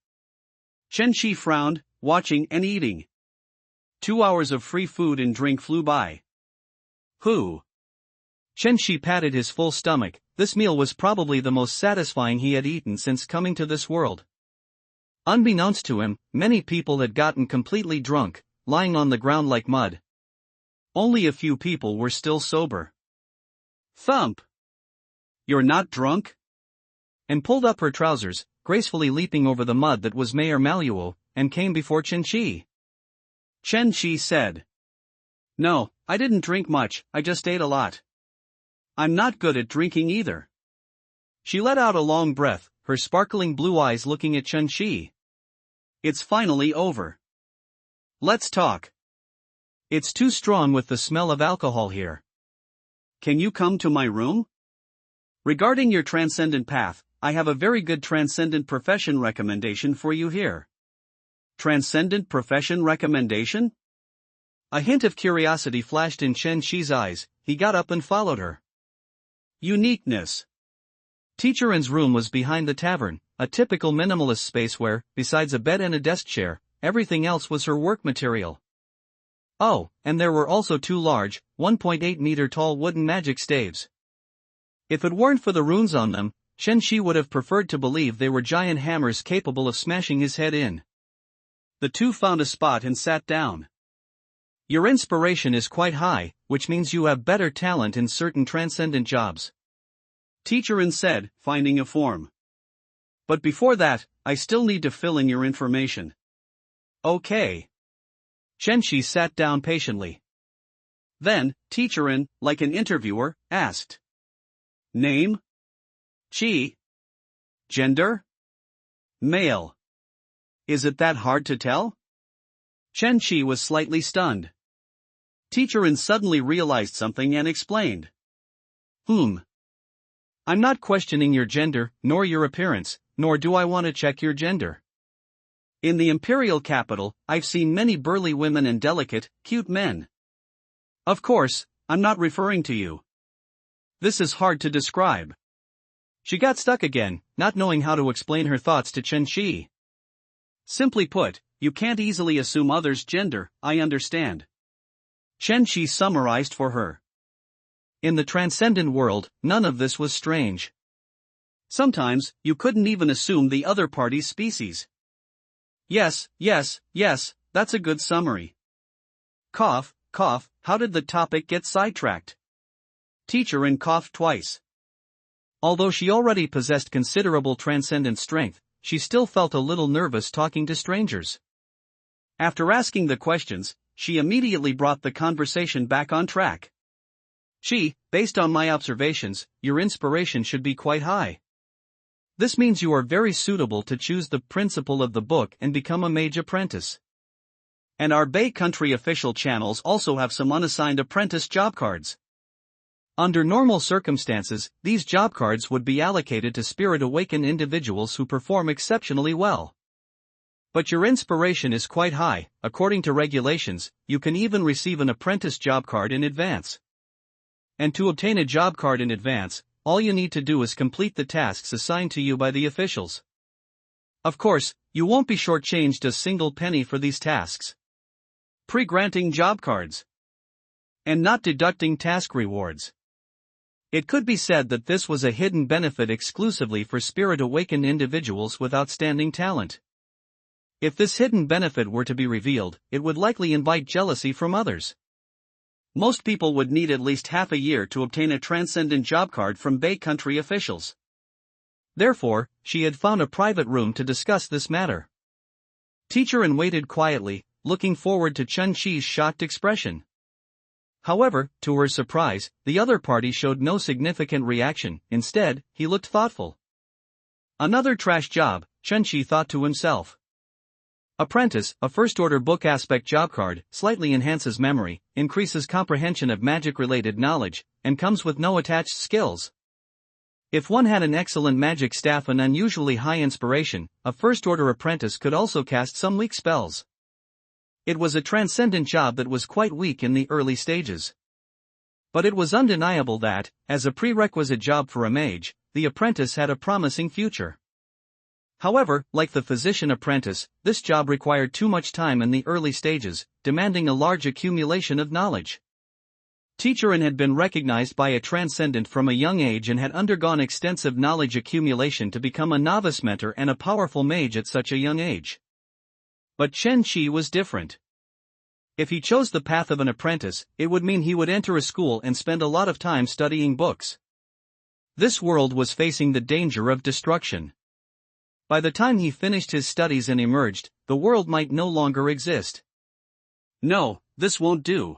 Chen Shi frowned, watching and eating. 2 hours of free food and drink flew by. Who?
Chen Shi patted his full stomach. This meal was probably the most satisfying he had eaten since coming to this world. Unbeknownst to him, many people had gotten completely drunk, lying on the ground like mud. Only a few people were still sober.
Thump! You're not drunk?
And pulled up her trousers, gracefully leaping over the mud that was Mayor Maluo, and came before Chen Shi.
Chen Shi said. No, I didn't drink much, I just ate a lot. I'm not good at drinking either.
She let out a long breath, her sparkling blue eyes looking at Chen Shi.
It's finally over. Let's talk.
It's too strong with the smell of alcohol here.
Can you come to my room? Regarding your transcendent path, I have a very good transcendent profession recommendation for you here. Transcendent profession recommendation?
A hint of curiosity flashed in Chen Shi's eyes. He got up and followed her.
Uniqueness.
Teacher In's room was behind the tavern, a typical minimalist space where, besides a bed and a desk chair, everything else was her work material. Oh, and there were also 2 large, 1.8-meter tall wooden magic staves. If it weren't for the runes on them, Chen Shi would have preferred to believe they were giant hammers capable of smashing his head in.
The two found a spot and sat down.
Your inspiration is quite high, which means you have better talent in certain transcendent jobs.
Teacher In said, finding a form. But before that, I still need to fill in your information.
Okay. Chen Shi sat down patiently.
Then, Teacher In, like an interviewer, asked. Name? Chi. Gender? Male. Is it that hard to tell? Chen Shi was slightly stunned. Teacher In suddenly realized something and explained.
I'm not questioning your gender, nor your appearance, nor do I want to check your gender.
In the imperial capital, I've seen many burly women and delicate, cute men. Of course, I'm not referring to you. This is hard to describe.
She got stuck again, not knowing how to explain her thoughts to Chen Shi.
Simply put, you can't easily assume others' gender, I understand. Chen Shi summarized for her.
In the transcendent world, none of this was strange.
Sometimes, you couldn't even assume the other party's species. Yes, that's a good summary. Cough, how did the topic get sidetracked? Teacher In coughed twice.
Although she already possessed considerable transcendent strength, she still felt a little nervous talking to strangers.
After asking the questions, she immediately brought the conversation back on track.
Based on my observations, your inspiration should be quite high. This means you are very suitable to choose the principal of the book and become a mage apprentice.
And our Bay Country official channels also have some unassigned apprentice job cards.
Under normal circumstances, these job cards would be allocated to spirit-awakened individuals who perform exceptionally well. But your inspiration is quite high. According to regulations, you can even receive an apprentice job card in advance. And to obtain a job card in advance, all you need to do is complete the tasks assigned to you by the officials. Of course, you won't be shortchanged a single penny for these tasks.
Pre-granting job cards.
And not deducting task rewards. It could be said that this was a hidden benefit exclusively for spirit-awakened individuals with outstanding talent. If this hidden benefit were to be revealed, it would likely invite jealousy from others.
Most people would need at least half a year to obtain a transcendent job card from Bay Country officials.
Therefore, she had found a private room to discuss this matter. Teacher In waited quietly, looking forward to Chen Shi's shocked expression. However, to her surprise, the other party showed no significant reaction. Instead, he looked thoughtful.
Another trash job,
Chunshi thought to himself. Apprentice, a first-order book aspect job card, slightly enhances memory, increases comprehension of magic-related knowledge, and comes with no attached skills. If one had an excellent magic staff and unusually high inspiration, a first-order apprentice could also cast some weak spells. It was a transcendent job that was quite weak in the early stages. But it was undeniable that, as a prerequisite job for a mage, the apprentice had a promising future. However, like the physician apprentice, this job required too much time in the early stages, demanding a large accumulation of knowledge. Teacherin had been recognized by a transcendent from a young age and had undergone extensive knowledge accumulation to become a novice mentor and a powerful mage at such a young age. But Chen Qi was different. If he chose the path of an apprentice, it would mean he would enter a school and spend a lot of time studying books. This world was facing the danger of destruction. By the time he finished his studies and emerged, the world might no longer exist.
No, this won't do.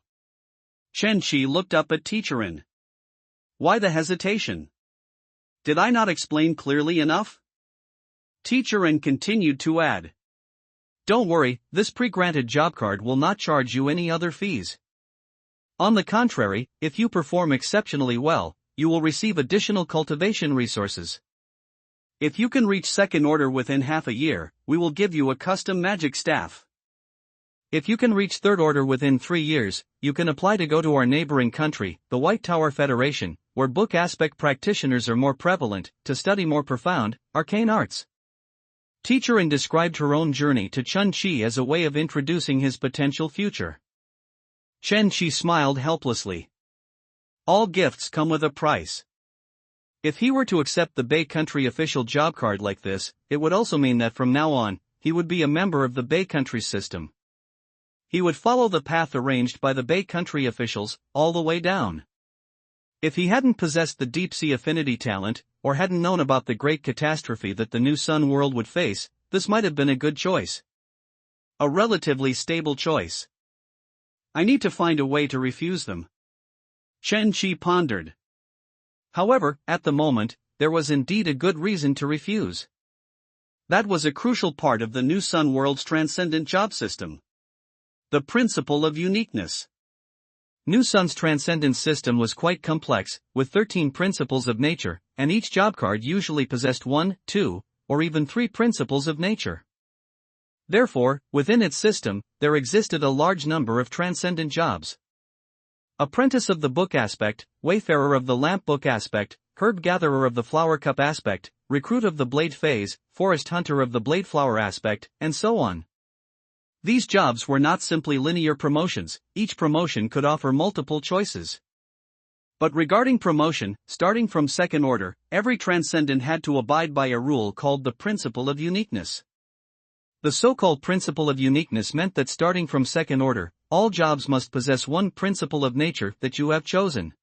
Chen Qi looked up at Teacherin. Why the hesitation? Did I not explain clearly enough? Teacherin continued to add.
Don't worry, this pre-granted job card will not charge you any other fees. On the contrary, if you perform exceptionally well, you will receive additional cultivation resources. If you can reach second order within half a year, we will give you a custom magic staff. If you can reach third order within 3 years, you can apply to go to our neighboring country, the White Tower Federation, where book aspect practitioners are more prevalent, to study more profound, arcane arts. Teacherin described her own journey to Chen Qi as a way of introducing his potential future. Chen Qi smiled helplessly. All gifts come with a price. If he were to accept the Bay Country official job card like this, it would also mean that from now on, he would be a member of the Bay Country system. He would follow the path arranged by the Bay Country officials, all the way down. If he hadn't possessed the deep-sea affinity talent, or hadn't known about the great catastrophe that the new Sun world would face, this might have been a good choice. A relatively stable choice. I need to find a way to refuse them. Chen Qi pondered. However, at the moment, there was indeed a good reason to refuse. That was a crucial part of the new Sun world's transcendent job system. The principle of uniqueness. New Sun's transcendent system was quite complex, with 13 principles of nature, and each job card usually possessed 1, 2, or even 3 principles of nature. Therefore, within its system, there existed a large number of transcendent jobs. Apprentice of the book aspect, wayfarer of the lamp book aspect, herb gatherer of the flower cup aspect, recruit of the blade phase, forest hunter of the blade flower aspect, and so on. These jobs were not simply linear promotions, each promotion could offer multiple choices. But regarding promotion, starting from second order, every transcendent had to abide by a rule called the principle of uniqueness. The so-called principle of uniqueness meant that starting from second order, all jobs must possess one principle of nature that you have chosen.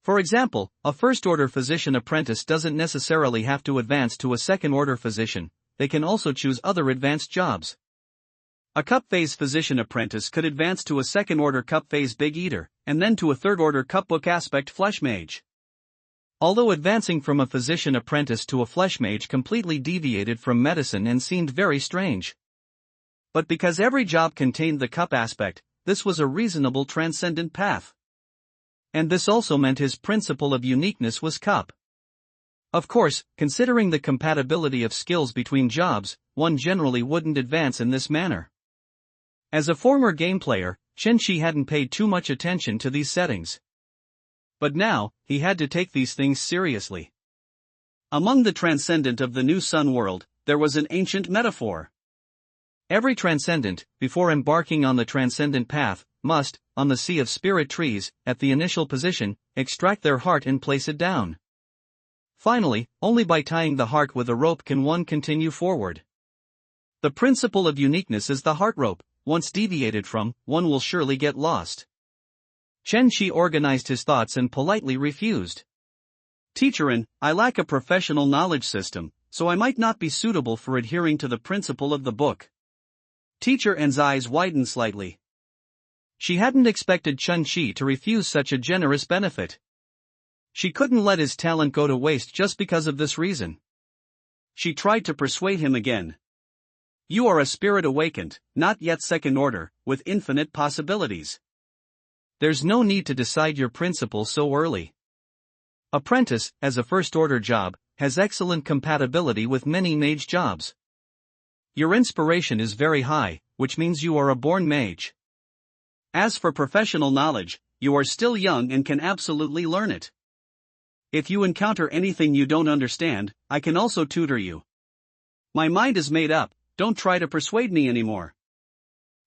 For example, a first-order physician apprentice doesn't necessarily have to advance to a second-order physician, they can also choose other advanced jobs. A cup phase physician apprentice could advance to a second-order cup phase big eater, and then to a third-order cup book aspect flesh mage. Although advancing from a physician apprentice to a flesh mage completely deviated from medicine and seemed very strange. But because every job contained the cup aspect, this was a reasonable transcendent path. And this also meant his principle of uniqueness was cup. Of course, considering the compatibility of skills between jobs, one generally wouldn't advance in this manner. As a former game player, Chen Qi hadn't paid too much attention to these settings. But now, he had to take these things seriously. Among the transcendent of the new Sun world, there was an ancient metaphor. Every transcendent, before embarking on the transcendent path, must, on the sea of spirit trees, at the initial position, extract their heart and place it down. Finally, only by tying the heart with a rope can one continue forward. The principle of uniqueness is the heart rope. Once deviated from, one will surely get lost. Chen Qi organized his thoughts and politely refused. Teacherin, I lack a professional knowledge system, so I might not be suitable for adhering to the principle of the book. Teacherin's eyes widened slightly. She hadn't expected Chen Qi to refuse such a generous benefit. She couldn't let his talent go to waste just because of this reason.
She tried to persuade him again. You are a spirit awakened, not yet second order, with infinite possibilities.
There's no need to decide your principle so early. Apprentice, as a first-order job, has excellent compatibility with many mage jobs. Your inspiration is very high, which means you are a born mage.
As for professional knowledge, you are still young and can absolutely learn it. If you encounter anything you don't understand, I can also tutor you. My mind is made up, don't try to persuade me anymore.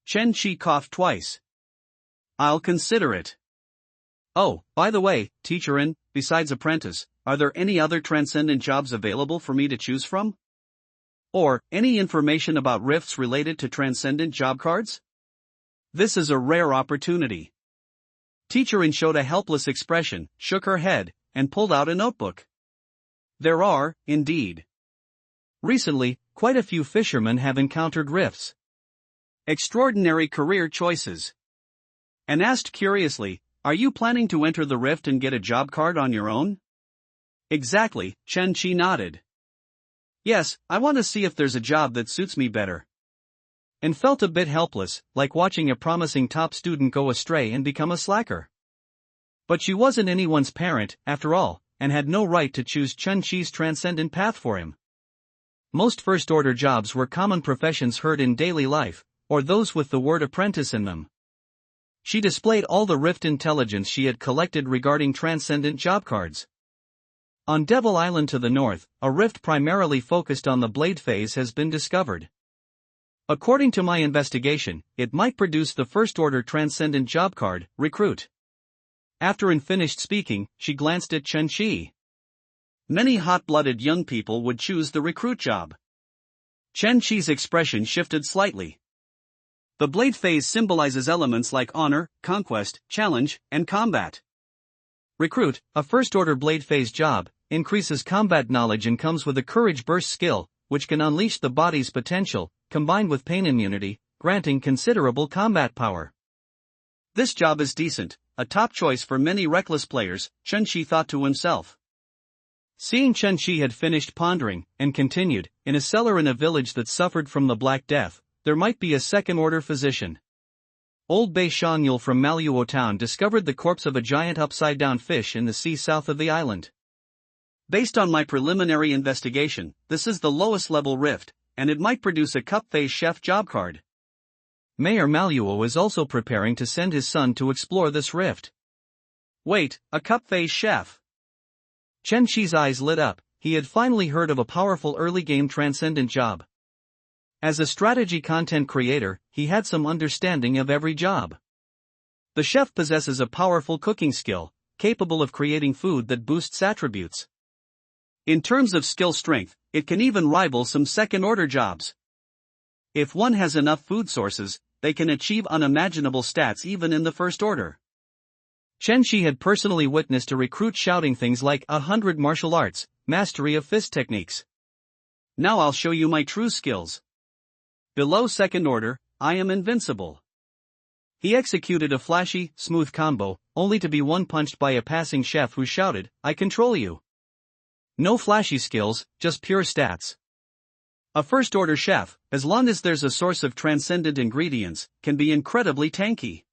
Chen Qi coughed twice.
I'll consider it.
Oh, by the way, teacher and, besides apprentice, are there any other transcendent jobs available for me to choose from? Or, any information about rifts related to transcendent job cards?
This is a rare opportunity.
Teacher showed a helpless expression, shook her head, and pulled out a notebook.
There are, indeed.
Recently, quite a few fishermen have encountered rifts.
Extraordinary career choices.
And asked curiously, are you planning to enter the rift and get a job card on your own?
Exactly, Chen Qi nodded.
Yes, I want to see if there's a job that suits me better. And felt a bit helpless, like watching a promising top student go astray and become a slacker. But she wasn't anyone's parent, after all, and had no right to choose Chen Qi's transcendent path for him. Most first-order jobs were common professions heard in daily life, or those with the word apprentice in them. She displayed all the rift intelligence she had collected regarding transcendent job cards. On Devil Island to the north, a rift primarily focused on the blade phase has been discovered. According to my investigation, it might produce the first-order transcendent job card, Recruit. After finished speaking, she glanced at Chen Qi.
Many hot-blooded young people would choose the recruit job.
Chen Qi's expression shifted slightly.
The blade phase symbolizes elements like honor, conquest, challenge, and combat.
Recruit, a first-order blade phase job, increases combat knowledge and comes with a courage burst skill, which can unleash the body's potential, combined with pain immunity, granting considerable combat power.
This job is decent, a top choice for many reckless players, Chen Qi thought to himself.
Seeing Chen Qi had finished pondering, and continued, in a cellar in a village that suffered from the Black Death, there might be a second-order physician. Old Bei Shanyul from Manhwa town discovered the corpse of a giant upside-down fish in the sea south of the island.
Based on my preliminary investigation, this is the lowest level rift, and it might produce a cup phase chef job card.
Mayor Manhwa is also preparing to send his son to explore this rift.
Wait, a cup phase chef?
Chen Qi's eyes lit up, he had finally heard of a powerful early-game transcendent job. As a strategy content creator, he had some understanding of every job. The chef possesses a powerful cooking skill, capable of creating food that boosts attributes.
In terms of skill strength, it can even rival some second-order jobs. If one has enough food sources, they can achieve unimaginable stats even in the first order.
Chen Qi had personally witnessed a recruit shouting things like 100 martial arts, mastery of fist techniques.
Now I'll show you my true skills. Below second order, I am invincible.
He executed a flashy, smooth combo, only to be one-punched by a passing chef who shouted, I control you. No flashy skills, just pure stats. A first-order chef, as long as there's a source of transcendent ingredients, can be incredibly tanky.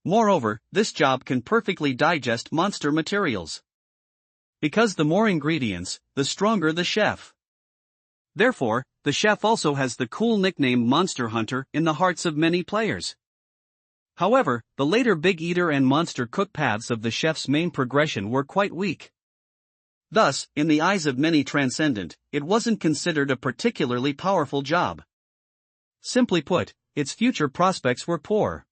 Moreover, this job can perfectly digest monster materials. Because the more ingredients, the stronger the chef. Therefore, the chef also has the cool nickname Monster Hunter in the hearts of many players. However, the later Big Eater and Monster Cook paths of the chef's main progression were quite weak. Thus, in the eyes of many transcendent, it wasn't considered a particularly powerful job. Simply put, its future prospects were poor.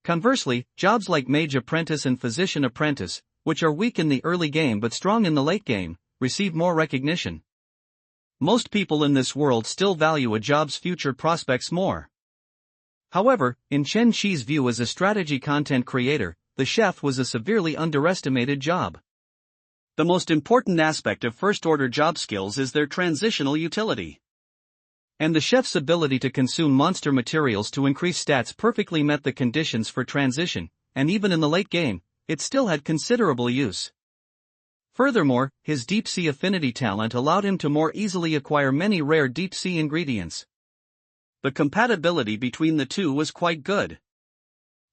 Conversely, jobs like Mage Apprentice and Physician Apprentice, which are weak in the early game but strong in the late game, receive more recognition. Most people in this world still value a job's future prospects more. However, in Chen Qi's view as a strategy content creator, the chef was a severely underestimated job. The most important aspect of first-order job skills is their transitional utility. And the chef's ability to consume monster materials to increase stats perfectly met the conditions for transition, and even in the late game, it still had considerable use. Furthermore, his deep-sea affinity talent allowed him to more easily acquire many rare deep-sea ingredients.
The compatibility between the two was quite good.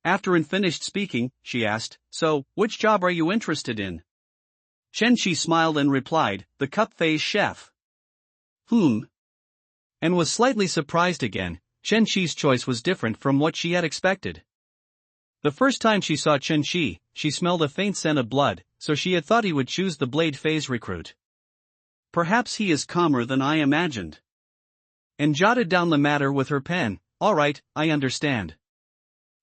After finished speaking, she asked, "So, which job are you interested in?" Chen-Chi smiled and replied, "The cup-phase chef."
And was slightly surprised again. Chen-Chi's choice was different from what she had expected. The first time she saw Chen-Chi, she smelled a faint scent of blood, so she had thought he would choose the blade phase recruit.
Perhaps he is calmer than I imagined.
And jotted down the matter with her pen. All right, I understand.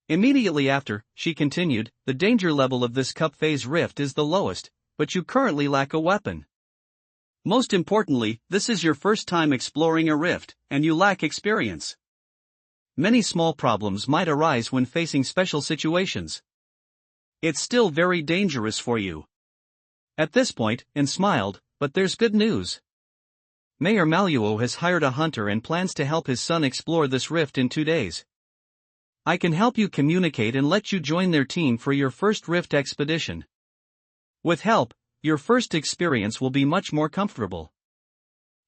Immediately after, she continued, the danger level of this cup phase rift is the lowest, but you currently lack a weapon.
Most importantly, this is your first time exploring a rift, and you lack experience.
Many small problems might arise when facing special situations.
It's still very dangerous for you.
At this point, and smiled, but there's good news. Mayor Manhwa has hired a hunter and plans to help his son explore this rift in 2 days. I can help you communicate and let you join their team for your first rift expedition. With help, your first experience will be much more comfortable.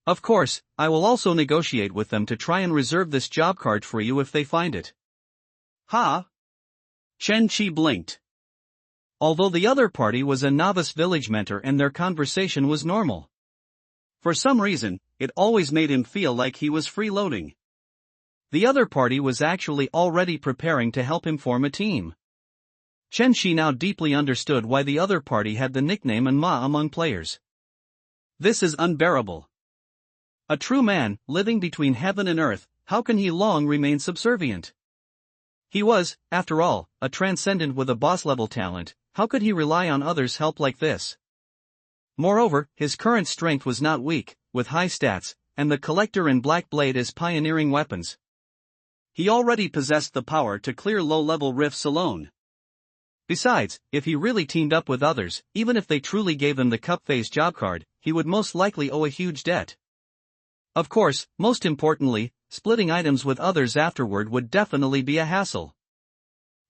Of course, I will also negotiate with them to try and reserve this job card for you if they find it.
Ha! Chen-Chi blinked.
Although the other party was a novice village mentor and their conversation was normal.
For some reason, it always made him feel like he was freeloading.
The other party was actually already preparing to help him form a team. Chen-Chi now deeply understood why the other party had the nickname Manhwa among players.
This is unbearable.
A true man, living between heaven and earth, how can he long remain subservient? He was, after all, a transcendent with a boss-level talent. How could he rely on others' help like this? Moreover, his current strength was not weak, with high stats, and the collector and black blade as pioneering weapons.
He already possessed the power to clear low-level rifts alone.
Besides, if he really teamed up with others, even if they truly gave him the cup phase job card, he would most likely owe a huge debt. Of course, most importantly, splitting items with others afterward would definitely be a hassle.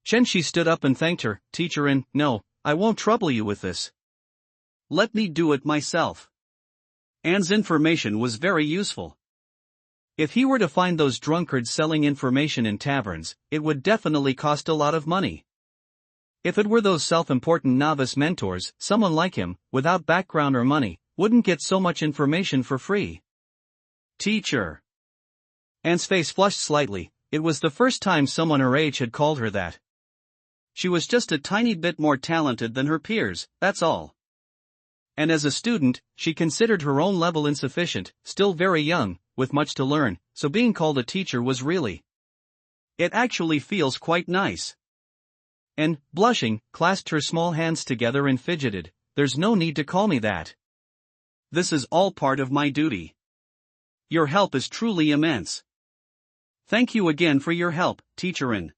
Chen-Chi stood up and thanked her, "Teacher In, no, I won't trouble you with this.
Let me do it myself." Anne's information was very useful.
If he were to find those drunkards selling information in taverns, it would definitely cost a lot of money. If it were those self-important novice mentors, someone like him, without background or money, wouldn't get so much information for free.
Teacher.
Anne's face flushed slightly. It was the first time someone her age had called her that.
She was just a tiny bit more talented than her peers, that's all.
And as a student, she considered her own level insufficient, still very young, with much to learn, so being called a teacher was really.
It actually feels quite nice.
And, blushing, clasped her small hands together and fidgeted. There's no need to call me that.
This is all part of my duty. Your help is truly immense. Thank you again for your help, Teacher In.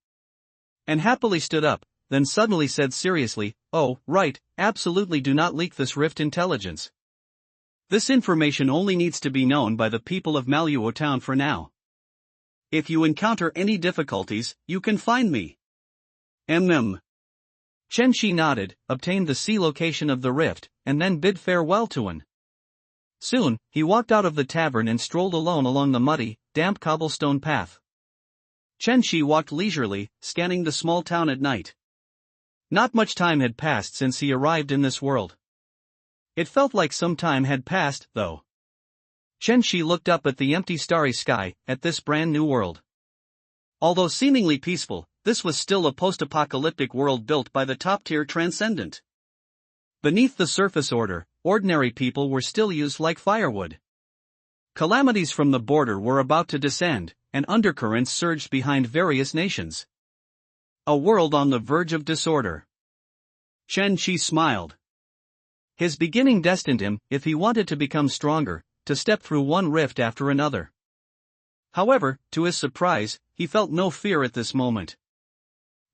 And happily stood up, then suddenly said seriously, "Oh, right, absolutely do not leak this rift intelligence.
This information only needs to be known by the people of Manhwa town for now. If you encounter any difficulties, you can find me."
Chen-Chi nodded, obtained the sea location of the rift, and then bid farewell to An. Soon, he walked out of the tavern and strolled alone along the muddy, damp cobblestone path.
Chen-Chi walked leisurely, scanning the small town at night.
Not much time had passed since he arrived in this world. It felt like some time had passed, though. Chen-Chi looked up at the empty starry sky, at this brand new world. Although seemingly peaceful, this was still a post-apocalyptic world built by the top-tier transcendent. Beneath the surface order, ordinary people were still used like firewood. Calamities from the border were about to descend, and undercurrents surged behind various nations. A world on the verge of disorder.
Chen-Chi smiled.
His beginning destined him, if he wanted to become stronger, to step through one rift after another. However, to his surprise, he felt no fear at this moment.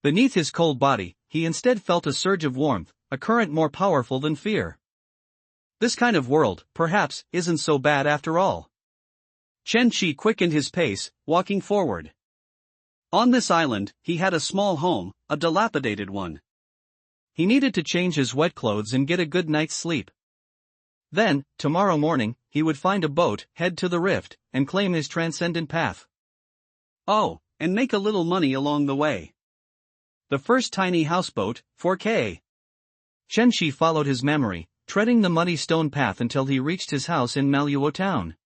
Beneath his cold body, he instead felt a surge of warmth, a current more powerful than fear. This kind of world, perhaps, isn't so bad after all.
Chen-Chi quickened his pace, walking forward. On this island, he had a small home, a dilapidated one.
He needed to change his wet clothes and get a good night's sleep. Then, tomorrow morning, he would find a boat, head to the rift, and claim his transcendent path.
Oh, and make a little money along the way. The first tiny houseboat, 4K.
Chen-shi followed his memory, treading the muddy stone path until he reached his house in Manhwa town.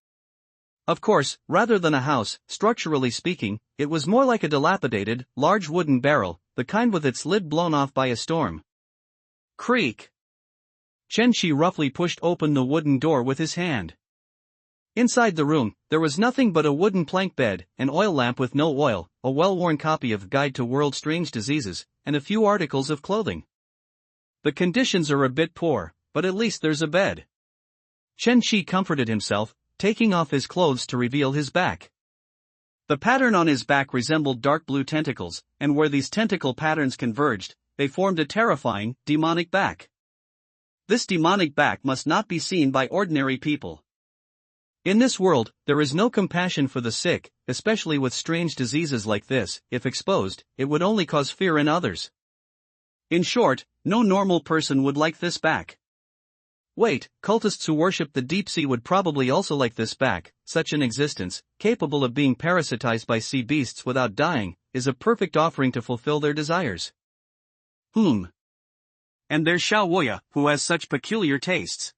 Of course, rather than a house, structurally speaking, it was more like a dilapidated, large wooden barrel, the kind with its lid blown off by a storm.
Creak.
Chen-shi roughly pushed open the wooden door with his hand. Inside the room, there was nothing but a wooden plank bed, an oil lamp with no oil, a well-worn copy of Guide to World Strange Diseases, and a few articles of clothing. The conditions are a bit poor, but at least there's a bed. Chen-shi comforted himself, taking off his clothes to reveal his back.
The pattern on his back resembled dark blue tentacles, and where these tentacle patterns converged, they formed a terrifying, demonic back. This demonic back must not be seen by ordinary people.
In this world, there is no compassion for the sick, especially with strange diseases like this. If exposed, it would only cause fear in others.
In short, no normal person would like this back.
Wait, cultists who worship the deep sea would probably also like this back. Such an existence, capable of being parasitized by sea beasts without dying, is a perfect offering to fulfill their desires.
And there's Xiaowoya, who has such peculiar tastes.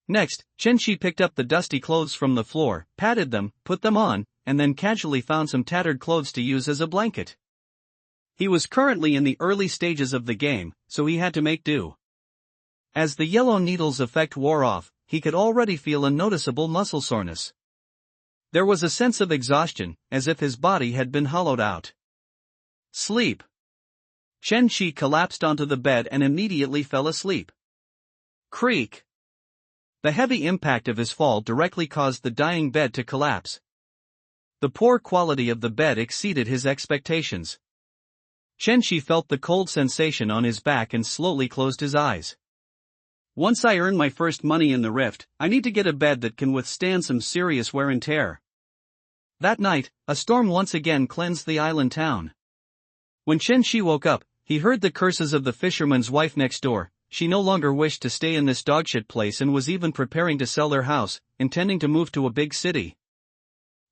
Next, Chen-shi picked up the dusty clothes from the floor, patted them, put them on, and then casually found some tattered clothes to use as a blanket.
He was currently in the early stages of the game, so he had to make do.
As the yellow needle's effect wore off, he could already feel a noticeable muscle soreness. There was a sense of exhaustion, as if his body had been hollowed out.
Sleep. Chen-shi collapsed onto the bed and immediately fell asleep. Creak.
The heavy impact of his fall directly caused the dying bed to collapse. The poor quality of the bed exceeded his expectations. Chen-shi felt the cold sensation on his back and slowly closed his eyes.
Once I earn my first money in the rift, I need to get a bed that can withstand some serious wear and tear.
That night, a storm once again cleansed the island town. When Chen-shi woke up, he heard the curses of the fisherman's wife next door. She no longer wished to stay in this dogshit place and was even preparing to sell their house, intending to move to a big city.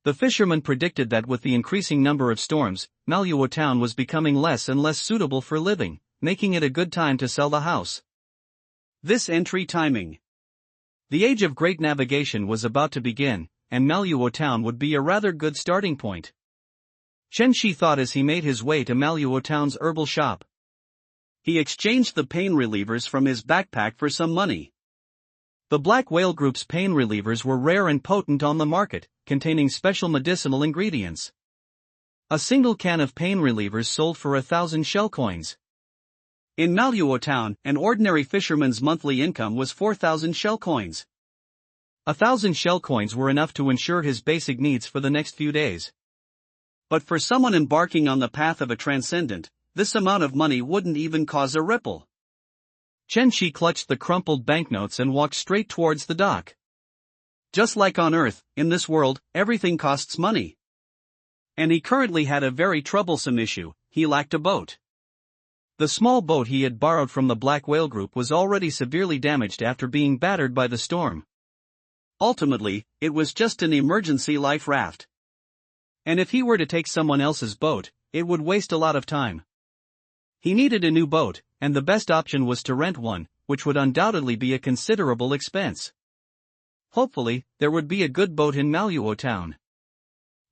The fisherman predicted that with the increasing number of storms, Manhwa town was becoming less and less suitable for living, making it a good time to sell the house.
This entry timing.
The age of great navigation was about to begin, and Manhwa town would be a rather good starting point. Chen-shi thought as he made his way to Manhwa town's herbal shop.
He exchanged the pain relievers from his backpack for some money.
The Black Whale Group's pain relievers were rare and potent on the market, containing special medicinal ingredients. A single can of pain relievers sold for 1,000 shell coins.
In Manhwa town, an ordinary fisherman's monthly income was 4,000 shell coins.
1,000 shell coins were enough to ensure his basic needs for the next few days.
But for someone embarking on the path of a transcendent, this amount of money wouldn't even cause a ripple.
Chen-shi clutched the crumpled banknotes and walked straight towards the dock.
Just like on Earth, in this world, everything costs money. And he currently had a very troublesome issue: he lacked a boat.
The small boat he had borrowed from the Black Whale Group was already severely damaged after being battered by the storm.
Ultimately, it was just an emergency life raft.
And if he were to take someone else's boat, it would waste a lot of time. He needed a new boat, and the best option was to rent one, which would undoubtedly be a considerable expense. Hopefully, there would be a good boat in Manhwa town.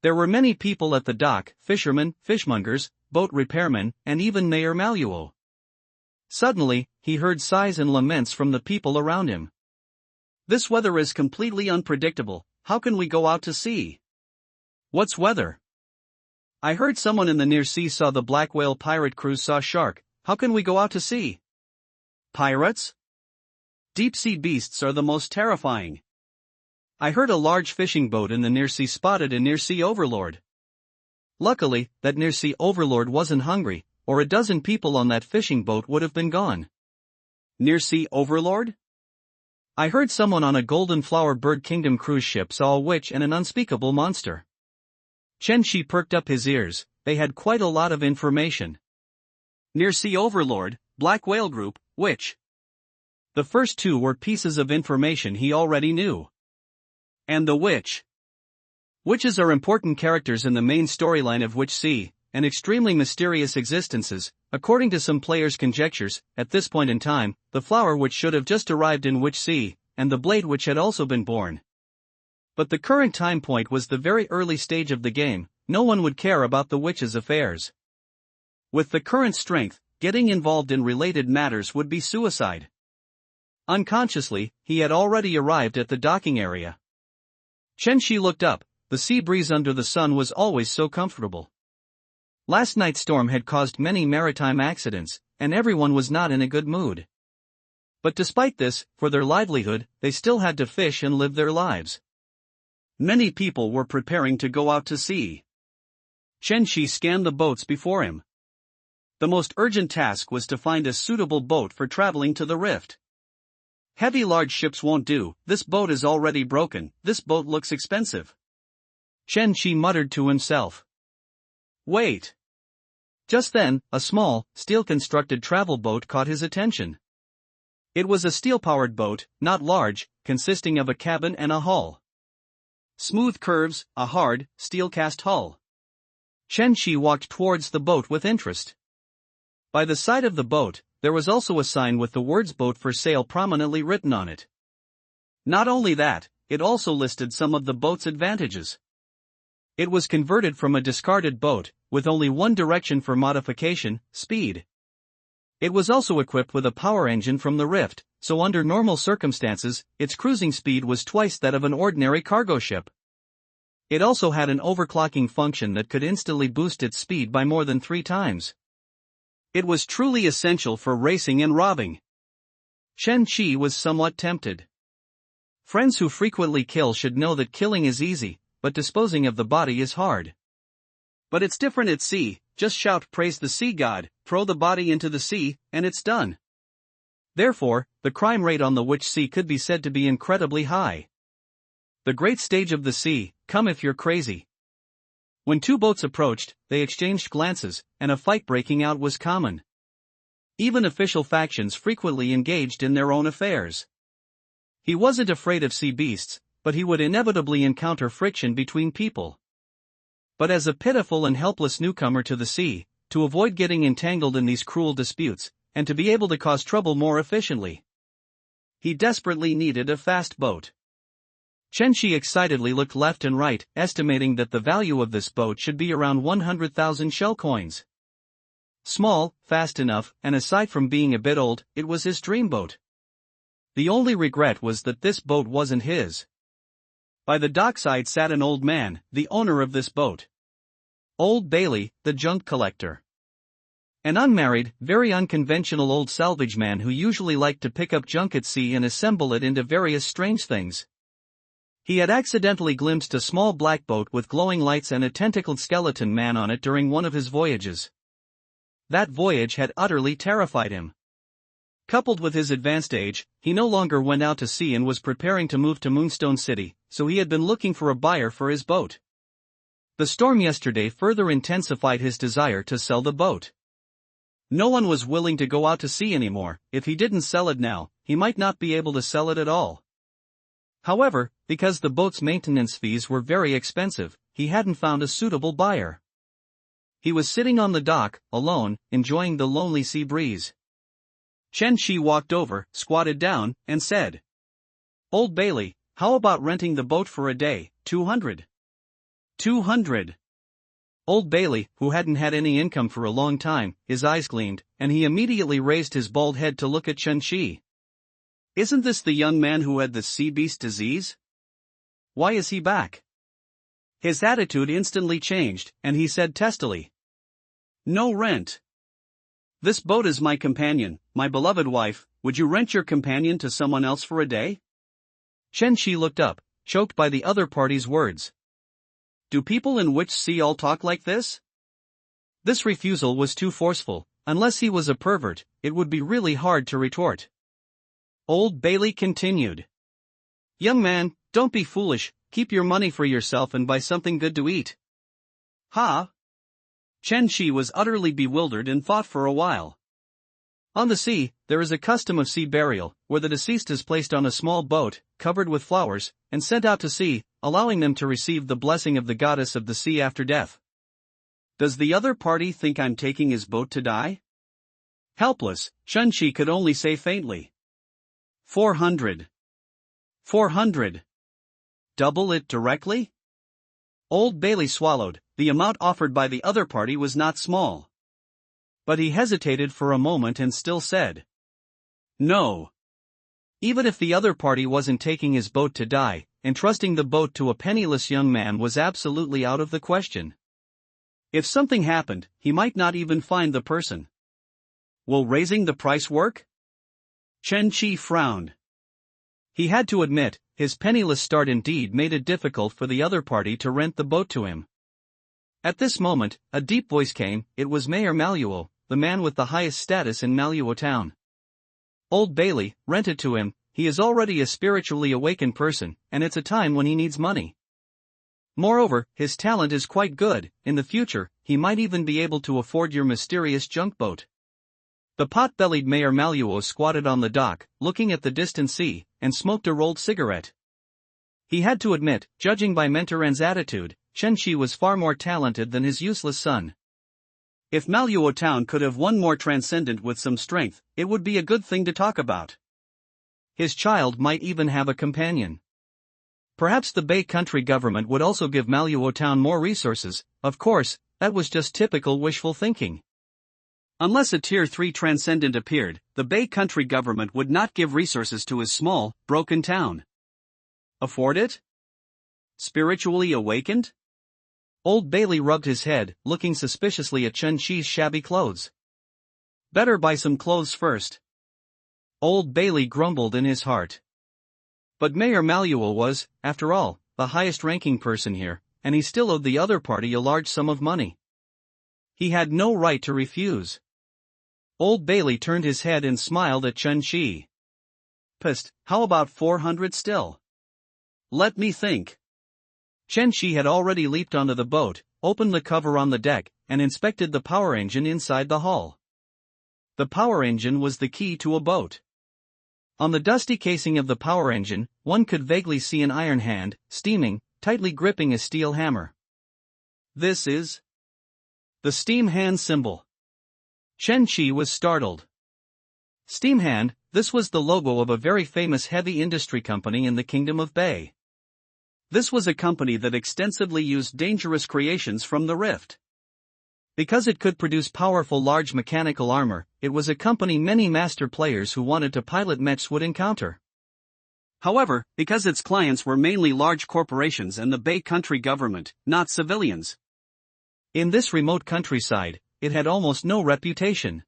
There were many people at the dock: fishermen, fishmongers, boat repairmen, and even Mayor Manhwa. Suddenly, he heard sighs and laments from the people around him.
This weather is completely unpredictable. How can we go out to sea?
What's weather? I heard someone in the near sea saw the Black Whale pirate cruise saw shark. How can we go out to sea?
Pirates? Deep sea beasts are the most terrifying.
I heard a large fishing boat in the near sea spotted a near sea overlord. Luckily, that near sea overlord wasn't hungry, or a dozen people on that fishing boat would have been gone.
Near sea overlord?
I heard someone on a Golden Flower Bird Kingdom cruise ship saw a witch and an unspeakable monster. Chen-shi perked up his ears. They had quite a lot of information.
Near sea overlord, Black Whale Group, witch. The first two were pieces of information he already knew. And the witch. Witches are important characters in the main storyline of Witch Sea, and extremely mysterious existences. According to some players' conjectures, at this point in time, the flower witch should have just arrived in Witch Sea, and the blade witch had also been born. But the current time point was the very early stage of the game. No one would care about the witch's affairs. With the current strength, getting involved in related matters would be suicide. Unconsciously, he had already arrived at the docking area. Chen-Shi looked up. The sea breeze under the sun was always so comfortable. Last night's storm had caused many maritime accidents, and everyone was not in a good mood. But despite this, for their livelihood, they still had to fish and live their lives. Many people were preparing to go out to sea. Chen-Shi scanned the boats before him. The most urgent task was to find a suitable boat for traveling to the rift. Heavy large ships won't do. This boat is already broken. This boat looks expensive. Chen-Shi muttered to himself. Wait. Just then, a small, steel-constructed travel boat caught his attention. It was a steel-powered boat, not large, consisting of a cabin and a hull. Smooth curves, a hard, steel-cast hull. Chen-Shi walked towards the boat with interest. By the side of the boat, there was also a sign with the words "Boat for Sale" prominently written on it. Not only that, it also listed some of the boat's advantages. It was converted from a discarded boat, with only one direction for modification: speed. It was also equipped with a power engine from the Rift, so under normal circumstances, its cruising speed was twice that of an ordinary cargo ship. It also had an overclocking function that could instantly boost its speed by more than 3 times. It was truly essential for racing and robbing. Chen-Shi was somewhat tempted. Friends who frequently kill should know that killing is easy, but disposing of the body is hard. But it's different at sea. Just shout "Praise the sea god," throw the body into the sea, and it's done. Therefore, the crime rate on the Witch Sea could be said to be incredibly high. The great stage of the sea, come if you're crazy. When two boats approached, they exchanged glances, and a fight breaking out was common. Even official factions frequently engaged in their own affairs. He wasn't afraid of sea beasts, but he would inevitably encounter friction between people. But as a pitiful and helpless newcomer to the sea, to avoid getting entangled in these cruel disputes, and to be able to cause trouble more efficiently, he desperately needed a fast boat. Chen-Shi excitedly looked left and right, estimating that the value of this boat should be around 100,000 shell coins. Small, fast enough, and aside from being a bit old, it was his dream boat. The only regret was that this boat wasn't his. By the dockside sat an old man, the owner of this boat. Old Bailey, the junk collector. An unmarried, very unconventional old salvage man who usually liked to pick up junk at sea and assemble it into various strange things. He had accidentally glimpsed a small black boat with glowing lights and a tentacled skeleton man on it during one of his voyages. That voyage had utterly terrified him. Coupled with his advanced age, he no longer went out to sea and was preparing to move to Moonstone City, so he had been looking for a buyer for his boat. The storm yesterday further intensified his desire to sell the boat. No one was willing to go out to sea anymore. If he didn't sell it now, he might not be able to sell it at all. However, because the boat's maintenance fees were very expensive, he hadn't found a suitable buyer. He was sitting on the dock, alone, enjoying the lonely sea breeze. Chen-Shi walked over, squatted down, and said, "Old Bailey, how about renting the boat for a day, 200? 200. Old Bailey, who hadn't had any income for a long time, his eyes gleamed, and he immediately raised his bald head to look at Chen-Shi. Isn't this the young man who had the sea beast disease? Why is he back? His attitude instantly changed, and he said testily, "No rent. This boat is my companion, my beloved wife. Would you rent your companion to someone else for a day?" Chen-Shi looked up, choked by the other party's words. Do people in Witch Sea all talk like this? This refusal was too forceful. Unless he was a pervert, it would be really hard to retort. Old Bailey continued. "Young man, don't be foolish, keep your money for yourself and buy something good to eat." Ha? Chen-Shi was utterly bewildered and thought for a while.
On the sea, there is a custom of sea burial, where the deceased is placed on a small boat, covered with flowers, and sent out to sea, allowing them to receive the blessing of the goddess of the sea after death.
Does the other party think I'm taking his boat to die? Helpless, Chun-Chi could only say faintly. 400. 400. Double it directly? Old Bailey swallowed. The amount offered by the other party was not small. But he hesitated for a moment and still said, no. Even if the other party wasn't taking his boat to die, entrusting the boat to a penniless young man was absolutely out of the question. If something happened, he might not even find the person. Will raising the price work? Chen-Chi frowned. He had to admit, his penniless start indeed made it difficult for the other party to rent the boat to him. At this moment, a deep voice came. It was Mayor Manhwa, the man with the highest status in Manhwa town. Old Bailey, rent it to him. He is already a spiritually awakened person, and it's a time when he needs money. Moreover, his talent is quite good. In the future, he might even be able to afford your mysterious junk boat. The pot-bellied Mayor Manhwa squatted on the dock, looking at the distant sea, and smoked a rolled cigarette. He had to admit, judging by Mentoran's attitude, Chen-Chi was far more talented than his useless son. If Manhwa town could have one more transcendent with some strength, it would be a good thing to talk about. His child might even have a companion. Perhaps the Bay Country government would also give Manhwa town more resources. Of course, that was just typical wishful thinking. Unless a Tier 3 transcendent appeared, the Bay Country government would not give resources to his small, broken town. Afford it? Spiritually awakened? Old Bailey rubbed his head, looking suspiciously at Chen-Chi's shabby clothes. Better buy some clothes first. Old Bailey grumbled in his heart. But Mayor Manhwa was, after all, the highest-ranking person here, and he still owed the other party a large sum of money. He had no right to refuse. Old Bailey turned his head and smiled at Chen-Chi. Psst, how about 400 still? Let me think. Chen-Chi had already leaped onto the boat, opened the cover on the deck, and inspected the power engine inside the hull. The power engine was the key to a boat. On the dusty casing of the power engine, one could vaguely see an iron hand, steaming, tightly gripping a steel hammer. This is the steam hand symbol. Chen-Chi was startled. Steam hand, this was the logo of a very famous heavy industry company in the Kingdom of Bay. This was a company that extensively used dangerous creations from the Rift. Because it could produce powerful large mechanical armor, it was a company many master players who wanted to pilot mechs would encounter. However, because its clients were mainly large corporations and the Bay Country government, not civilians. In this remote countryside, it had almost no reputation.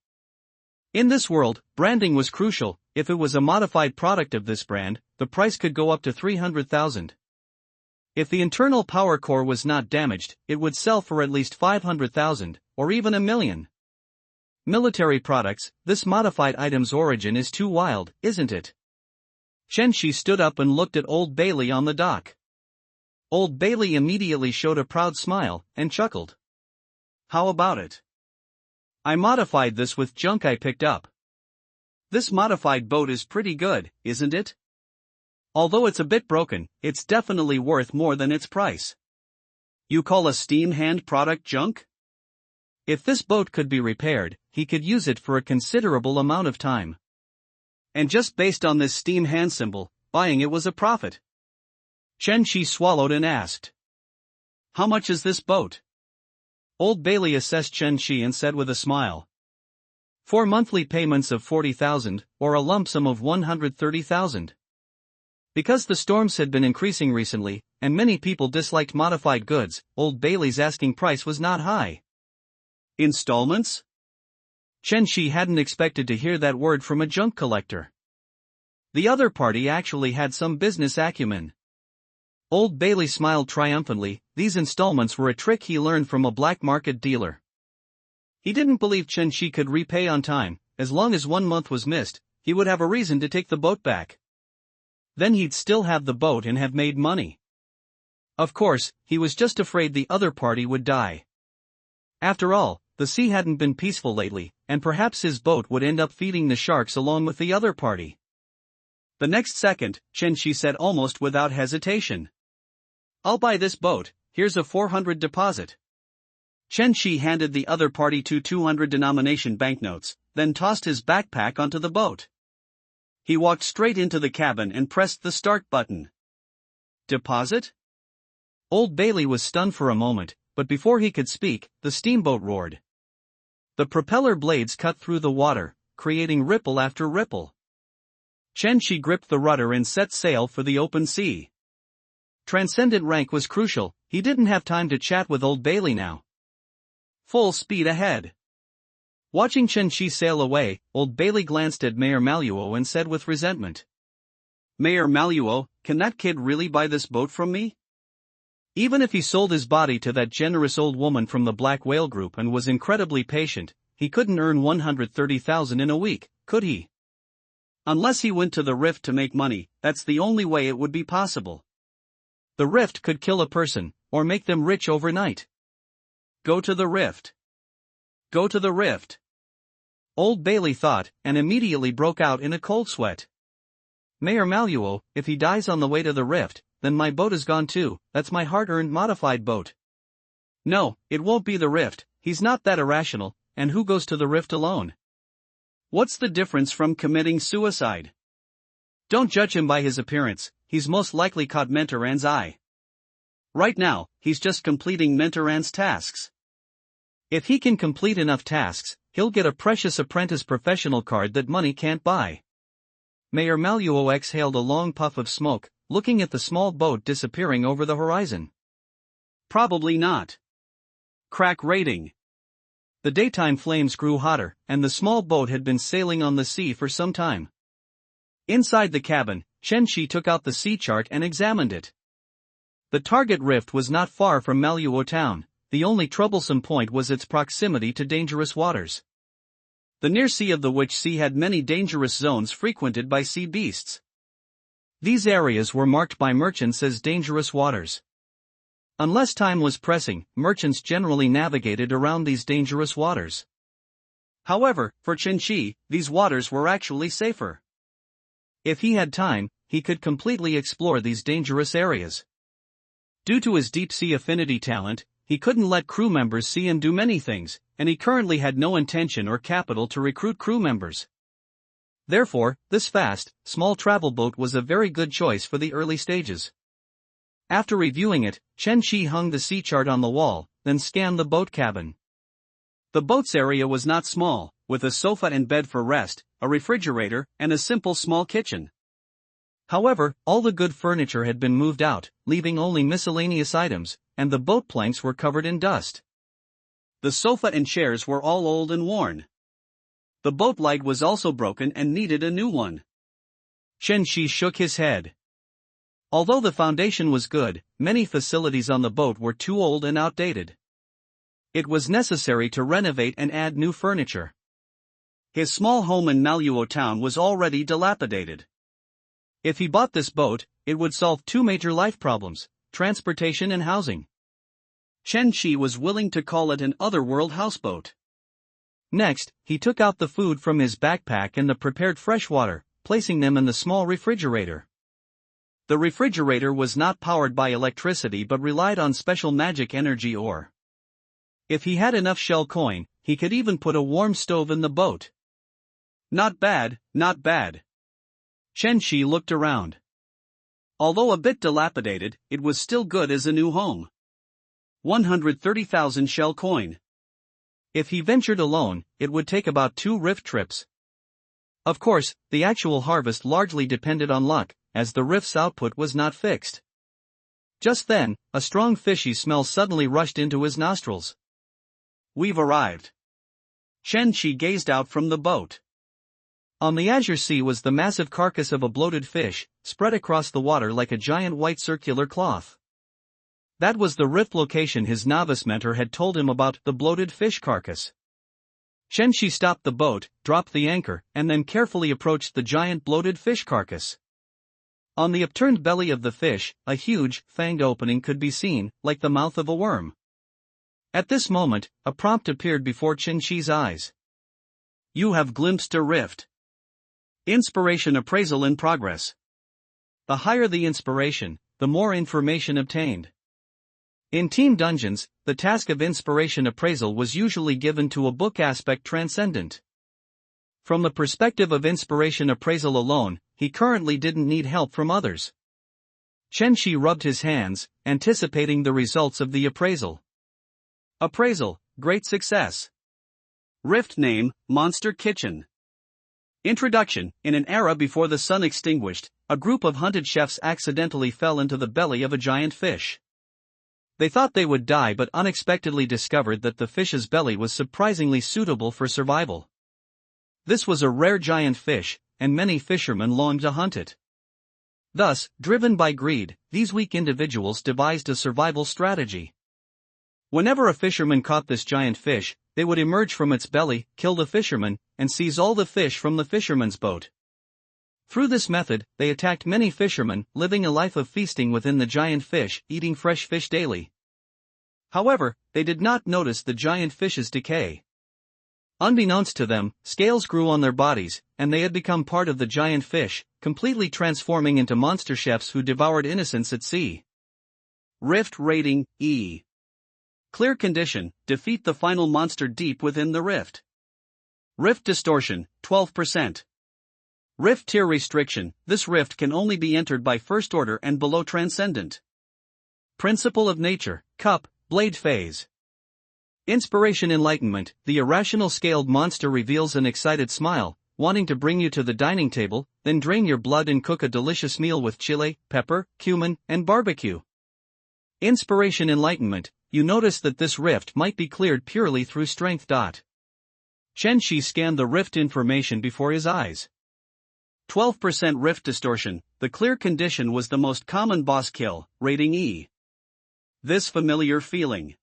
In this world, branding was crucial. If it was a modified product of this brand, the price could go up to 300,000. If the internal power core was not damaged, it would sell for at least 500,000, or even $1 million. Military products, this modified item's origin is too wild, isn't it? Chen-Chi stood up and looked at Old Bailey on the dock. Old Bailey immediately showed a proud smile, and chuckled. How about it? I modified this with junk I picked up. This modified boat is pretty good, isn't it? Although it's a bit broken, it's definitely worth more than its price. You call a steam hand product junk? If this boat could be repaired, he could use it for a considerable amount of time. And just based on this steam hand symbol, buying it was a profit. Chen-Chi swallowed and asked. How much is this boat? Old Bailey assessed Chen-Chi and said with a smile. 4 monthly payments of 40,000, or a lump sum of 130,000. Because the storms had been increasing recently, and many people disliked modified goods, Old Bailey's asking price was not high. Installments? Chen-Chi hadn't expected to hear that word from a junk collector. The other party actually had some business acumen. Old Bailey smiled triumphantly. These installments were a trick he learned from a black market dealer. He didn't believe Chen-Chi could repay on time. As long as 1 month was missed, he would have a reason to take the boat back. Then he'd still have the boat and have made money. Of course, he was just afraid the other party would die. After all,
the sea hadn't been peaceful lately, and perhaps his boat would end up feeding the sharks along with the other party.
The next second, Chen Shi said almost without hesitation. "I'll buy this boat, here's a 400 deposit." Chen Shi handed the other party 200 denomination banknotes, then tossed his backpack onto the boat. He walked straight into the cabin and pressed the start button. "Deposit?"
Old Bailey was stunned for a moment, but before he could speak, the steamboat roared. The propeller blades cut through the water, creating ripple after ripple. Chen Shi gripped the rudder and set sail for the open sea. Transcendent rank was crucial, he didn't have time to chat with Old Bailey now. Full speed ahead. Watching Chen Shi sail away, Old Bailey glanced at Mayor Maluo and said with resentment.
"Mayor Maluo, can that kid really buy this boat from me?"
Even if he sold his body to that generous old woman from the Black Whale Group and was incredibly patient, he couldn't earn 130,000 in a week, could he?
Unless he went to the rift to make money, that's the only way it would be possible.
The rift could kill a person, or make them rich overnight.
Go to the rift. Go to the rift.
Old Bailey thought, and immediately broke out in a cold sweat. Mayor Maluo, if he dies on the way to the rift, then my boat is gone too, that's my hard-earned modified boat. No, it won't be the rift, he's not that irrational, and who goes to the rift alone?
What's the difference from committing suicide?
Don't judge him by his appearance, he's most likely caught Mentoran's eye.
Right now, he's just completing Mentoran's tasks.
If he can complete enough tasks, he'll get a precious apprentice professional card that money can't buy. Mayor Maluo exhaled a long puff of smoke, looking at the small boat disappearing over the horizon.
Probably not. Crack rating.
The daytime flames grew hotter, and the small boat had been sailing on the sea for some time. Inside the cabin, Chen Shi took out the sea chart and examined it. The target rift was not far from Maluo town, the only troublesome point was its proximity to dangerous waters. The near sea of the Witch Sea had many dangerous zones frequented by sea beasts. These areas were marked by merchants as dangerous waters. Unless time was pressing, merchants generally navigated around these dangerous waters.
However, for Chen Shi, these waters were actually safer.
If he had time, he could completely explore these dangerous areas. Due to his deep-sea affinity talent, he couldn't let crew members see him do many things, and he currently had no intention or capital to recruit crew members. Therefore, this fast, small travel boat was a very good choice for the early stages. After reviewing it, Chen Shi hung the sea chart on the wall, then scanned the boat cabin.
The boat's area was not small, with a sofa and bed for rest, a refrigerator, and a simple small kitchen.
However, all the good furniture had been moved out, leaving only miscellaneous items, and the boat planks were covered in dust.
The sofa and chairs were all old and worn. The boat light was also broken and needed a new one.
Chen Shi shook his head. Although the foundation was good, many facilities on the boat were too old and outdated. It was necessary to renovate and add new furniture.
His small home in Maluo town was already dilapidated.
If he bought this boat, it would solve two major life problems, transportation and housing.
Chen Shi was willing to call it an otherworld houseboat.
Next, he took out the food from his backpack and the prepared fresh water, placing them in the small refrigerator. The refrigerator was not powered by electricity but relied on special magic energy ore. If he had enough shell coin, he could even put a warm stove in the boat.
Not bad, not bad.
Chen Shi looked around.
Although a bit dilapidated, it was still good as a new home. 130,000 shell coin.
If he ventured alone, it would take about 2 rift trips. Of course, the actual harvest largely depended on luck, as the rift's output was not fixed. Just then, a strong fishy smell suddenly rushed into his nostrils.
We've arrived. Chen Shi gazed out from the boat.
On the azure sea was the massive carcass of a bloated fish, spread across the water like a giant white circular cloth. That was the rift location his novice mentor had told him about, the bloated fish carcass. Chen Shi stopped the boat, dropped the anchor, and then carefully approached the giant bloated fish carcass. On the upturned belly of the fish, a huge, fanged opening could be seen, like the mouth of a worm. At this moment, a prompt appeared before Qin-Shi's eyes.
You have glimpsed a rift. Inspiration appraisal in progress.
The higher the inspiration, the more information obtained. In team dungeons, the task of inspiration appraisal was usually given to a book aspect transcendent. From the perspective of inspiration appraisal alone, he currently didn't need help from others. Qin-Shi rubbed his hands, anticipating the results of the appraisal.
Appraisal, great success. Rift name, Monster Kitchen. Introduction. In an era before the sun extinguished, a group of hunted chefs accidentally fell into the belly of a giant fish. They thought they would die but unexpectedly discovered that the fish's belly was surprisingly suitable for survival. This was a rare giant fish, and many fishermen longed to hunt it. Thus, driven by greed, these weak individuals devised a survival strategy. Whenever a fisherman caught this giant fish, they would emerge from its belly, kill the fisherman, and seize all the fish from the fisherman's boat. Through this method, they attacked many fishermen, living a life of feasting within the giant fish, eating fresh fish daily. However, they did not notice the giant fish's decay. Unbeknownst to them, scales grew on their bodies, and they had become part of the giant fish, completely transforming into monster chefs who devoured innocents at sea. Rift rating, E. Clear condition, defeat the final monster deep within the rift. Rift distortion, 12%. Rift tier restriction, this rift can only be entered by first order and below transcendent. Principle of nature, cup, blade phase. Inspiration enlightenment, the irrational scaled monster reveals an excited smile, wanting to bring you to the dining table, then drain your blood and cook a delicious meal with chile, pepper, cumin, and barbecue. Inspiration enlightenment, you notice that this rift might be cleared purely through strength. Qin-Shi scanned the rift information before his eyes. 12% rift distortion, the clear condition was the most common boss kill, rating E. This familiar feeling.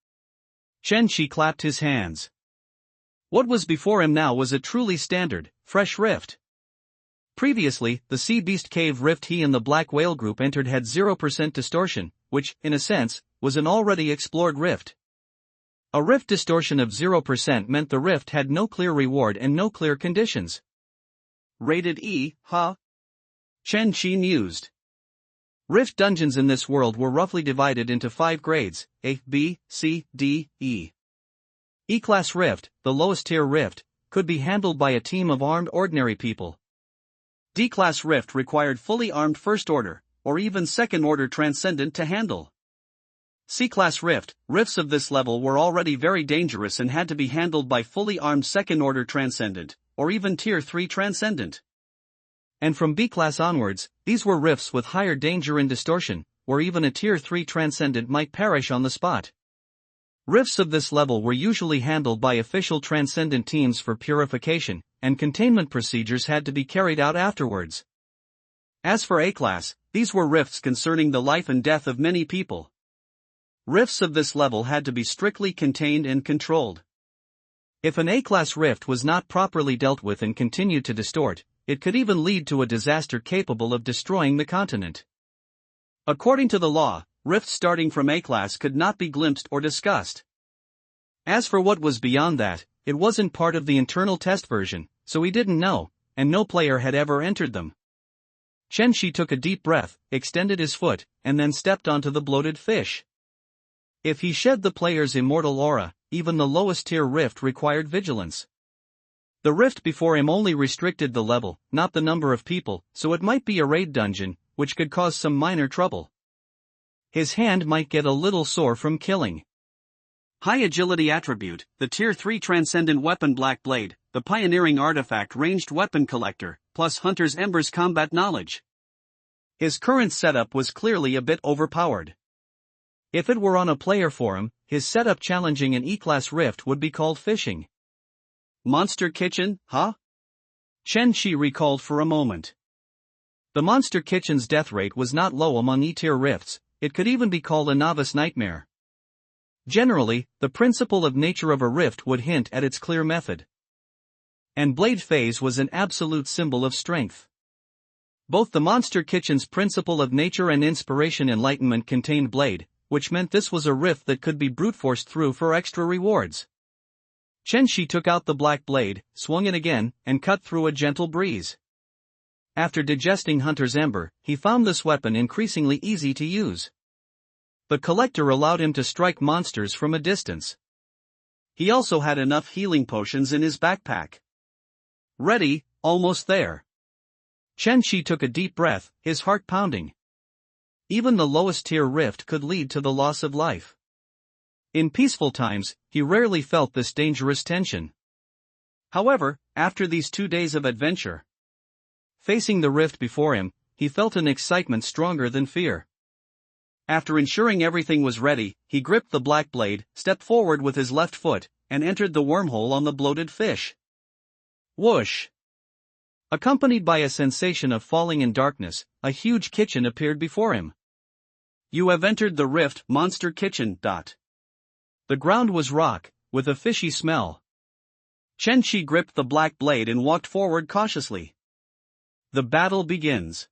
Qin-Shi clapped his hands. What was before him now was a truly standard, fresh rift. Previously, the Sea Beast Cave rift he and the Black Whale group entered had 0% distortion, which, in a sense, was an already explored rift. A rift distortion of 0% meant the rift had no clear reward and no clear conditions.
Rated E, huh? Qin-Shi mused. Rift dungeons in this world were roughly divided into 5 grades, A, B, C, D, E. E-class rift, the lowest tier rift, could be handled by a team of armed ordinary people. D-class rift required fully armed first order, or even second order transcendent to handle. C-class rift, rifts of this level were already very dangerous and had to be handled by fully armed second order transcendent, or even tier 3 transcendent. And from B-class onwards, these were rifts with higher danger and distortion, where even a tier 3 transcendent might perish on the spot. Rifts of this level were usually handled by official transcendent teams for purification, and containment procedures had to be carried out afterwards. As for A-class, these were rifts concerning the life and death of many people. Rifts of this level had to be strictly contained and controlled. If an A-class rift was not properly dealt with and continued to distort, it could even lead to a disaster capable of destroying the continent. According to the law, rifts starting from A-class could not be glimpsed or discussed. As for what was beyond that, it wasn't part of the internal test version, so he didn't know, and no player had ever entered them. Qin-Shi took a deep breath, extended his foot, and then stepped onto the bloated fish. If he shed the player's immortal aura, even the lowest tier rift required vigilance. The rift before him only restricted the level, not the number of people, so it might be a raid dungeon, which could cause some minor trouble. His hand might get a little sore from killing. High agility attribute, the tier 3 transcendent weapon Black Blade, the pioneering artifact ranged weapon collector, plus Hunter's Ember's combat knowledge. His current setup was clearly a bit overpowered. If it were on a player forum, his setup challenging an E-class rift would be called fishing. Monster Kitchen, huh? Qin-Shi recalled for a moment. The Monster Kitchen's death rate was not low among E-tier rifts, it could even be called a novice nightmare. Generally, the principle of nature of a rift would hint at its clear method. And Blade Phase was an absolute symbol of strength. Both the Monster Kitchen's principle of nature and inspiration enlightenment contained Blade,
which meant this was a rift that could be brute forced through for extra rewards. Chen Shi took out the black blade, swung it again, and cut through a gentle breeze. After digesting Hunter's Ember, he found this weapon increasingly easy to use. The collector allowed him to strike monsters from a distance. He also had enough healing potions in his backpack. Ready, almost there. Chen Shi took a deep breath, his heart pounding. Even the lowest tier rift could lead to the loss of life. In peaceful times, he rarely felt this dangerous tension. However, after these 2 days of adventure, facing the rift before him, he felt an excitement stronger than fear. After ensuring everything was ready, he gripped the black blade, stepped forward with his left foot, and entered the wormhole on the bloated fish. Whoosh! Accompanied by a sensation of falling in darkness, a huge kitchen appeared before him. You have entered the rift monster kitchen. The ground was rock, with a fishy smell. Chen Shi gripped the black blade and walked forward cautiously. The battle begins.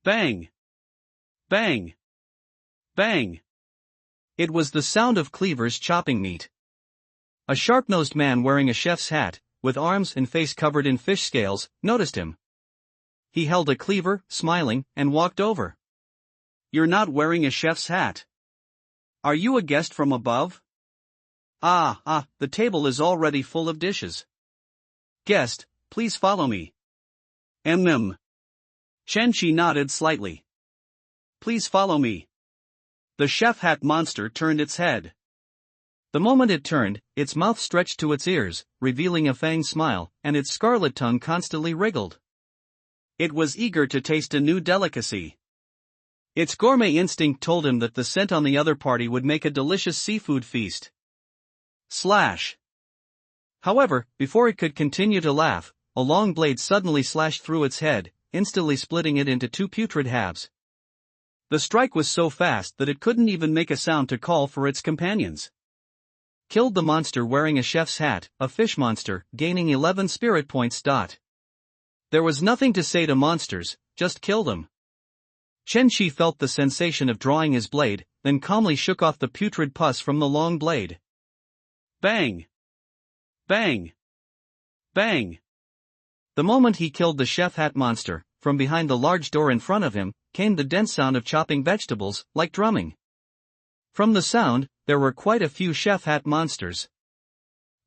Bang! Bang! Bang! It was the sound of cleavers chopping meat. A sharp-nosed man wearing a chef's hat, with arms and face covered in fish scales, noticed him. He held a cleaver, smiling, and walked over. You're not wearing a chef's hat. Are you a guest from above? The table is already full of dishes. Guest, please follow me. Chen Shi nodded slightly. Please follow me. The chef hat monster turned its head. The moment it turned, its mouth stretched to its ears, revealing a fanged smile, and its scarlet tongue constantly wriggled. It was eager to taste a new delicacy. Its gourmet instinct told him that the scent on the other party would make a delicious seafood feast. Slash! However, before it could continue to laugh, a long blade suddenly slashed through its head, instantly splitting it into 2 putrid halves. The strike was so fast that it couldn't even make a sound to call for its companions. Killed the monster wearing a chef's hat, a fish monster, gaining 11 spirit points. There was nothing to say to monsters, just kill them. Chen Shi felt the sensation of drawing his blade, then calmly shook off the putrid pus from the long blade. Bang! Bang! Bang! The moment he killed the chef hat monster, from behind the large door in front of him, came the dense sound of chopping vegetables, like drumming. From the sound, there were quite a few chef hat monsters.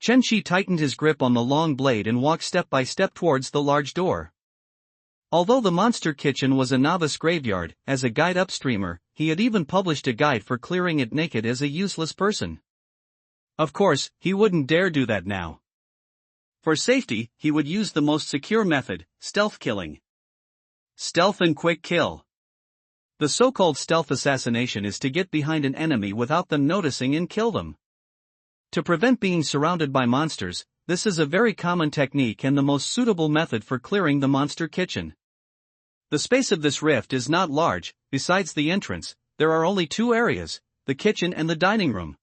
Chen Shi tightened his grip on the long blade and walked step by step towards the large door. Although the monster kitchen was a novice graveyard, as a guide upstreamer, he had even published a guide for clearing it naked as a useless person. Of course, he wouldn't dare do that now. For safety, he would use the most secure method, stealth killing. Stealth and quick kill. The so-called stealth assassination is to get behind an enemy without them noticing and kill them. To prevent being surrounded by monsters, this is a very common technique and the most suitable method for clearing the monster kitchen. The space of this rift is not large. Besides the entrance, there are only 2 areas, the kitchen and the dining room.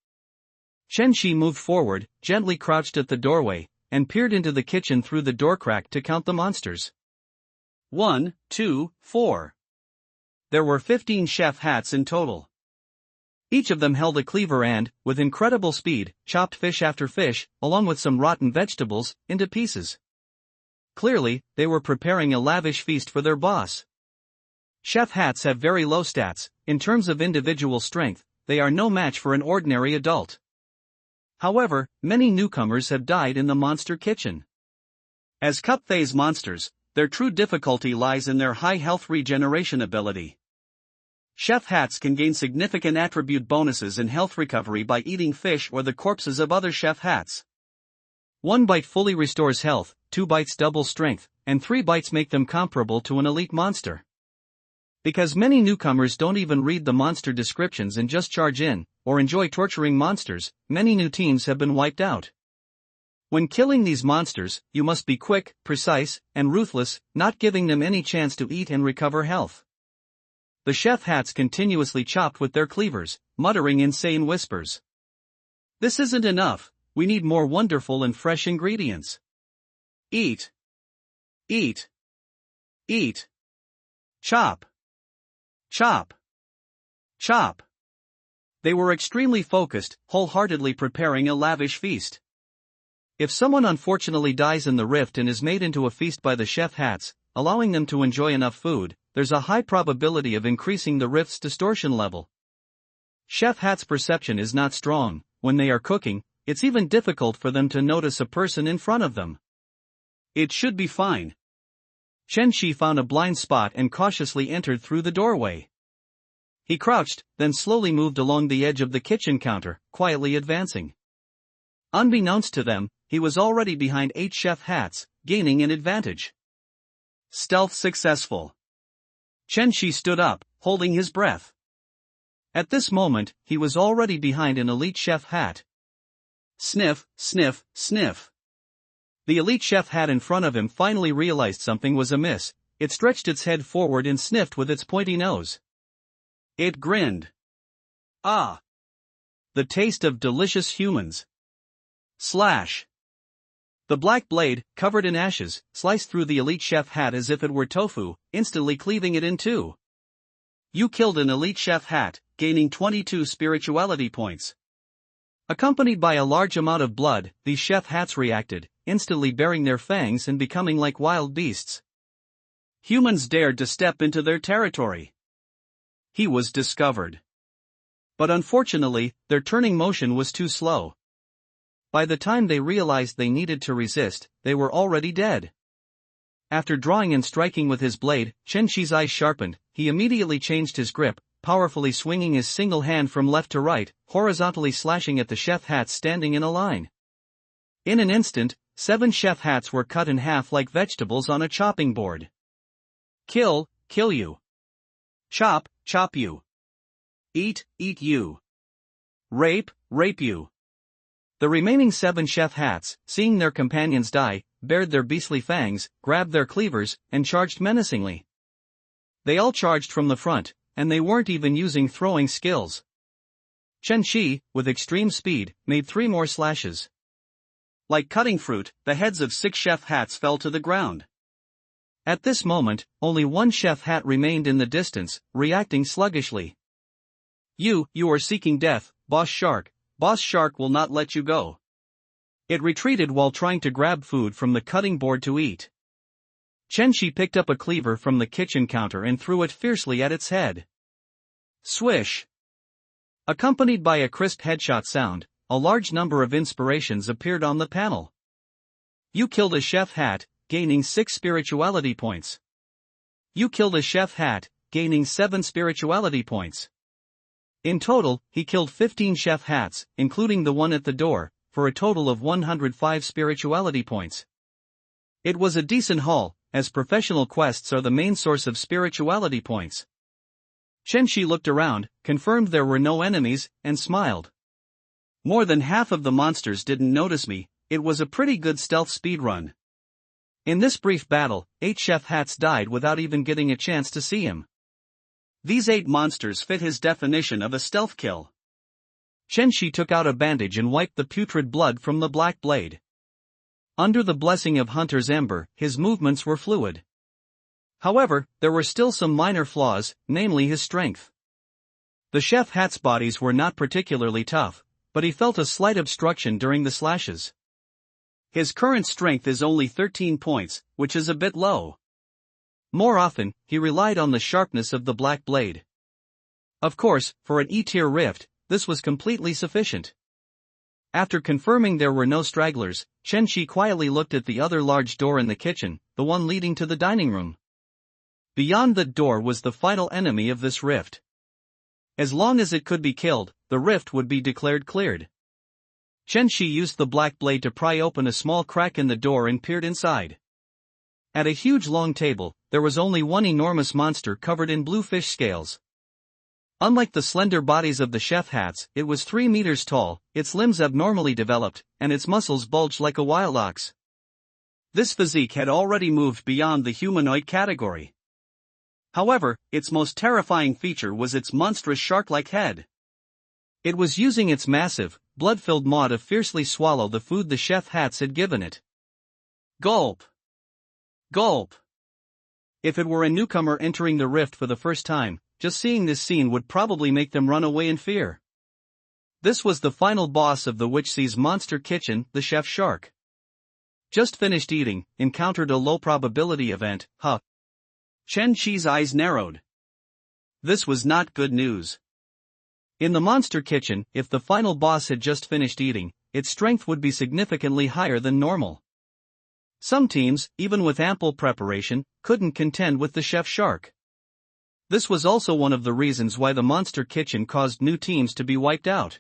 Chen Shi moved forward, gently crouched at the doorway, and peered into the kitchen through the door crack to count the monsters. 1, 2, 4. There were 15 chef hats in total. Each of them held a cleaver and, with incredible speed, chopped fish after fish, along with some rotten vegetables, into pieces. Clearly, they were preparing a lavish feast for their boss. Chef hats have very low stats. In terms of individual strength, they are no match for an ordinary adult. However, many newcomers have died in the monster kitchen. As cup phase monsters, their true difficulty lies in their high health regeneration ability. Chef hats can gain significant attribute bonuses in health recovery by eating fish or the corpses of other chef hats. 1 bite fully restores health, 2 bites double strength, and 3 bites make them comparable to an elite monster. Because many newcomers don't even read the monster descriptions and just charge in, or enjoy torturing monsters, many new teams have been wiped out. When killing these monsters, you must be quick, precise, and ruthless, not giving them any chance to eat and recover health. The chef hats continuously chopped with their cleavers, muttering insane whispers. This isn't enough, we need more wonderful and fresh ingredients. Eat. Eat. Eat. Chop. Chop. Chop.
They were extremely focused, wholeheartedly preparing a lavish feast. If someone unfortunately dies in the rift and is made into a feast by the chef hats, allowing them to enjoy enough food, there's a high probability of increasing the rift's distortion level. Chef hats' perception is not strong. When they are cooking, it's even difficult for them to notice a person in front of them. It should be fine. Chen Shi found a blind spot and cautiously entered through the doorway. He crouched, then slowly moved along the edge of the kitchen counter, quietly advancing. Unbeknownst to them, he was already behind 8 chef hats, gaining an advantage. Stealth successful. Chen Shi stood up, holding his breath. At this moment, he was already behind an elite chef hat. Sniff, sniff, sniff. The elite chef hat in front of him finally realized something was amiss. It stretched its head forward and sniffed with its pointy nose. It grinned. Ah! The taste of delicious humans. Slash. The black blade, covered in ashes, sliced through the elite chef hat as if it were tofu, instantly cleaving it in two. You killed an elite chef hat, gaining 22 spirituality points. Accompanied by a large amount of blood, these chef hats reacted, instantly baring their fangs and becoming like wild beasts. Humans dared to step into their territory. He was discovered. But unfortunately, their turning motion was too slow. By the time they realized they needed to resist, they were already dead. After drawing and striking with his blade, Chen Shi's eyes sharpened. He immediately changed his grip, powerfully swinging his single hand from left to right, horizontally slashing at the chef hats standing in a line. In an instant, 7 chef hats were cut in half like vegetables on a chopping board. Kill, kill you. Chop, chop you. Eat, eat you. Rape, rape you. The remaining 7 chef hats, seeing their companions die, bared their beastly fangs, grabbed their cleavers, and charged menacingly. They all charged from the front, and they weren't even using throwing skills. Chen Shi, with extreme speed, made 3 more slashes. Like cutting fruit, the heads of 6 chef hats fell to the ground. At this moment, only 1 chef hat remained in the distance, reacting sluggishly. You are seeking death, Boss Shark. Boss Shark will not let you go. It retreated while trying to grab food from the cutting board to eat. Chen Shi picked up a cleaver from the kitchen counter and threw it fiercely at its head. Swish! Accompanied by a crisp headshot sound, a large number of inspirations appeared on the panel. You killed a chef hat, gaining 6 spirituality points. You killed a chef hat, gaining 7 spirituality points. In total, he killed 15 chef hats, including the one at the door, for a total of 105 spirituality points. It was a decent haul, as professional quests are the main source of spirituality points. Chen Shi looked around, confirmed there were no enemies, and smiled. More than half of the monsters didn't notice me. It was a pretty good stealth speedrun. In this brief battle, 8 chef hats died without even getting a chance to see him. These 8 monsters fit his definition of a stealth kill. Chen Shi took out a bandage and wiped the putrid blood from the black blade. Under the blessing of Hunter's Ember, his movements were fluid. However, there were still some minor flaws, namely his strength. The chef hats' bodies were not particularly tough, but he felt a slight obstruction during the slashes. His current strength is only 13 points, which is a bit low. More often, he relied on the sharpness of the black blade. Of course, for an E-tier rift, this was completely sufficient. After confirming there were no stragglers, Chen Shi quietly looked at the other large door in the kitchen, the one leading to the dining room. Beyond that door was the final enemy of this rift. As long as it could be killed, the rift would be declared cleared. Chen Shi used the black blade to pry open a small crack in the door and peered inside. At a huge long table, there was only one enormous monster covered in blue fish scales. Unlike the slender bodies of the chef hats, it was 3 meters tall, its limbs abnormally developed, and its muscles bulged like a wild ox. This physique had already moved beyond the humanoid category. However, its most terrifying feature was its monstrous shark-like head. It was using its massive, blood-filled maw to fiercely swallow the food the chef hats had given it. Gulp! Gulp! If it were a newcomer entering the rift for the first time, just seeing this scene would probably make them run away in fear.
This was the final boss of the Witch Sea's monster kitchen, the chef shark. Just finished eating, encountered a low probability event, huh?
Chen Qi's eyes narrowed. This was not good news.
In the monster kitchen, if the final boss had just finished eating, its strength would be significantly higher than normal. Some teams, even with ample preparation, couldn't contend with the chef shark. This was also one of the reasons why the monster kitchen caused new teams to be wiped out.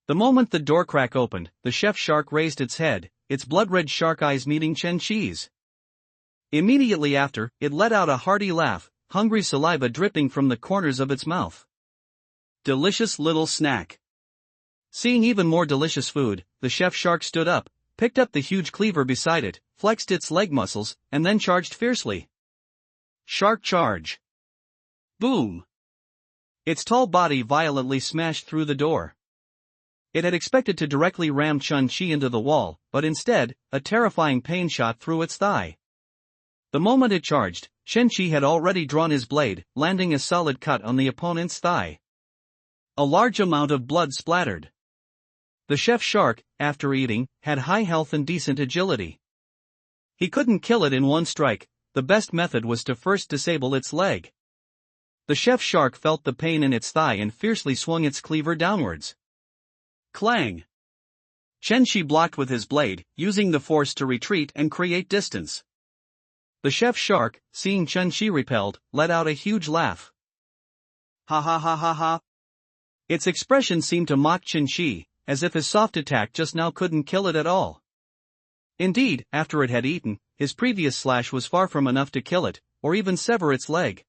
The moment the door crack opened, the chef shark raised its head, its blood-red shark eyes meeting Chen Qi's. Immediately after, it let out a hearty laugh, hungry saliva dripping from the corners of its mouth.
Delicious little snack.
Seeing even more delicious food, the chef shark stood up, picked up the huge cleaver beside it, flexed its leg muscles, and then charged fiercely.
Shark charge. Boom.
Its tall body violently smashed through the door. It had expected to directly ram Chen Qi into the wall, but instead, a terrifying pain shot through its thigh. The moment it charged, Chen Qi had already drawn his blade, landing a solid cut on the opponent's thigh.
A large amount of blood splattered.
The chef shark, after eating, had high health and decent agility. He couldn't kill it in one strike, the best method was to first disable its leg. The chef shark felt the pain in its thigh and fiercely swung its cleaver downwards.
Clang! Chen Qi blocked with his blade, using the force to retreat and create distance.
The chef shark, seeing Chen Qi repelled, let out a huge laugh.
Ha ha ha ha ha.
Its expression seemed to mock Chen Qi, as if his soft attack just now couldn't kill it at all. Indeed, after it had eaten, his previous slash was far from enough to kill it, or even sever its leg.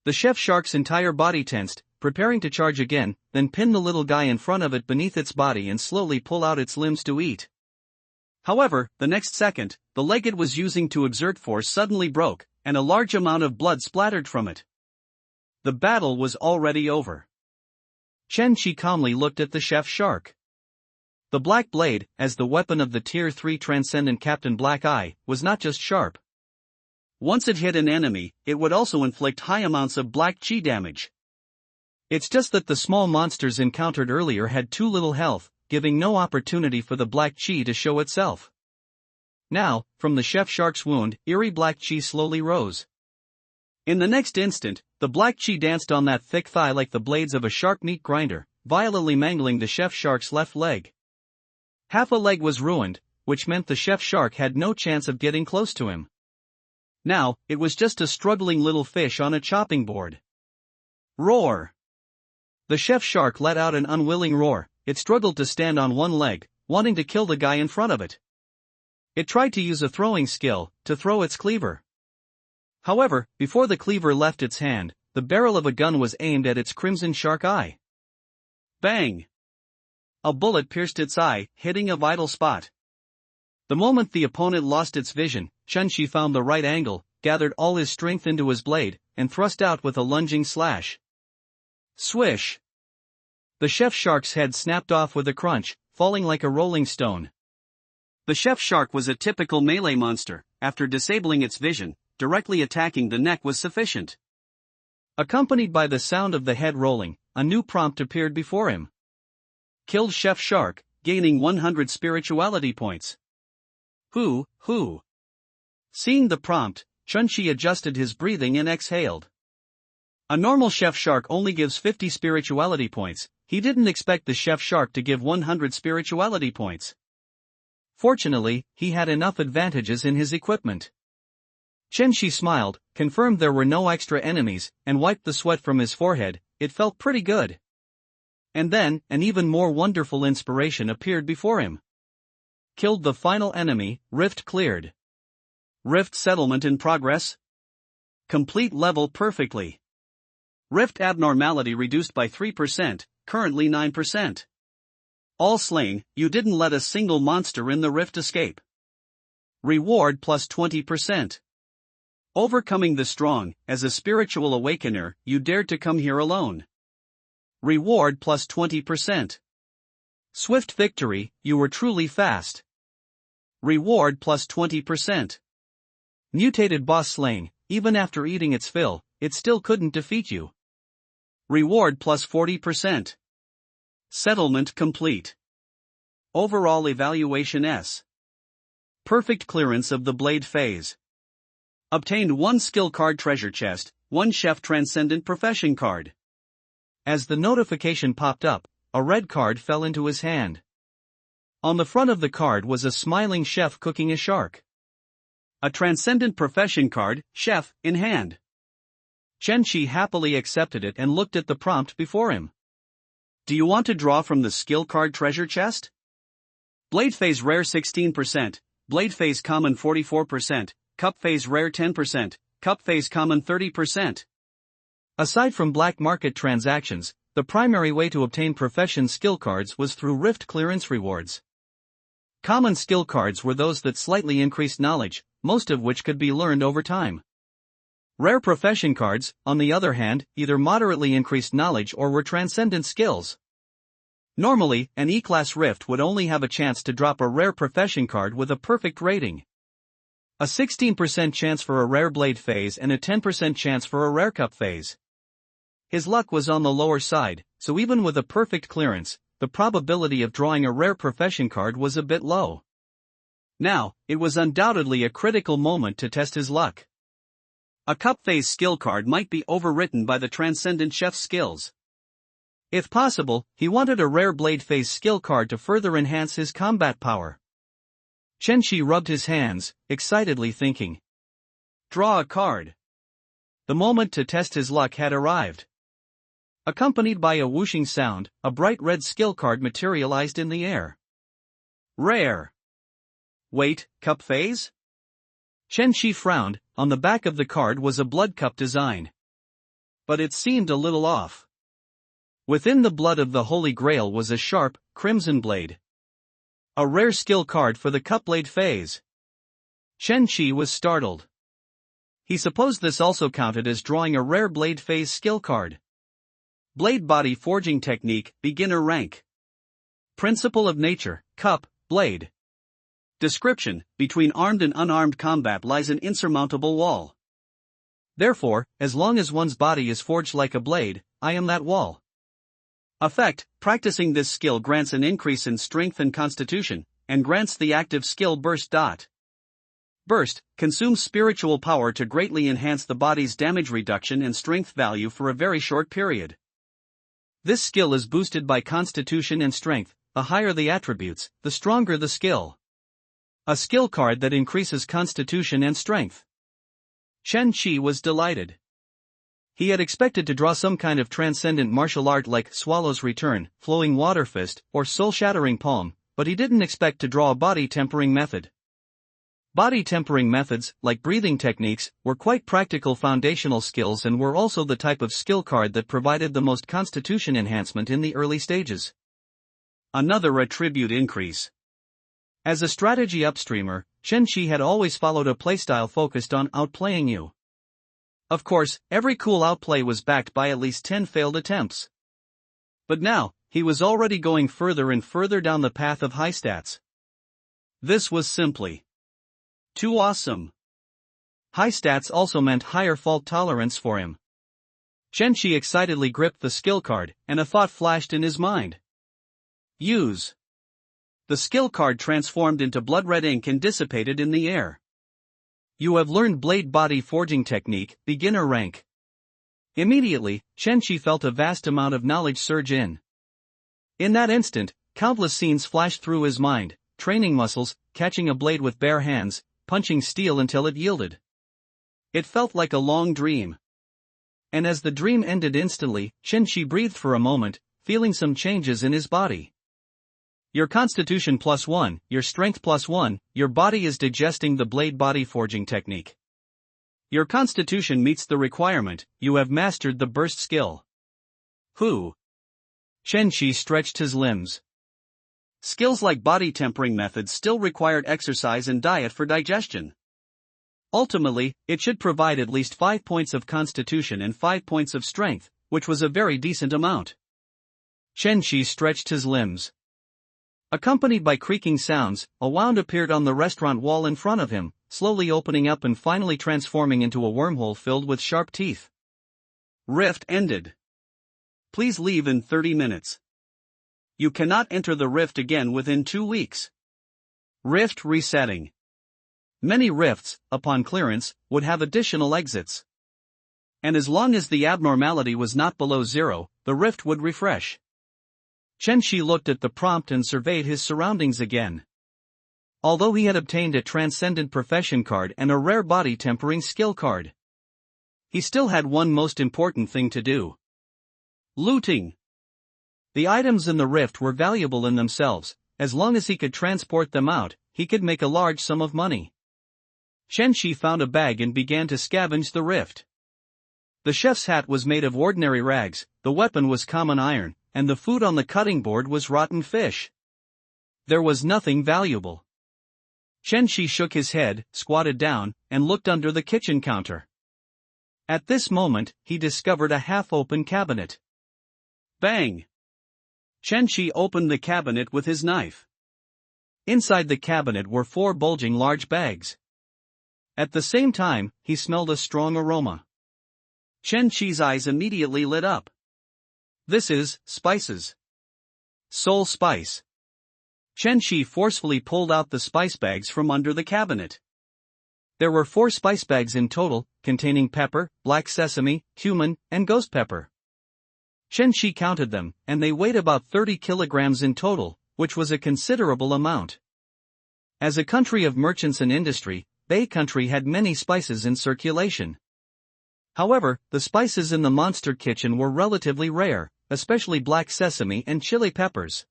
The chef shark's entire body tensed, preparing to charge again, then pin the little guy in front of it beneath its body and slowly pull out its limbs to eat.
However, the next second, the leg it was using to exert force suddenly broke, and a large amount of blood splattered from it. The battle was already over.
Chen Qi calmly looked at the chef shark. The black blade, as the weapon of the Tier 3 Transcendent Captain Black Eye, was not just sharp.
Once it hit an enemy, it would also inflict high amounts of black chi damage.
It's just that the small monsters encountered earlier had too little health, giving no opportunity for the black chi to show itself. Now, from the chef shark's wound, eerie black chi slowly rose. In the next instant, the black chi danced on that thick thigh like the blades of a shark meat grinder, violently mangling the chef shark's left leg. Half a leg was ruined, which meant the chef shark had no chance of getting close to him. Now, it was just a struggling little fish on a chopping board.
Roar!
The chef shark let out an unwilling roar. It struggled to stand on one leg, wanting to kill the guy in front of it. It tried to use a throwing skill, to throw its cleaver. However, before the cleaver left its hand, the barrel of a gun was aimed at its crimson shark eye.
Bang! A bullet pierced its eye, hitting a vital spot.
The moment the opponent lost its vision, Chen Qi found the right angle, gathered all his strength into his blade, and thrust out with a lunging slash. Swish! The chef shark's head snapped off with a crunch, falling like a rolling stone.
The chef shark was a typical melee monster. After disabling its vision, directly attacking the neck was sufficient.
Accompanied by the sound of the head rolling, a new prompt appeared before him. Killed chef shark, gaining 100 spirituality points. Who? Seeing the prompt, Chen Qi adjusted his breathing and exhaled. A normal chef shark only gives 50 spirituality points. He didn't expect the chef shark to give 100 spirituality points. Fortunately, he had enough advantages in his equipment. Chen Qi smiled, confirmed there were no extra enemies, and wiped the sweat from his forehead. It felt pretty good. And then, an even more wonderful inspiration appeared before him. Killed the final enemy, rift cleared.
Rift settlement in progress. Complete level perfectly. Rift abnormality reduced by 3%, currently 9%. All slain, you didn't let a single monster in the rift escape. Reward plus 20%. Overcoming the strong, as a spiritual awakener, you dared to come here alone. Reward plus 20%.
Swift victory, you were truly fast.
Reward plus 20%.
Mutated boss slain, even after eating its fill, it still couldn't defeat you.
Reward plus 40%. Settlement complete. Overall evaluation S. Perfect clearance of the blade phase. Obtained 1 skill card treasure chest, 1 chef transcendent profession card.
As the notification popped up, a red card fell into his hand. On the front of the card was a smiling chef cooking a shark.
A transcendent profession card, chef, in hand.
Chen-Chi happily accepted it and looked at the prompt before him.
Do you want to draw from the skill card treasure chest? Blade phase rare 16%, blade phase common 44%, cup phase rare 10%, cup phase common 30%.
Aside from black market transactions, the primary way to obtain profession skill cards was through rift clearance rewards. Common skill cards were those that slightly increased knowledge, most of which could be learned over time. Rare profession cards, on the other hand, either moderately increased knowledge or were transcendent skills. Normally, an E-class rift would only have a chance to drop a rare profession card with a perfect rating. A 16% chance for a rare blade phase and a 10% chance for a rare cup phase. His luck was on the lower side, so even with a perfect clearance, the probability of drawing a rare profession card was a bit low. Now, it was undoubtedly a critical moment to test his luck. A cup phase skill card might be overwritten by the transcendent chef's skills. If possible, he wanted a rare blade phase skill card to further enhance his combat power. Chen-Chi rubbed his hands, excitedly thinking. Draw a card. The moment to test his luck had arrived. Accompanied by a whooshing sound, a bright red skill card materialized in the air. Rare. Wait, cup phase? Chen-Chi frowned. On the back of the card was a blood cup design. But it seemed a little off. Within the blood of the Holy Grail was a sharp, crimson blade. A rare skill card for the cup blade phase. Chen-Chi was startled. He supposed this also counted as drawing a rare blade phase skill card. Blade body forging technique, beginner rank. Principle of nature, cup, blade. Description: between armed and unarmed combat lies an insurmountable wall. Therefore, as long as one's body is forged like a blade, I am that wall. Effect: practicing this skill grants an increase in strength and constitution, and grants the active skill burst. Burst consumes spiritual power to greatly enhance the body's damage reduction and strength value for a very short period. This skill is boosted by constitution and strength. The higher the attributes, the stronger the skill. A skill card that increases constitution and strength. Chen-Chi was delighted. He had expected to draw some kind of transcendent martial art like Swallow's Return, Flowing Water Fist, or Soul-Shattering Palm, but he didn't expect to draw a body tempering method. Body tempering methods, like breathing techniques, were quite practical foundational skills and were also the type of skill card that provided the most constitution enhancement in the early stages. Another attribute increase. As a strategy upstreamer, Chen-Chi had always followed a playstyle focused on outplaying you. Of course, every cool outplay was backed by at least 10 failed attempts. But now, he was already going further and further down the path of high stats. This was simply too awesome. High stats also meant higher fault tolerance for him. Chen-Chi excitedly gripped the skill card, and a thought flashed in his mind. Use. The skill card transformed into blood red ink and dissipated in the air. You have learned blade body forging technique, beginner rank. Immediately, Chen-Chi felt a vast amount of knowledge surge in. In that instant, countless scenes flashed through his mind: training muscles, catching a blade with bare hands, punching steel until it yielded. It felt like a long dream. And as the dream ended instantly, Chen-Chi breathed for a moment, feeling some changes in his body. Your constitution +1, your strength +1, your body is digesting the blade body forging technique. Your constitution meets the requirement, you have mastered the burst skill. Who? Chen-Chi stretched his limbs. Skills like body tempering methods still required exercise and diet for digestion. Ultimately, it should provide at least 5 points of constitution and 5 points of strength, which was a very decent amount. Chen-Chi stretched his limbs. Accompanied by creaking sounds, a wound appeared on the restaurant wall in front of him, slowly opening up and finally transforming into a wormhole filled with sharp teeth. Rift ended. Please leave in 30 minutes.
You cannot enter the rift again within 2 weeks. Rift resetting. Many rifts, upon clearance, would have additional exits. And as long as the abnormality was not below 0, the rift would refresh. Chen-Shi looked at the prompt and surveyed his surroundings again. Although he had obtained a Transcendent Profession card and a rare body tempering skill card, he still had one most important thing to do. Looting. The items in the rift were valuable in themselves. As long as he could transport them out, he could make a large sum of money. Chen-Shi found a bag and began to scavenge the rift. The chef's hat was made of ordinary rags, the weapon was common iron, and the food on the cutting board was rotten fish. There was nothing valuable. Chen-Shi shook his head, squatted down, and looked under the kitchen counter. At this moment, he discovered a half-open cabinet. Bang! Chen-Shi opened the cabinet with his knife. Inside the cabinet were 4 bulging large bags. At the same time, he smelled a strong aroma. Chen-Shi's eyes immediately lit up. This is spices. Soul spice. Chen-Shi forcefully pulled out the spice bags from under the cabinet. There were 4 spice bags in total, containing pepper, black sesame, cumin, and ghost pepper. Chen-Shi counted them, and they weighed about 30 kilograms in total, which was a considerable amount. As a country of merchants and industry, Bei country had many spices in circulation. However, the spices in the monster kitchen were relatively rare, especially black sesame and chili peppers.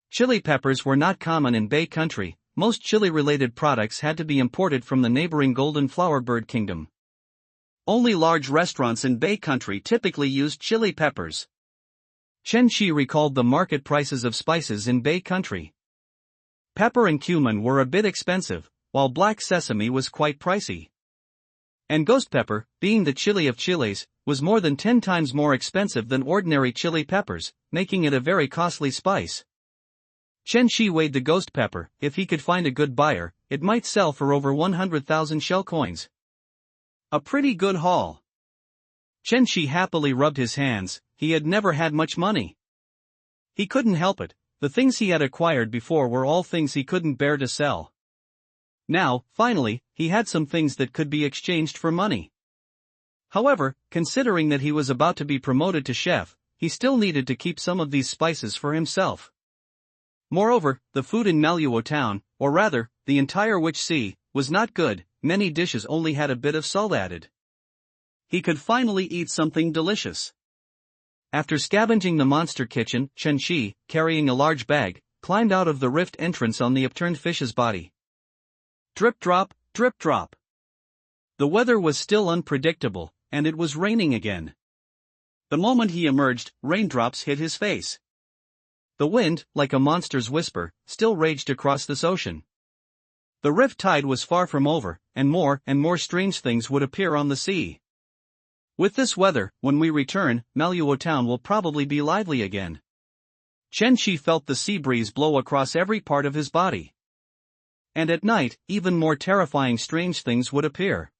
Chili peppers were not common in Bei country. Most chili-related products had to be imported from the neighboring Golden Flower Bird Kingdom. Only large restaurants in Bei country typically used chili peppers. Chen-Shi recalled the market prices of spices in Bei country. Pepper and cumin were a bit expensive, while black sesame was quite pricey. And ghost pepper, being the chili of chilies, was more than 10 times more expensive than ordinary chili peppers, making it a very costly spice. Chen-Shi weighed the ghost pepper. If he could find a good buyer, it might sell for over 100,000 shell coins. A pretty good haul. Chen-Shi happily rubbed his hands. He had never had much money. He couldn't help it. The things he had acquired before were all things he couldn't bear to sell. Now, finally, he had some things that could be exchanged for money. However, considering that he was about to be promoted to chef, he still needed to keep some of these spices for himself. Moreover, the food in Manhwa town, or rather, the entire Witch Sea, was not good. Many dishes only had a bit of salt added. He could finally eat something delicious. After scavenging the monster kitchen, Chen-Shi, carrying a large bag, climbed out of the rift entrance on the upturned fish's body. Drip drop, drip drop. The weather was still unpredictable, and it was raining again. The moment he emerged, raindrops hit his face. The wind, like a monster's whisper, still raged across this ocean. The rift tide was far from over, and more strange things would appear on the sea. With this weather, when we return, Manhwa town will probably be lively again. Chen-Shi felt the sea breeze blow across every part of his body. And at night, even more terrifying strange things would appear.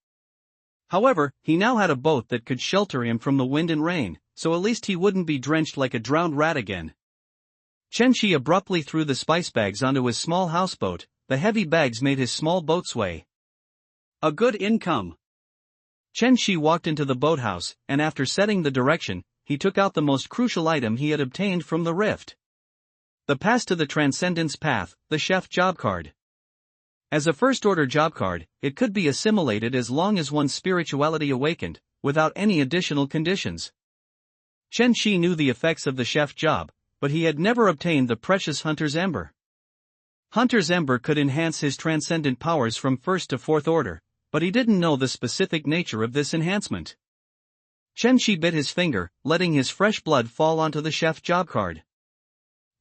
However, he now had a boat that could shelter him from the wind and rain, so at least he wouldn't be drenched like a drowned rat again. Chen-Shi abruptly threw the spice bags onto his small houseboat. The heavy bags made his small boat sway. A good income. Chen-Shi walked into the boathouse, and after setting the direction, he took out the most crucial item he had obtained from the rift. The pass to the Transcendence Path, the chef job card. As a first-order job card, it could be assimilated as long as one's spirituality awakened, without any additional conditions. Chen-Shi knew the effects of the chef job, but he had never obtained the precious Hunter's Ember. Hunter's Ember could enhance his transcendent powers from 1st to 4th order, but he didn't know the specific nature of this enhancement. Chen-Shi bit his finger, letting his fresh blood fall onto the chef job card.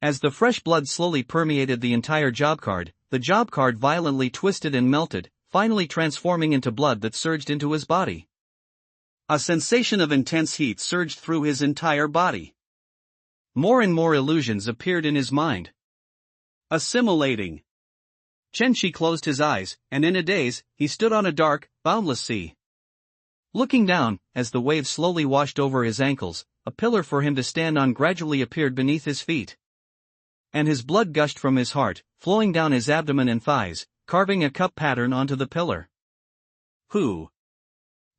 As the fresh blood slowly permeated the entire job card, the job card violently twisted and melted, finally transforming into blood that surged into his body. A sensation of intense heat surged through his entire body. More and more illusions appeared in his mind. Assimilating. Chen-Shi closed his eyes, and in a daze, he stood on a dark, boundless sea. Looking down, as the waves slowly washed over his ankles, a pillar for him to stand on gradually appeared beneath his feet.
and his blood gushed from his heart, flowing down his abdomen and thighs, carving a cup pattern onto the pillar. Who?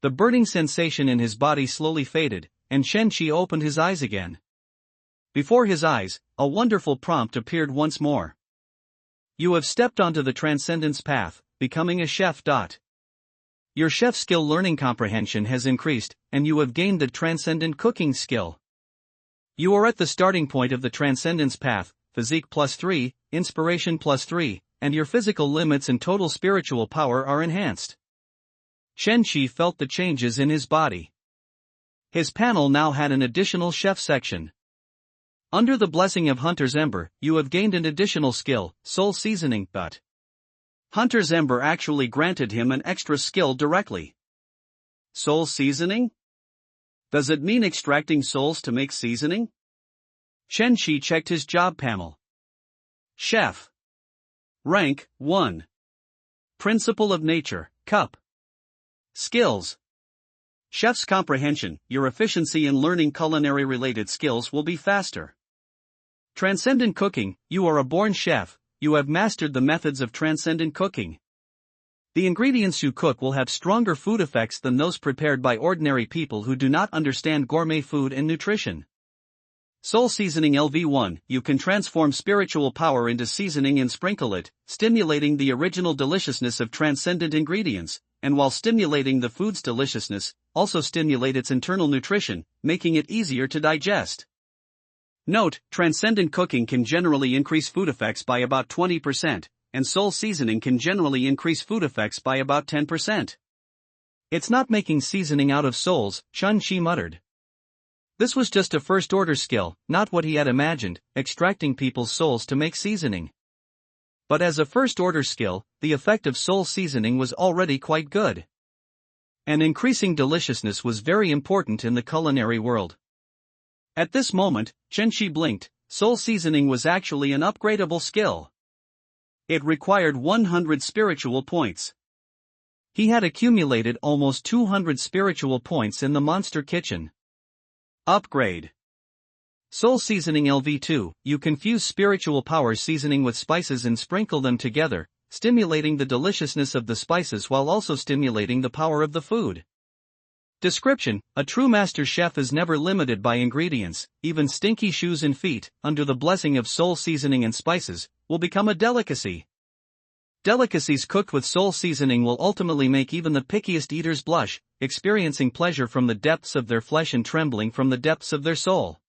The burning sensation in his body slowly faded, and Chen Qi opened his eyes again. Before his eyes, a wonderful prompt appeared once more. You have stepped onto the transcendence path, becoming a chef. Your chef skill learning comprehension has increased, and you have gained the transcendent cooking skill. You are at the starting point of the transcendence path, physique +3, inspiration +3, and your physical limits and total spiritual power are enhanced. Chen Qi felt the changes in his body. His panel now had an additional chef section. Under the blessing of Hunter's Ember, you have gained an additional skill, soul seasoning, but Hunter's Ember actually granted him an extra skill directly. Soul seasoning? Does it mean extracting souls to make seasoning? Chen Qi checked his job panel. Chef. Rank, 1. Principle of Nature, Cup. Skills. Chef's comprehension, your efficiency in learning culinary-related skills will be faster. Transcendent cooking, you are a born chef, you have mastered the methods of transcendent cooking. The ingredients you cook will have stronger food effects than those prepared by ordinary people who do not understand gourmet food and nutrition. Soul Seasoning LV1, you can transform spiritual power into seasoning and sprinkle it, stimulating the original deliciousness of transcendent ingredients, and while stimulating the food's deliciousness, also stimulate its internal nutrition, making it easier to digest. Note, transcendent cooking can generally increase food effects by about 20%, and soul seasoning can generally increase food effects by about 10%. It's not making seasoning out of souls, Chen Qi muttered. This was just a first-order skill, not what he had imagined, extracting people's souls to make seasoning. But as a first-order skill, the effect of soul seasoning was already quite good. And increasing deliciousness was very important in the culinary world. At this moment, Chen Qi blinked. Soul seasoning was actually an upgradable skill. It required 100 spiritual points. He had accumulated almost 200 spiritual points in the monster kitchen. Upgrade. Soul Seasoning LV2, you confuse spiritual power seasoning with spices and sprinkle them together, stimulating the deliciousness of the spices while also stimulating the power of the food. Description: a true master chef is never limited by ingredients, even stinky shoes and feet, under the blessing of soul seasoning and spices, will become a delicacy. Delicacies cooked with soul seasoning will ultimately make even the pickiest eaters blush, experiencing pleasure from the depths of their flesh and trembling from the depths of their soul.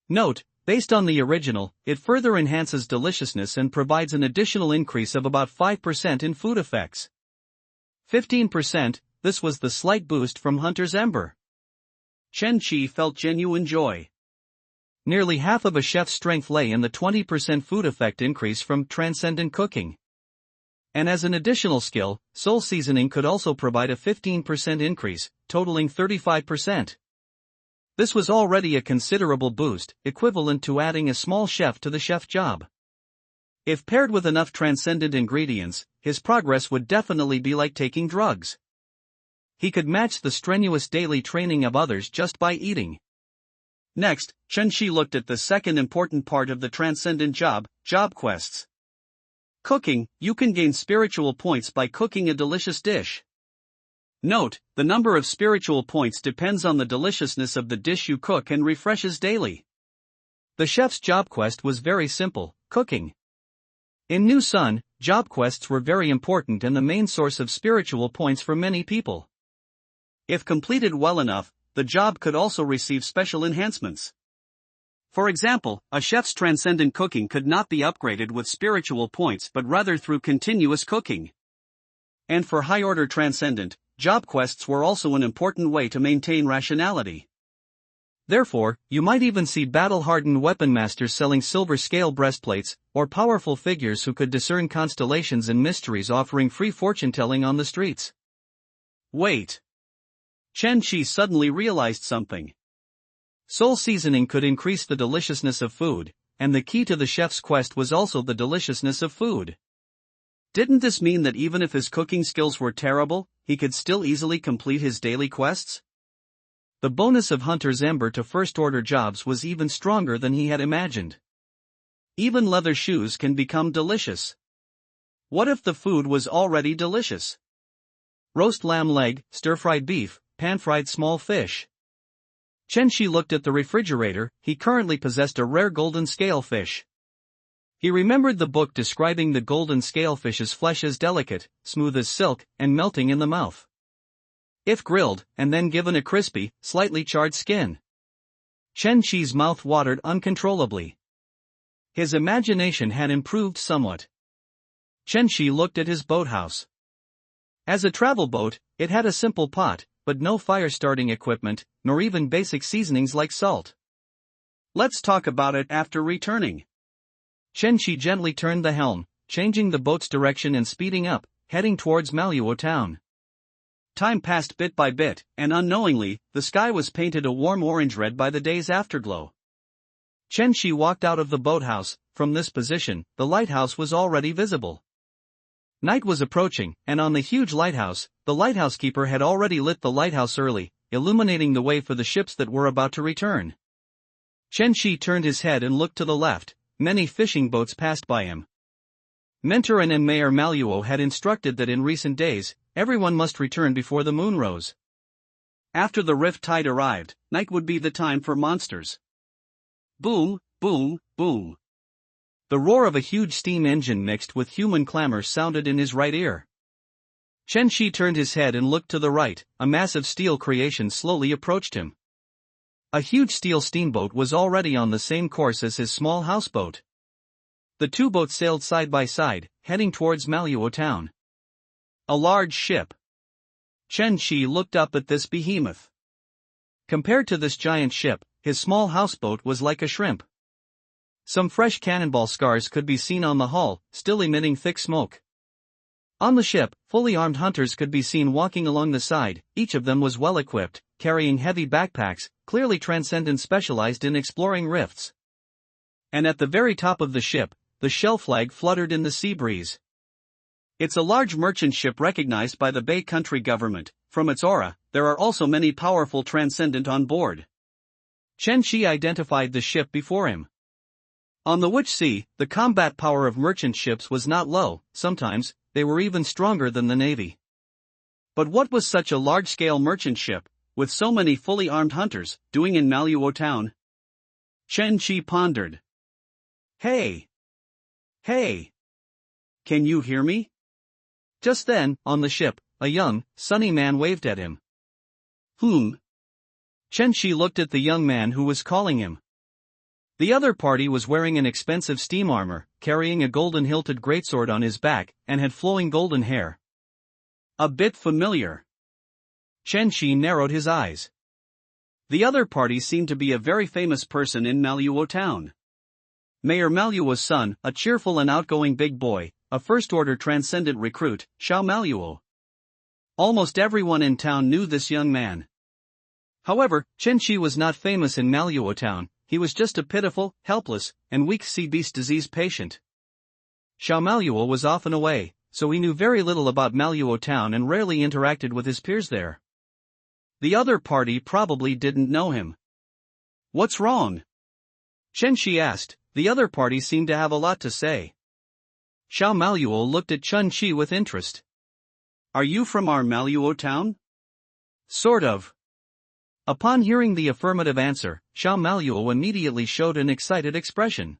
Note, based on the original, it further enhances deliciousness and provides an additional increase of about 5% in food effects. 15%. This was the slight boost from Hunter's Ember. Chen Qi felt genuine joy. Nearly half of a chef's strength lay in the 20% food effect increase from transcendent cooking. And as an additional skill, soul seasoning could also provide a 15% increase, totaling 35%. This was already a considerable boost, equivalent to adding a small chef to the chef job. If paired with enough transcendent ingredients, his progress would definitely be like taking drugs. He could match the strenuous daily training of others just by eating. Next, Chen Qi looked at the second important part of the transcendent job quests. Cooking, you can gain spiritual points by cooking a delicious dish. Note, the number of spiritual points depends on the deliciousness of the dish you cook and refreshes daily. The chef's job quest was very simple, cooking. In New Sun, job quests were very important and the main source of spiritual points for many people. If completed well enough, the job could also receive special enhancements. For example, a chef's transcendent cooking could not be upgraded with spiritual points but rather through continuous cooking. And for high-order transcendent, job quests were also an important way to maintain rationality. Therefore, you might even see battle-hardened weapon masters selling silver scale breastplates, or powerful figures who could discern constellations and mysteries offering free fortune-telling on the streets. Wait. Chen Qi suddenly realized something. Soul seasoning could increase the deliciousness of food, and the key to the chef's quest was also the deliciousness of food. Didn't this mean that even if his cooking skills were terrible, he could still easily complete his daily quests? The bonus of Hunter's Ember to first-order jobs was even stronger than he had imagined.
Even leather shoes can become delicious. What if the food was already delicious? Roast lamb leg, stir-fried beef, pan-fried small fish. Chen Shi looked at the refrigerator. He currently possessed a rare golden scalefish. He remembered the book describing the golden scalefish's flesh as delicate, smooth as silk, and melting in the mouth. If grilled, and then given a crispy, slightly charred skin. Chen Shi's mouth watered uncontrollably. His imagination had improved somewhat. Chen Shi looked at his boathouse. As a travel boat, it had a simple pot, but no fire-starting equipment, nor even basic seasonings like salt. Let's talk about it after returning. Chen Shi gently turned the helm, changing the boat's direction and speeding up, heading towards Manhwa town. Time passed bit by bit, and unknowingly, the sky was painted a warm orange-red by the day's afterglow. Chen Shi walked out of the boathouse. From this position, the lighthouse was already visible. Night was approaching, and on the huge lighthouse, the lighthouse keeper had already lit the lighthouse early, illuminating the way for the ships that were about to return. Chen Shi turned his head and looked to the left. Many fishing boats passed by him. Mentor and Mayor Manhwa had instructed that in recent days, everyone must return before the moon rose. After the rift tide arrived, night would be the time for monsters. Boom, boom, boom. The roar of a huge steam engine mixed with human clamor sounded in his right ear. Chen Shi turned his head and looked to the right. A massive steel creation slowly approached him. A huge steel steamboat was already on the same course as his small houseboat. The two boats sailed side by side, heading towards Manhwa town. A large ship. Chen Shi looked up at this behemoth. Compared to this giant ship, his small houseboat was like a shrimp. Some fresh cannonball scars could be seen on the hull, still emitting thick smoke. On the ship, fully armed hunters could be seen walking along the side. Each of them was well equipped, carrying heavy backpacks, clearly transcendent, specialized in exploring rifts. And at the very top of the ship, the shell flag fluttered in the sea breeze. It's a large merchant ship recognized by the Bay Country government. From its aura, there are also many powerful transcendent on board. Chen Shi identified the ship before him. On the Witch Sea, the combat power of merchant ships was not low. Sometimes, they were even stronger than the navy. But what was such a large-scale merchant ship, with so many fully armed hunters, doing in Manhwa town? Chen Shi pondered. Hey! Hey! Can you hear me? Just then, on the ship, a young, sunny man waved at him. Chen Shi looked at the young man who was calling him. The other party was wearing an expensive steam armor, carrying a golden-hilted greatsword on his back, and had flowing golden hair. A bit familiar. Chen Shi narrowed his eyes. The other party seemed to be a very famous person in Manhwa town. Mayor Manhwa's son, a cheerful and outgoing big boy, a first-order transcendent recruit, Xiao Manhwa. Almost everyone in town knew this young man. However, Chen Shi was not famous in Manhwa town. He was just a pitiful, helpless, and weak sea beast disease patient. Xiao Manhwa was often away, so he knew very little about Manhwa town and rarely interacted with his peers there. The other party probably didn't know him. What's wrong? Chen Shi asked. The other party seemed to have a lot to say. Xiao Manhwa looked at Chen Shi with interest. Are you from our Manhwa town? Sort of. Upon hearing the affirmative answer, Xiao Manhwa immediately showed an excited expression.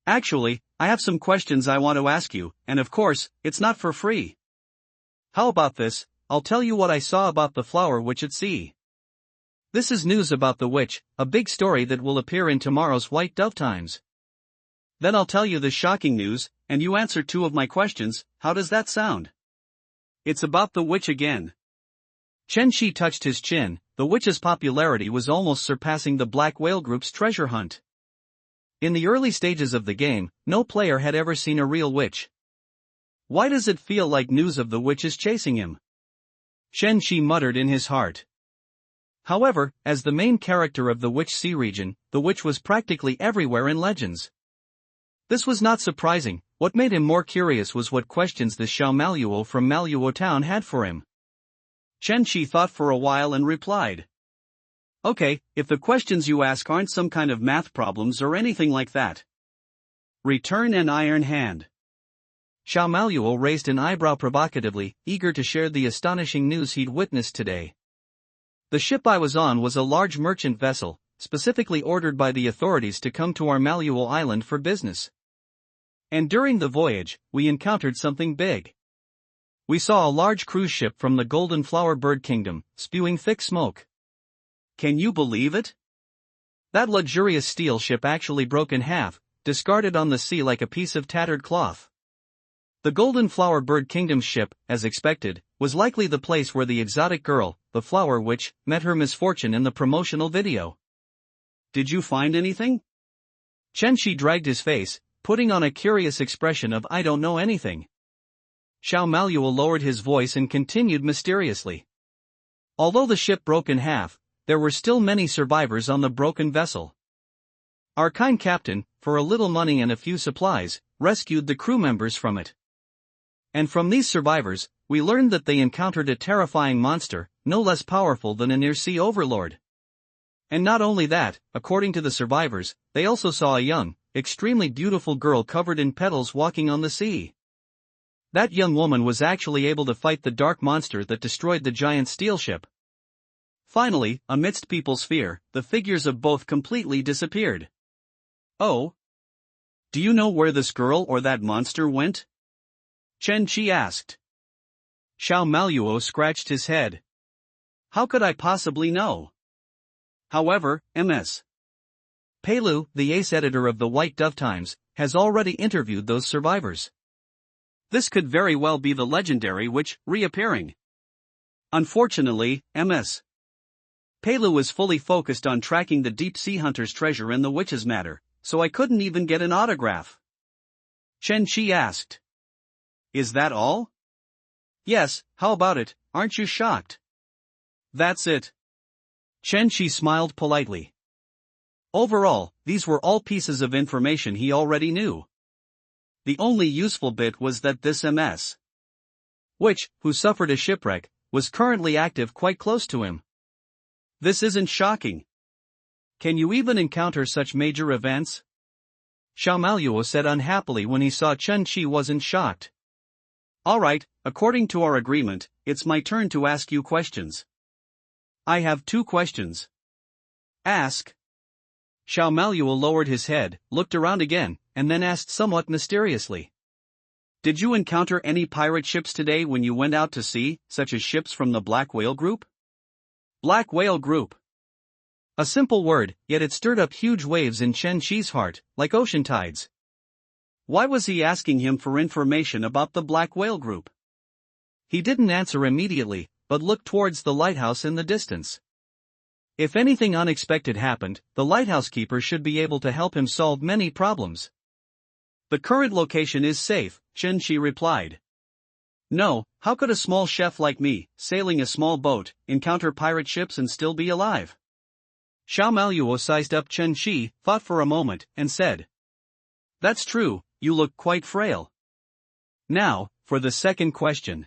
Actually, I have some questions I want to ask you, and of course, it's not for free. How about this? I'll tell you what I saw about the flower witch at sea. This is news about the witch, a big story that will appear in tomorrow's White Dove Times. Then I'll tell you the shocking news, and you answer 2 of my questions. How does that sound? It's about the witch again. Chen Shi touched his chin. The witch's popularity was almost surpassing the Black Whale Group's treasure hunt. In the early stages of the game, no player had ever seen a real witch. Why does it feel like news of the witch is chasing him? Chen Shi muttered in his heart. However, as the main character of the Witch Sea region, the witch was practically everywhere in legends. This was not surprising. What made him more curious was what questions the Xiao Manhwa from Manhwa town had for him. Chen Shi thought for a while and replied. Okay, if the questions you ask aren't some kind of math problems or anything like that. Return an iron hand.
Xiao Maluo raised an eyebrow provocatively, eager to share the astonishing news he'd witnessed today. The ship I was on was a large merchant vessel, specifically ordered by the authorities to come to our Maluo island for business. And during the voyage, we encountered something big. We saw a large cruise ship from the Golden Flower Bird Kingdom, spewing thick smoke.
Can you believe it?
That luxurious steel ship actually broke in half, discarded on the sea like a piece of tattered cloth. The Golden Flower Bird Kingdom's ship, as expected, was likely the place where the exotic girl, the flower witch, met her misfortune in the promotional video.
Did you find anything?
Chen Shi dragged his face, putting on a curious expression of "I don't know anything." Xiao Maluo lowered his voice and continued mysteriously. Although the ship broke in half, there were still many survivors on the broken vessel. Our kind captain, for a little money and a few supplies, rescued the crew members from it. And from these survivors, we learned that they encountered a terrifying monster, no less powerful than a near-sea overlord. And not only that, according to the survivors, they also saw a young, extremely beautiful girl covered in petals walking on the sea. That young woman was actually able to fight the dark monster that destroyed the giant steel ship. Finally, amidst people's fear, the figures of both completely disappeared.
Oh? Do you know where this girl or that monster went?
Chen Shi asked. Xiao Maluo scratched his head.
How could I possibly know? However, Ms.
Peilu, the ace editor of the White Dove Times, has already interviewed those survivors.
This could very well be the legendary witch reappearing. Unfortunately, Ms. Peilu is fully focused on tracking the deep sea hunter's treasure in the witch's matter, so I couldn't even get an autograph.
Chen Shi asked.
Is that all?
Yes, how about it, aren't you shocked?
That's it.
Chen Shi smiled politely. Overall, these were all pieces of information he already knew.
The only useful bit was that this Ms.
witch, who suffered a shipwreck, was currently active quite close to him.
This isn't shocking.
Can you even encounter such major events? Xiao Maluo said unhappily when he saw Chen Shi wasn't shocked.
Alright, according to our agreement, it's my turn to ask you questions.
I have 2 questions.
Ask.
Xiao Maluo lowered his head, looked around again, and then asked somewhat mysteriously.
Did you encounter any pirate ships today when you went out to sea, such as ships from the Black Whale Group?
Black Whale Group. A simple word, yet it stirred up huge waves in Chen Shi's heart, like ocean tides.
Why was he asking him for information about the Black Whale Group?
He didn't answer immediately, but looked towards the lighthouse in the distance. If anything unexpected happened, the lighthouse keeper should be able to help him solve many problems.
The current location is safe, Chen Shi replied. No, how could a small chef like me, sailing a small boat, encounter pirate ships and still be alive?
Xiao Maluo sized up Chen Shi, thought for a moment, and said.
That's true, you look quite frail.
Now, for the second question.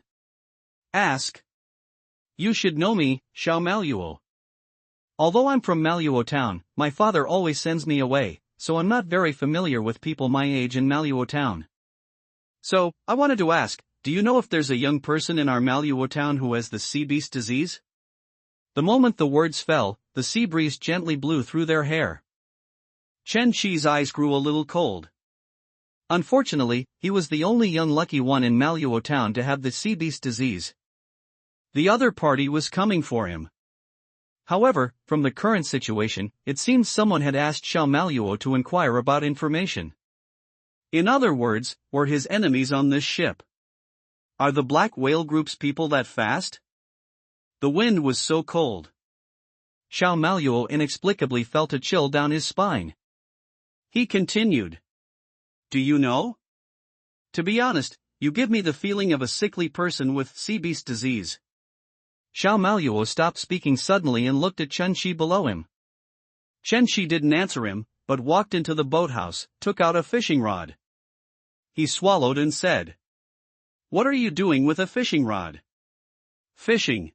Ask.
You should know me, Xiao Maluo. Although I'm from Maluo town, my father always sends me away, so I'm not very familiar with people my age in Maluo town.
So, I wanted to ask, do you know if there's a young person in our Maluo town who has the sea beast disease?
The moment the words fell, the sea breeze gently blew through their hair.
Chen Shi's eyes grew a little cold.
Unfortunately, he was the only young lucky one in Maluo town to have the sea beast disease. The other party was coming for him. However, from the current situation, it seems someone had asked Xiao Maluo to inquire about information.
In other words, were his enemies on this ship? Are the Black Whale Group's people that fast? The wind was so cold.
Xiao Maluo inexplicably felt a chill down his spine.
He continued. Do you know? To be honest, you give me the feeling of a sickly person with sea beast disease.
Xiao Maluo stopped speaking suddenly and looked at Chen Shi below him.
Chen Shi didn't answer him, but walked into the boathouse, took out a fishing rod. He swallowed and said. What are you doing with a fishing rod? Fishing.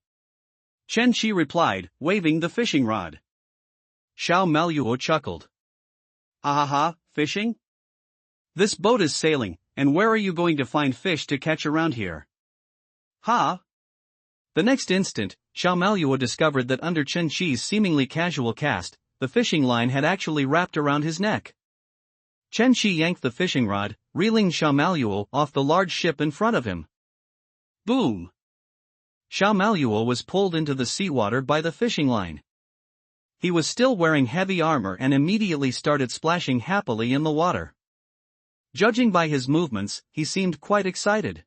Chen Shi replied, waving the fishing rod.
Xiao Maluo chuckled.
Ha ha ha, fishing? This boat is sailing, and where are you going to find fish to catch around here? Ha!
The next instant, Xiao Maluo discovered that under Chen Qi's seemingly casual cast, the fishing line had actually wrapped around his neck. Chen Qi yanked the fishing rod, reeling Xiao Maluo off the large ship in front of him.
Boom!
Xiao Maluo was pulled into the seawater by the fishing line. He was still wearing heavy armor and immediately started splashing happily in the water. Judging by his movements, he seemed quite excited.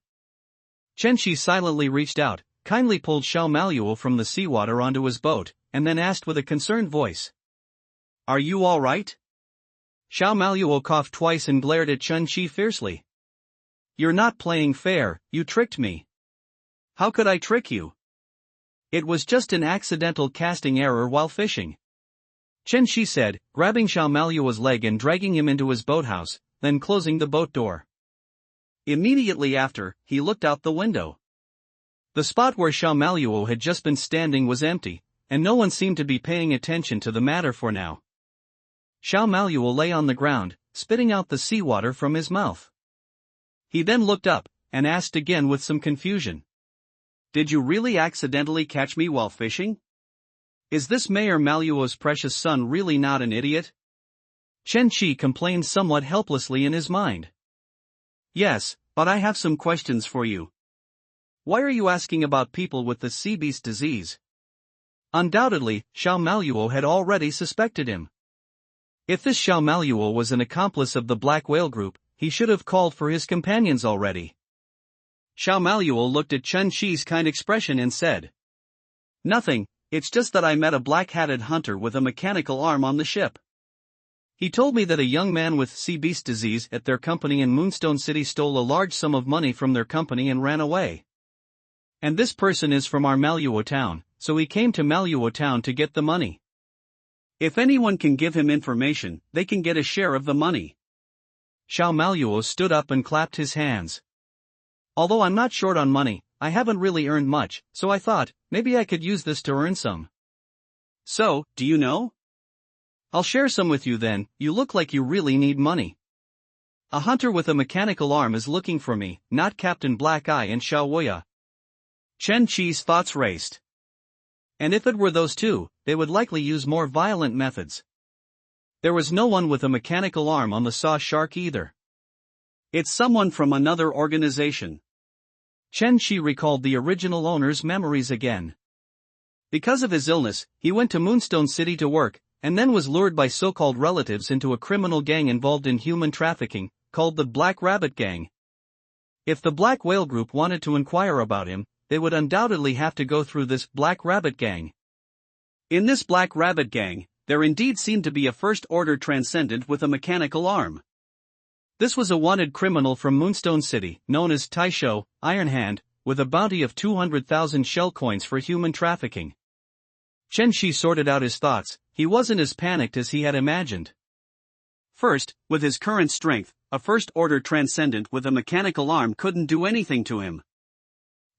Chen Qi silently reached out, kindly pulled Xiao Maluo from the seawater onto his boat, and then asked with a concerned voice.
Are you all right?
Xiao Maluo coughed twice and glared at Chen Qi fiercely. You're not playing fair, you tricked me.
How could I trick you?
It was just an accidental casting error while fishing, Chen Qi said, grabbing Xiao Maluo's leg and dragging him into his boathouse, then closing the boat door.
Immediately after, he looked out the window.
The spot where Xiao Maluo had just been standing was empty, and no one seemed to be paying attention to the matter for now. Xiao Maluo lay on the ground, spitting out the seawater from his mouth. He then looked up, and asked again with some confusion.
Did you really accidentally catch me while fishing? Is this Mayor Maluo's precious son really not an idiot?
Chen Qi complained somewhat helplessly in his mind.
Yes, but I have some questions for you. Why are you asking about people with the sea beast disease?
Undoubtedly, Xiao Maluo had already suspected him. If this Xiao Maluo was an accomplice of the Black Whale Group, he should have called for his companions already.
Xiao Maluo looked at Chen Qi's kind expression and said, Nothing, it's just that I met a black-hatted hunter with a mechanical arm on the ship.
He told me that a young man with sea beast disease at their company in Moonstone City stole a large sum of money from their company and ran away. And this person is from our Maluo town, so he came to Maluo town to get the money.
If anyone can give him information, they can get a share of the money.
Xiao Maluo stood up and clapped his hands. Although I'm not short on money, I haven't really earned much, so I thought, maybe I could use this to earn some.
So, do you know?
I'll share some with you then, you look like you really need money. A hunter with a mechanical arm is looking for me, not Captain Black Eye and Xiao Woya.
Chen Qi's thoughts raced.
And if it were those two, they would likely use more violent methods. There was no one with a mechanical arm on the Saw Shark either.
It's someone from another organization.
Chen Qi recalled the original owner's memories again. Because of his illness, he went to Moonstone City to work, and then was lured by so-called relatives into a criminal gang involved in human trafficking, called the Black Rabbit Gang. If the Black Whale Group wanted to inquire about him, they would undoubtedly have to go through this Black Rabbit Gang.
In this Black Rabbit Gang, there indeed seemed to be a first-order transcendent with a mechanical arm.
This was a wanted criminal from Moonstone City, known as Taisho, Iron Hand, with a bounty of 200,000 shell coins for human trafficking. Chen Qi sorted out his thoughts. He wasn't as panicked as he had imagined.
First, with his current strength, a first-order transcendent with a mechanical arm couldn't do anything to him.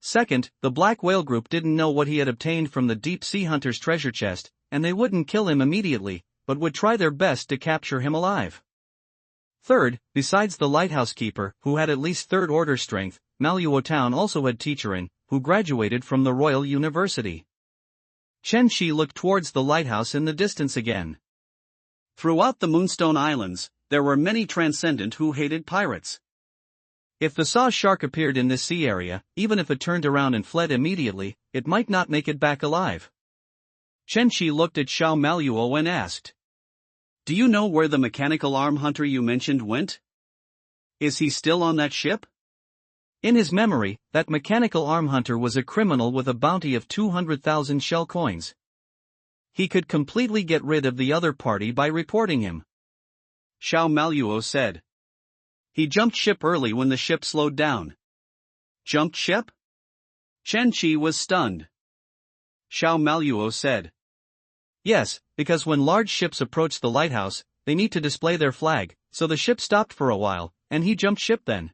Second, the Black Whale Group didn't know what he had obtained from the Deep Sea Hunter's treasure chest, and they wouldn't kill him immediately, but would try their best to capture him alive. Third, besides the lighthouse keeper, who had at least third-order strength, Maluo Town also had Teacherin, who graduated from the Royal University. Chen Qi looked towards the lighthouse in the distance again.
Throughout the Moonstone Islands, there were many transcendent who hated pirates.
If the Saw Shark appeared in this sea area, even if it turned around and fled immediately, it might not make it back alive. Chen Qi looked at Xiao Maluo and asked,
Do you know where the mechanical arm hunter you mentioned went? Is he still on that ship?
In his memory, that mechanical arm hunter was a criminal with a bounty of 200,000 shell coins. He could completely get rid of the other party by reporting him.
Xiao Maluo said. He jumped ship early when the ship slowed down. Jumped ship? Chen Qi was stunned. Xiao Maluo said.
Yes, because when large ships approach the lighthouse, they need to display their flag, so the ship stopped for a while, and he jumped ship then.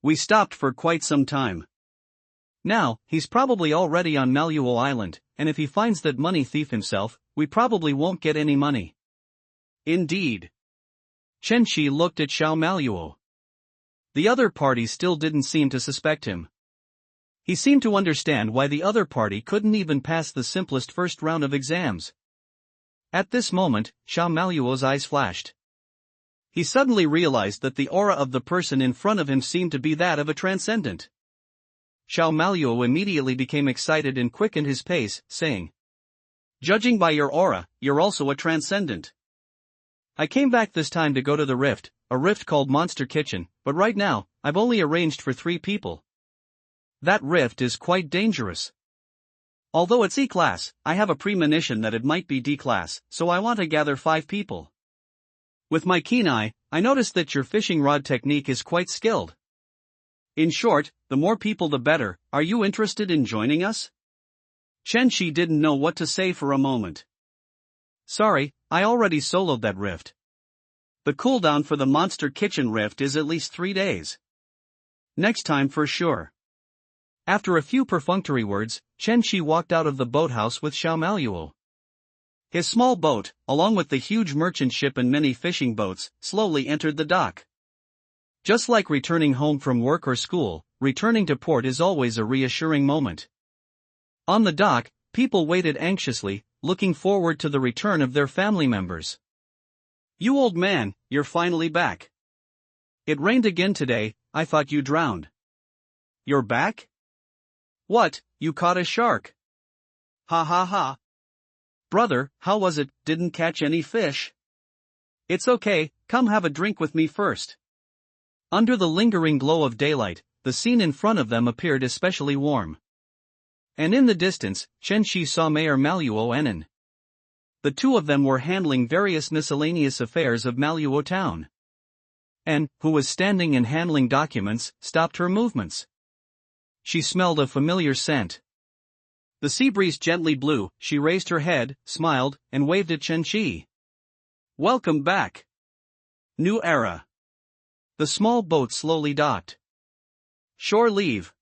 We stopped for quite some time.
Now, he's probably already on Maluo Island, and if he finds that money thief himself, we probably won't get any money.
Indeed.
Chen Shi looked at Xiao Maluo. The other party still didn't seem to suspect him. He seemed to understand why the other party couldn't even pass the simplest first round of exams. At this moment, Xiao Maluo's eyes flashed. He suddenly realized that the aura of the person in front of him seemed to be that of a transcendent. Xiao Maluo immediately became excited and quickened his pace, saying, "Judging by your aura, you're also a transcendent. I came back this time to go to the rift, a rift called Monster Kitchen, but right now, I've only arranged for 3 people. That rift is quite dangerous. Although it's E-class, I have a premonition that it might be D-class, so I want to gather 5 people. With my keen eye, I noticed that your fishing rod technique is quite skilled. In short, the more people the better. Are you interested in joining us?" Chen Shi didn't know what to say for a moment. "Sorry, I already soloed that rift. The cooldown for the Monster Kitchen rift is at least 3 days. Next time for sure." After a few perfunctory words, Chen Shi walked out of the boathouse with Xiao Maluo. His small boat, along with the huge merchant ship and many fishing boats, slowly entered the dock. Just like returning home from work or school, returning to port is always a reassuring moment. On the dock, people waited anxiously, looking forward to the return of their family members. "You old man, you're finally back. It rained again today, I thought you drowned. You're back? What, you caught a shark? Ha ha ha. Brother, how was it, didn't catch any fish? It's okay, come have a drink with me first." Under the lingering glow of daylight, the scene in front of them appeared especially warm. And in the distance, Chen Shi saw Mayor Maluo Enin. The two of them were handling various miscellaneous affairs of Maluo town. En, who was standing and handling documents, stopped her movements. She smelled a familiar scent. The sea breeze gently blew, she raised her head, smiled, and waved at Chen Shi. "Welcome back. New era." The small boat slowly docked. "Shore leave."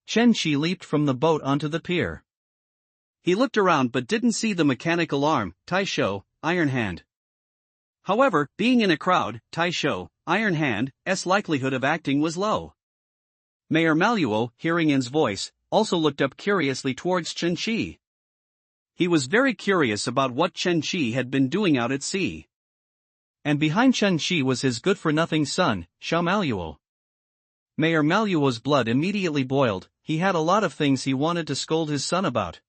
Chen Shi leaped from the boat onto the pier. He looked around but didn't see the mechanical arm, Tai Shou, Iron Hand. However, being in a crowd, Tai Shou, Iron Hand's likelihood of acting was low. Mayor Maluo, hearing In's voice, also looked up curiously towards Chen Shi. He was very curious about what Chen Shi had been doing out at sea. And behind Chen Shi was his good-for-nothing son, Xiao Maluo. Mayor Maluo's blood immediately boiled. He had a lot of things he wanted to scold his son about.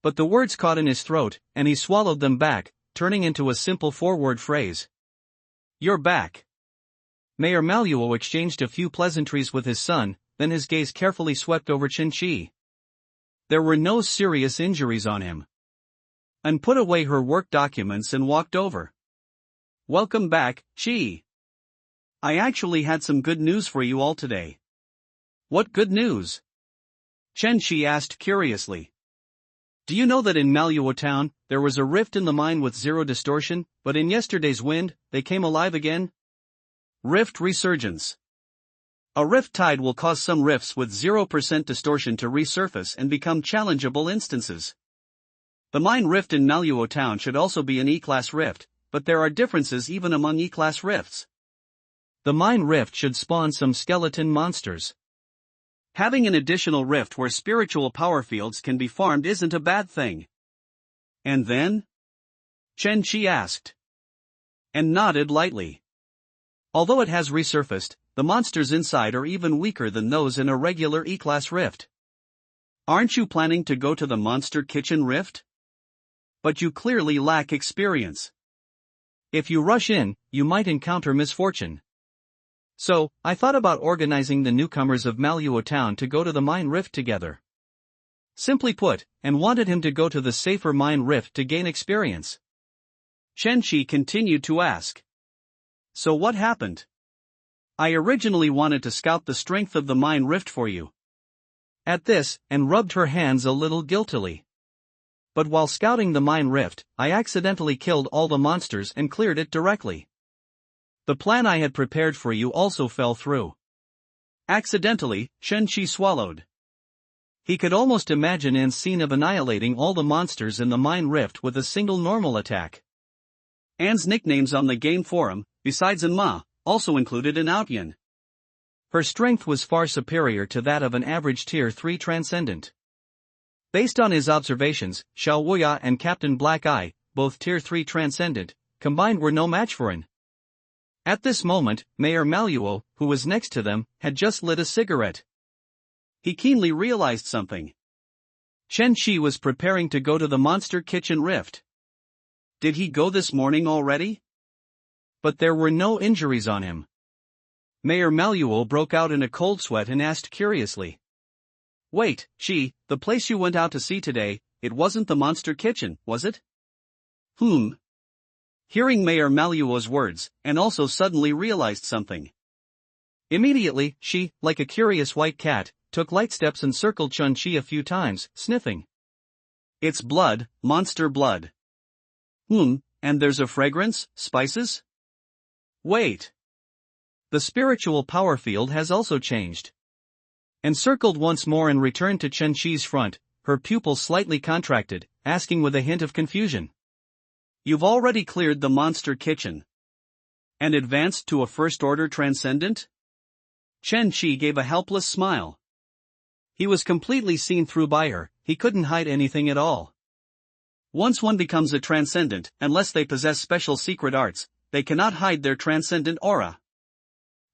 But the words caught in his throat, and he swallowed them back, turning into a simple four-word phrase. "You're back." Mayor Maluo exchanged a few pleasantries with his son, then his gaze carefully swept over Chen Shi. There were no serious injuries on him. And put away her work documents and walked over. "Welcome back, Chi. I actually had some good news for you all today." "What good news?" Chen Shi asked curiously. "Do you know that in Maluo town, there was a rift in the mine with 0 distortion, but in yesterday's wind, they came alive again? Rift resurgence. A rift tide will cause some rifts with 0% distortion to resurface and become challengeable instances. The mine rift in Maluo town should also be an E-class rift, but there are differences even among E-class rifts. The mine rift should spawn some skeleton monsters. Having an additional rift where spiritual power fields can be farmed isn't a bad thing." "And then?" Chen Shi asked. And nodded lightly. "Although it has resurfaced, the monsters inside are even weaker than those in a regular E-class rift. Aren't you planning to go to the Monster Kitchen rift? But you clearly lack experience. If you rush in, you might encounter misfortune. So, I thought about organizing the newcomers of Maluo town to go to the mine rift together. Simply put, and wanted him to go to the safer mine rift to gain experience." Chen Shi continued to ask. "So what happened?" "I originally wanted to scout the strength of the mine rift for you." At this, and rubbed her hands a little guiltily. "But while scouting the mine rift, I accidentally killed all the monsters and cleared it directly. The plan I had prepared for you also fell through." Accidentally, Chen Shi swallowed. He could almost imagine An's scene of annihilating all the monsters in the mine rift with a single normal attack. An's nicknames on the game forum,
besides Manhwa, also included in Outyan.
Her strength was far superior to that of an average Tier 3 Transcendent. Based on his observations, Xiao Wuya and Captain Black Eye, both Tier 3 Transcendent, combined were no match for him. At this moment, Mayor Maluo, who was next to them, had just lit a cigarette.
He keenly realized something.
Chen Shi was preparing to go to the Monster Kitchen Rift.
Did he go this morning already?
But there were no injuries on him. Mayor Maluo broke out in a cold sweat and asked curiously.
Wait, Shi, the place you went out to see today, it wasn't the Monster Kitchen, was it? Hearing Mayor Maluo's words, and also suddenly realized something.
Immediately, she, like a curious white cat, took light steps and circled Chun Chi a few times, sniffing.
It's blood, monster blood. And there's a fragrance, spices?
Wait. The spiritual power field has also changed. Encircled once more and returned to Chen Chi's front, her pupils slightly contracted, asking with a hint of confusion.
You've already cleared the Monster Kitchen. And advanced to a first-order Transcendent? Chen Chi gave a helpless smile.
He was completely seen through by her, he couldn't hide anything at all.
Once one becomes a Transcendent, unless they possess special secret arts, they cannot hide their Transcendent aura.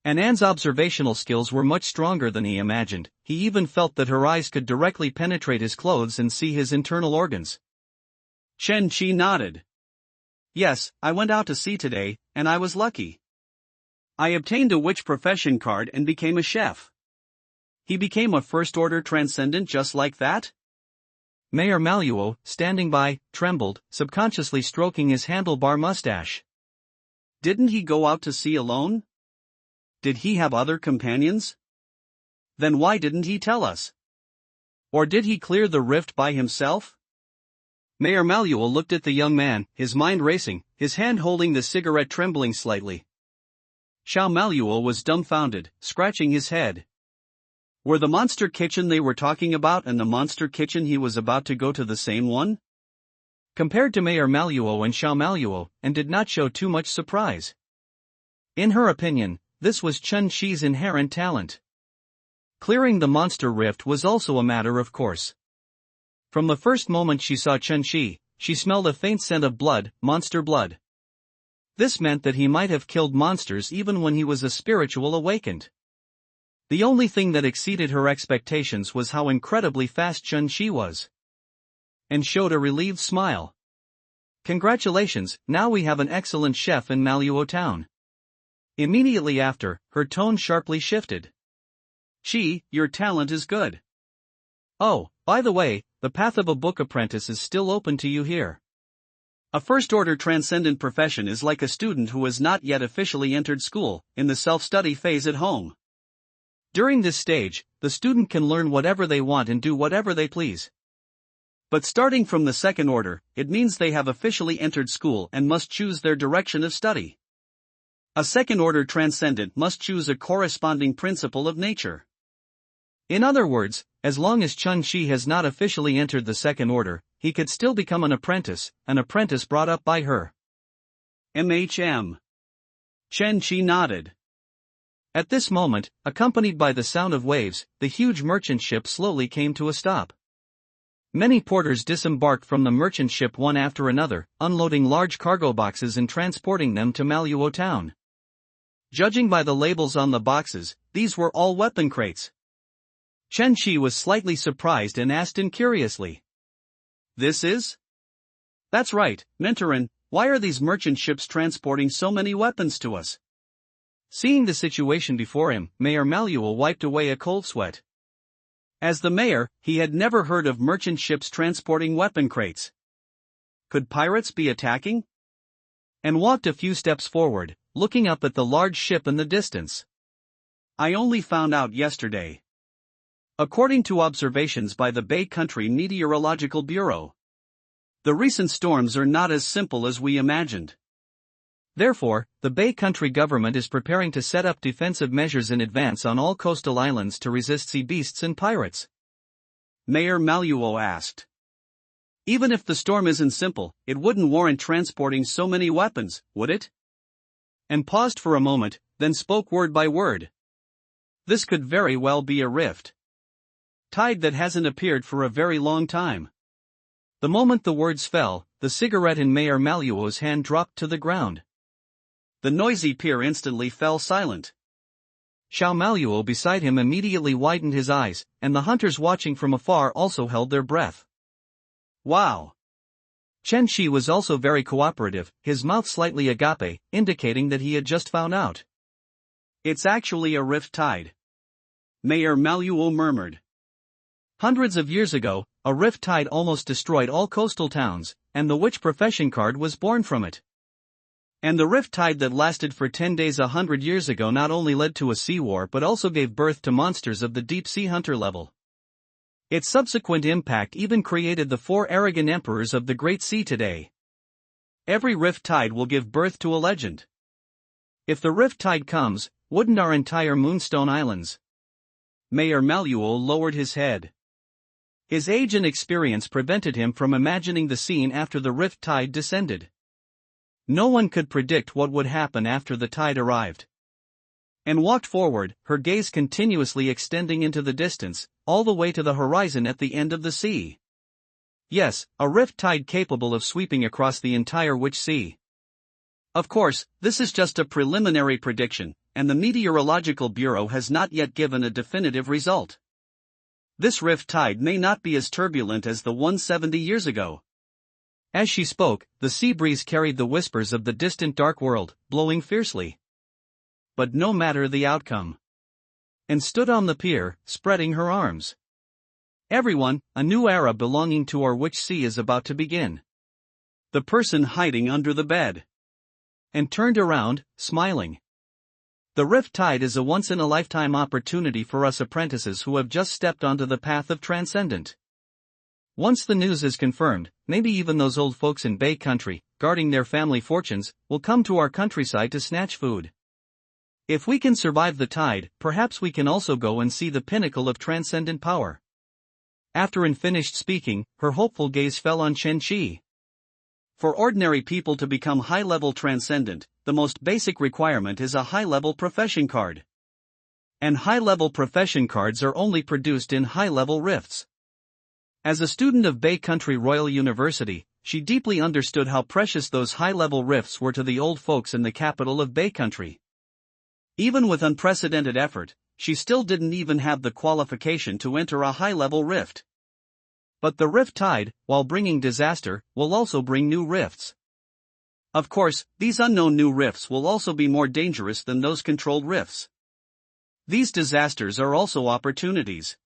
Anan's observational skills were much stronger than he imagined, he even felt that her eyes could directly penetrate his clothes and see his internal organs.
Chen Chi nodded. Yes, I went out to sea today, and I was lucky. I obtained a witch profession card and became a chef. He became a first-order Transcendent just like that?
Mayor Maluo, standing by, trembled, subconsciously stroking his handlebar mustache.
Didn't he go out to sea alone? Did he have other companions? Then why didn't he tell us? Or did he clear the rift by himself?
Mayor Maluo looked at the young man, his mind racing, his hand holding the cigarette trembling slightly.
Xiao Maluo was dumbfounded, scratching his head. Were the Monster Kitchen they were talking about and the Monster Kitchen he was about to go to the same one?
Compared to Mayor Maluo and Xiao Maluo, and did not show too much surprise. In her opinion, this was Chun Chi's inherent talent. Clearing the monster rift was also a matter of course. From the first moment she saw Chun Chi, she smelled a faint scent of blood, monster blood. This meant that he might have killed monsters even when he was a spiritual awakened. The only thing that exceeded her expectations was how incredibly fast Chun Chi was. And showed a relieved smile. Congratulations, now we have an excellent chef in Maluo town. Immediately after, her tone sharply shifted.
Chi, your talent is good.
Oh, by the way, the path of a book apprentice is still open to you here.
A first-order Transcendent profession is like a student who has not yet officially entered school, in the self-study phase at home.
During this stage, the student can learn whatever they want and do whatever they please.
But starting from the second order, it means they have officially entered school and must choose their direction of study. A second-order Transcendent must choose a corresponding principle of nature.
In other words, as long as Chun Chi has not officially entered the second order, he could still become an apprentice brought up by her.
MHM. Chen Chi nodded.
At this moment, accompanied by the sound of waves, the huge merchant ship slowly came to a stop. Many porters disembarked from the merchant ship one after another, unloading large cargo boxes and transporting them to Maluo town. Judging by the labels on the boxes, these were all weapon crates. Chen Chi was slightly surprised and asked incuriously.
This is?
That's right,
Mentorin, why are these merchant ships transporting so many weapons to us?
Seeing the situation before him, Mayor Maluo wiped away a cold sweat.
As the mayor, he had never heard of merchant ships transporting weapon crates. Could pirates be attacking?
And walked a few steps forward, looking up at the large ship in the distance.
I only found out yesterday. According to observations by the Bay Country Meteorological Bureau, the recent storms are not as simple as we imagined.
Therefore, the Bay Country government is preparing to set up defensive measures in advance on all coastal islands to resist sea beasts and pirates.
Mayor Maluo asked. Even if the storm isn't simple, it wouldn't warrant transporting so many weapons, would it? and paused for a moment, then spoke word by word. This could very well be a rift tide that hasn't appeared for a very long time. The moment the words fell, the cigarette in Mayor Maluo's hand dropped to the ground. The noisy peer instantly fell silent. Xiao Maluo beside him immediately widened his eyes, and the hunters watching from afar also held their breath. Wow! Chen Shi was also very cooperative, his mouth slightly agape, indicating that he had just found out. It's actually a rift tide. Mayor Maluo murmured. Hundreds of years ago, a rift tide almost destroyed all coastal towns, and the witch profession card was born from it. And the rift tide that lasted for 10 days 100 years ago not only led to a sea war but also gave birth to monsters of the deep sea hunter level. Its subsequent impact even created the 4 arrogant emperors of the Great Sea today. Every rift tide will give birth to a legend. If the rift tide comes, wouldn't our entire Moonstone Islands? Mayor Maluo lowered his head. His age and experience prevented him from imagining the scene after the rift tide descended. No one could predict what would happen after the tide arrived. And walked forward, her gaze continuously extending into the distance, all the way to the horizon at the end of the sea. Yes, a rift tide capable of sweeping across the entire Witch Sea. Of course, this is just a preliminary prediction, and the Meteorological Bureau has not yet given a definitive result. This rift tide may not be as turbulent as the one 70 years ago. As she spoke, the sea breeze carried the whispers of the distant dark world, blowing fiercely. But no matter the outcome. And stood on the pier, spreading her arms. Everyone, a new era belonging to our Witch Sea is about to begin. The person hiding under the bed. And turned around, smiling. The rift tide is a once-in-a-lifetime opportunity for us apprentices who have just stepped onto the path of transcendent. Once the news is confirmed, maybe even those old folks in Bay Country, guarding their family fortunes, will come to our countryside to snatch food. If we can survive the tide, perhaps we can also go and see the pinnacle of transcendent power. After An finished speaking, her hopeful gaze fell on Chen Qi. For ordinary people to become high-level transcendent, the most basic requirement is a high-level profession card. And high-level profession cards are only produced in high-level rifts. As a student of Bay Country Royal University, she deeply understood how precious those high-level rifts were to the old folks in the capital of Bay Country. Even with unprecedented effort, she still didn't even have the qualification to enter a high-level rift. But the rift tide, while bringing disaster, will also bring new rifts. Of course, these unknown new rifts will also be more dangerous than those controlled rifts. These disasters are also opportunities.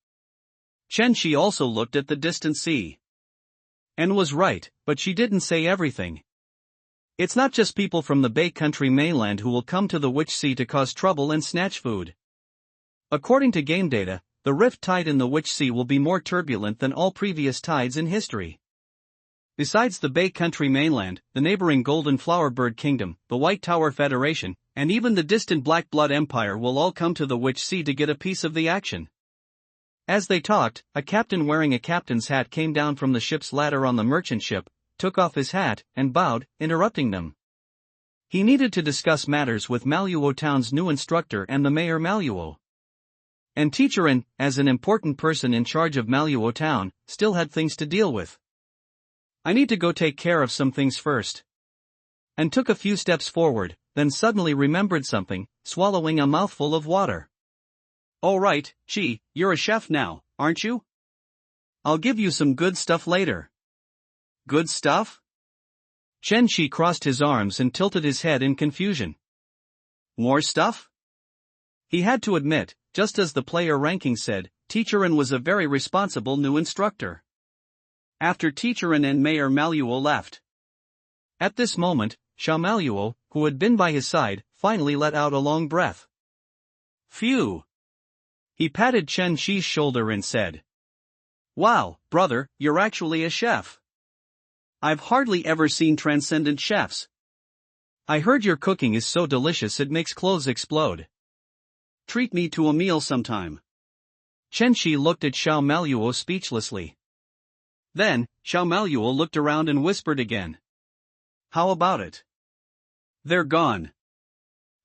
Chen Shi also looked at the distant sea. And was right, but she didn't say everything. It's not just people from the Bay Country mainland who will come to the Witch Sea to cause trouble and snatch food. According to game data, the rift tide in the Witch Sea will be more turbulent than all previous tides in history. Besides the Bay Country mainland, the neighboring Golden Flower Bird Kingdom, the White Tower Federation, and even the distant Black Blood Empire will all come to the Witch Sea to get a piece of the action. As they talked, a captain wearing a captain's hat came down from the ship's ladder on the merchant ship, took off his hat, and bowed, interrupting them. He needed to discuss matters with Maluo Town's new instructor and the Mayor Maluo. And Teacher An, as an important person in charge of Maluo Town, still had things to deal with. I need to go take care of some things first. And took a few steps forward, then suddenly remembered something, swallowing a mouthful of water. All right, Chi, you're a chef now, aren't you? I'll give you some good stuff later. Good stuff? Chen Shi crossed his arms and tilted his head in confusion. More stuff? He had to admit, just as the player ranking said, Teacher An was a very responsible new instructor. After Teacher An and Mayor Maluo left. At this moment, Xiao Maluo, who had been by his side, finally let out a long breath. Phew! He patted Chen Shi's shoulder and said, Wow, brother, you're actually a chef. I've hardly ever seen transcendent chefs. I heard your cooking is so delicious it makes clothes explode. Treat me to a meal sometime. Chen Shi looked at Xiao Maluo speechlessly. Then, Xiao Maluo looked around and whispered again. How about it? They're gone.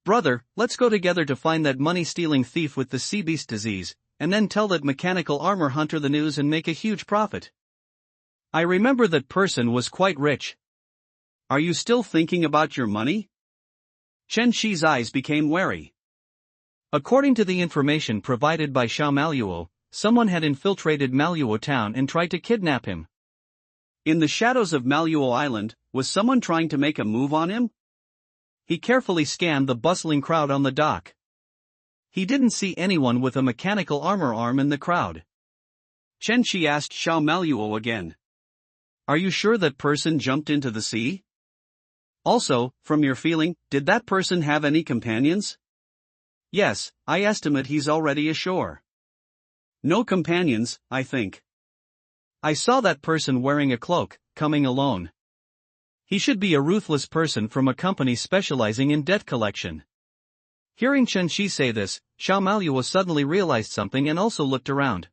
Brother, let's go together to find that money-stealing thief with the sea beast disease, and then tell that mechanical armor hunter the news and make a huge profit. I remember that person was quite rich. Are you still thinking about your money? Chen Shi's eyes became wary. According to the information provided by Xiao Maluo, someone had infiltrated Maluo town and tried to kidnap him. In the shadows of Maluo Island, was someone trying to make a move on him? He carefully scanned the bustling crowd on the dock. He didn't see anyone with a mechanical armor arm in the crowd. Chen Shi asked Xiao Maluo again. Are you sure that person jumped into the sea? Also, from your feeling, did that person have any companions? Yes, I estimate he's already ashore. No companions, I think. I saw that person wearing a cloak, coming alone. He should be a ruthless person from a company specializing in debt collection. Hearing Chen Shi say this, Xiao Maluo suddenly realized something and also looked around.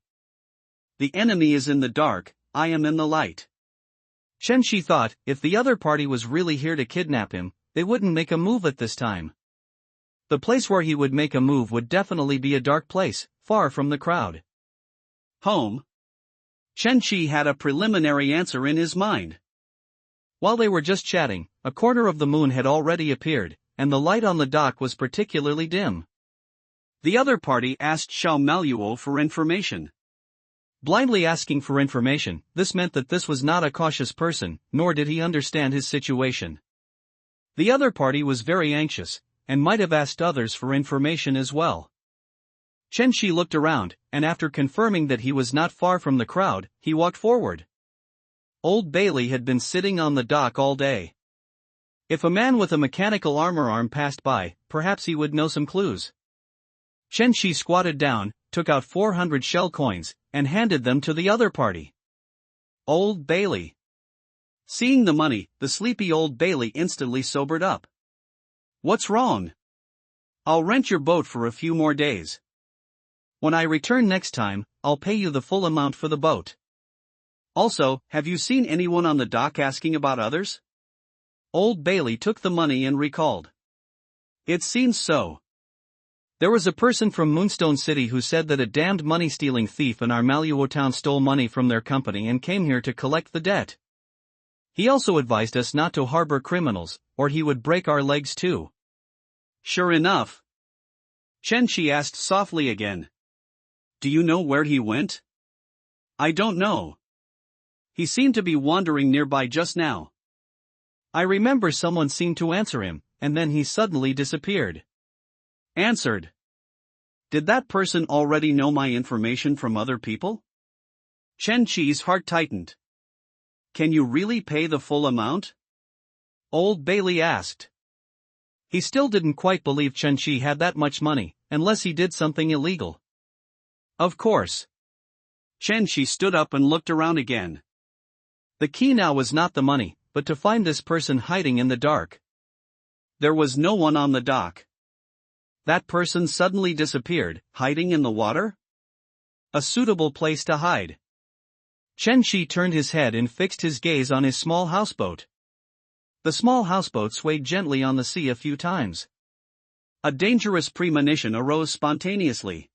The enemy is in the dark, I am in the light. Chen Shi thought, if the other party was really here to kidnap him, they wouldn't make a move at this time. The place where he would make a move would definitely be a dark place, far from the crowd. Home. Chen Shi had a preliminary answer in his mind. While they were just chatting, a corner of the moon had already appeared, and the light on the dock was particularly dim. The other party asked Xiao Maluo for information. Blindly asking for information, this meant that this was not a cautious person, nor did he understand his situation. The other party was very anxious, and might have asked others for information as well. Chen Shi looked around, and after confirming that he was not far from the crowd, he walked forward. Old Bailey had been sitting on the dock all day. If a man with a mechanical armor arm passed by, perhaps he would know some clues. Chen Shi squatted down, took out 400 shell coins, and handed them to the other party. Old Bailey. Seeing the money, the sleepy Old Bailey instantly sobered up. What's wrong? I'll rent your boat for a few more days. When I return next time, I'll pay you the full amount for the boat. Also, have you seen anyone on the dock asking about others? Old Bailey took the money and recalled. It seems so. There was a person from Moonstone City who said that a damned money-stealing thief in our Maluo town stole money from their company and came here to collect the debt. He also advised us not to harbor criminals, or he would break our legs too. Sure enough. Chen Shi asked softly again. Do you know where he went? I don't know. He seemed to be wandering nearby just now. I remember someone seemed to answer him, and then he suddenly disappeared. Answered. Did that person already know my information from other people? Chen Shi's heart tightened. Can you really pay the full amount? Old Bailey asked. He still didn't quite believe Chen Shi had that much money, unless he did something illegal. Of course. Chen Shi stood up and looked around again. The key now was not the money, but to find this person hiding in the dark. There was no one on the dock. That person suddenly disappeared, hiding in the water? A suitable place to hide. Chen Shi turned his head and fixed his gaze on his small houseboat. The small houseboat swayed gently on the sea a few times. A dangerous premonition arose spontaneously.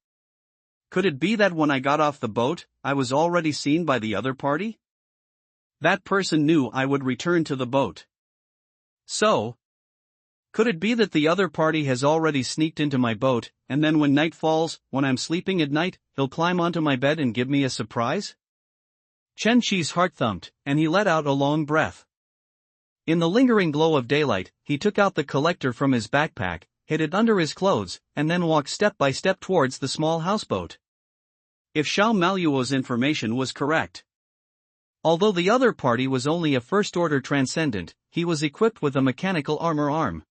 Could it be that when I got off the boat, I was already seen by the other party? That person knew I would return to the boat. So, could it be that the other party has already sneaked into my boat, and then when night falls, when I'm sleeping at night, he'll climb onto my bed and give me a surprise? Chen Shi's heart thumped, and he let out a long breath. In the lingering glow of daylight, he took out the collector from his backpack, hid it under his clothes, and then walked step by step towards the small houseboat. If Xiao Maluo's information was correct. Although the other party was only a first-order transcendent, he was equipped with a mechanical armor arm.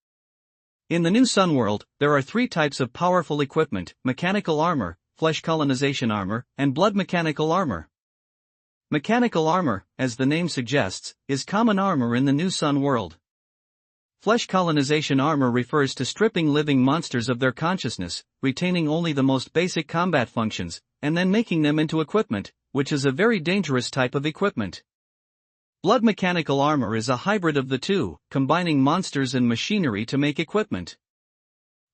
In the new Sun world, there are 3 types of powerful equipment: mechanical armor, flesh colonization armor, and blood mechanical armor. Mechanical armor, as the name suggests, is common armor in the new Sun world. Flesh colonization armor refers to stripping living monsters of their consciousness, retaining only the most basic combat functions, and then making them into equipment, which is a very dangerous type of equipment. Blood mechanical armor is a hybrid of the two, combining monsters and machinery to make equipment.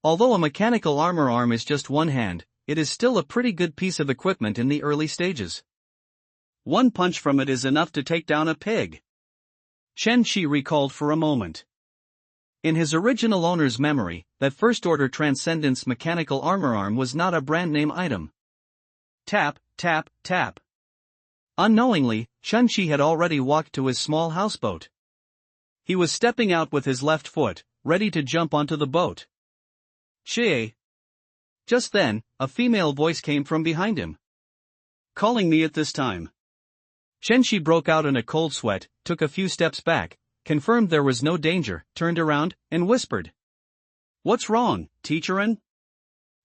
Although a mechanical armor arm is just one hand, it is still a pretty good piece of equipment in the early stages.
One punch from it is enough to take down a pig. Chen Shi recalled for a moment.
In his original owner's memory, that first-order Transcendence mechanical armor arm was not a brand-name item. Tap, tap, tap. Unknowingly, Chen Shi had already walked to his small houseboat. He was stepping out with his left foot, ready to jump onto the boat. Xie. Just then, a female voice came from behind him.
Calling me at this time.
Chen Shi broke out in a cold sweat, took a few steps back, confirmed there was no danger, turned around, and whispered.
What's wrong, Teacherin?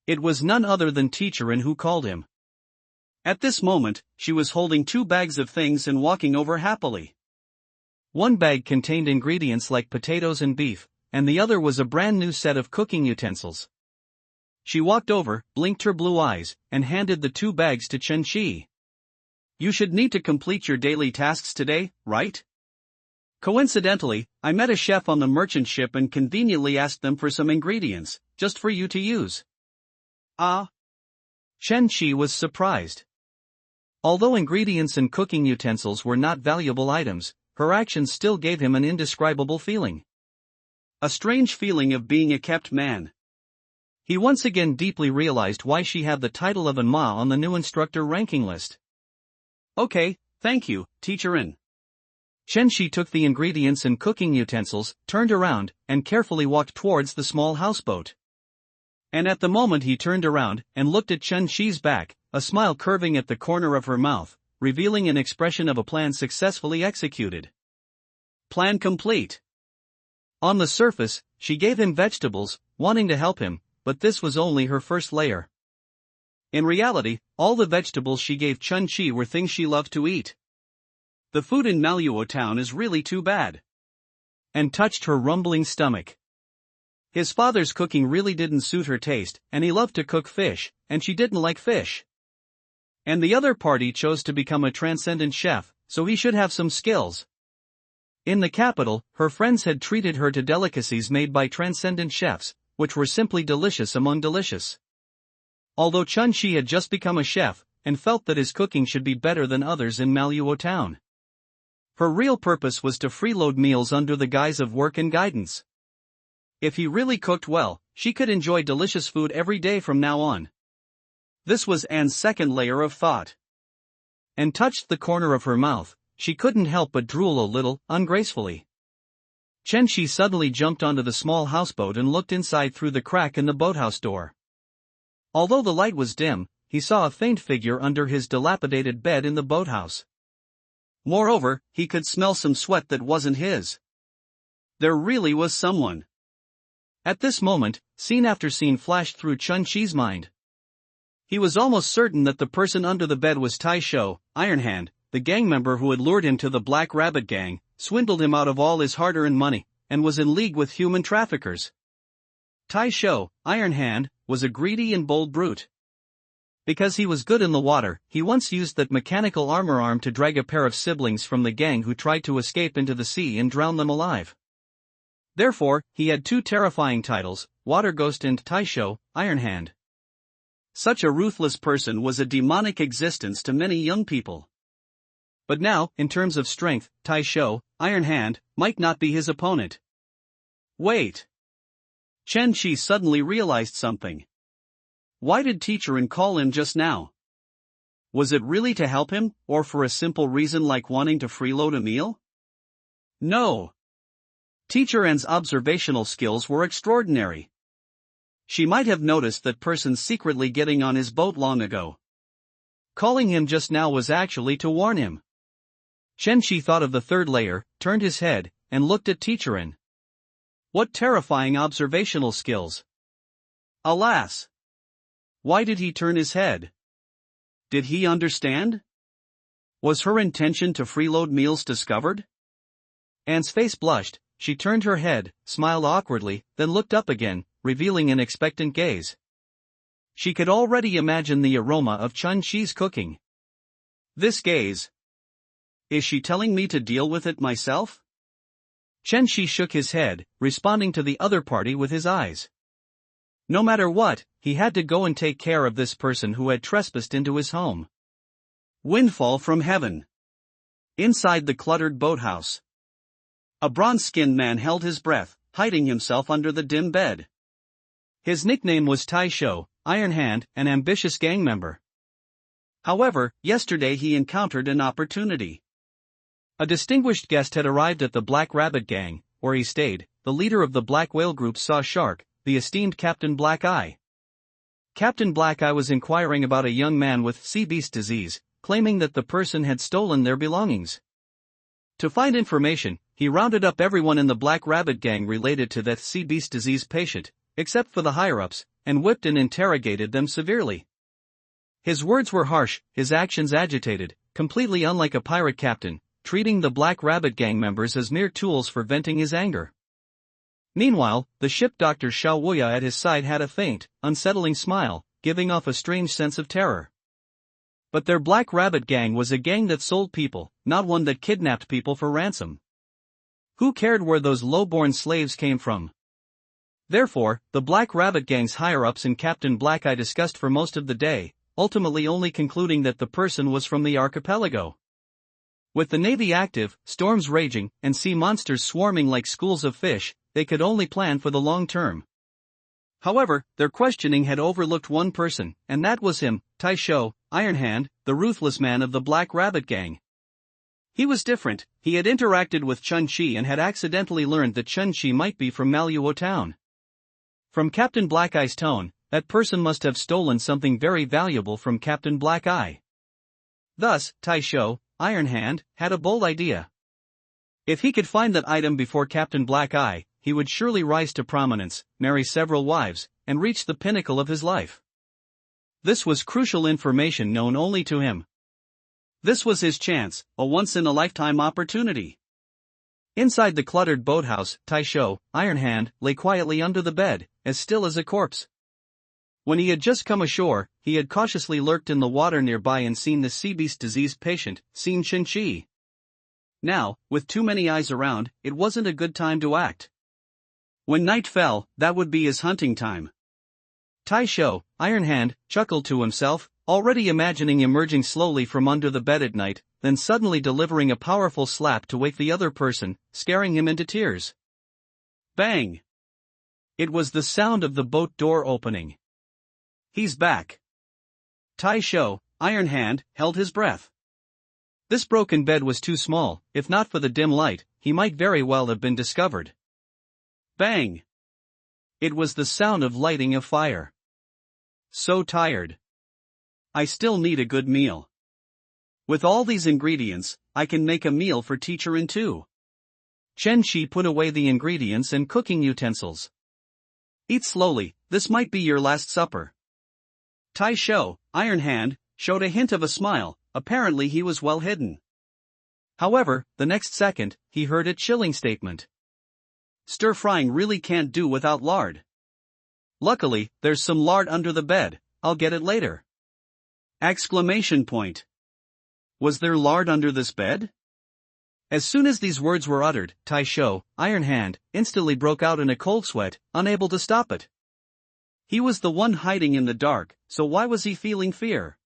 It was none other than Teacherin who called him.
At this moment, she was holding 2 bags of things and walking over happily.
One bag contained ingredients like potatoes and beef, and the other was a brand new set of cooking utensils. She walked over, blinked her blue eyes, and handed the 2 bags to Chen Shi.
You should need to complete your daily tasks today, right? Coincidentally, I met a chef on the merchant ship and conveniently asked them for some ingredients, just for you to use.
Ah. Chen Shi was surprised. Although ingredients and cooking utensils were not valuable items, her actions still gave him an indescribable feeling.
A strange feeling of being a kept man.
He once again deeply realized why she had the title of Manhwa on the new instructor ranking list.
Okay, thank you, Teacherin.
Chen Shi took the ingredients and cooking utensils, turned around, and carefully walked towards the small houseboat. And at the moment he turned around and looked at Chen Shi's back, a smile curving at the corner of her mouth, revealing an expression of a plan successfully executed.
Plan complete.
On the surface, she gave him vegetables, wanting to help him, but this was only her first layer. In reality, all the vegetables she gave Chen Shi were things she loved to eat.
The food in Manhwa town is really too bad.
And touched her rumbling stomach. His father's cooking really didn't suit her taste, and he loved to cook fish, and she didn't like fish. And the other party chose to become a transcendent chef, so he should have some skills. In the capital, her friends had treated her to delicacies made by transcendent chefs, which were simply delicious among delicious. Although Chen Shi had just become a chef, and felt that his cooking should be better than others in Manhwa town. Her real purpose was to freeload meals under the guise of work and guidance. If he really cooked well, she could enjoy delicious food every day from now on.
This was Anne's second layer of thought.
And touched the corner of her mouth, she couldn't help but drool a little, ungracefully. Chen Shi suddenly jumped onto the small houseboat and looked inside through the crack in the boathouse door. Although the light was dim, he saw a faint figure under his dilapidated bed in the boathouse.
Moreover, he could smell some sweat that wasn't his. There really was someone.
At this moment, scene after scene flashed through Chen Shi's mind. He was almost certain that the person under the bed was Tai Shou, Iron Hand, the gang member who had lured him to the Black Rabbit gang, swindled him out of all his hard-earned money, and was in league with human traffickers. Tai Shou, Iron Hand, was a greedy and bold brute. Because he was good in the water, he once used that mechanical armor arm to drag a pair of siblings from the gang who tried to escape into the sea and drown them alive. Therefore, he had 2 terrifying titles, Water Ghost and Tai Shou, Iron Hand.
Such a ruthless person was a demonic existence to many young people.
But now, in terms of strength, Tai Shou, Iron Hand, might not be his opponent.
Wait. Chen Shi suddenly realized something. Why did Teacherin call him just now? Was it really to help him, or for a simple reason like wanting to freeload a meal? No. Teacherin's observational skills were extraordinary. She might have noticed that person secretly getting on his boat long ago.
Calling him just now was actually to warn him. Chen Shi thought of the third layer, turned his head, and looked at Teacherin. What terrifying observational skills!
Alas! Why did he turn his head? Did he understand? Was her intention to freeload meals discovered?
Anne's face blushed, she turned her head, smiled awkwardly, then looked up again, revealing an expectant gaze. She could already imagine the aroma of Chen Shi's cooking.
This gaze. Is she telling me to deal with it myself?
Chen Shi shook his head, responding to the other party with his eyes. No matter what, he had to go and take care of this person who had trespassed into his home.
Windfall from heaven. Inside the cluttered boathouse, a bronze-skinned man held his breath, hiding himself under the dim bed.
His nickname was Taisho, Iron Hand, an ambitious gang member.
However, yesterday he encountered an opportunity.
A distinguished guest had arrived at the Black Rabbit Gang, where he stayed. The leader of the Black Whale group saw Shark, the esteemed Captain Black Eye. Captain Black Eye was inquiring about a young man with sea beast disease, claiming that the person had stolen their belongings. To find information, he rounded up everyone in the Black Rabbit Gang related to that sea beast disease patient, except for the higher-ups, and whipped and interrogated them severely. His words were harsh, his actions agitated, completely unlike a pirate captain, treating the Black Rabbit Gang members as mere tools for venting his anger. Meanwhile, the ship Dr. Xiaowuya at his side had a faint, unsettling smile, giving off a strange sense of terror. But their Black Rabbit Gang was a gang that sold people, not one that kidnapped people for ransom. Who cared where those low-born slaves came from? Therefore, the Black Rabbit Gang's higher-ups and Captain Black Eye discussed for most of the day, ultimately only concluding that the person was from the archipelago. With the navy active, storms raging, and sea monsters swarming like schools of fish, they could only plan for the long term. However, their questioning had overlooked one person, and that was him, Taisho, Iron Hand, the ruthless man of the Black Rabbit Gang. He was different. He had interacted with Chun-Chi and had accidentally learned that Chun-Chi might be from Manhwa town. From Captain Black Eye's tone, that person must have stolen something very valuable from Captain Black Eye. Thus, Taisho, Iron Hand, had a bold idea. If he could find that item before Captain Black Eye, he would surely rise to prominence, marry several wives, and reach the pinnacle of his life. This was crucial information known only to him. This was his chance, a once-in-a-lifetime opportunity. Inside the cluttered boathouse, Taisho, Iron Hand, lay quietly under the bed, as still as a corpse. When he had just come ashore, he had cautiously lurked in the water nearby and seen the sea beast disease patient, seen Chun-Chi. Now, with too many eyes around, it wasn't a good time to act. When night fell, that would be his hunting time. Taisho, Iron Hand, chuckled to himself, already imagining emerging slowly from under the bed at night, then suddenly delivering a powerful slap to wake the other person, scaring him into tears. Bang! It was the sound of the boat door opening. He's back. Taisho, Iron Hand, held his breath. This broken bed was too small. If not for the dim light, he might very well have been discovered. Bang! It was the sound of lighting a fire. So tired. I still need a good meal. With all these ingredients, I can make a meal for teacher in 2. Chen-Chi put away the ingredients and cooking utensils. Eat slowly, this might be your last supper. Taisho, Iron Hand, showed a hint of a smile, apparently he was well hidden. However, the next second, he heard a chilling statement. Stir-frying really can't do without lard. Luckily, there's some lard under the bed, I'll get it later. Exclamation point. Was there lard under this bed? As soon as these words were uttered, Taisho, Iron Hand, instantly broke out in a cold sweat, unable to stop it. He was the one hiding in the dark, so why was he feeling fear?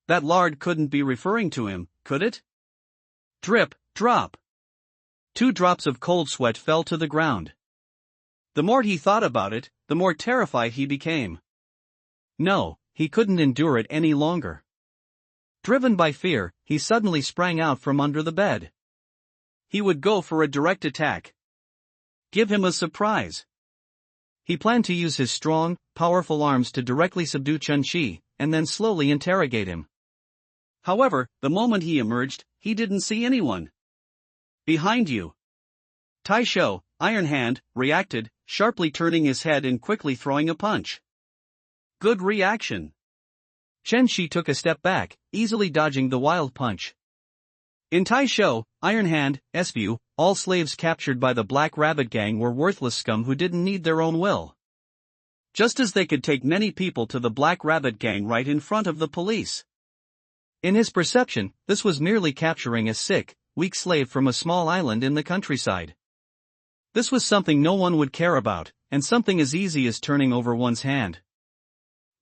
That lard couldn't be referring to him, could it? Drip, drop. 2 drops of cold sweat fell to the ground. The more he thought about it, the more terrified he became. No, he couldn't endure it any longer. Driven by fear, he suddenly sprang out from under the bed. He would go for a direct attack. Give him a surprise. He planned to use his strong, powerful arms to directly subdue Chun-Chi, and then slowly interrogate him. However, the moment he emerged, he didn't see anyone. Behind you. Taisho, Iron Hand, reacted, sharply turning his head and quickly throwing a punch. Good reaction. Chen-Chi took a step back, easily dodging the wild punch. In Taisho, Iron Hand's view, all slaves captured by the Black Rabbit Gang were worthless scum who didn't need their own will. Just as they could take many people to the Black Rabbit Gang right in front of the police. In his perception, this was merely capturing a sick, weak slave from a small island in the countryside. This was something no one would care about, and something as easy as turning over one's hand.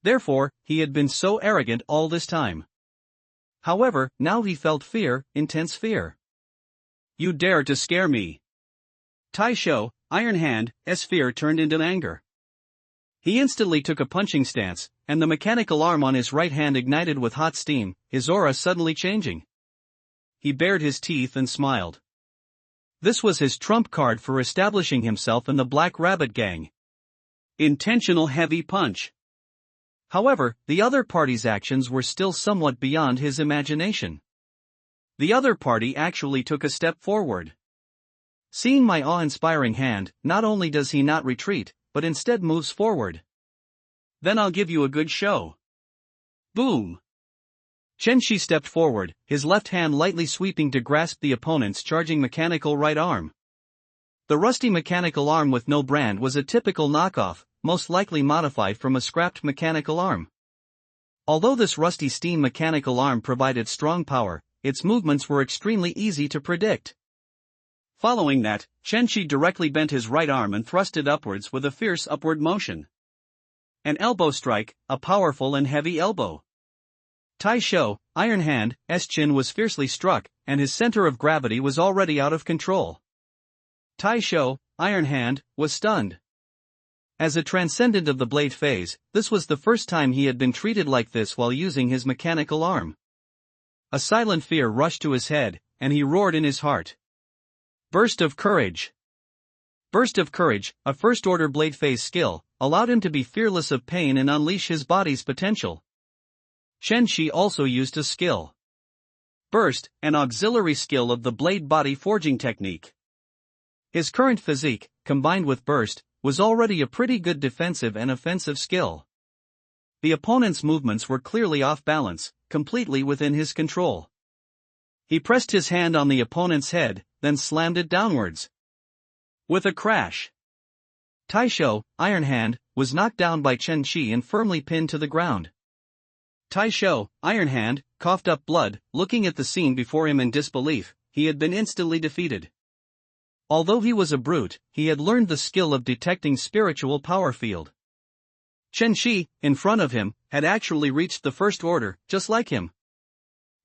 Therefore, he had been so arrogant all this time. However, now he felt fear, intense fear. You dare to scare me? Taisho, Iron Hand's fear turned into anger. He instantly took a punching stance, and the mechanical arm on his right hand ignited with hot steam, his aura suddenly changing. He bared his teeth and smiled. This was his trump card for establishing himself in the Black Rabbit gang. Intentional heavy punch. However, the other party's actions were still somewhat beyond his imagination. The other party actually took a step forward. Seeing my awe-inspiring hand, not only does he not retreat, but instead moves forward. Then I'll give you a good show. Boom! Chenshi stepped forward, his left hand lightly sweeping to grasp the opponent's charging mechanical right arm. The rusty mechanical arm with no brand was a typical knockoff, most likely modified from a scrapped mechanical arm. Although this rusty steam mechanical arm provided strong power, its movements were extremely easy to predict. Following that, Chenshi directly bent his right arm and thrust it upwards with a fierce upward motion. An elbow strike, a powerful and heavy elbow. Taisho, Iron Hand's chin was fiercely struck, and his center of gravity was already out of control. Taisho, Iron Hand, was stunned. As a transcendent of the blade phase, this was the first time he had been treated like this while using his mechanical arm. A silent fear rushed to his head, and he roared in his heart. Burst of Courage. Burst of Courage, a first-order blade phase skill, allowed him to be fearless of pain and unleash his body's potential. Chenshi also used a skill. Burst, an auxiliary skill of the blade body forging technique. His current physique, combined with Burst, was already a pretty good defensive and offensive skill. The opponent's movements were clearly off balance, completely within his control. He pressed his hand on the opponent's head, then slammed it downwards. With a crash, Taisho, Iron Hand, was knocked down by Chenshi and firmly pinned to the ground. Taisho, Iron Hand, coughed up blood, looking at the scene before him in disbelief. He had been instantly defeated. Although he was a brute, he had learned the skill of detecting spiritual power field. Chenshi, in front of him, had actually reached the first order, just like him.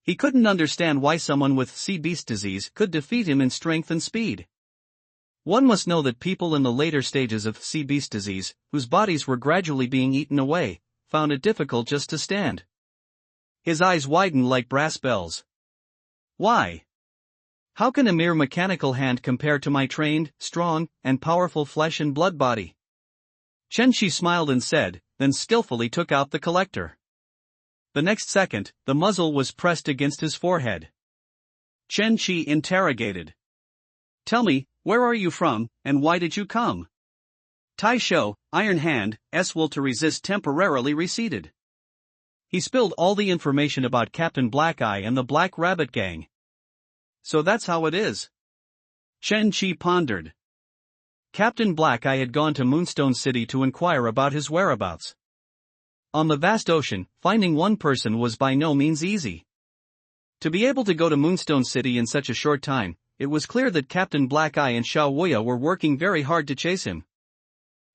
He couldn't understand why someone with sea beast disease could defeat him in strength and speed. One must know that people in the later stages of sea beast disease, whose bodies were gradually being eaten away, found it difficult just to stand. His eyes widened like brass bells. Why? How can a mere mechanical hand compare to my trained, strong, and powerful flesh and blood body? Chenshi smiled and said, then skillfully took out the collector. The next second, the muzzle was pressed against his forehead. Chenshi interrogated. Tell me, where are you from, and why did you come? Taisho, Iron Hand's will to resist temporarily receded. He spilled all the information about Captain Blackeye and the Black Rabbit gang. So that's how it is. Chenshi pondered. Captain Blackeye had gone to Moonstone City to inquire about his whereabouts. On the vast ocean, finding one person was by no means easy. To be able to go to Moonstone City in such a short time, it was clear that Captain Blackeye and Xiao Wuya were working very hard to chase him.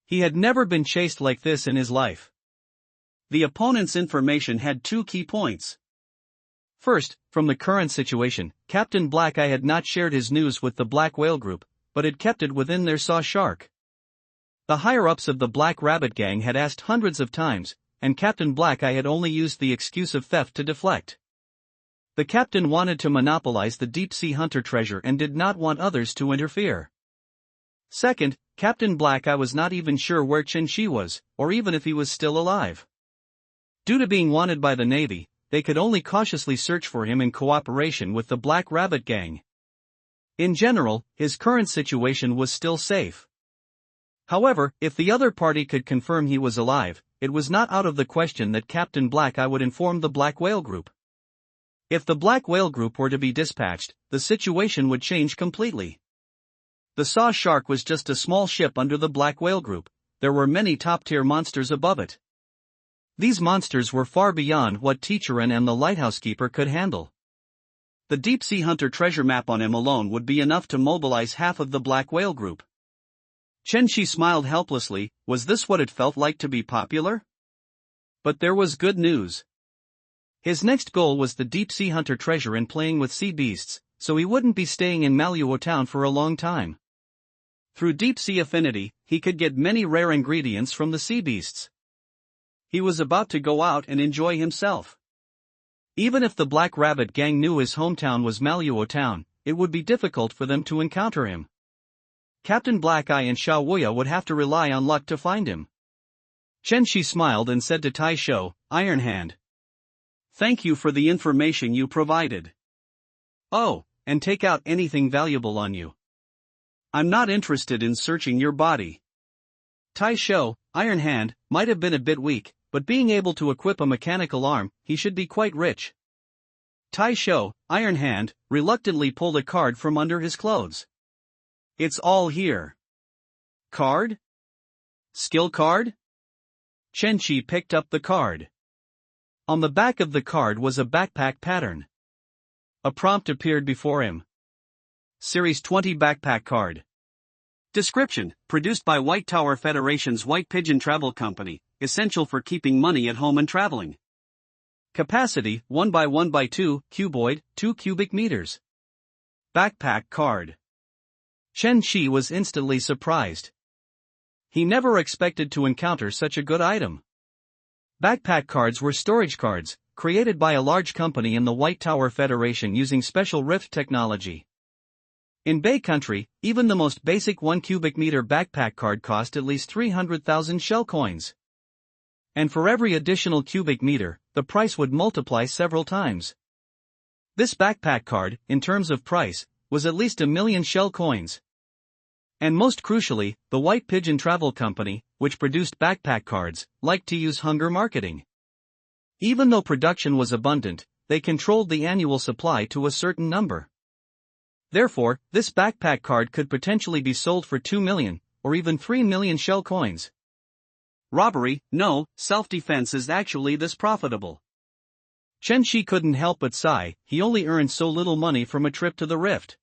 He had never been chased like this in his life. The opponent's information had two key points. First, from the current situation, Captain Blackeye had not shared his news with the Black Whale Group, but had kept it within their Saw Shark. The higher-ups of the Black Rabbit gang had asked hundreds of times, and Captain Blackeye had only used the excuse of theft to deflect. The captain wanted to monopolize the deep-sea hunter treasure and did not want others to interfere. Second, Captain Blackeye was not even sure where Chenshi was, or even if he was still alive. Due to being wanted by the Navy, they could only cautiously search for him in cooperation with the Black Rabbit gang. In general, his current situation was still safe. However, if the other party could confirm he was alive, it was not out of the question that Captain Blackeye would inform the Black Whale Group. If the Black Whale Group were to be dispatched, the situation would change completely. The Saw Shark was just a small ship under the Black Whale Group. There were many top-tier monsters above it. These monsters were far beyond what Teacherin and the Lighthouse Keeper could handle. The deep-sea hunter treasure map on him alone would be enough to mobilize half of the Black Whale Group.
Chen Shi smiled helplessly. Was this what it felt like to be popular? But there was good news. His next goal was the deep sea hunter treasure and playing with sea beasts, so he wouldn't be staying in Manhwa town for a long time. Through deep sea affinity, he could get many rare ingredients from the sea beasts. He was about to go out and enjoy himself. Even if the Black Rabbit gang knew his hometown was Manhwa town, it would be difficult for them to encounter him. Captain Black Eye and Sha Wuya would have to rely on luck to find him. Chen Shi smiled and said to Tai Shou, Iron Hand, thank you for the information you provided. Oh, and take out anything valuable on you. I'm not interested in searching your body. Tai Shou, Iron Hand, might have been a bit weak, but being able to equip a mechanical arm, he should be quite rich. Tai Shou, Iron Hand, reluctantly pulled a card from under his clothes. It's all here. Card? Skill card? Chen Shi picked up the card. On the back of the card was a backpack pattern. A prompt appeared before him. Series 20 Backpack Card. Description: produced by White Tower Federation's White Pigeon Travel Company, essential for keeping money at home and traveling. Capacity: 1 by 1 by 2, cuboid, 2 cubic meters. Backpack card. Chen Shi was instantly surprised. He never expected to encounter such a good item. Backpack cards were storage cards, created by a large company in the White Tower Federation using special rift technology. In Bay Country, even the most basic 1 cubic meter backpack card cost at least 300,000 shell coins. And for every additional cubic meter, the price would multiply several times. This backpack card, in terms of price, was at least 1 million shell coins. And most crucially, the White Pigeon Travel Company, which produced backpack cards, liked to use hunger marketing. Even though production was abundant, they controlled the annual supply to a certain number. Therefore, this backpack card could potentially be sold for 2 million, or even 3 million shell coins. Robbery? No, self-defense is actually this profitable. Chen Shi couldn't help but sigh. He only earned so little money from a trip to the rift.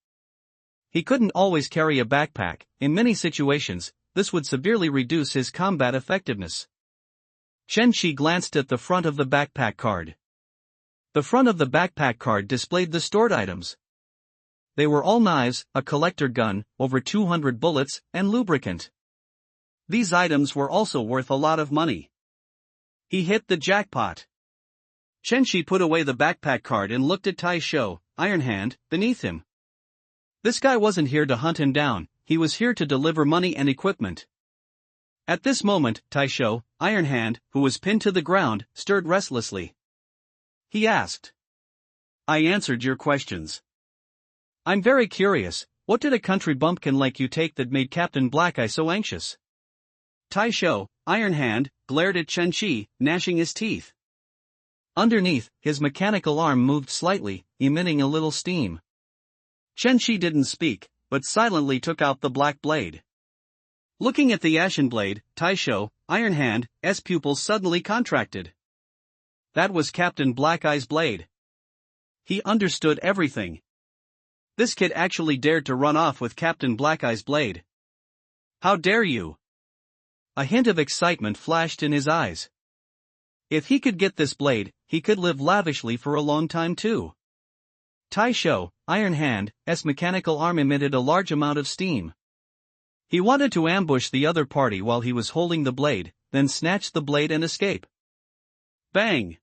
He couldn't always carry a backpack. In many situations, this would severely reduce his combat effectiveness. Chen Shi glanced at the front of the backpack card. The front of the backpack card displayed the stored items. They were all knives, a collector gun, over 200 bullets, and lubricant. These items were also worth a lot of money. He hit the jackpot. Chen Shi put away the backpack card and looked at Tai Shou, Iron Hand, beneath him. This guy wasn't here to hunt him down, he was here to deliver money and equipment. At this moment, Tai Shou, Iron Hand, who was pinned to the ground, stirred restlessly. He asked. I answered your questions. I'm very curious, what did a country bumpkin like you take that made Captain Black Eye so anxious? Tai Shou, Iron Hand, glared at Chen Shi, gnashing his teeth. Underneath, his mechanical arm moved slightly, emitting a little steam. Chen Shi didn't speak, but silently took out the black blade. Looking at the ashen blade, Tai Shou, Iron Hand's pupils suddenly contracted. That was Captain Black Eye's blade. He understood everything. This kid actually dared to run off with Captain Black Eye's blade. How dare you? A hint of excitement flashed in his eyes. If he could get this blade, he could live lavishly for a long time too. Tai Shou, Iron Hand's mechanical arm emitted a large amount of steam. He wanted to ambush the other party while he was holding the blade, then snatch the blade and escape. Bang!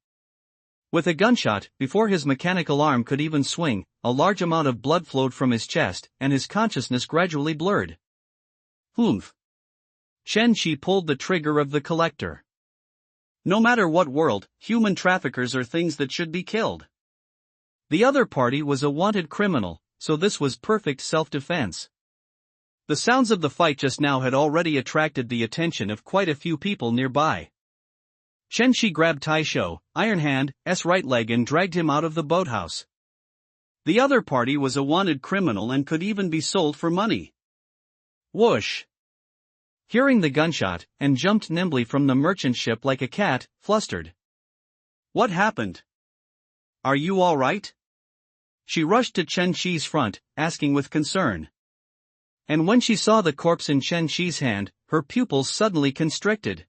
With a gunshot, before his mechanical arm could even swing, a large amount of blood flowed from his chest, and his consciousness gradually blurred. Humph! Chen Shi pulled the trigger of the collector. No matter what world, human traffickers are things that should be killed. The other party was a wanted criminal, so this was perfect self-defense. The sounds of the fight just now had already attracted the attention of quite a few people nearby. Chen Shi grabbed Tai Shou, Iron Hand's right leg and dragged him out of the boathouse. The other party was a wanted criminal and could even be sold for money. Whoosh! Hearing the gunshot, and jumped nimbly from the merchant ship like a cat, flustered. What happened? Are you all right? She rushed to Chen Shi's front, asking with concern.
And when she saw the corpse in Chen Shi's hand, her pupils suddenly constricted.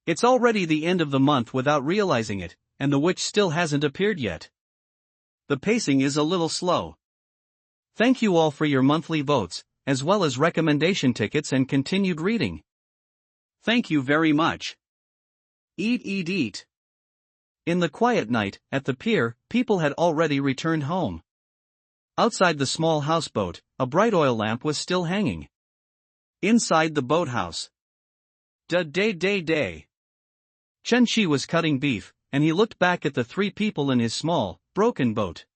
It's already the end of the month without realizing it, and the witch still hasn't appeared yet. The pacing is a little slow. Thank you all for your monthly votes, as well as recommendation tickets and continued reading.
Thank you very much. Eat.
In the quiet night, at the pier, people had already returned home. Outside the small houseboat, a bright oil lamp was still hanging.
Inside the boathouse. Day.
Chen Shi was cutting beef, and he looked back at the three people in his small, broken boat.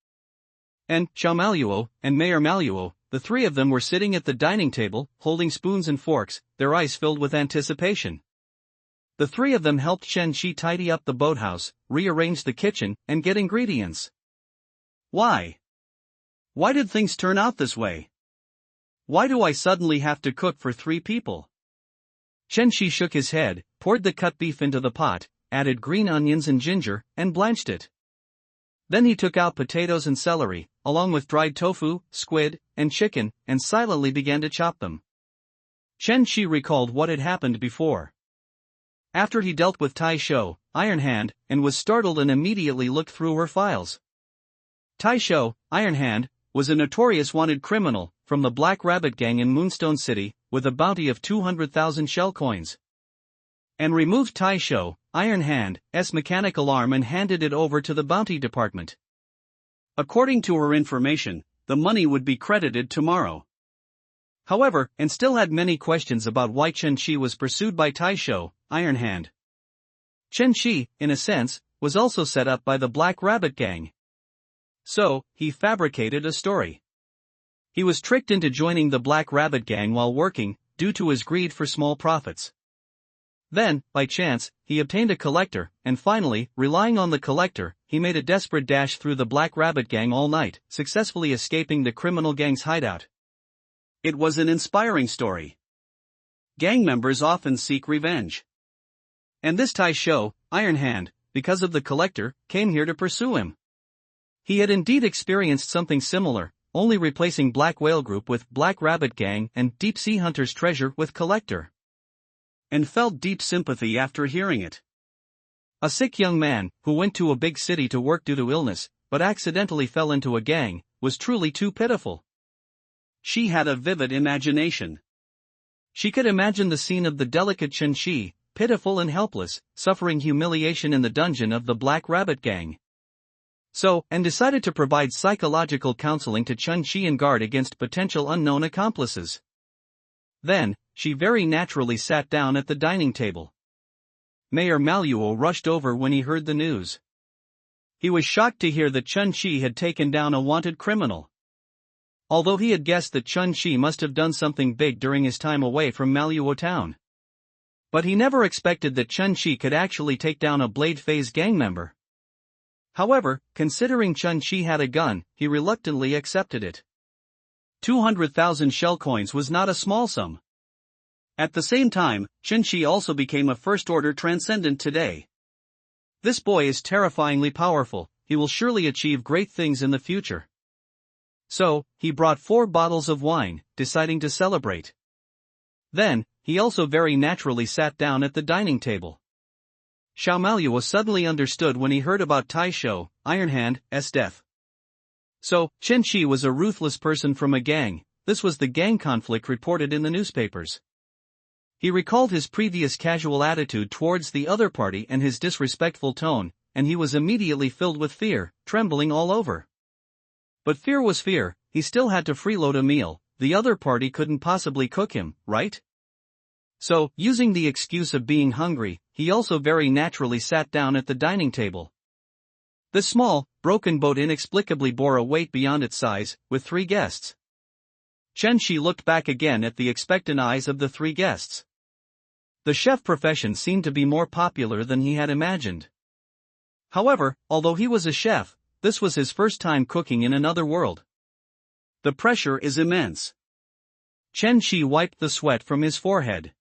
And Xiao Maluo and Mayor Maluo, the three of them were sitting at the dining table, holding spoons and forks, their eyes filled with anticipation. The three of them helped Chen Shi tidy up the boathouse, rearrange the kitchen, and get ingredients.
Why? Why did things turn out this way? Why do I suddenly have to cook for 3 people?
Chen Shi shook his head, poured the cut beef into the pot, added green onions and ginger, and blanched it. Then he took out potatoes and celery, along with dried tofu, squid, and chicken, and silently began to chop them. Chen Shi recalled what had happened before. After he dealt with Tai Shou, Iron Hand, and was startled and immediately looked through her files. Tai Shou, Iron Hand, was a notorious wanted criminal from the Black Rabbit Gang in Moonstone City, with a bounty of 200,000 shell coins. And removed Tai Shou, Iron Hand's mechanical arm and handed it over to the bounty department.
According to her information, the money would be credited tomorrow.
However, and still had many questions about why Chen Shi was pursued by Tai Shou, Iron Hand. Chen Shi, in a sense, was also set up by the Black Rabbit Gang. So, he fabricated a story. He was tricked into joining the Black Rabbit Gang while working, due to his greed for small profits. Then, by chance, he obtained a collector, and finally, relying on the collector, he made a desperate dash through the Black Rabbit Gang all night, successfully escaping the criminal gang's hideout.
It was an inspiring story. Gang members often seek revenge.
And this Tai Shou, Iron Hand, because of the collector, came here to pursue him. He had indeed experienced something similar, only replacing Black Whale Group with Black Rabbit Gang and Deep Sea Hunter's Treasure with Collector.
And felt deep sympathy after hearing it.
A sick young man, who went to a big city to work due to illness, but accidentally fell into a gang, was truly too pitiful.
She had a vivid imagination.
She could imagine the scene of the delicate Chen Shi, pitiful and helpless, suffering humiliation in the dungeon of the Black Rabbit Gang. So, and decided to provide psychological counseling to Chen Shi and guard against potential unknown accomplices. Then, she very naturally sat down at the dining table. Mayor Maluo rushed over when he heard the news. He was shocked to hear that Chen Shi had taken down a wanted criminal. Although he had guessed that Chen Shi must have done something big during his time away from Maluo town. But he never expected that Chen Shi could actually take down a Blade Phase gang member. However, considering Chen Shi had a gun, he reluctantly accepted it. 200,000 shell coins was not a small sum. At the same time, Chen Shi also became a first-order transcendent today. This boy is terrifyingly powerful, he will surely achieve great things in the future. So, he brought 4 bottles of wine, deciding to celebrate. Then, he also very naturally sat down at the dining table. Xiao Maluo suddenly understood when he heard about Tai Shou, Iron Hand's death. So, Chen Shi was a ruthless person from a gang. This was the gang conflict reported in the newspapers. He recalled his previous casual attitude towards the other party and his disrespectful tone, and he was immediately filled with fear, trembling all over. But fear was fear, he still had to freeload a meal, the other party couldn't possibly cook him, right? So, using the excuse of being hungry, he also very naturally sat down at the dining table. The small, broken boat inexplicably bore a weight beyond its size, with 3 guests. Chen Shi looked back again at the expectant eyes of the 3 guests. The chef profession seemed to be more popular than he had imagined. However, although he was a chef, this was his first time cooking in another world. The pressure is immense. Chen Shi wiped the sweat from his forehead.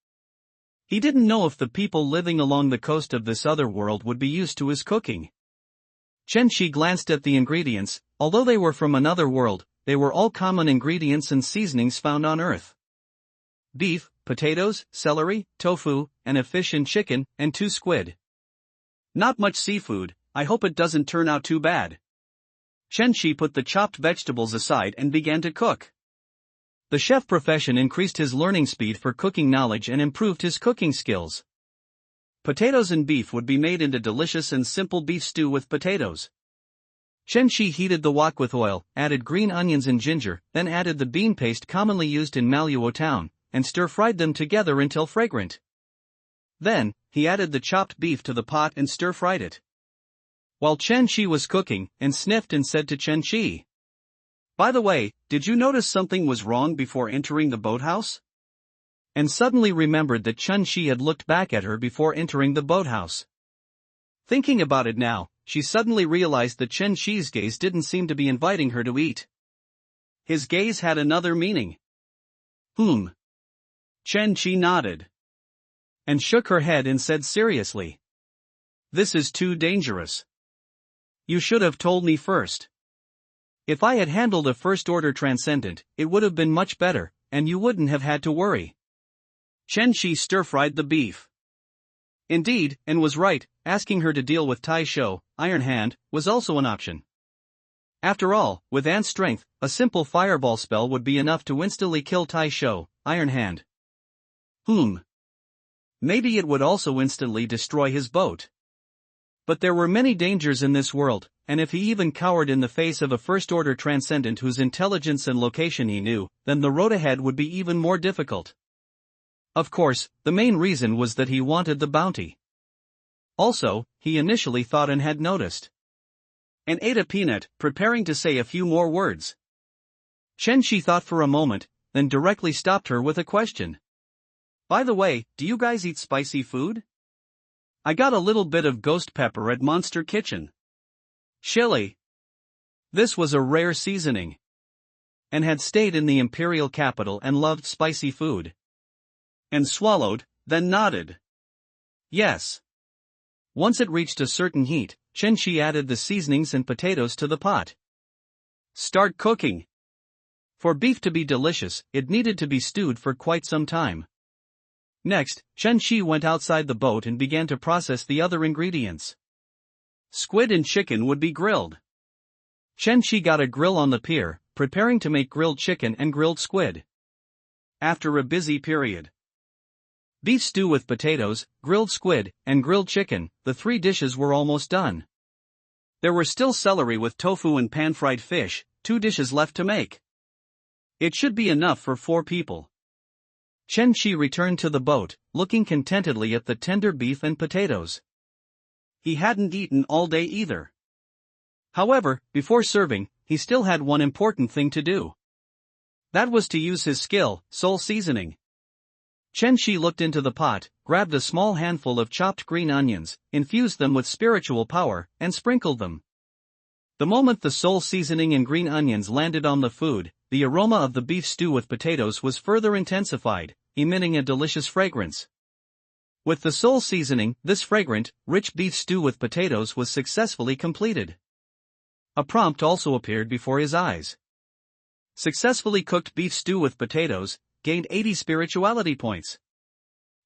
He didn't know if the people living along the coast of this other world would be used to his cooking. Chen Shi glanced at the ingredients. Although they were from another world, they were all common ingredients and seasonings found on Earth. Beef, potatoes, celery, tofu, and a fish and chicken, and 2 squid.
Not much seafood, I hope it doesn't turn out too bad. Chen-Shi put the chopped vegetables aside and began to cook.
The chef profession increased his learning speed for cooking knowledge and improved his cooking skills.
Potatoes and beef would be made into delicious and simple beef stew with potatoes.
Chen-Shi heated the wok with oil, added green onions and ginger, then added the bean paste commonly used in Manhwa town, and stir-fried them together until fragrant.
Then, he added the chopped beef to the pot and stir-fried it.
While Chen-Shi was cooking, and sniffed and said to Chen-Shi,
"By the way, did you notice something was wrong before entering the boathouse?"
And suddenly remembered that Chen-Shi had looked back at her before entering the boathouse.
Thinking about it now, she suddenly realized that Chen-Shi's gaze didn't seem to be inviting her to eat. His gaze had another meaning. Chen-Shi nodded.
And shook her head and said seriously,
"This is too dangerous.
You should have told me first. If I had handled a first-order transcendent, it would have been much better, and you wouldn't have had to worry."
Chen-Shi stir-fried the beef. Indeed, and was right, asking her to deal with Tai Shou, Iron Hand, was also an option. After all, with Ant's strength, a simple fireball spell would be enough to instantly kill Tai Shou, Iron Hand.
Maybe it would also instantly destroy his boat. But there were many dangers in this world, and if he even cowered in the face of a first-order transcendent whose intelligence and location he knew, then the road ahead would be even more difficult. Of course, the main reason was that he wanted the bounty. Also, he initially thought and had noticed.
And ate a peanut, preparing to say a few more words.
Chen-Shi thought for a moment, then directly stopped her with a question.
"By the way, do you guys eat spicy food? I got a little bit of ghost pepper at Monster Kitchen.
Chili. This was a rare seasoning. And had stayed in the imperial capital and loved spicy food.
And swallowed, then nodded.
Yes. Once it reached a certain heat, Chen-Shi added the seasonings and potatoes to the pot.
Start cooking.
For beef to be delicious, it needed to be stewed for quite some time. Next, Chen-Shi went outside the boat and began to process the other ingredients.
Squid and chicken would be grilled.
Chen-Shi got a grill on the pier, preparing to make grilled chicken and grilled squid.
After a busy period.
Beef stew with potatoes, grilled squid, and grilled chicken, the 3 dishes were almost done.
There were still celery with tofu and pan-fried fish, 2 dishes left to make. It should be enough for 4 people.
Chen-Shi returned to the boat, looking contentedly at the tender beef and potatoes.
He hadn't eaten all day either.
However, before serving, he still had one important thing to do. That was to use his skill, soul seasoning. Chen-Shi looked into the pot, grabbed a small handful of chopped green onions, infused them with spiritual power, and sprinkled them. The moment the soul seasoning and green onions landed on the food, the aroma of the beef stew with potatoes was further intensified, emitting a delicious fragrance. With the soul seasoning, this fragrant, rich beef stew with potatoes was successfully completed. A prompt also appeared before his eyes. Successfully cooked beef stew with potatoes, gained 80 spirituality points.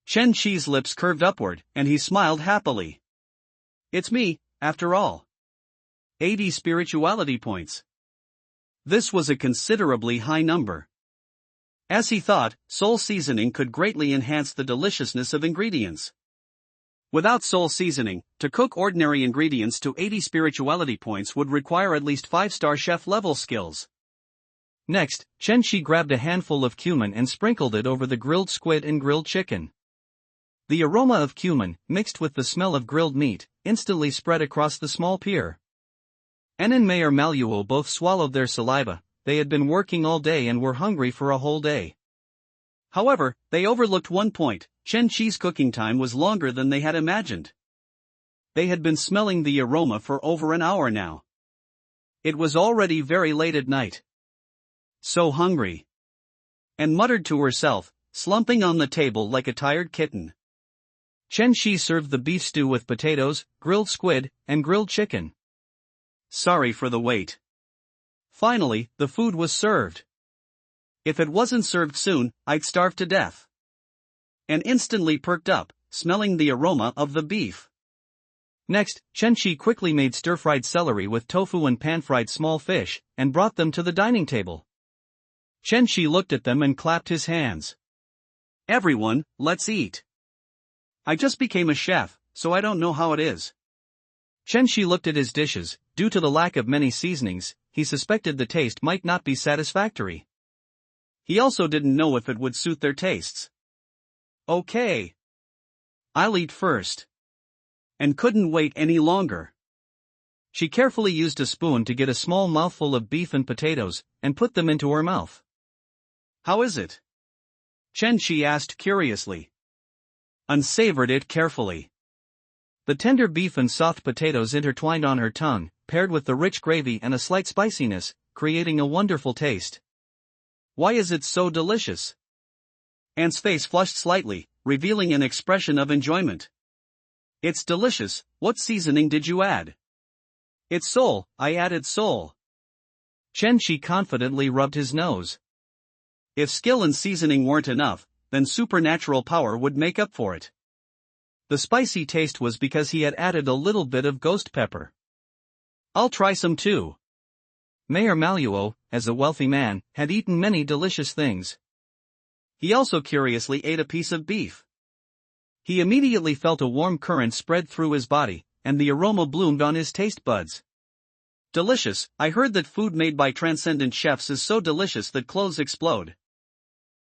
Chen-Shi's lips curved upward, and he smiled happily. It's me, after all. 80 spirituality points. This was a considerably high number. As he thought, soul seasoning could greatly enhance the deliciousness of ingredients. Without soul seasoning, to cook ordinary ingredients to 80 spirituality points would require at least 5-star chef level skills.
Next, Chen-Shi grabbed a handful of cumin and sprinkled it over the grilled squid and grilled chicken. The aroma of cumin, mixed with the smell of grilled meat, instantly spread across the small pier. An and Mayor Maluo both swallowed their saliva. They had been working all day and were hungry for a whole day.
However, they overlooked one point: Chen-Shi's cooking time was longer than they had imagined. They had been smelling the aroma for over an hour now. It was already very late at night. So hungry. And muttered to herself, slumping on the table like a tired kitten.
Chen-Shi served the beef stew with potatoes, grilled squid, and grilled chicken.
Sorry for the wait. Finally, the food was served. If it wasn't served soon, I'd starve to death. And instantly perked up, smelling the aroma of the beef.
Next, Chen-Shi quickly made stir-fried celery with tofu and pan-fried small fish, and brought them to the dining table. Chen-Shi looked at them and clapped his hands.
Everyone, let's eat. I just became a chef, so I don't know how it is.
Chen-Shi looked at his dishes. Due to the lack of many seasonings, he suspected the taste might not be satisfactory.
He also didn't know if it would suit their tastes. Okay. I'll eat first. And couldn't wait any longer.
She carefully used a spoon to get a small mouthful of beef and potatoes, and put them into her mouth.
How is it? Chen-Shi asked curiously. Unsavored it carefully.
The tender beef and soft potatoes intertwined on her tongue, paired with the rich gravy and a slight spiciness, creating a wonderful taste.
Why is it so delicious? Anne's face flushed slightly, revealing an expression of enjoyment. It's delicious. What seasoning did you add? It's sole, I added sole.
Chen-Shi confidently rubbed his nose.
If skill and seasoning weren't enough, then supernatural power would make up for it.
The spicy taste was because he had added a little bit of ghost pepper.
I'll try some too.
Mayor Manhwa, as a wealthy man, had eaten many delicious things.
He also curiously ate a piece of beef.
He immediately felt a warm current spread through his body, and the aroma bloomed on his taste buds.
Delicious. I heard that food made by transcendent chefs is so delicious that clothes explode.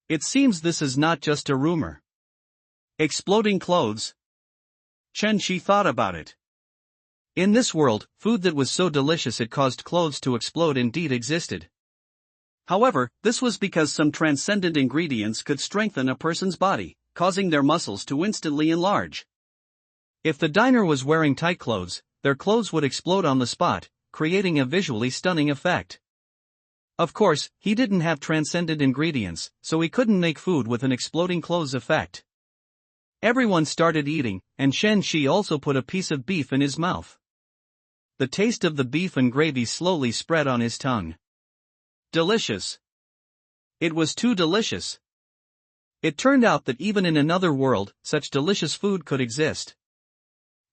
It seems this is not just a rumor.
Exploding clothes? Chen-Shi thought about it.
In this world, food that was so delicious it caused clothes to explode indeed existed.
However, this was because some transcendent ingredients could strengthen a person's body, causing their muscles to instantly enlarge.
If the diner was wearing tight clothes, their clothes would explode on the spot, creating a visually stunning effect. Of course, he didn't have transcendent ingredients, so he couldn't make food with an exploding clothes effect. Everyone started eating, and Chen-Shi also put a piece of beef in his mouth. The taste of the beef and gravy slowly spread on his tongue.
Delicious.
It was too delicious. It turned out that even in another world, such delicious food could exist.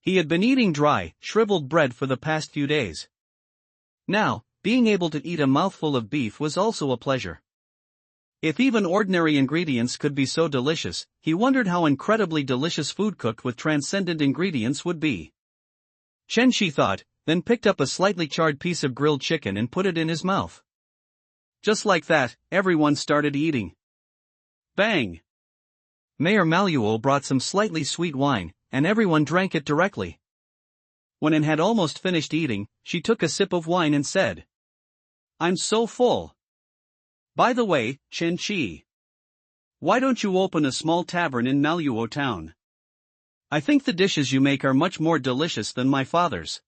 He had been eating dry, shriveled bread for the past few days. Now, being able to eat a mouthful of beef was also a pleasure. If even ordinary ingredients could be so delicious, he wondered how incredibly delicious food cooked with transcendent ingredients would be. Chen-Shi thought, then picked up a slightly charred piece of grilled chicken and put it in his mouth.
Just like that, everyone started eating. Bang!
Mayor Manhwa brought some slightly sweet wine, and everyone drank it directly. When Anne had almost finished eating, she took a sip of wine and said,
I'm so full. By the way, Chen-Shi, why don't you open a small tavern in Manhwa town? I think the dishes you make are much more delicious than my father's.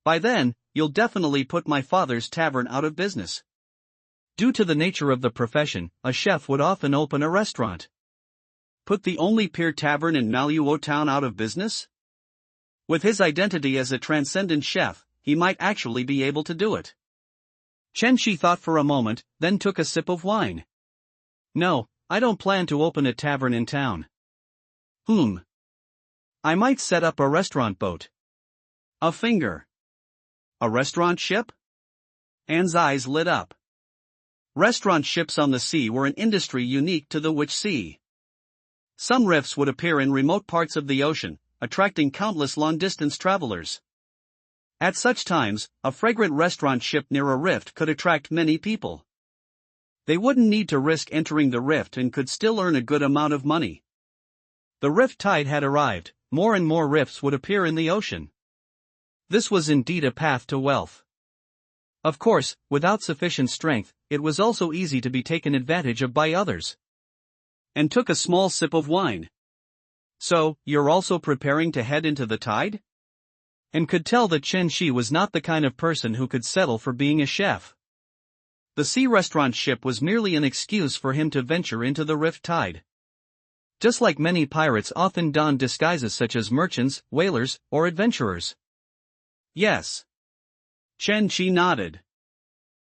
By then, you'll definitely put my father's tavern out of business.
Due to the nature of the profession, a chef would often open a restaurant.
Put the only peer tavern in Manhwa town out of business? With his identity as a transcendent chef, he might actually be able to do it.
Chen-Shi thought for a moment, then took a sip of wine. No, I don't plan to open a tavern in town. I might set up a restaurant boat.
A finger. A restaurant ship? Anne's eyes lit up. Restaurant ships on the sea were an industry unique to the Witch Sea. Some rifts would appear in remote parts of the ocean, attracting countless long-distance travelers. At such times, a fragrant restaurant ship near a rift could attract many people. They wouldn't need to risk entering the rift and could still earn a good amount of money.
The rift tide had arrived, more and more rifts would appear in the ocean. This was indeed a path to wealth. Of course, without sufficient strength, it was also easy to be taken advantage of by others.
And took a small sip of wine.
So, you're also preparing to head into the tide? And could tell that Chen-Shi was not the kind of person who could settle for being a chef. The sea restaurant ship was merely an excuse for him to venture into the rift tide. Just like many pirates often donned disguises such as merchants, whalers, or adventurers.
Yes. Chen-Shi nodded.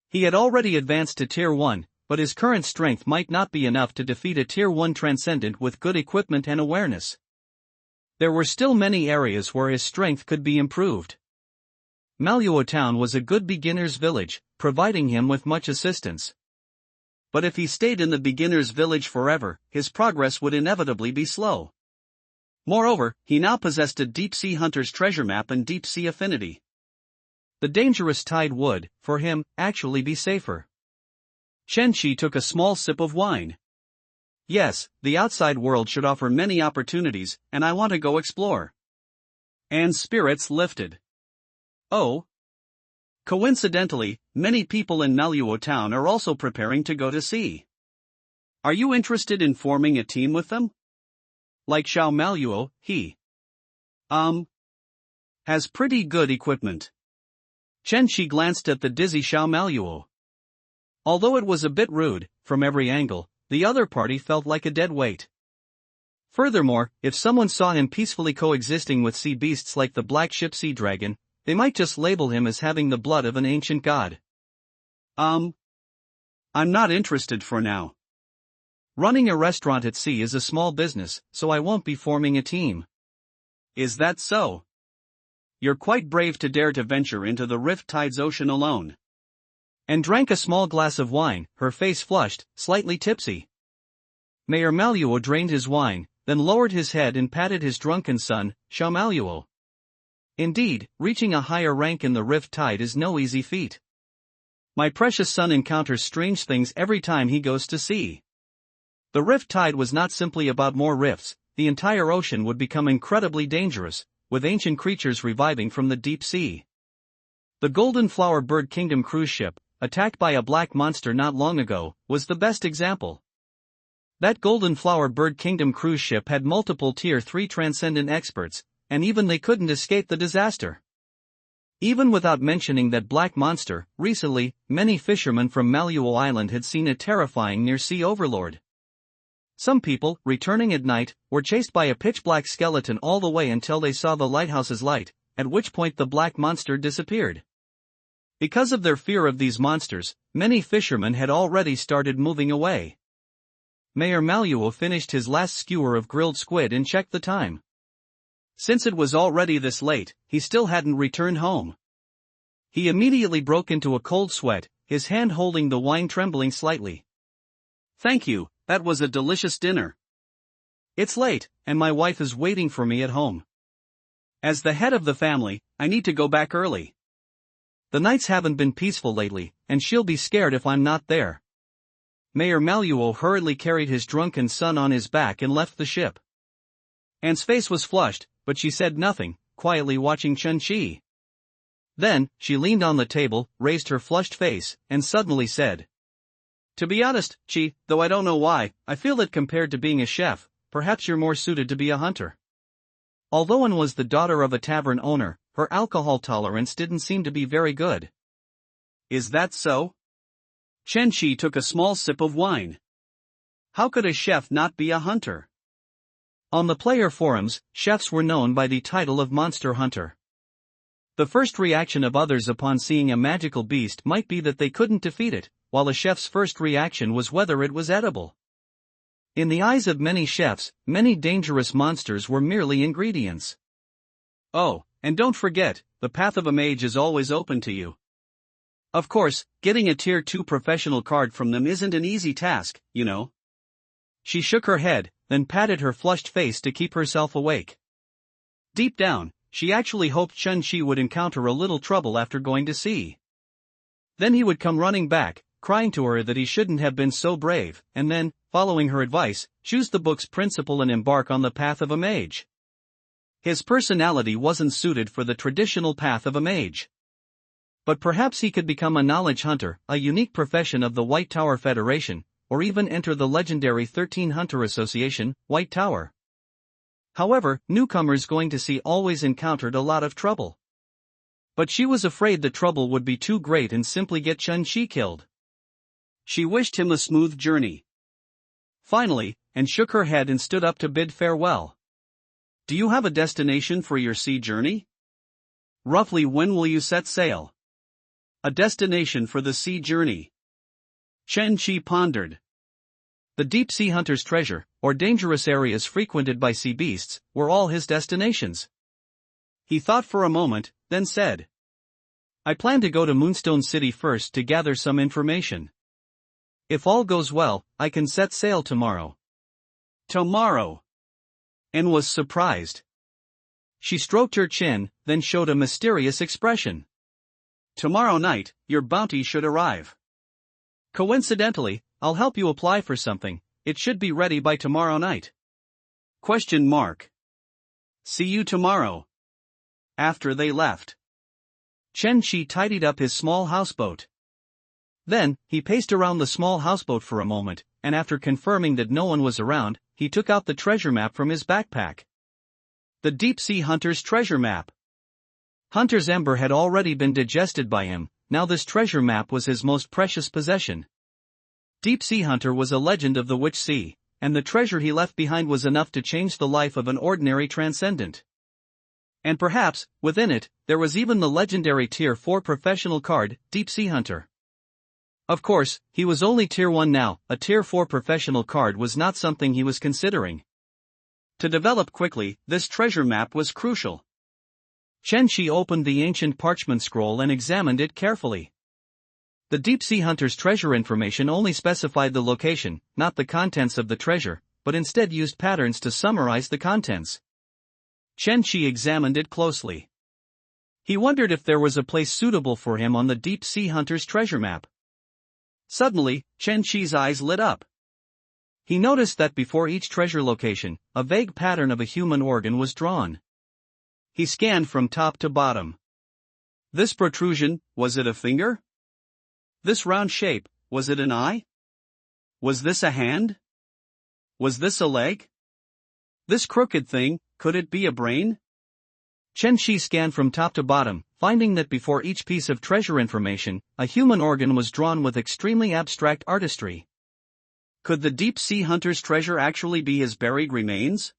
He had already advanced to Tier 1, but his current strength might not be enough to defeat a Tier 1 Transcendent with good equipment and awareness. There were still many areas where his strength could be improved. Manhwa Town was a good beginner's village, providing him with much assistance. But if he stayed in the beginner's village forever, his progress would inevitably be slow. Moreover, he now possessed a deep-sea hunter's treasure map and deep-sea affinity. The dangerous tide would, for him, actually be safer. Chen-Chi took a small sip of wine. Yes, the outside world should offer many opportunities, and I want to go explore. Anne's spirits lifted. Oh. Coincidentally, many people in Manhwa Town are also preparing to go to sea. Are you interested in forming a team with them? Like Xiao Manhwa, he has pretty good equipment. Chen-Chi glanced at the dizzy Xiao Manhwa. Although it was a bit rude, from every angle, the other party felt like a dead weight. Furthermore, if someone saw him peacefully coexisting with sea beasts like the black ship sea dragon, they might just label him as having the blood of an ancient god. I'm not interested for now. Running a restaurant at sea is a small business, so I won't be forming a team. Is that so? You're quite brave to dare to venture into the Rift Tide's ocean alone. And drank a small glass of wine, her face flushed, slightly tipsy. Mayor Manhwa drained his wine, then lowered his head and patted his drunken son, Xiao Manhwa. Indeed, reaching a higher rank in the Rift Tide is no easy feat. My precious son encounters strange things every time he goes to sea. The Rift Tide was not simply about more rifts, the entire ocean would become incredibly dangerous, with ancient creatures reviving from the deep sea. The Golden Flower Bird Kingdom cruise ship, attacked by a black monster not long ago, was the best example. That Golden Flower Bird Kingdom cruise ship had multiple Tier 3 Transcendent experts, and even they couldn't escape the disaster. Even without mentioning that black monster, recently, many fishermen from Manhwa Island had seen a terrifying near-sea overlord. Some people, returning at night, were chased by a pitch-black skeleton all the way until they saw the lighthouse's light, at which point the black monster disappeared. Because of their fear of these monsters, many fishermen had already started moving away. Mayor Manhwa finished his last skewer of grilled squid and checked the time. Since it was already this late, he still hadn't returned home. He immediately broke into a cold sweat, his hand holding the wine trembling slightly. Thank you, that was a delicious dinner. It's late, and my wife is waiting for me at home. As the head of the family, I need to go back early. The nights haven't been peaceful lately, and she'll be scared if I'm not there. Mayor Manhwa hurriedly carried his drunken son on his back and left the ship. Anne's face was flushed, but she said nothing, quietly watching Chen-Chi. Then, she leaned on the table, raised her flushed face, and suddenly said, To be honest, Chi, though I don't know why, I feel that compared to being a chef, perhaps you're more suited to be a hunter. Although Anne was the daughter of a tavern owner, her alcohol tolerance didn't seem to be very good. Is that so? Chen-Chi took a small sip of wine. How could a chef not be a hunter? On the player forums, chefs were known by the title of monster hunter. The first reaction of others upon seeing a magical beast might be that they couldn't defeat it, while a chef's first reaction was whether it was edible. In the eyes of many chefs, many dangerous monsters were merely ingredients. Oh, and don't forget, the path of a mage is always open to you. Of course, getting a Tier 2 professional card from them isn't an easy task, you know. She shook her head, then patted her flushed face to keep herself awake. Deep down, she actually hoped Chen-Chi would encounter a little trouble after going to sea. Then he would come running back, crying to her that he shouldn't have been so brave, and then, following her advice, choose the book's principle and embark on the path of a mage. His personality wasn't suited for the traditional path of a mage. But perhaps he could become a knowledge hunter, a unique profession of the White Tower Federation, or even enter the legendary 13 Hunter Association, White Tower. However, newcomers going to sea always encountered a lot of trouble. But she was afraid the trouble would be too great and simply get Chen-Chi killed. She wished him a smooth journey. Finally, Anne shook her head and stood up to bid farewell. Do you have a destination for your sea journey? Roughly when will you set sail?
A destination for the sea journey. Chen Qi pondered.
The deep-sea hunter's treasure, or dangerous areas frequented by sea beasts, were all his destinations.
He thought for a moment, then said,
I plan to go to Moonstone City first to gather some information. If all goes well, I can set sail tomorrow.
Tomorrow?
Anne was surprised. She stroked her chin, then showed a mysterious expression.
Tomorrow night, your bounty should arrive.
Coincidentally, I'll help you apply for something. It should be ready by tomorrow night.
Question mark. See you tomorrow. After they left,
Chen Qi tidied up his small houseboat. Then, he paced around the small houseboat for a moment, and after confirming that no one was around, he took out the treasure map from his backpack. The deep-sea hunter's treasure map. Hunter's ember had already been digested by him, now this treasure map was his most precious possession. Deep-sea hunter was a legend of the Witch Sea, and the treasure he left behind was enough to change the life of an ordinary transcendent. And perhaps, within it, there was even the legendary Tier 4 professional card, Deep-sea Hunter. Of course, he was only Tier 1 now, a Tier 4 professional card was not something he was considering. To develop quickly, this treasure map was crucial. Chen Qi opened the ancient parchment scroll and examined it carefully. The deep-sea hunter's treasure information only specified the location, not the contents of the treasure, but instead used patterns to summarize the contents. Chen Qi examined it closely. He wondered if there was a place suitable for him on the deep-sea hunter's treasure map. Suddenly, Chen Qi's eyes lit up. He noticed that before each treasure location, a vague pattern of a human organ was drawn. He scanned from top to bottom. This protrusion, was it a finger? This round shape, was it an eye? Was this a hand? Was this a leg? This crooked thing, could it be a brain? Chen Qi scanned from top to bottom, finding that before each piece of treasure information, a human organ was drawn with extremely abstract artistry. Could the deep-sea hunter's treasure actually be his buried remains?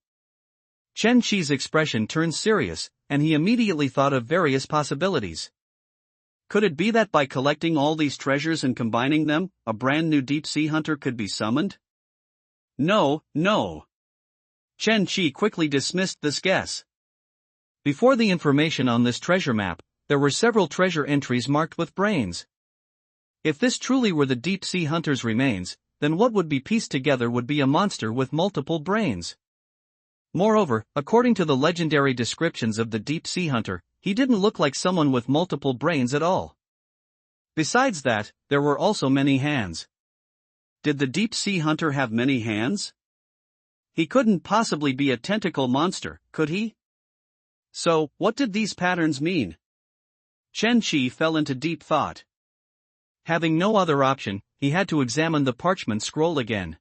Chen Qi's expression turned serious, and he immediately thought of various possibilities. Could it be that by collecting all these treasures and combining them, a brand new deep-sea hunter could be summoned? No. Chen Qi quickly dismissed this guess. Before the information on this treasure map, there were several treasure entries marked with brains. If this truly were the deep-sea hunter's remains, then what would be pieced together would be a monster with multiple brains. Moreover, according to the legendary descriptions of the deep-sea hunter, he didn't look like someone with multiple brains at all. Besides that, there were also many hands. Did the deep-sea hunter have many hands? He couldn't possibly be a tentacle monster, could he? So, what did these patterns mean? Chen Qi fell into deep thought. Having no other option, he had to examine the parchment scroll again.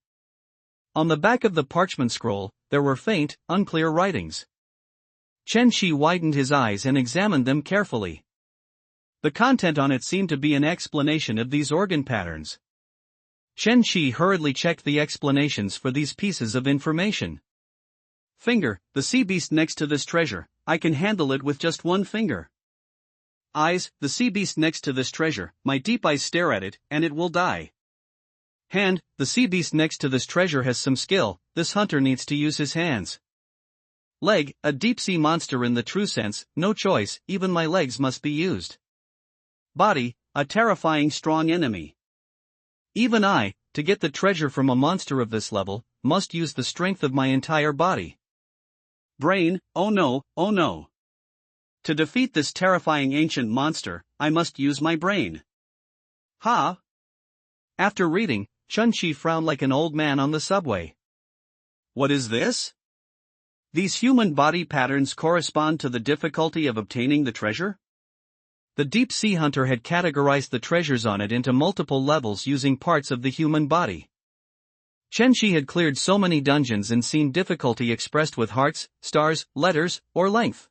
On the back of the parchment scroll, there were faint, unclear writings. Chen Qi widened his eyes and examined them carefully. The content on it seemed to be an explanation of these organ patterns. Chen Qi hurriedly checked the explanations for these pieces of information. Finger, the sea beast next to this treasure, I can handle it with just one finger. Eyes, the sea beast next to this treasure, my deep eyes stare at it, and it will die. Hand, the sea beast next to this treasure has some skill, this hunter needs to use his hands. Leg, a deep-sea monster in the true sense, no choice, even my legs must be used. Body, a terrifying strong enemy. Even I, to get the treasure from a monster of this level, must use the strength of my entire body. Brain, oh no. To defeat this terrifying ancient monster, I must use my brain. Ha! After reading, Chen Qi frowned like an old man on the subway. What is this? These human body patterns correspond to the difficulty of obtaining the treasure? The deep-sea hunter had categorized the treasures on it into multiple levels using parts of the human body. Chen Qi had cleared so many dungeons and seen difficulty expressed with hearts, stars, letters, or length.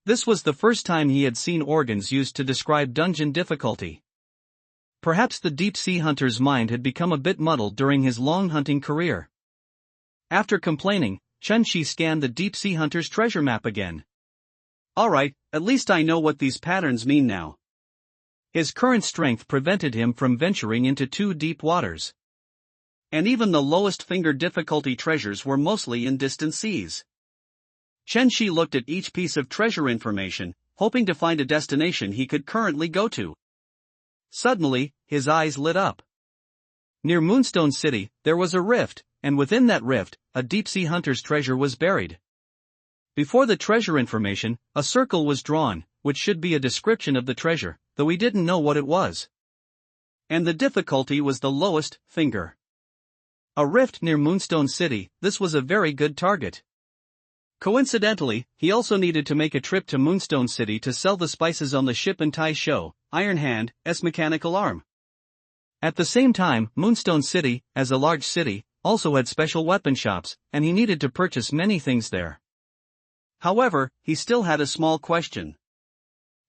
This was the first time he had seen organs used to describe dungeon difficulty. Perhaps the deep-sea hunter's mind had become a bit muddled during his long hunting career. After complaining, Chen Qi scanned the deep-sea hunter's treasure map again. Alright, at least I know what these patterns mean now. His current strength prevented him from venturing into too deep waters.
And even the lowest finger difficulty treasures were mostly in distant seas. Chen Shi looked at each piece of treasure information, hoping to find a destination he could currently go to. Suddenly, his eyes lit up.
Near Moonstone City, there was a rift, and within that rift, a deep-sea hunter's treasure was buried. Before the treasure information, a circle was drawn, which should be a description of the treasure, though he didn't know what it was.
And the difficulty was the lowest finger.
A rift near Moonstone City, this was a very good target.
Coincidentally, he also needed to make a trip to Moonstone City to sell the spices on the ship and Tai Show, Iron Hand's mechanical arm.
At the same time, Moonstone City, as a large city, also had special weapon shops, and he needed to purchase many things there.
However, he still had a small question.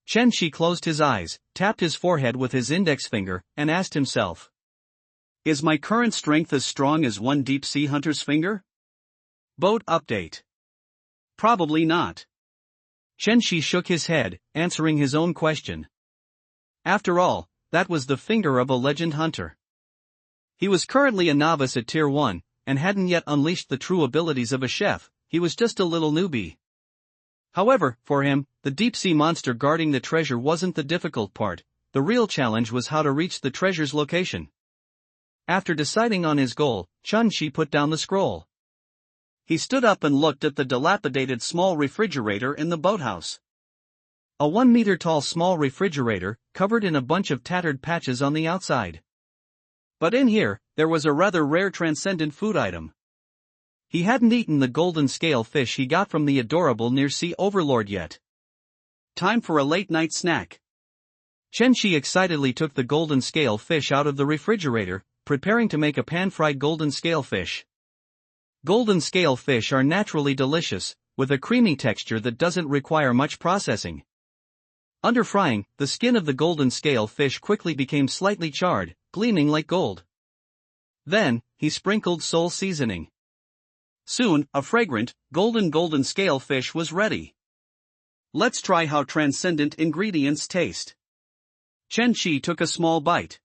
Chen Shi closed his eyes, tapped his forehead with his index finger, and asked himself,
"Is my current strength as strong as one deep-sea hunter's finger?" Boat update. Probably not.
Chen Shi shook his head, answering his own question. After all, that was the finger of a legend hunter. He was currently a novice at Tier 1, and hadn't yet unleashed the true abilities of a chef. He was just a little newbie. However, for him, the deep-sea monster guarding the treasure wasn't the difficult part. The real challenge was how to reach the treasure's location. After deciding on his goal, Chen Shi put down the scroll.
He stood up and looked at the dilapidated small refrigerator in the boathouse.
A 1-meter-tall small refrigerator, covered in a bunch of tattered patches on the outside.
But in here, there was a rather rare transcendent food item.
He hadn't eaten the golden scale fish he got from the adorable near-sea overlord yet.
Time for a late-night snack.
Chen Shi excitedly took the golden scale fish out of the refrigerator, preparing to make a pan-fried golden scale fish. Golden scale fish are naturally delicious, with a creamy texture that doesn't require much processing. Under frying, the skin of the golden scale fish quickly became slightly charred, gleaming like gold. Then, he sprinkled sole seasoning.
Soon, a fragrant, golden scale fish was ready. Let's try how transcendent ingredients taste. Chen Shi took a small bite.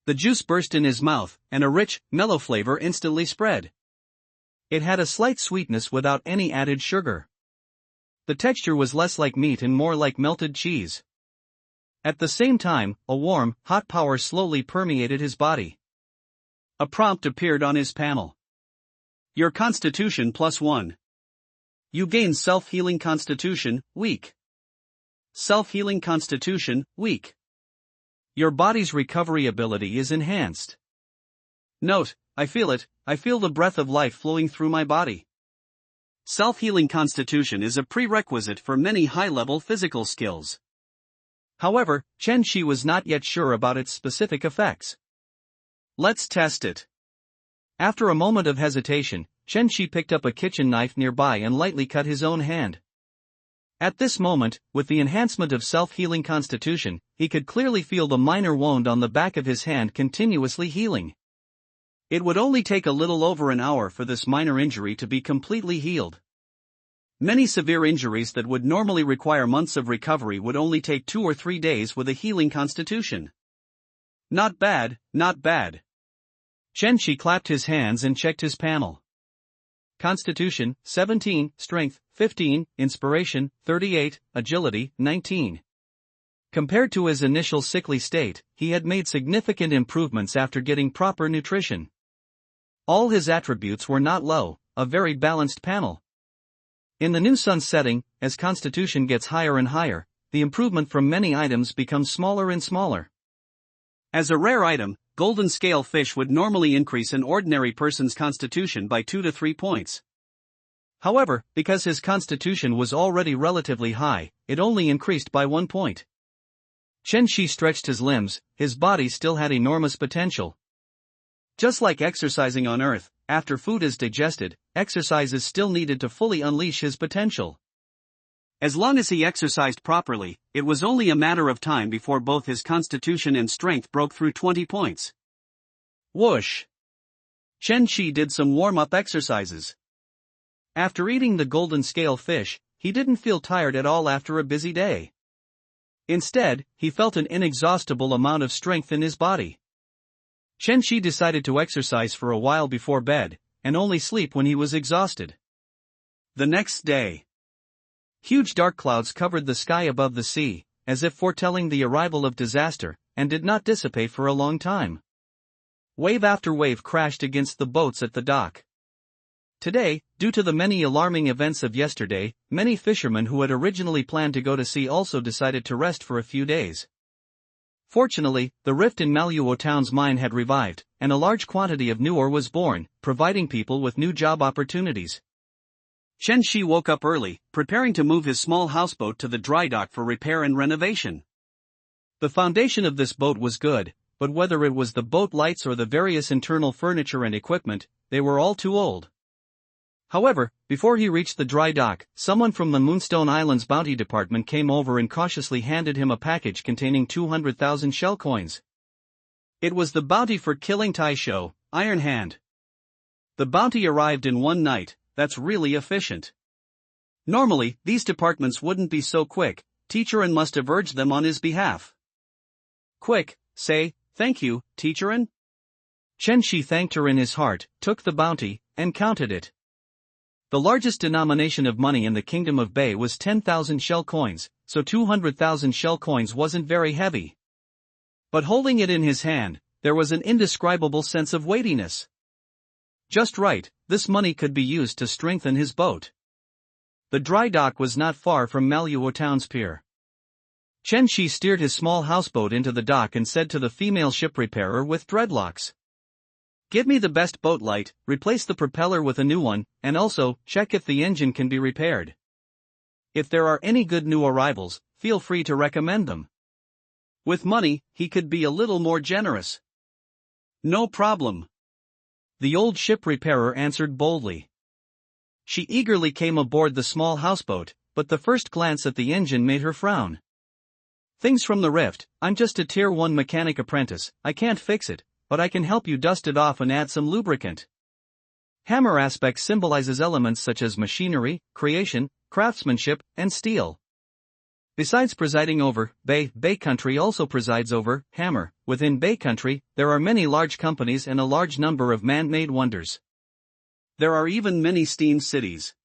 The juice burst in his mouth, and a rich, mellow flavor instantly spread. It had a slight sweetness without any added sugar. The texture was less like meat and more like melted cheese. At the same time, a warm, hot power slowly permeated his body.
A prompt appeared on his panel. Your Constitution +1. You gain Self-Healing Constitution, weak. Self-Healing Constitution, weak.
Your body's recovery ability is enhanced.
Note, I feel it, I feel the breath of life flowing through my body. Self-healing constitution is a prerequisite for many high-level physical skills.
However, Chen Shi was not yet sure about its specific effects.
Let's test it.
After a moment of hesitation, Chen Shi picked up a kitchen knife nearby and lightly cut his own hand. At this moment, with the enhancement of self-healing constitution, he could clearly feel the minor wound on the back of his hand continuously healing. It would only take a little over an hour for this minor injury to be completely healed.
Many severe injuries that would normally require months of recovery would only take 2 or 3 days with a healing constitution. Not bad, not bad.
Chen Shi clapped his hands and checked his panel. Constitution, 17, Strength, 15, Inspiration, 38, Agility, 19. Compared to his initial sickly state, he had made significant improvements after getting proper nutrition. All his attributes were not low, a very balanced panel. In the new sun setting, as constitution gets higher and higher, the improvement from many items becomes smaller and smaller.
As a rare item, golden scale fish would normally increase an ordinary person's constitution by 2 to 3 points.
However, because his constitution was already relatively high, it only increased by 1 point. Chen Shi stretched his limbs, his body still had enormous potential. Just like exercising on Earth, after food is digested, exercise is still needed to fully unleash his potential. As long as he exercised properly, it was only a matter of time before both his constitution and strength broke through 20 points.
Whoosh! Chen Shi did some warm-up exercises.
After eating the golden scale fish, he didn't feel tired at all after a busy day. Instead, he felt an inexhaustible amount of strength in his body. Chen Shi decided to exercise for a while before bed, and only sleep when he was exhausted. The next day, huge dark clouds covered the sky above the sea, as if foretelling the arrival of disaster, and did not dissipate for a long time. Wave after wave crashed against the boats at the dock. Today, due to the many alarming events of yesterday, many fishermen who had originally planned to go to sea also decided to rest for a few days. Fortunately, the rift in Manhwa town's mine had revived, and a large quantity of new ore was born, providing people with new job opportunities. Chen Shi woke up early, preparing to move his small houseboat to the dry dock for repair and renovation. The foundation of this boat was good, but whether it was the boat lights or the various internal furniture and equipment, they were all too old. However, before he reached the dry dock, someone from the Moonstone Island's bounty department came over and cautiously handed him a package containing 200,000 shell coins. It was the bounty for killing Tai Shou, Iron Hand. The bounty arrived in one night. That's really efficient. Normally, these departments wouldn't be so quick. Teacherin must have urged them on his behalf. Quick, say, thank you, Teacherin. Chen Shi thanked her in his heart, took the bounty, and counted it. The largest denomination of money in the Kingdom of Bei was 10,000 shell coins, so 200,000 shell coins wasn't very heavy. But holding it in his hand, there was an indescribable sense of weightiness. Just right, this money could be used to strengthen his boat. The dry dock was not far from Manhwa town's pier. Chen Shi steered his small houseboat into the dock and said to the female ship repairer with dreadlocks, "Give me the best boat light, replace the propeller with a new one, and also, check if the engine can be repaired. If there are any good new arrivals, feel free to recommend them." With money, he could be a little more generous. "No problem," the old ship repairer answered boldly. She eagerly came aboard the small houseboat, but the first glance at the engine made her frown. "Things from the rift, I'm just a Tier 1 mechanic apprentice, I can't fix it, but I can help you dust it off and add some lubricant." Hammer aspect symbolizes elements such as machinery, creation, craftsmanship, and steel. Besides presiding over Bei country also presides over Hammer. Within Bei country, there are many large companies and a large number of man-made wonders. There are even many steam cities.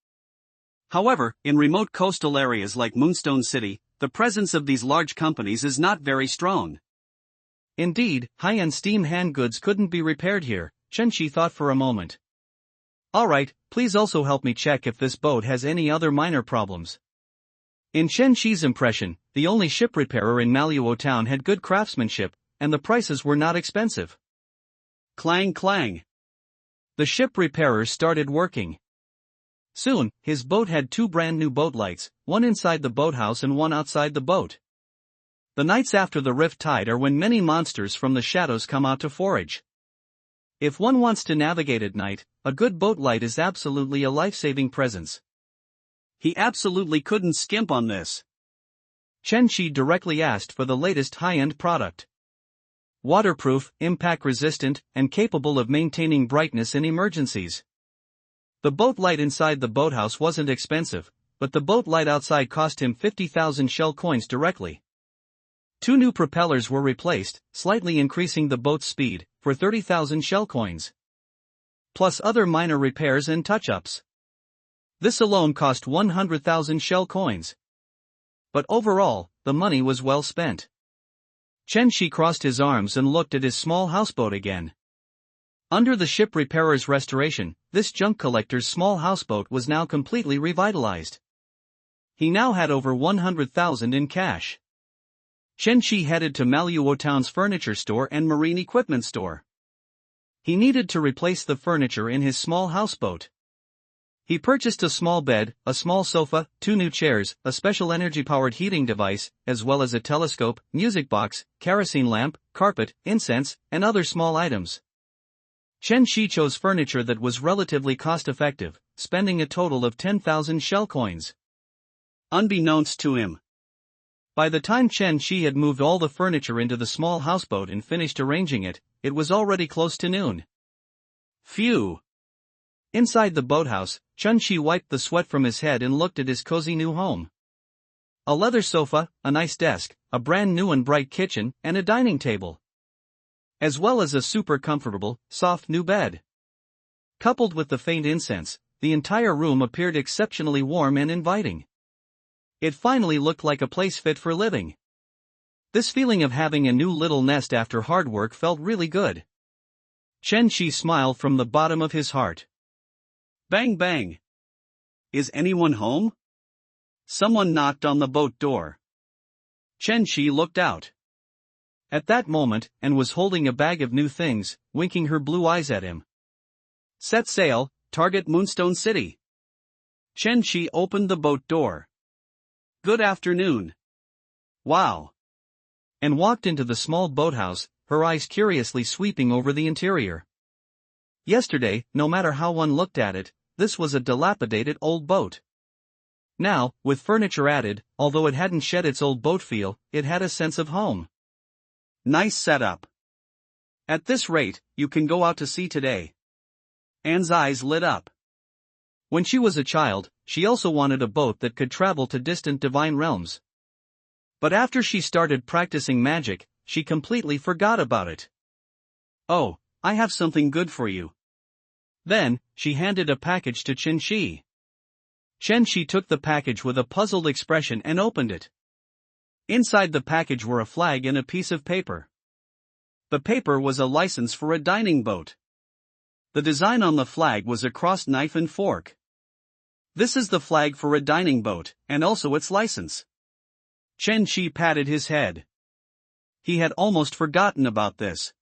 However, in remote coastal areas like Moonstone City, the presence of these large companies is not very strong. Indeed, high-end steam hand goods couldn't be repaired here, Chen Shi thought for a moment. "Alright, please also help me check if this boat has any other minor problems." In Chen Shi's impression, the only ship repairer in Manhwa town had good craftsmanship, and the prices were not expensive. Clang clang. The ship repairer started working. Soon, his boat had two brand new boat lights, one inside the boathouse and one outside the boat. The nights after the rift tide are when many monsters from the shadows come out to forage. If one wants to navigate at night, a good boat light is absolutely a life-saving presence. He absolutely couldn't skimp on this. Chen Shi directly asked for the latest high-end product. Waterproof, impact-resistant, and capable of maintaining brightness in emergencies. The boat light inside the boathouse wasn't expensive, but the boat light outside cost him 50,000 shell coins directly. Two new propellers were replaced, slightly increasing the boat's speed, for 30,000 shell coins. Plus other minor repairs and touch-ups. This alone cost 100,000 shell coins. But overall, the money was well spent. Chen Shi crossed his arms and looked at his small houseboat again. Under the ship repairer's restoration, this junk collector's small houseboat was now completely revitalized. He now had over 100,000 in cash. Chen Shi headed to Manhwa town's furniture store and marine equipment store. He needed to replace the furniture in his small houseboat. He purchased a small bed, a small sofa, two new chairs, a special energy-powered heating device, as well as a telescope, music box, kerosene lamp, carpet, incense, and other small items. Chen Shi chose furniture that was relatively cost-effective, spending a total of 10,000 shell coins. Unbeknownst to him, by the time Chen Shi had moved all the furniture into the small houseboat and finished arranging it, it was already close to noon. Phew! Inside the boathouse, Chen Shi wiped the sweat from his head and looked at his cozy new home. a leather sofa, a nice desk, a brand new and bright kitchen, and a dining table. As well as a super comfortable, soft new bed. Coupled with the faint incense, the entire room appeared exceptionally warm and inviting. It finally looked like a place fit for living. This feeling of having a new little nest after hard work felt really good. Chen Shi smiled from the bottom of his heart.
Bang bang. Is anyone home? Someone knocked on the boat door. Chen Shi looked out.
At that moment, and was holding a bag of new things, winking her blue eyes at him.
Set sail, target Moonstone City. Chen Shi opened the boat door. Good afternoon. Wow.
And walked into the small boathouse, her eyes curiously sweeping over the interior. Yesterday, no matter how one looked at it, this was a dilapidated old boat. Now, with furniture added, although it hadn't shed its old boat feel, it had a sense of home.
Nice setup. At this rate, you can go out to sea today. Anne's eyes lit up.
When she was a child, she also wanted a boat that could travel to distant divine realms. But after she started practicing magic, she completely forgot about it.
Oh, I have something good for you.
Then, she handed a package to Chen Shi. Chen Shi took the package with a puzzled expression and opened it. Inside the package were a flag and a piece of paper.
The paper was a license for a dining boat. The design on the flag was a crossed knife and fork. This is the flag for a dining boat, and also its license. Chen Shi patted his head. He had almost forgotten about this.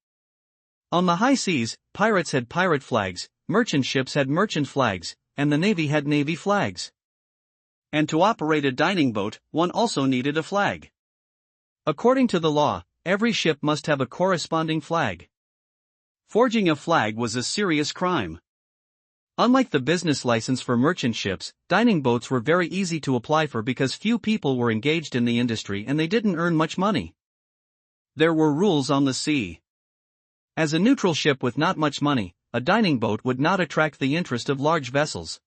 On the high seas, pirates had pirate flags, merchant ships had merchant flags, and the navy had navy flags.
And to operate a dining boat, one also needed a flag.
According to the law, every ship must have a corresponding flag.
Forging a flag was a serious crime.
Unlike the business license for merchant ships, dining boats were very easy to apply for because few people were engaged in the industry and they didn't earn much money.
There were rules on the sea.
As a neutral ship with not much money, a dining boat would not attract the interest of large vessels.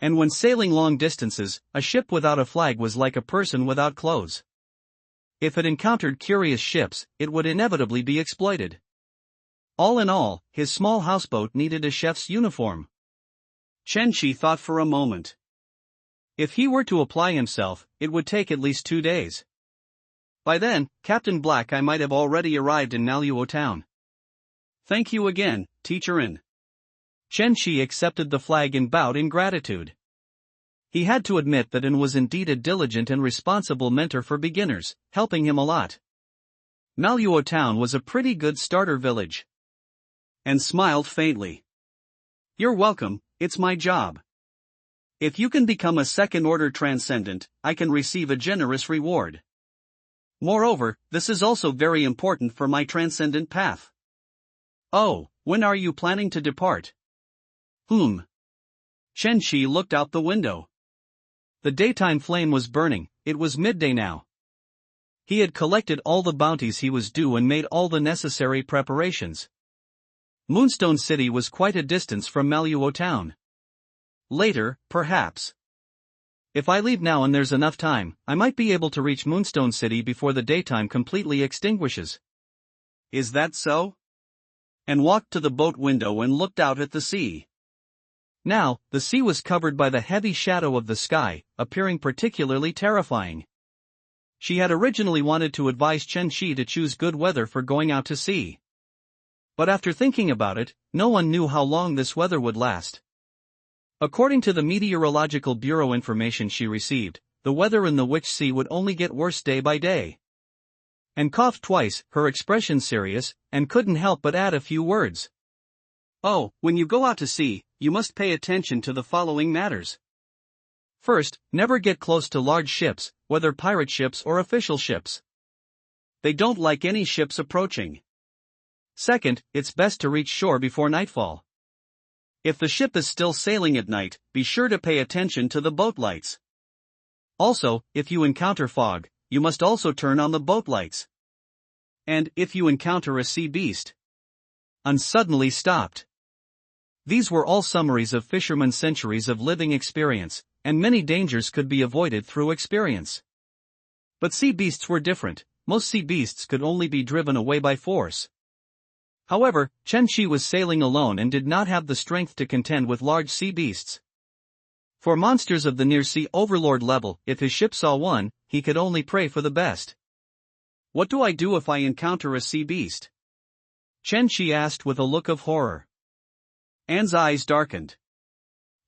And when sailing long distances, a ship without a flag was like a person without clothes. If it encountered curious ships, it would inevitably be exploited. All in all, his small houseboat needed a chef's uniform.
Chen Shi thought for a moment.
If he were to apply himself, it would take at least 2 days. By then, Captain Black I might have already arrived in Manhwa town.
Thank you again, Teacher In.
Chen Shi accepted the flag and bowed in gratitude. He had to admit that In was indeed a diligent and responsible mentor for beginners, helping him a lot. Manhwa town was a pretty good starter village.
And smiled faintly. You're welcome, it's my job. If you can become a second-order transcendent, I can receive a generous reward. Moreover, this is also very important for my transcendent path. Oh, when are you planning to depart?
Chen Shi looked out the window. The daytime flame was burning, it was midday now. He had collected all the bounties he was due and made all the necessary preparations. Moonstone City was quite a distance from Manhwa town. Later, perhaps. If I leave now and there's enough time, I might be able to reach Moonstone City before the daytime completely extinguishes.
Is that so? And walked to the boat window and looked out at the sea.
Now, the sea was covered by the heavy shadow of the sky, appearing particularly terrifying. She had originally wanted to advise Chen Shi to choose good weather for going out to sea. But after thinking about it, no one knew how long this weather would last. According to the Meteorological Bureau information she received, the weather in the Witch Sea would only get worse day by day. And coughed twice, her expression serious, and couldn't help but add a few words.
Oh, when you go out to sea, you must pay attention to the following matters.
First, never get close to large ships, whether pirate ships or official ships.
They don't like any ships approaching.
Second, it's best to reach shore before nightfall.
If the ship is still sailing at night, be sure to pay attention to the boat lights.
Also, if you encounter fog, you must also turn on the boat lights.
And if you encounter a sea beast,
suddenly stopped. These were all summaries of fishermen's centuries of living experience, and many dangers could be avoided through experience. But sea beasts were different. Most sea beasts could only be driven away by force. However, Chen Shi was sailing alone and did not have the strength to contend with large sea beasts. For monsters of the near-sea overlord level, if his ship saw one, he could only pray for the best.
What do I do if I encounter a sea beast?
Chen Shi asked with a look of horror.
Anne's eyes darkened.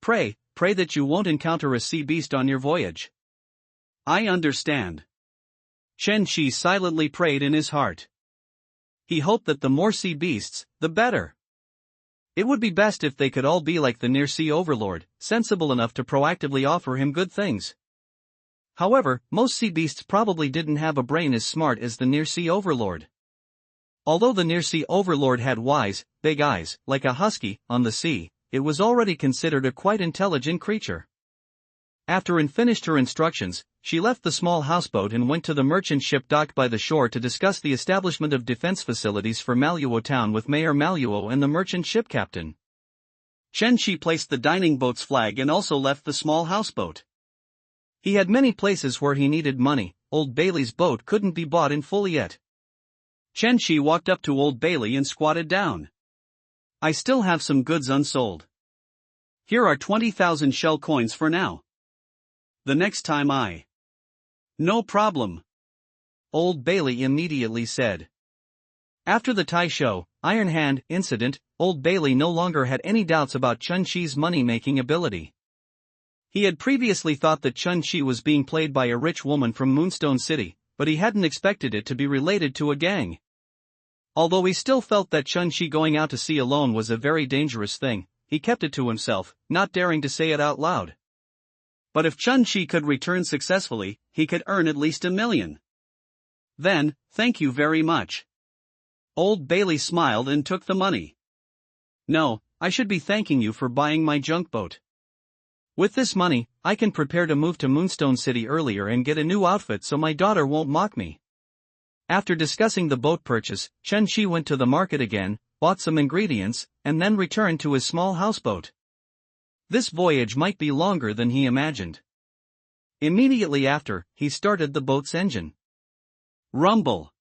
Pray that you won't encounter a sea beast on your voyage.
I understand.
Chen Shi silently prayed in his heart. He hoped that the more sea beasts, the better. It would be best if they could all be like the near-sea overlord, sensible enough to proactively offer him good things. However, most sea beasts probably didn't have a brain as smart as the near-sea overlord. Although the near-sea overlord had wise, big eyes, like a husky, on the sea, it was already considered a quite intelligent creature. After finished her instructions, she left the small houseboat and went to the merchant ship docked by the shore to discuss the establishment of defense facilities for Manhwa town with Mayor Manhwa and the merchant ship captain.
Chen Shi placed the dining boat's flag and also left the small houseboat.
He had many places where he needed money. Old Bailey's boat couldn't be bought in full yet.
Chen Shi walked up to Old Bailey and squatted down. I still have some goods unsold. Here are 20,000 shell coins for now. The next time I...
No problem. Old Bailey immediately said. After the Tai Show, Iron Hand incident, Old Bailey no longer had any doubts about Chen Shi's money-making ability. He had previously thought that Chen Shi was being played by a rich woman from Moonstone City, but he hadn't expected it to be related to a gang. Although he still felt that Chen Shi going out to sea alone was a very dangerous thing, he kept it to himself, not daring to say it out loud.
But if Chen Shi could return successfully, he could earn at least 1 million. Then, thank you very much. Old Bailey smiled and took the money.
No, I should be thanking you for buying my junk boat. With this money, I can prepare to move to Moonstone City earlier and get a new outfit so my daughter won't mock me. After discussing the boat purchase, Chen Shi went to the market again, bought some ingredients, and then returned to his small houseboat. This voyage might be longer than he imagined. Immediately after, he started the boat's engine.
Rumble.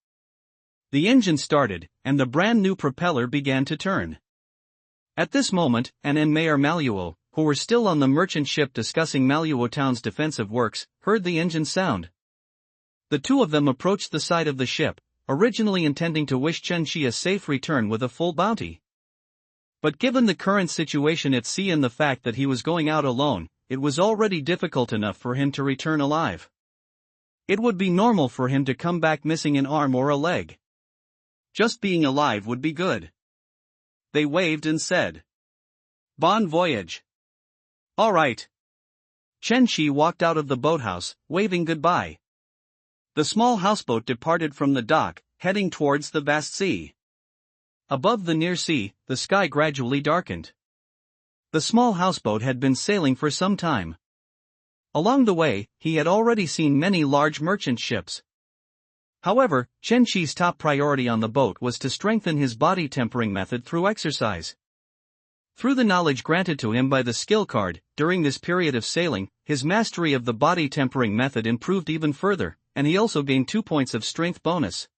The engine started, and the brand new propeller began to turn. At this moment, Anne and Mayor Manhwa, who were still on the merchant ship discussing Manhwa town's defensive works, heard the engine sound. The two of them approached the side of the ship, originally intending to wish Chen Shi a safe return with a full bounty. But given the current situation at sea and the fact that he was going out alone, it was already difficult enough for him to return alive. It would be normal for him to come back missing an arm or a leg. Just being alive would be good.
They waved and said, "Bon voyage."
All right. Chen Shi walked out of the boathouse, waving goodbye.
The small houseboat departed from the dock, heading towards the vast sea.
Above the near sea, the sky gradually darkened. The small houseboat had been sailing for some time. Along the way, he had already seen many large merchant ships. However, Chen Shi's top priority on the boat was to strengthen his body tempering method through exercise. Through the knowledge granted to him by the skill card, during this period of sailing, his mastery of the body tempering method improved even further, and he also gained 2 points of strength bonus.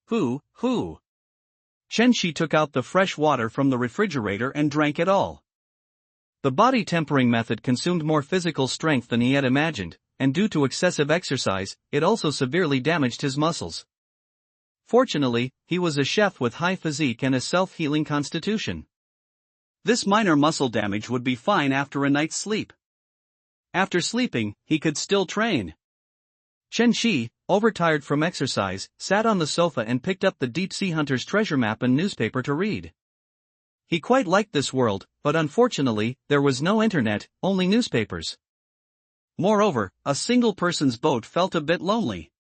Hoo.
Chen Shi took out the fresh water from the refrigerator and drank it all. The body tempering method consumed more physical strength than he had imagined, and due to excessive exercise, it also severely damaged his muscles. Fortunately, he was a chef with high physique and a self-healing constitution.
This minor muscle damage would be fine after a night's sleep.
After sleeping, he could still train. Chen Shi, overtired from exercise, sat on the sofa and picked up the Deep Sea Hunter's treasure map and newspaper to read. He quite liked this world, but unfortunately, there was no internet, only newspapers. Moreover, a single person's boat felt a bit lonely.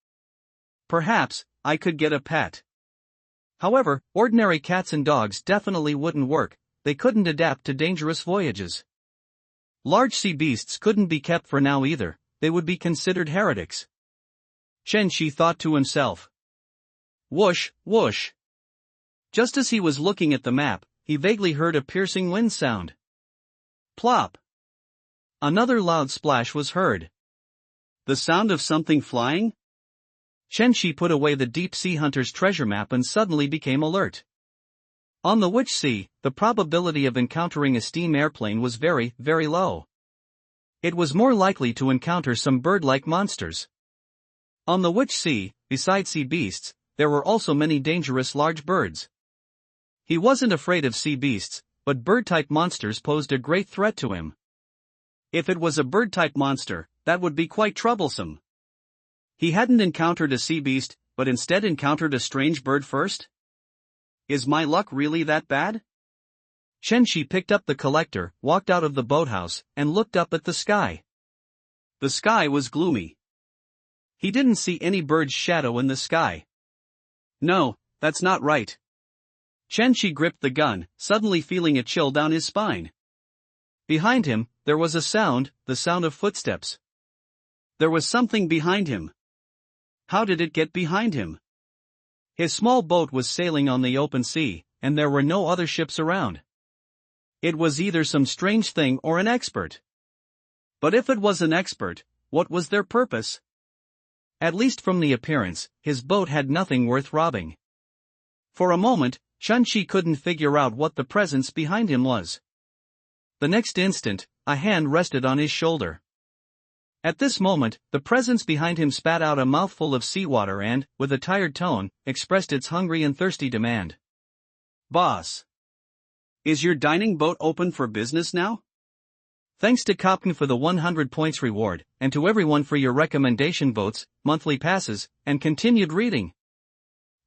Perhaps, I could get a pet. However, ordinary cats and dogs definitely wouldn't work, they couldn't adapt to dangerous voyages. Large sea beasts couldn't be kept for now either, they would be considered heretics. Chen Shi thought to himself. Whoosh, whoosh. Just as he was looking at the map, he vaguely heard a piercing wind sound. Plop. Another loud splash was heard.
The sound of something flying?
Shenxi put away the deep-sea hunter's treasure map and suddenly became alert. On the Witch Sea, the probability of encountering a steam airplane was very, very low. It was more likely to encounter some bird-like monsters. On the Witch Sea, besides sea beasts, there were also many dangerous large birds. He wasn't afraid of sea beasts, but bird-type monsters posed a great threat to him. If it was a bird-type monster, that would be quite troublesome. He hadn't encountered a sea beast, but instead encountered a strange bird first? Is my luck really that bad? Shenxi picked up the collector, walked out of the boathouse, and looked up at the sky. The sky was gloomy. He didn't see any bird's shadow in the sky. No, that's not right. Shenxi gripped the gun, suddenly feeling a chill down his spine. Behind him, there was a sound, the sound of footsteps. There was something behind him. How did it get behind him? His small boat was sailing on the open sea, and there were no other ships around. It was either some strange thing or an expert. But if it was an expert, what was their purpose? At least from the appearance, his boat had nothing worth robbing. For a moment, Shenxi couldn't figure out what the presence behind him was. The next instant, a hand rested on his shoulder. At this moment, the presence behind him spat out a mouthful of seawater and, with a tired tone, expressed its hungry and thirsty demand. "Boss, is your dining boat open for business now?" Thanks to Captain for the 100 points reward, and to everyone for your recommendation votes, monthly passes, and continued reading.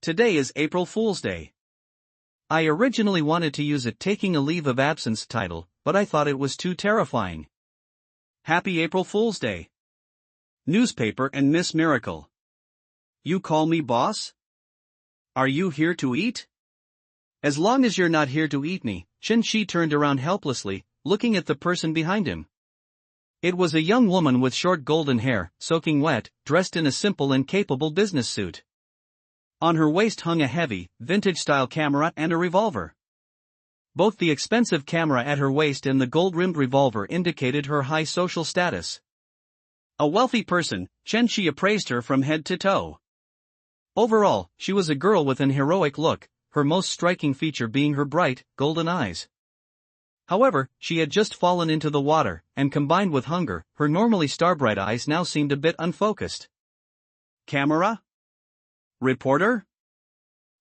Today is April Fool's Day. I originally wanted to use a taking a leave of absence title, but I thought it was too terrifying. Happy April Fool's Day. Newspaper and Miss Miracle. You call me boss? Are you here to eat? As long as you're not here to eat me. Shenxi turned around helplessly, looking at the person behind him. It was a young woman with short golden hair, soaking wet, dressed in a simple and capable business suit. On her waist hung a heavy, vintage-style camera and a revolver. Both the expensive camera at her waist and the gold-rimmed revolver indicated her high social status. A wealthy person, Shenxi appraised her from head to toe. Overall, she was a girl with an heroic look, her most striking feature being her bright, golden eyes. However, she had just fallen into the water, and combined with hunger, her normally starbright eyes now seemed a bit unfocused. Camera? Reporter?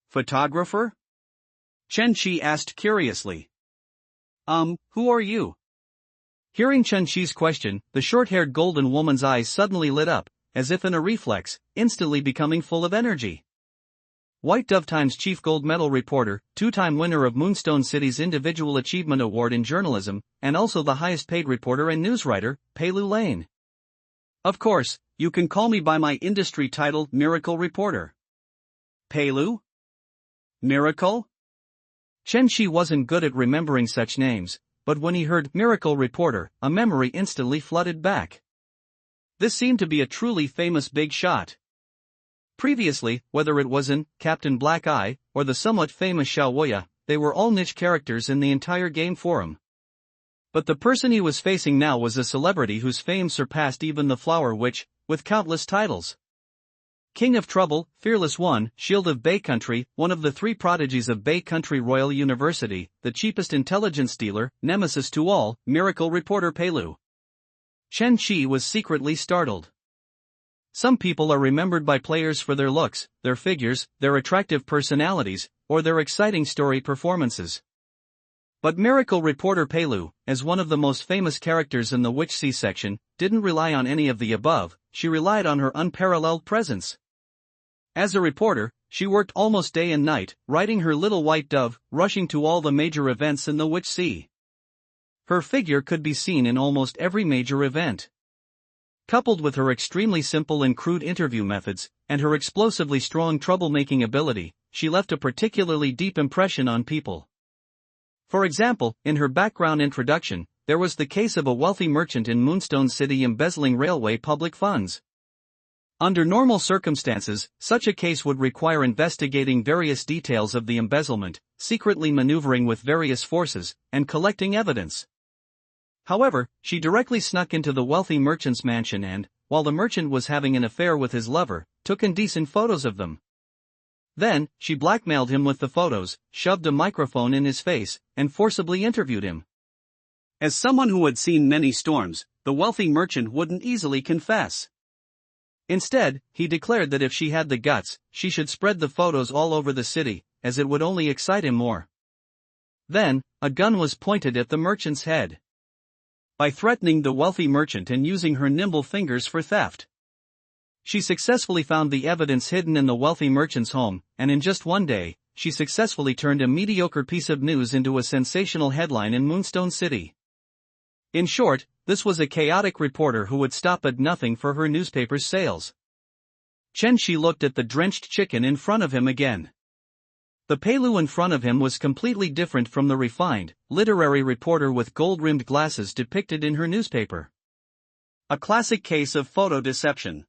Photographer? Shenxi asked curiously. Who are you? Hearing Shenxi's question, the short-haired golden woman's eyes suddenly lit up, as if in a reflex, instantly becoming full of energy. White Dove Times Chief Gold Medal Reporter, two-time winner of Moonstone City's Individual Achievement Award in Journalism, and also the highest-paid reporter and newswriter, Peilu Lane. Of course, you can call me by my industry title, Miracle Reporter. Peilu? Miracle? Shenxi wasn't good at remembering such names, but when he heard Miracle Reporter, a memory instantly flooded back. This seemed to be a truly famous big shot. Previously, whether it was in Captain Black Eye or the somewhat famous Xiaoya, they were all niche characters in the entire game forum. But the person he was facing now was a celebrity whose fame surpassed even the Flower Witch, with countless titles. King of Trouble, Fearless One, Shield of Bay Country, one of the three prodigies of Bay Country Royal University, the cheapest intelligence dealer, nemesis to all, Miracle Reporter Peilu. Shenxi was secretly startled. Some people are remembered by players for their looks, their figures, their attractive personalities, or their exciting story performances. But Miracle Reporter Peilu, as one of the most famous characters in the Witch Sea section, didn't rely on any of the above, she relied on her unparalleled presence. As a reporter, she worked almost day and night, riding her little white dove, rushing to all the major events in the Witch Sea. Her figure could be seen in almost every major event. Coupled with her extremely simple and crude interview methods, and her explosively strong troublemaking ability, she left a particularly deep impression on people. For example, in her background introduction, there was the case of a wealthy merchant in Moonstone City embezzling railway public funds. Under normal circumstances, such a case would require investigating various details of the embezzlement, secretly maneuvering with various forces, and collecting evidence. However, she directly snuck into the wealthy merchant's mansion and, while the merchant was having an affair with his lover, took indecent photos of them. Then, she blackmailed him with the photos, shoved a microphone in his face, and forcibly interviewed him.
As someone who had seen many storms, the wealthy merchant wouldn't easily confess.
Instead, he declared that if she had the guts, she should spread the photos all over the city, as it would only excite him more. Then, a gun was pointed at the merchant's head.
By threatening the wealthy merchant and using her nimble fingers for theft,
she successfully found the evidence hidden in the wealthy merchant's home, and in just one day, she successfully turned a mediocre piece of news into a sensational headline in Moonstone City. In short, this was a chaotic reporter who would stop at nothing for her newspaper's sales. Chen Shi looked at the drenched chicken in front of him again. The Peilu in front of him was completely different from the refined, literary reporter with gold-rimmed glasses depicted in her newspaper.
A classic case of photo deception.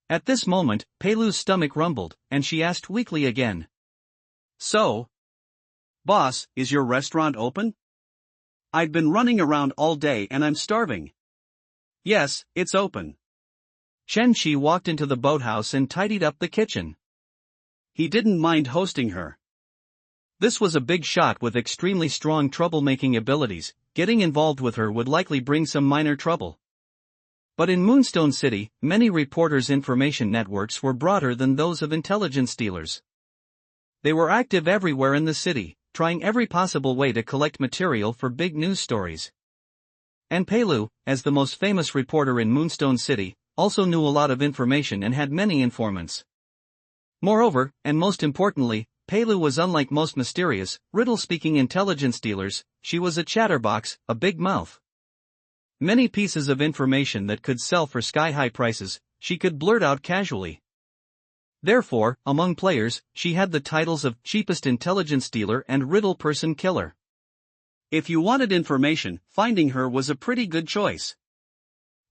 At this moment, Peilu's stomach rumbled, and she asked weakly again.
So, boss, is your restaurant open? I've been running around all day and I'm starving. Yes, it's open.
Chen Shi walked into the boathouse and tidied up the kitchen.
He didn't mind hosting her.
This was a big shot with extremely strong troublemaking abilities. Getting involved with her would likely bring some minor trouble. But in Moonstone City, many reporters' information networks were broader than those of intelligence dealers. They were active everywhere in the city, trying every possible way to collect material for big news stories. And Peilu, as the most famous reporter in Moonstone City, also knew a lot of information and had many informants. Moreover, and most importantly, Peilu was unlike most mysterious, riddle-speaking intelligence dealers. She was a chatterbox, a big mouth. Many pieces of information that could sell for sky-high prices, she could blurt out casually. Therefore, among players, she had the titles of cheapest intelligence dealer and riddle person killer.
If you wanted information, finding her was a pretty good choice.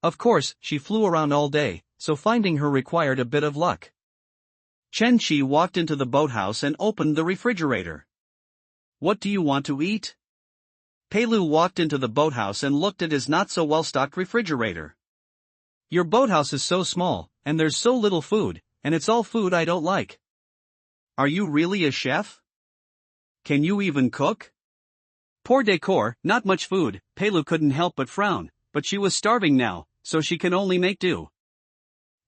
Of course, she flew around all day, so finding her required a bit of luck.
Chen Shi walked into the boathouse and opened the refrigerator. What do you want to eat? Peilu walked into the boathouse and looked at his not-so-well-stocked refrigerator.
Your boathouse is so small, and there's so little food, and it's all food I don't like.
Are you really a chef? Can you even cook?
Poor decor,
not much food. Peilu couldn't help but frown, but she was starving now, so she can only make do.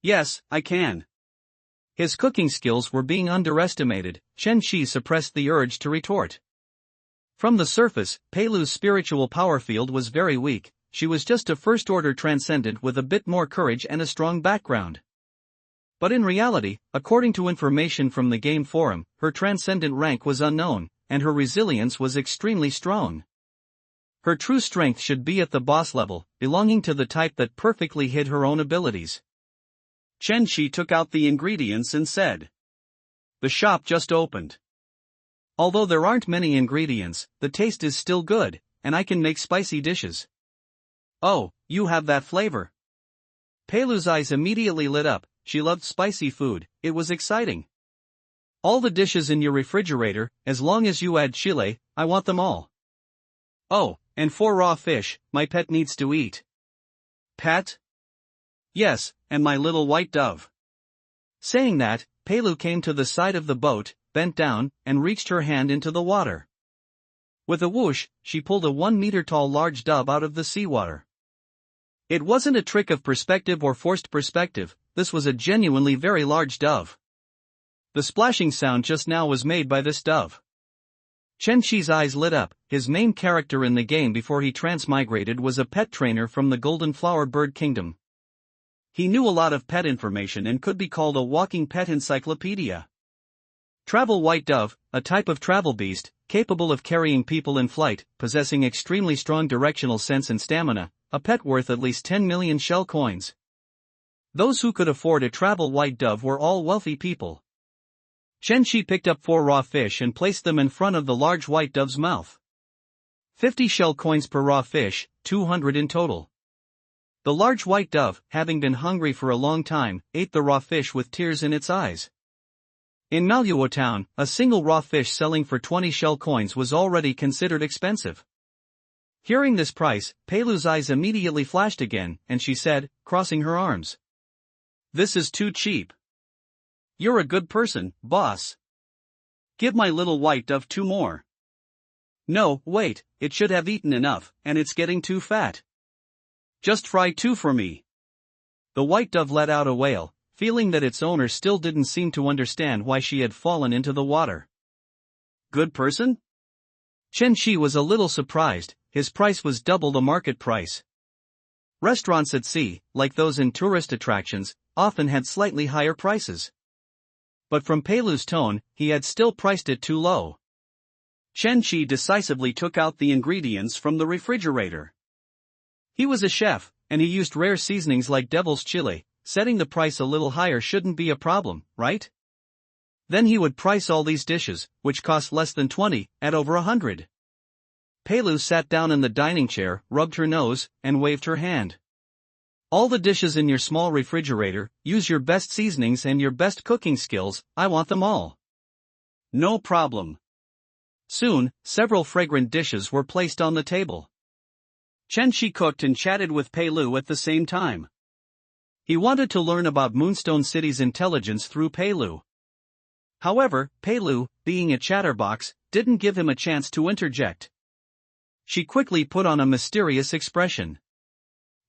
Yes, I can.
His cooking skills were being underestimated. Chen Shi suppressed the urge to retort. From the surface, Peilu's spiritual power field was very weak. She was just a first-order transcendent with a bit more courage and a strong background. But in reality, according to information from the game forum, her transcendent rank was unknown, and her resilience was extremely strong. Her true strength should be at the boss level, belonging to the type that perfectly hid her own abilities.
Chen Shi took out the ingredients and said, "The shop just opened.
Although there aren't many ingredients, the taste is still good, and I can make spicy dishes."
"Oh, you have that flavor."
Peilu's eyes immediately lit up. She loved spicy food. It was exciting. "All the dishes in your refrigerator, as long as you add chile, I want them all."
"Oh, and 4 raw fish, my pet needs to eat."
"Pet?"
"Yes, and my little white dove."
Saying that, Peilu came to the side of the boat, bent down, and reached her hand into the water. With a whoosh, she pulled a 1-meter-tall large dove out of the seawater. It wasn't a trick of perspective or forced perspective, this was a genuinely very large dove. The splashing sound just now was made by this dove. Chen Shi's eyes lit up. His main character in the game before he transmigrated was a pet trainer from the Golden Flower Bird Kingdom. He knew a lot of pet information and could be called a walking pet encyclopedia. Travel white dove, a type of travel beast, capable of carrying people in flight, possessing extremely strong directional sense and stamina, a pet worth at least 10 million shell coins. Those who could afford a travel white dove were all wealthy people. Chen Shi picked up 4 raw fish and placed them in front of the large white dove's mouth. 50 shell coins per raw fish, 200 in total. The large white dove, having been hungry for a long time, ate the raw fish with tears in its eyes. In Manhwa town, a single raw fish selling for 20 shell coins was already considered expensive. Hearing this price, Peilu's eyes immediately flashed again, and she said, crossing her arms. This is too cheap. You're a good person, boss. Give my little white dove 2 more. No, wait, it should have eaten enough, and it's getting too fat. Just fry 2 for me. The white dove let out a wail, feeling that its owner still didn't seem to understand why she had fallen into the water. Good person? Chen Shi was a little surprised. His price was double the market price. Restaurants at sea, like those in tourist attractions, often had slightly higher prices. But from Peilu's tone, he had still priced it too low. Chen Shi decisively took out the ingredients from the refrigerator. He was a chef, and he used rare seasonings like devil's chili. Setting the price a little higher shouldn't be a problem, right? Then he would price all these dishes, which cost less than 20, at over 100. Peilu sat down in the dining chair, rubbed her nose, and waved her hand. All the dishes in your small refrigerator, use your best seasonings and your best cooking skills, I want them all. No problem. Soon, several fragrant dishes were placed on the table. Chen Shi cooked and chatted with Peilu at the same time. He wanted to learn about Moonstone City's intelligence through Peilu. However, Peilu, being a chatterbox, didn't give him a chance to interject. She quickly put on a mysterious expression.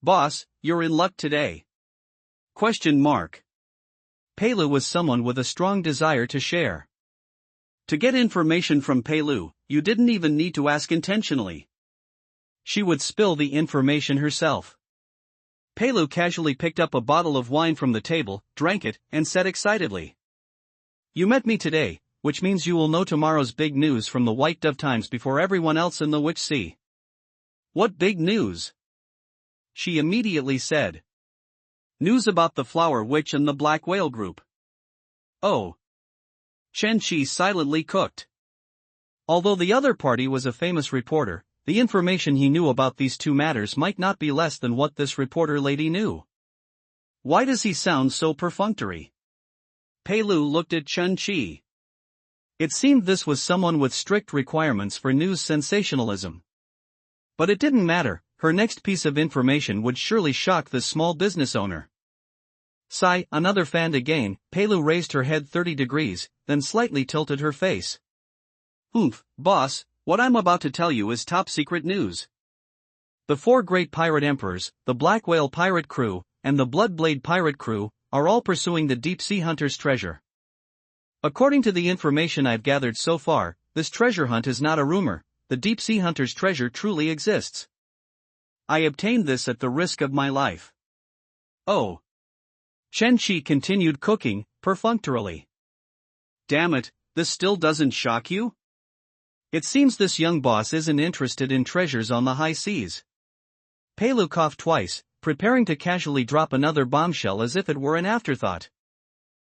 Boss, you're in luck today. ? Peilu was someone with a strong desire to share. To get information from Peilu, you didn't even need to ask intentionally. She would spill the information herself. Peilu casually picked up a bottle of wine from the table, drank it, and said excitedly. You met me today, which means you will know tomorrow's big news from the White Dove Times before everyone else in the Witch Sea. What big news? She immediately said. News about the Flower Witch and the Black Whale Group. Oh. Chen Shi silently cooked. Although the other party was a famous reporter, the information he knew about these two matters might not be less than what this reporter lady knew. Why does he sound so perfunctory? Peilu looked at Chen Shi. It seemed this was someone with strict requirements for news sensationalism. But it didn't matter, her next piece of information would surely shock this small business owner. Sigh, another fan again. Peilu raised her head 30 degrees, then slightly tilted her face. Boss, what I'm about to tell you is top secret news. The 4 great pirate emperors, the Black Whale pirate crew, and the Bloodblade pirate crew, are all pursuing the deep sea hunter's treasure. According to the information I've gathered so far, this treasure hunt is not a rumor. The deep sea hunter's treasure truly exists. I obtained this at the risk of my life. Oh. Chen Shi continued cooking, perfunctorily. Damn it, this still doesn't shock you? It seems this young boss isn't interested in treasures on the high seas. Peilu coughed twice, preparing to casually drop another bombshell as if it were an afterthought.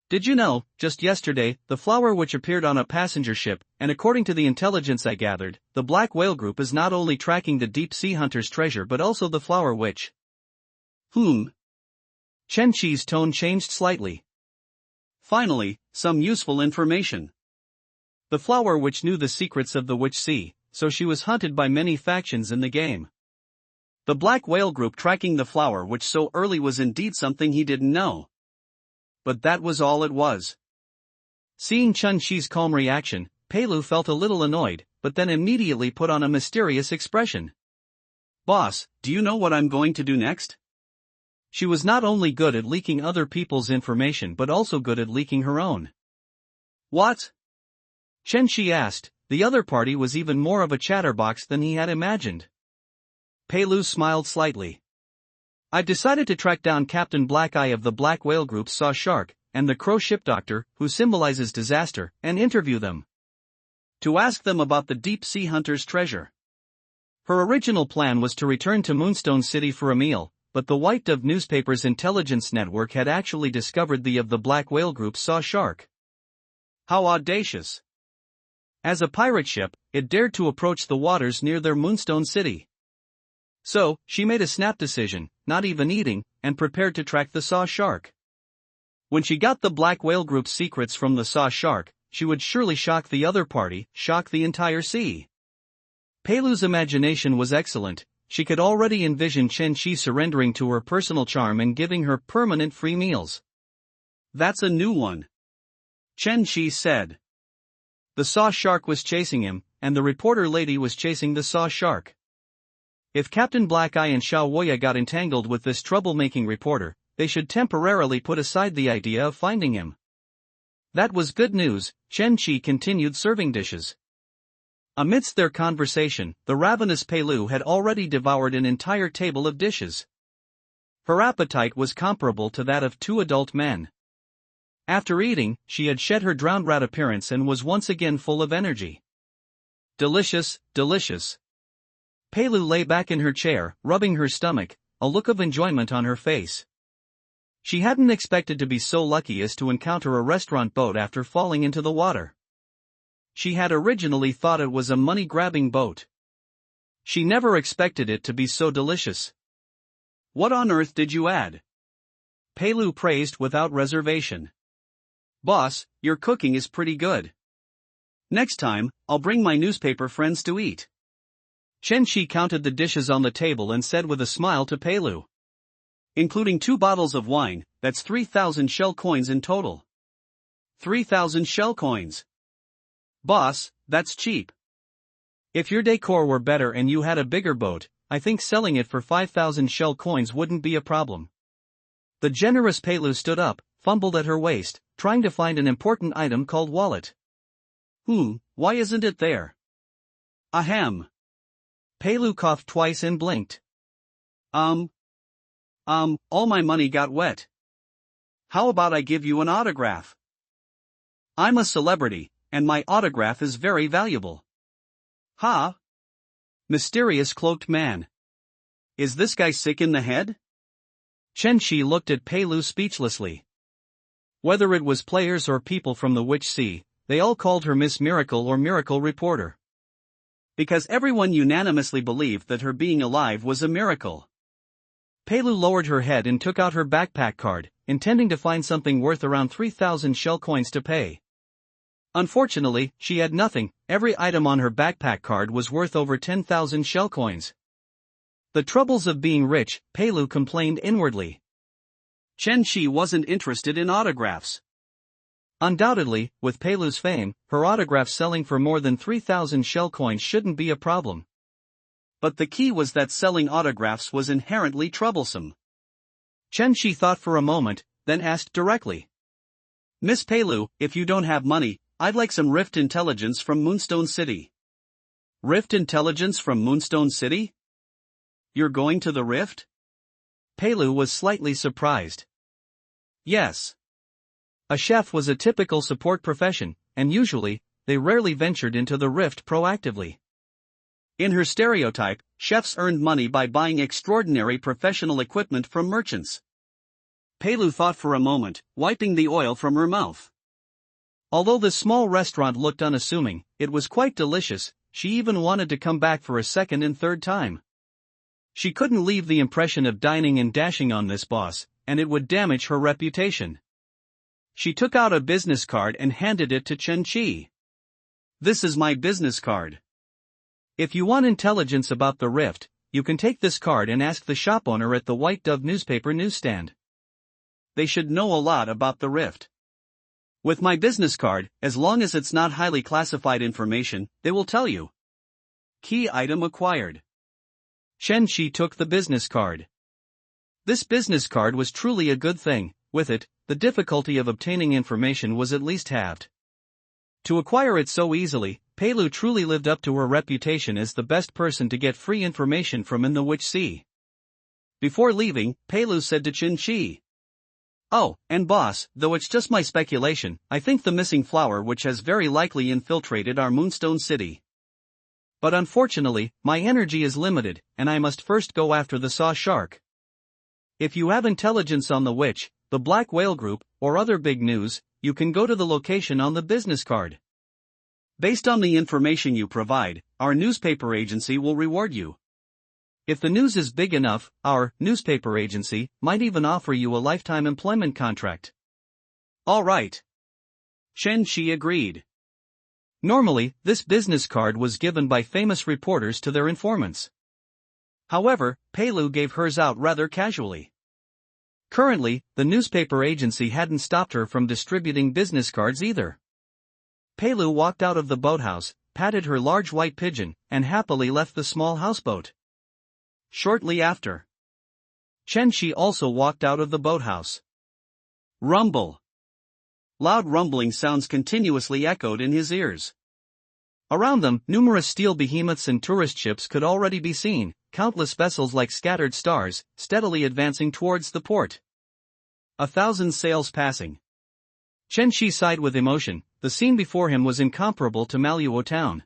Did you know, just yesterday, the Flower Witch appeared on a passenger ship, and according to the intelligence I gathered, the Black Whale Group is not only tracking the deep sea hunter's treasure but also the Flower Witch. Chen Shi's tone changed slightly. Finally, some useful information. The Flower Witch knew the secrets of the Witch Sea, so she was hunted by many factions in the game. The Black Whale Group tracking the Flower Witch so early was indeed something he didn't know. But that was all it was. Seeing Chen Shi's calm reaction, Peilu felt a little annoyed, but then immediately put on a mysterious expression. Boss, do you know what I'm going to do next? She was not only good at leaking other people's information but also good at leaking her own. What? Chen Shi asked. The other party was even more of a chatterbox than he had imagined. Peilu smiled slightly. I've decided to track down Captain Black Eye of the Black Whale Group Saw Shark, and the Crow Ship Doctor, who symbolizes disaster, and interview them. To ask them about the deep sea hunter's treasure. Her original plan was to return to Moonstone City for a meal, but the White Dove newspaper's intelligence network had actually discovered the Black Whale Group Saw Shark. How audacious! As a pirate ship, it dared to approach the waters near their Moonstone City. So, she made a snap decision, not even eating, and prepared to track the Saw Shark. When she got the Black Whale Group's secrets from the Saw Shark, she would surely shock the other party, shock the entire sea. Peilu's imagination was excellent. She could already envision Chen Shi surrendering to her personal charm and giving her permanent free meals.
That's a new one, Chen Shi said.
The saw shark was chasing him, and the reporter lady was chasing the saw shark. If Captain Black Eye and Xiao Woya got entangled with this troublemaking reporter, they should temporarily put aside the idea of finding him. That was good news. Chen Shi continued serving dishes. Amidst their conversation, the ravenous Peilu had already devoured an entire table of dishes. Her appetite was comparable to that of 2 adult men. After eating, she had shed her drowned rat appearance and was once again full of energy. Delicious, delicious. Peilu lay back in her chair, rubbing her stomach, a look of enjoyment on her face. She hadn't expected to be so lucky as to encounter a restaurant boat after falling into the water. She had originally thought it was a money-grabbing boat. She never expected it to be so delicious.
What on earth did you add?
Peilu praised without reservation.
Boss, your cooking is pretty good. Next time, I'll bring my newspaper friends to eat.
Chen Shi counted the dishes on the table and said with a smile to Peilu.
Including 2 bottles of wine, that's 3,000 shell coins in total. 3,000 shell coins. Boss, that's cheap.
If your decor were better and you had a bigger boat, I think selling it for 5,000 shell coins wouldn't be a problem. The generous Peilu stood up, fumbled at her waist, trying to find an important item called wallet.
Why isn't it there? Ahem.
Peilu coughed twice and blinked.
All my money got wet. How about I give you an autograph? I'm a celebrity, and my autograph is very valuable.
Ha! Mysterious cloaked man.
Is this guy sick in the head?
Chen Shi looked at Peilu speechlessly. Whether it was players or people from the Witch Sea, they all called her Miss Miracle or Miracle Reporter.
Because everyone unanimously believed that her being alive was a miracle.
Peilu lowered her head and took out her backpack card, intending to find something worth around 3,000 shell coins to pay. Unfortunately, she had nothing. Every item on her backpack card was worth over 10,000 shell coins. The troubles of being rich, Peilu complained inwardly.
Chen Shi wasn't interested in autographs.
Undoubtedly, with Peilu's fame, her autographs selling for more than 3,000 shell coins shouldn't be a problem.
But the key was that selling autographs was inherently troublesome.
Chen Shi thought for a moment, then asked directly.
Miss Peilu, if you don't have money, I'd like some Rift intelligence from Moonstone City.
Rift intelligence from Moonstone City?
You're going to the Rift?
Peilu was slightly surprised.
Yes.
A chef was a typical support profession, and usually, they rarely ventured into the Rift proactively.
In her stereotype, chefs earned money by buying extraordinary professional equipment from merchants. Peilu thought for a moment, wiping the oil from her mouth.
Although the small restaurant looked unassuming, it was quite delicious. She even wanted to come back for a second and third time. She couldn't leave the impression of dining and dashing on this boss, and it would damage her reputation. She took out a business card and handed it to Chen Shi.
This is my business card.
If you want intelligence about the Rift, you can take this card and ask the shop owner at the White Dove newspaper newsstand.
They should know a lot about the Rift. With my business card, as long as it's not highly classified information, they will tell you. Key item acquired.
Chen Shi took the business card. This business card was truly a good thing. With it, the difficulty of obtaining information was at least halved. To acquire it so easily, Peilu truly lived up to her reputation as the best person to get free information from in the Witch Sea. Before leaving, Peilu said to Chen Shi, "Oh, and boss, though it's just my speculation, I think the missing flower which has very likely infiltrated our Moonstone City. But unfortunately, my energy is limited, and I must first go after the saw shark. If you have intelligence on the witch, the Black Whale Group, or other big news, you can go to the location on the business card. Based on the information you provide, our newspaper agency will reward you. If the news is big enough, our newspaper agency might even offer you a lifetime employment contract."
All right. Chen Shi agreed.
Normally, this business card was given by famous reporters to their informants. However, Pelu gave hers out rather casually. Currently, the newspaper agency hadn't stopped her from distributing business cards either. Pelu walked out of the boathouse, patted her large white pigeon, and happily left the small houseboat. Shortly after, Chen-shi also walked out of the boathouse. Rumble. Loud rumbling sounds continuously echoed in his ears. Around them, numerous steel behemoths and tourist ships could already be seen, countless vessels like scattered stars, steadily advancing towards the port. 1,000 sails passing. Chen-shi sighed with emotion. The scene before him was incomparable to Manhwa town.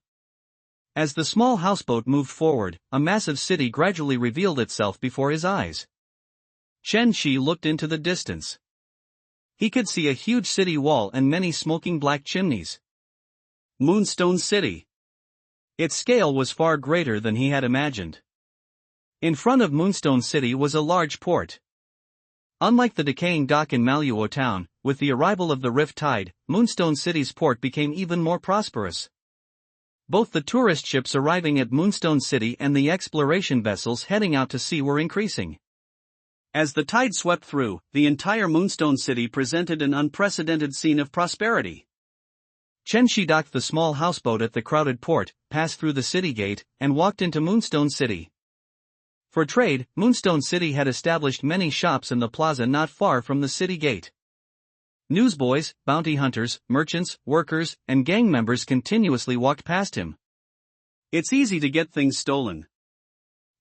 As the small houseboat moved forward, a massive city gradually revealed itself before his eyes. Chen-shi looked into the distance. He could see a huge city wall and many smoking black chimneys. Moonstone City. Its scale was far greater than he had imagined. In front of Moonstone City was a large port. Unlike the decaying dock in Manhwa town, with the arrival of the rift tide, Moonstone City's port became even more prosperous. Both the tourist ships arriving at Moonstone City and the exploration vessels heading out to sea were increasing. As the tide swept through, the entire Moonstone City presented an unprecedented scene of prosperity. Chen-shi docked the small houseboat at the crowded port, passed through the city gate, and walked into Moonstone City. For trade, Moonstone City had established many shops in the plaza not far from the city gate. Newsboys, bounty hunters, merchants, workers, and gang members continuously walked past him. It's easy to get things stolen.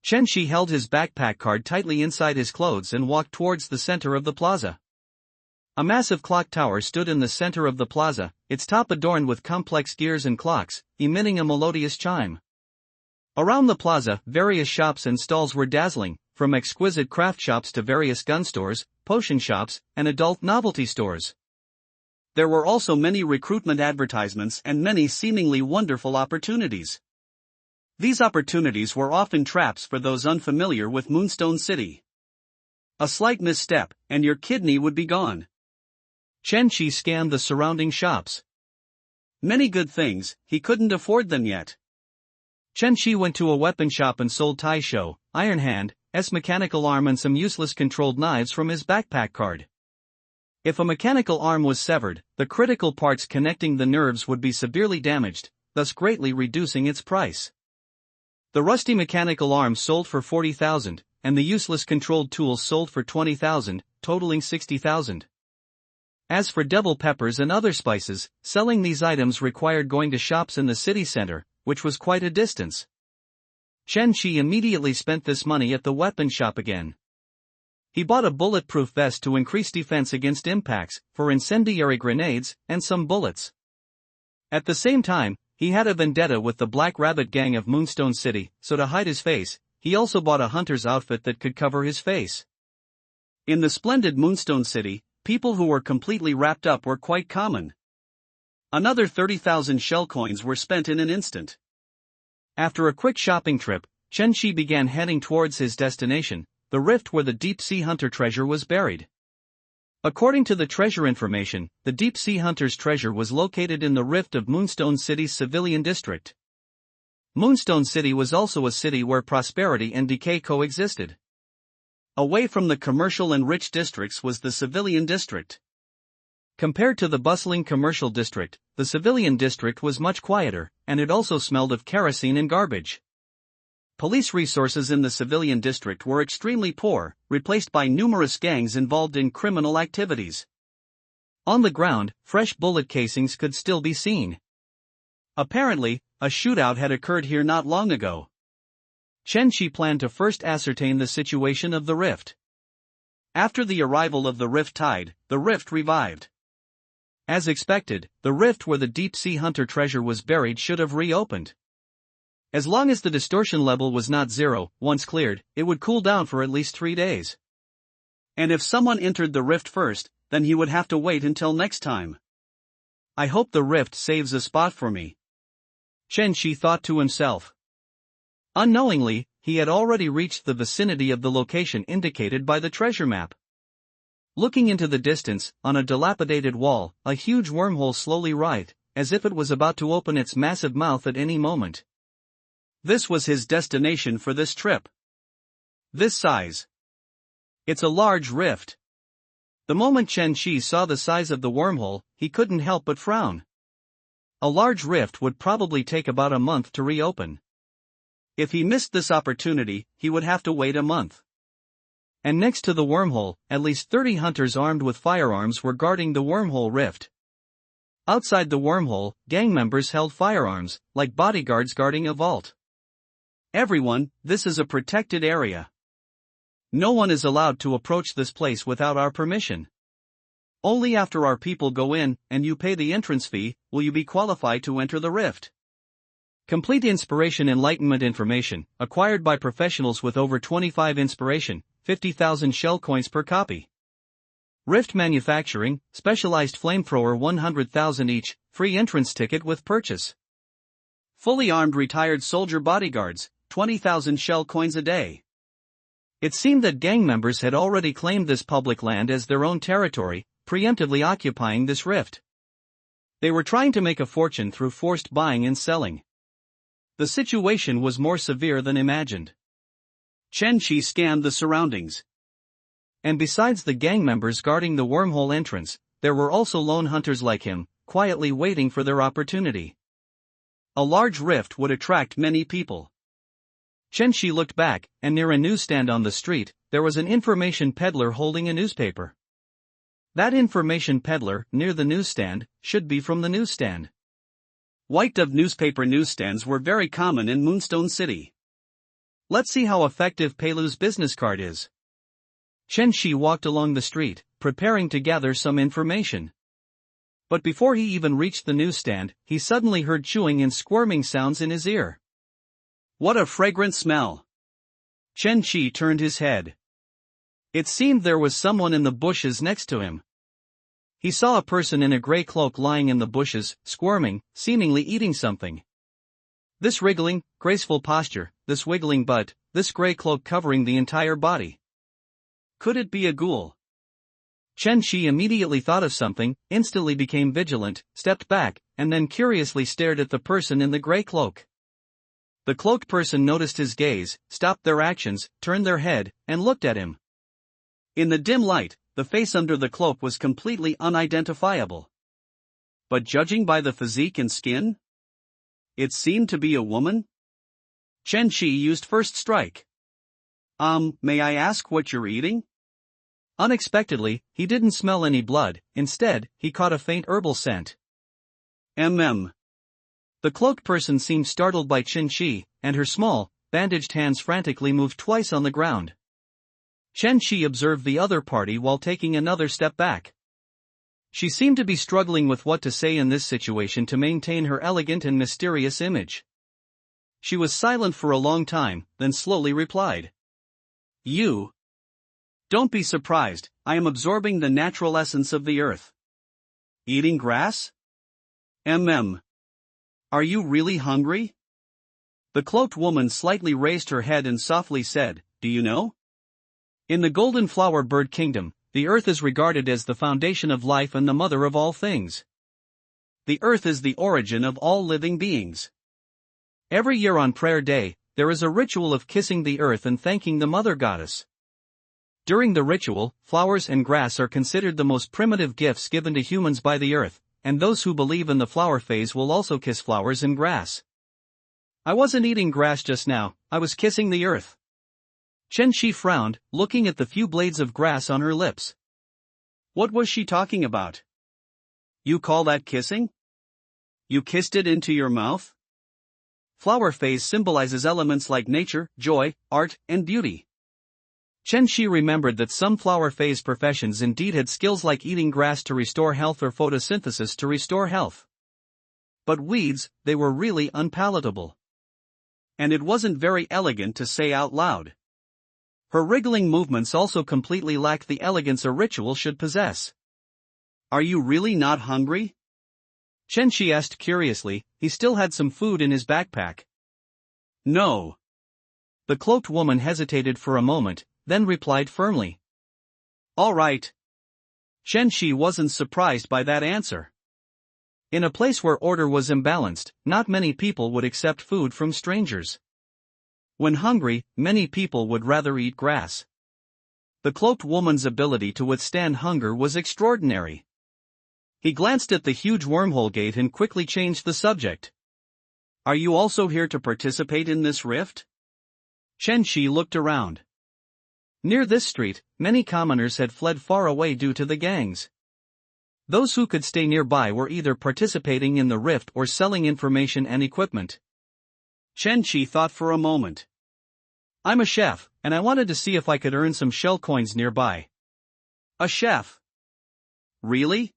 Chen-shi held his backpack card tightly inside his clothes and walked towards the center of the plaza. A massive clock tower stood in the center of the plaza, its top adorned with complex gears and clocks, emitting a melodious chime. Around the plaza, various shops and stalls were dazzling, from exquisite craft shops to various gun stores, potion shops, and adult novelty stores. There were also many recruitment advertisements and many seemingly wonderful opportunities. These opportunities were often traps for those unfamiliar with Moonstone City. A slight misstep, and your kidney would be gone. Chen-shi scanned the surrounding shops. Many good things, he couldn't afford them yet. Chen-shi went to a weapon shop and sold taisho, iron hand, mechanical arm and some useless controlled knives from his backpack card. If a mechanical arm was severed, the critical parts connecting the nerves would be severely damaged, thus greatly reducing its price. The rusty mechanical arm sold for 40,000, and the useless controlled tools sold for 20,000, totaling 60,000. As for devil peppers and other spices, selling these items required going to shops in the city center, which was quite a distance. Chen-shi immediately spent this money at the weapon shop again. He bought a bulletproof vest to increase defense against impacts, for incendiary grenades, and some bullets. At the same time, he had a vendetta with the Black Rabbit gang of Moonstone City, so to hide his face, he also bought a hunter's outfit that could cover his face. In the splendid Moonstone City, people who were completely wrapped up were quite common. Another 30,000 shell coins were spent in an instant. After a quick shopping trip, Chen-shi began heading towards his destination, the rift where the deep-sea hunter treasure was buried. According to the treasure information, the deep-sea hunter's treasure was located in the rift of Moonstone City's civilian district. Moonstone City was also a city where prosperity and decay coexisted. Away from the commercial and rich districts was the civilian district. Compared to the bustling commercial district, the civilian district was much quieter, and it also smelled of kerosene and garbage. Police resources in the civilian district were extremely poor, replaced by numerous gangs involved in criminal activities. On the ground, fresh bullet casings could still be seen. Apparently, a shootout had occurred here not long ago. Chen-shi planned to first ascertain the situation of the rift. After the arrival of the rift tide, the rift revived. As expected, the rift where the deep-sea hunter treasure was buried should have reopened. As long as the distortion level was not zero, once cleared, it would cool down for at least 3 days. And if someone entered the rift first, then he would have to wait until next time. I hope the rift saves a spot for me. Chen-shi thought to himself. Unknowingly, he had already reached the vicinity of the location indicated by the treasure map. Looking into the distance, on a dilapidated wall, a huge wormhole slowly writhed, as if it was about to open its massive mouth at any moment.
This was his destination for this trip. This size. It's a large rift.
The moment Chen Shi saw the size of the wormhole, he couldn't help but frown. A large rift would probably take about a month to reopen.
If he missed this opportunity, he would have to wait a month.
And next to the wormhole, at least 30 hunters armed with firearms were guarding the wormhole rift. Outside the wormhole, gang members held firearms, like bodyguards guarding a vault.
Everyone, this is a protected area. No one is allowed to approach this place without our permission. Only after our people go in, and you pay the entrance fee, will you be qualified to enter the rift.
Complete inspiration enlightenment information, acquired by professionals with over 25 inspiration, 50,000 shell coins per copy. Rift manufacturing, specialized flamethrower 100,000 each, free entrance ticket with purchase.
Fully armed retired soldier bodyguards, 20,000 shell coins a day.
It seemed that gang members had already claimed this public land as their own territory, preemptively occupying this rift. They were trying to make a fortune through forced buying and selling. The situation was more severe than imagined.
Chen Shi scanned the surroundings.
And besides the gang members guarding the wormhole entrance, there were also lone hunters like him, quietly waiting for their opportunity.
A large rift would attract many people.
Chen Shi looked back, and near a newsstand on the street, there was an information peddler holding a newspaper. That information peddler, near the newsstand, should be from the newsstand.
White dove newspaper newsstands were very common in Moonstone City.
Let's see how effective Peilu's business card is. Chen Shi walked along the street, preparing to gather some information. But before he even reached the newsstand, he suddenly heard chewing and squirming sounds in his ear.
What a fragrant smell!
Chen Shi turned his head. It seemed there was someone in the bushes next to him. He saw a person in a gray cloak lying in the bushes, squirming, seemingly eating something. This wriggling, graceful posture, this wiggling butt, this gray cloak covering the entire body.
Could it be a ghoul?
Chen Shi immediately thought of something, instantly became vigilant, stepped back, and then curiously stared at the person in the gray cloak. The cloaked person noticed his gaze, stopped their actions, turned their head, and looked at him.
In the dim light, the face under the cloak was completely unidentifiable. But judging by the physique and skin, it seemed to be a woman. Chen Shi used first strike. May I ask what you're eating?
Unexpectedly, he didn't smell any blood, instead, he caught a faint herbal scent. The cloaked person seemed startled by Chen Shi, and her small, bandaged hands frantically moved twice on the ground. Chen Shi observed the other party while taking another step back. She seemed to be struggling with what to say in this situation to maintain her elegant and mysterious image. She was silent for a long time, then slowly replied.
You. Don't be surprised, I am absorbing the natural essence of the earth. Eating grass? Are you really hungry? The cloaked woman slightly raised her head and softly said, Do you know?
In the golden flower bird kingdom, the earth is regarded as the foundation of life and the mother of all things.
The earth is the origin of all living beings.
Every year on prayer day, there is a ritual of kissing the earth and thanking the mother goddess. During the ritual, flowers and grass are considered the most primitive gifts given to humans by the earth, and those who believe in the flower phase will also kiss flowers and grass. I wasn't eating grass just now, I was kissing the earth. Chen Shi frowned, looking at the few blades of grass on her lips.
What was she talking about? You call that kissing? You kissed it into your mouth? Flower phase symbolizes elements like nature, joy, art, and beauty.
Chen Shi remembered that some flower phase professions indeed had skills like eating grass to restore health or photosynthesis to restore health. But weeds, they were really unpalatable.
And it wasn't very elegant to say out loud. Her wriggling movements also completely lacked the elegance a ritual should possess. Are you really not hungry?
Chen Shi asked curiously, he still had some food in his backpack.
No.
The cloaked woman hesitated for a moment, then replied firmly.
All right. Chen Shi wasn't surprised by that answer.
In a place where order was imbalanced, not many people would accept food from strangers. When hungry, many people would rather eat grass. The cloaked woman's ability to withstand hunger was extraordinary. He glanced at the huge wormhole gate and quickly changed the subject. Are you also here to participate in this rift? Chen Shi looked around. Near this street, many commoners had fled far away due to the gangs. Those who could stay nearby were either participating in the rift or selling information and equipment. Chen Shi thought for a moment. I'm a chef, and I wanted to see if I could earn some shell coins nearby. A chef? Really?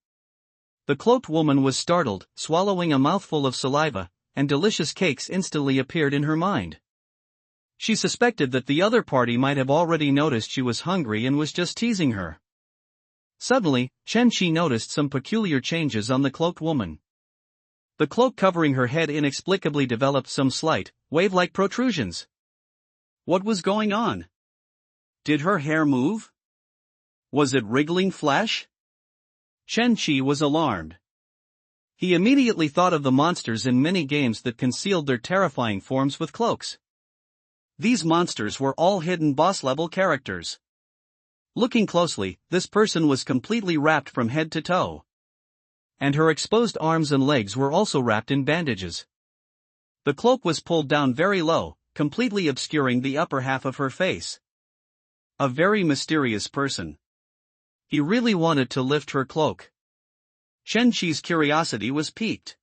The cloaked woman was startled, swallowing a mouthful of saliva, and delicious cakes instantly appeared in her mind. She suspected that the other party might have already noticed she was hungry and was just teasing her. Suddenly, Chen Shi noticed some peculiar changes on the cloaked woman. The cloak covering her head inexplicably developed some slight, wave-like protrusions. What was going on? Did her hair move? Was it wriggling flesh? Chen Shi was alarmed. He immediately thought of the monsters in many games that concealed their terrifying forms with cloaks. These monsters were all hidden boss-level characters. Looking closely, this person was completely wrapped from head to toe. And her exposed arms and legs were also wrapped in bandages. The cloak was pulled down very low, completely obscuring the upper half of her face. A very mysterious person. He really wanted to lift her cloak. Chen Shi's curiosity was piqued.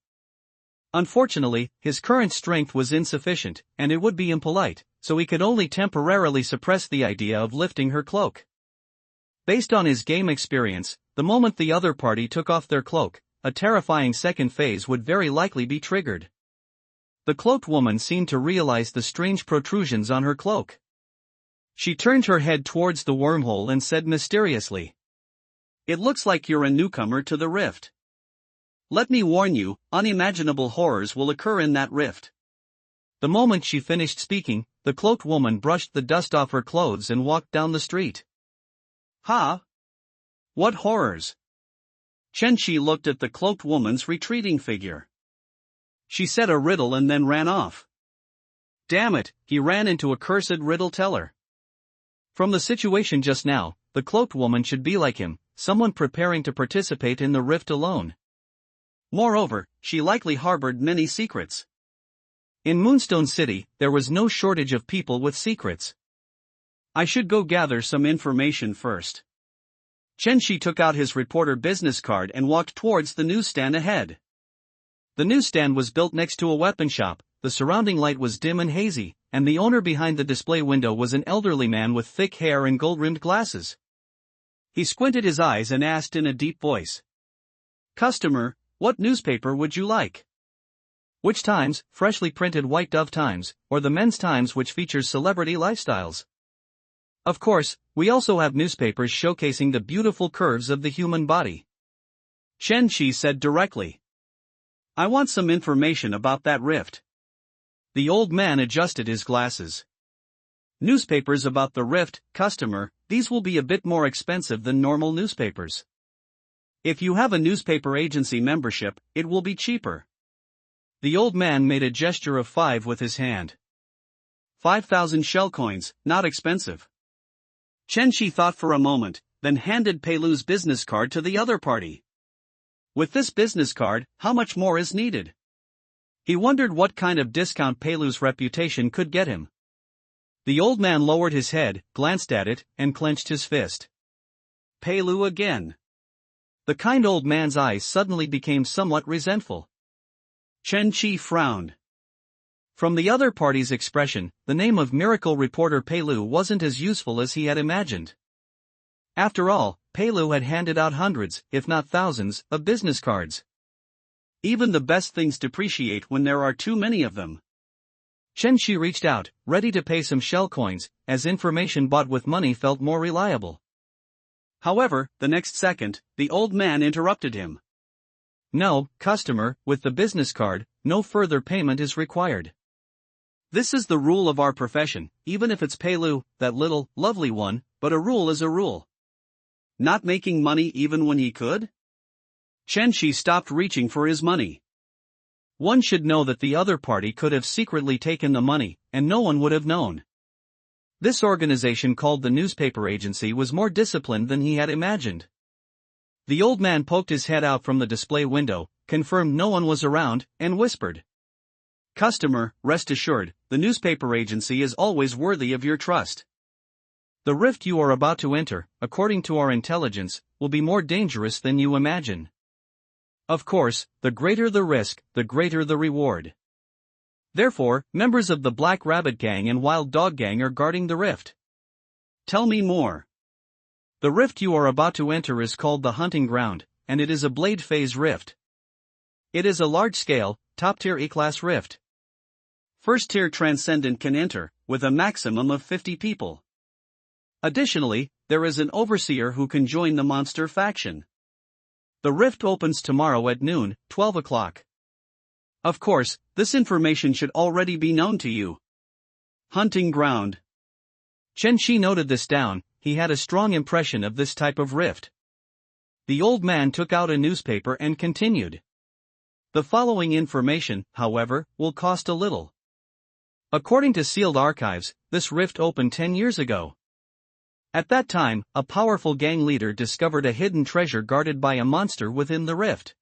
Unfortunately, his current strength was insufficient, and it would be impolite, so he could only temporarily suppress the idea of lifting her cloak. Based on his game experience, the moment the other party took off their cloak, a terrifying second phase would very likely be triggered. The cloaked woman seemed to realize the strange protrusions on her cloak. She turned her head towards the wormhole and said mysteriously, "It looks like you're a newcomer to the rift. Let me warn you, unimaginable horrors will occur in that rift." The moment she finished speaking, the cloaked woman brushed the dust off her clothes and walked down the street. Huh? What horrors? Chen Shi looked at the cloaked woman's retreating figure. She said a riddle and then ran off. Damn it, he ran into a cursed riddle teller. From the situation just now, the cloaked woman should be like him, someone preparing to participate in the rift alone. Moreover, she likely harbored many secrets. In Moonstone City, there was no shortage of people with secrets. I should go gather some information first. Chen Shi took out his reporter business card and walked towards the newsstand ahead. The newsstand was built next to a weapon shop, the surrounding light was dim and hazy, and the owner behind the display window was an elderly man with thick hair and gold-rimmed glasses. He squinted his eyes and asked in a deep voice. "Customer, what newspaper would you like? Which Times, freshly printed White Dove Times, or the Men's Times which features celebrity lifestyles? Of course, we also have newspapers showcasing the beautiful curves of the human body." Chen Shi said directly. "I want some information about that rift." The old man adjusted his glasses. "Newspapers about the rift, customer, these will be a bit more expensive than normal newspapers. If you have a newspaper agency membership, it will be cheaper." The old man made a gesture of 5 with his hand. 5,000 shell coins, not expensive. Chen Shi thought for a moment, then handed Pei Lu's business card to the other party. With this business card, how much more is needed? He wondered what kind of discount Pei Lu's reputation could get him. The old man lowered his head, glanced at it, and clenched his fist. Pei Lu again. The kind old man's eyes suddenly became somewhat resentful. Chen Shi frowned. From the other party's expression, the name of miracle reporter Pei Lu wasn't as useful as he had imagined. After all, Pei Lu had handed out hundreds, if not thousands, of business cards. Even the best things depreciate when there are too many of them. Chen Shi reached out, ready to pay some shell coins, as information bought with money felt more reliable. However, the next second, the old man interrupted him. "No, customer, with the business card, no further payment is required. This is the rule of our profession, even if it's Pei Lu, that little, lovely one, but a rule is a rule." Not making money even when he could?
Chen Shi stopped reaching for his money. One should know that the other party could have secretly taken the money, and no one would have known. This organization called the newspaper agency was more disciplined than he had imagined. The old man poked his head out from the display window, confirmed no one was around, and whispered, "Customer, rest assured, the newspaper agency is always worthy of your trust. The rift you are about to enter, according to our intelligence, will be more dangerous than you imagine. Of course, the greater the risk, the greater the reward. Therefore, members of the Black Rabbit Gang and Wild Dog Gang are guarding the rift. Tell me more." The rift you are about to enter is called the Hunting Ground, and it is a Blade Phase rift. It is a large-scale, top-tier E-class rift. First-tier Transcendent can enter, with a maximum of 50 people. Additionally, there is an Overseer who can join the Monster faction. The rift opens tomorrow at noon, 12 o'clock. Of course, this information should already be known to you. Hunting Ground. Chen Shi noted this down. He had a strong impression of this type of rift. The old man took out a newspaper and continued. The following information, however, will cost a little. According to sealed archives, this rift opened 10 years ago. At that time, a powerful gang leader discovered a hidden treasure guarded by a monster within the rift.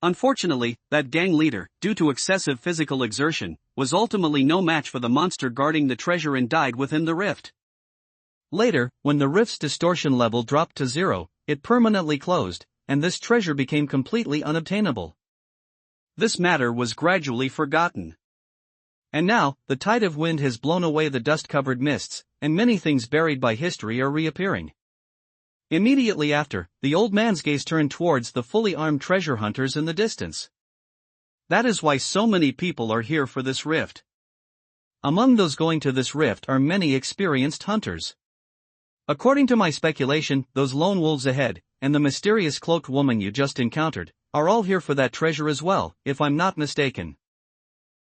Unfortunately, that gang leader, due to excessive physical exertion, was ultimately no match for the monster guarding the treasure and died within the rift. Later, when the rift's distortion level dropped to 0, it permanently closed, and this treasure became completely unobtainable. This matter was gradually forgotten. And now, the tide of wind has blown away the dust-covered mists, and many things buried by history are reappearing. Immediately after, the old man's gaze turned towards the fully armed treasure hunters in the distance. That is why so many people are here for this rift. Among those going to this rift are many experienced hunters. According to my speculation, those lone wolves ahead, and the mysterious cloaked woman you just encountered, are all here for that treasure as well, if I'm not mistaken.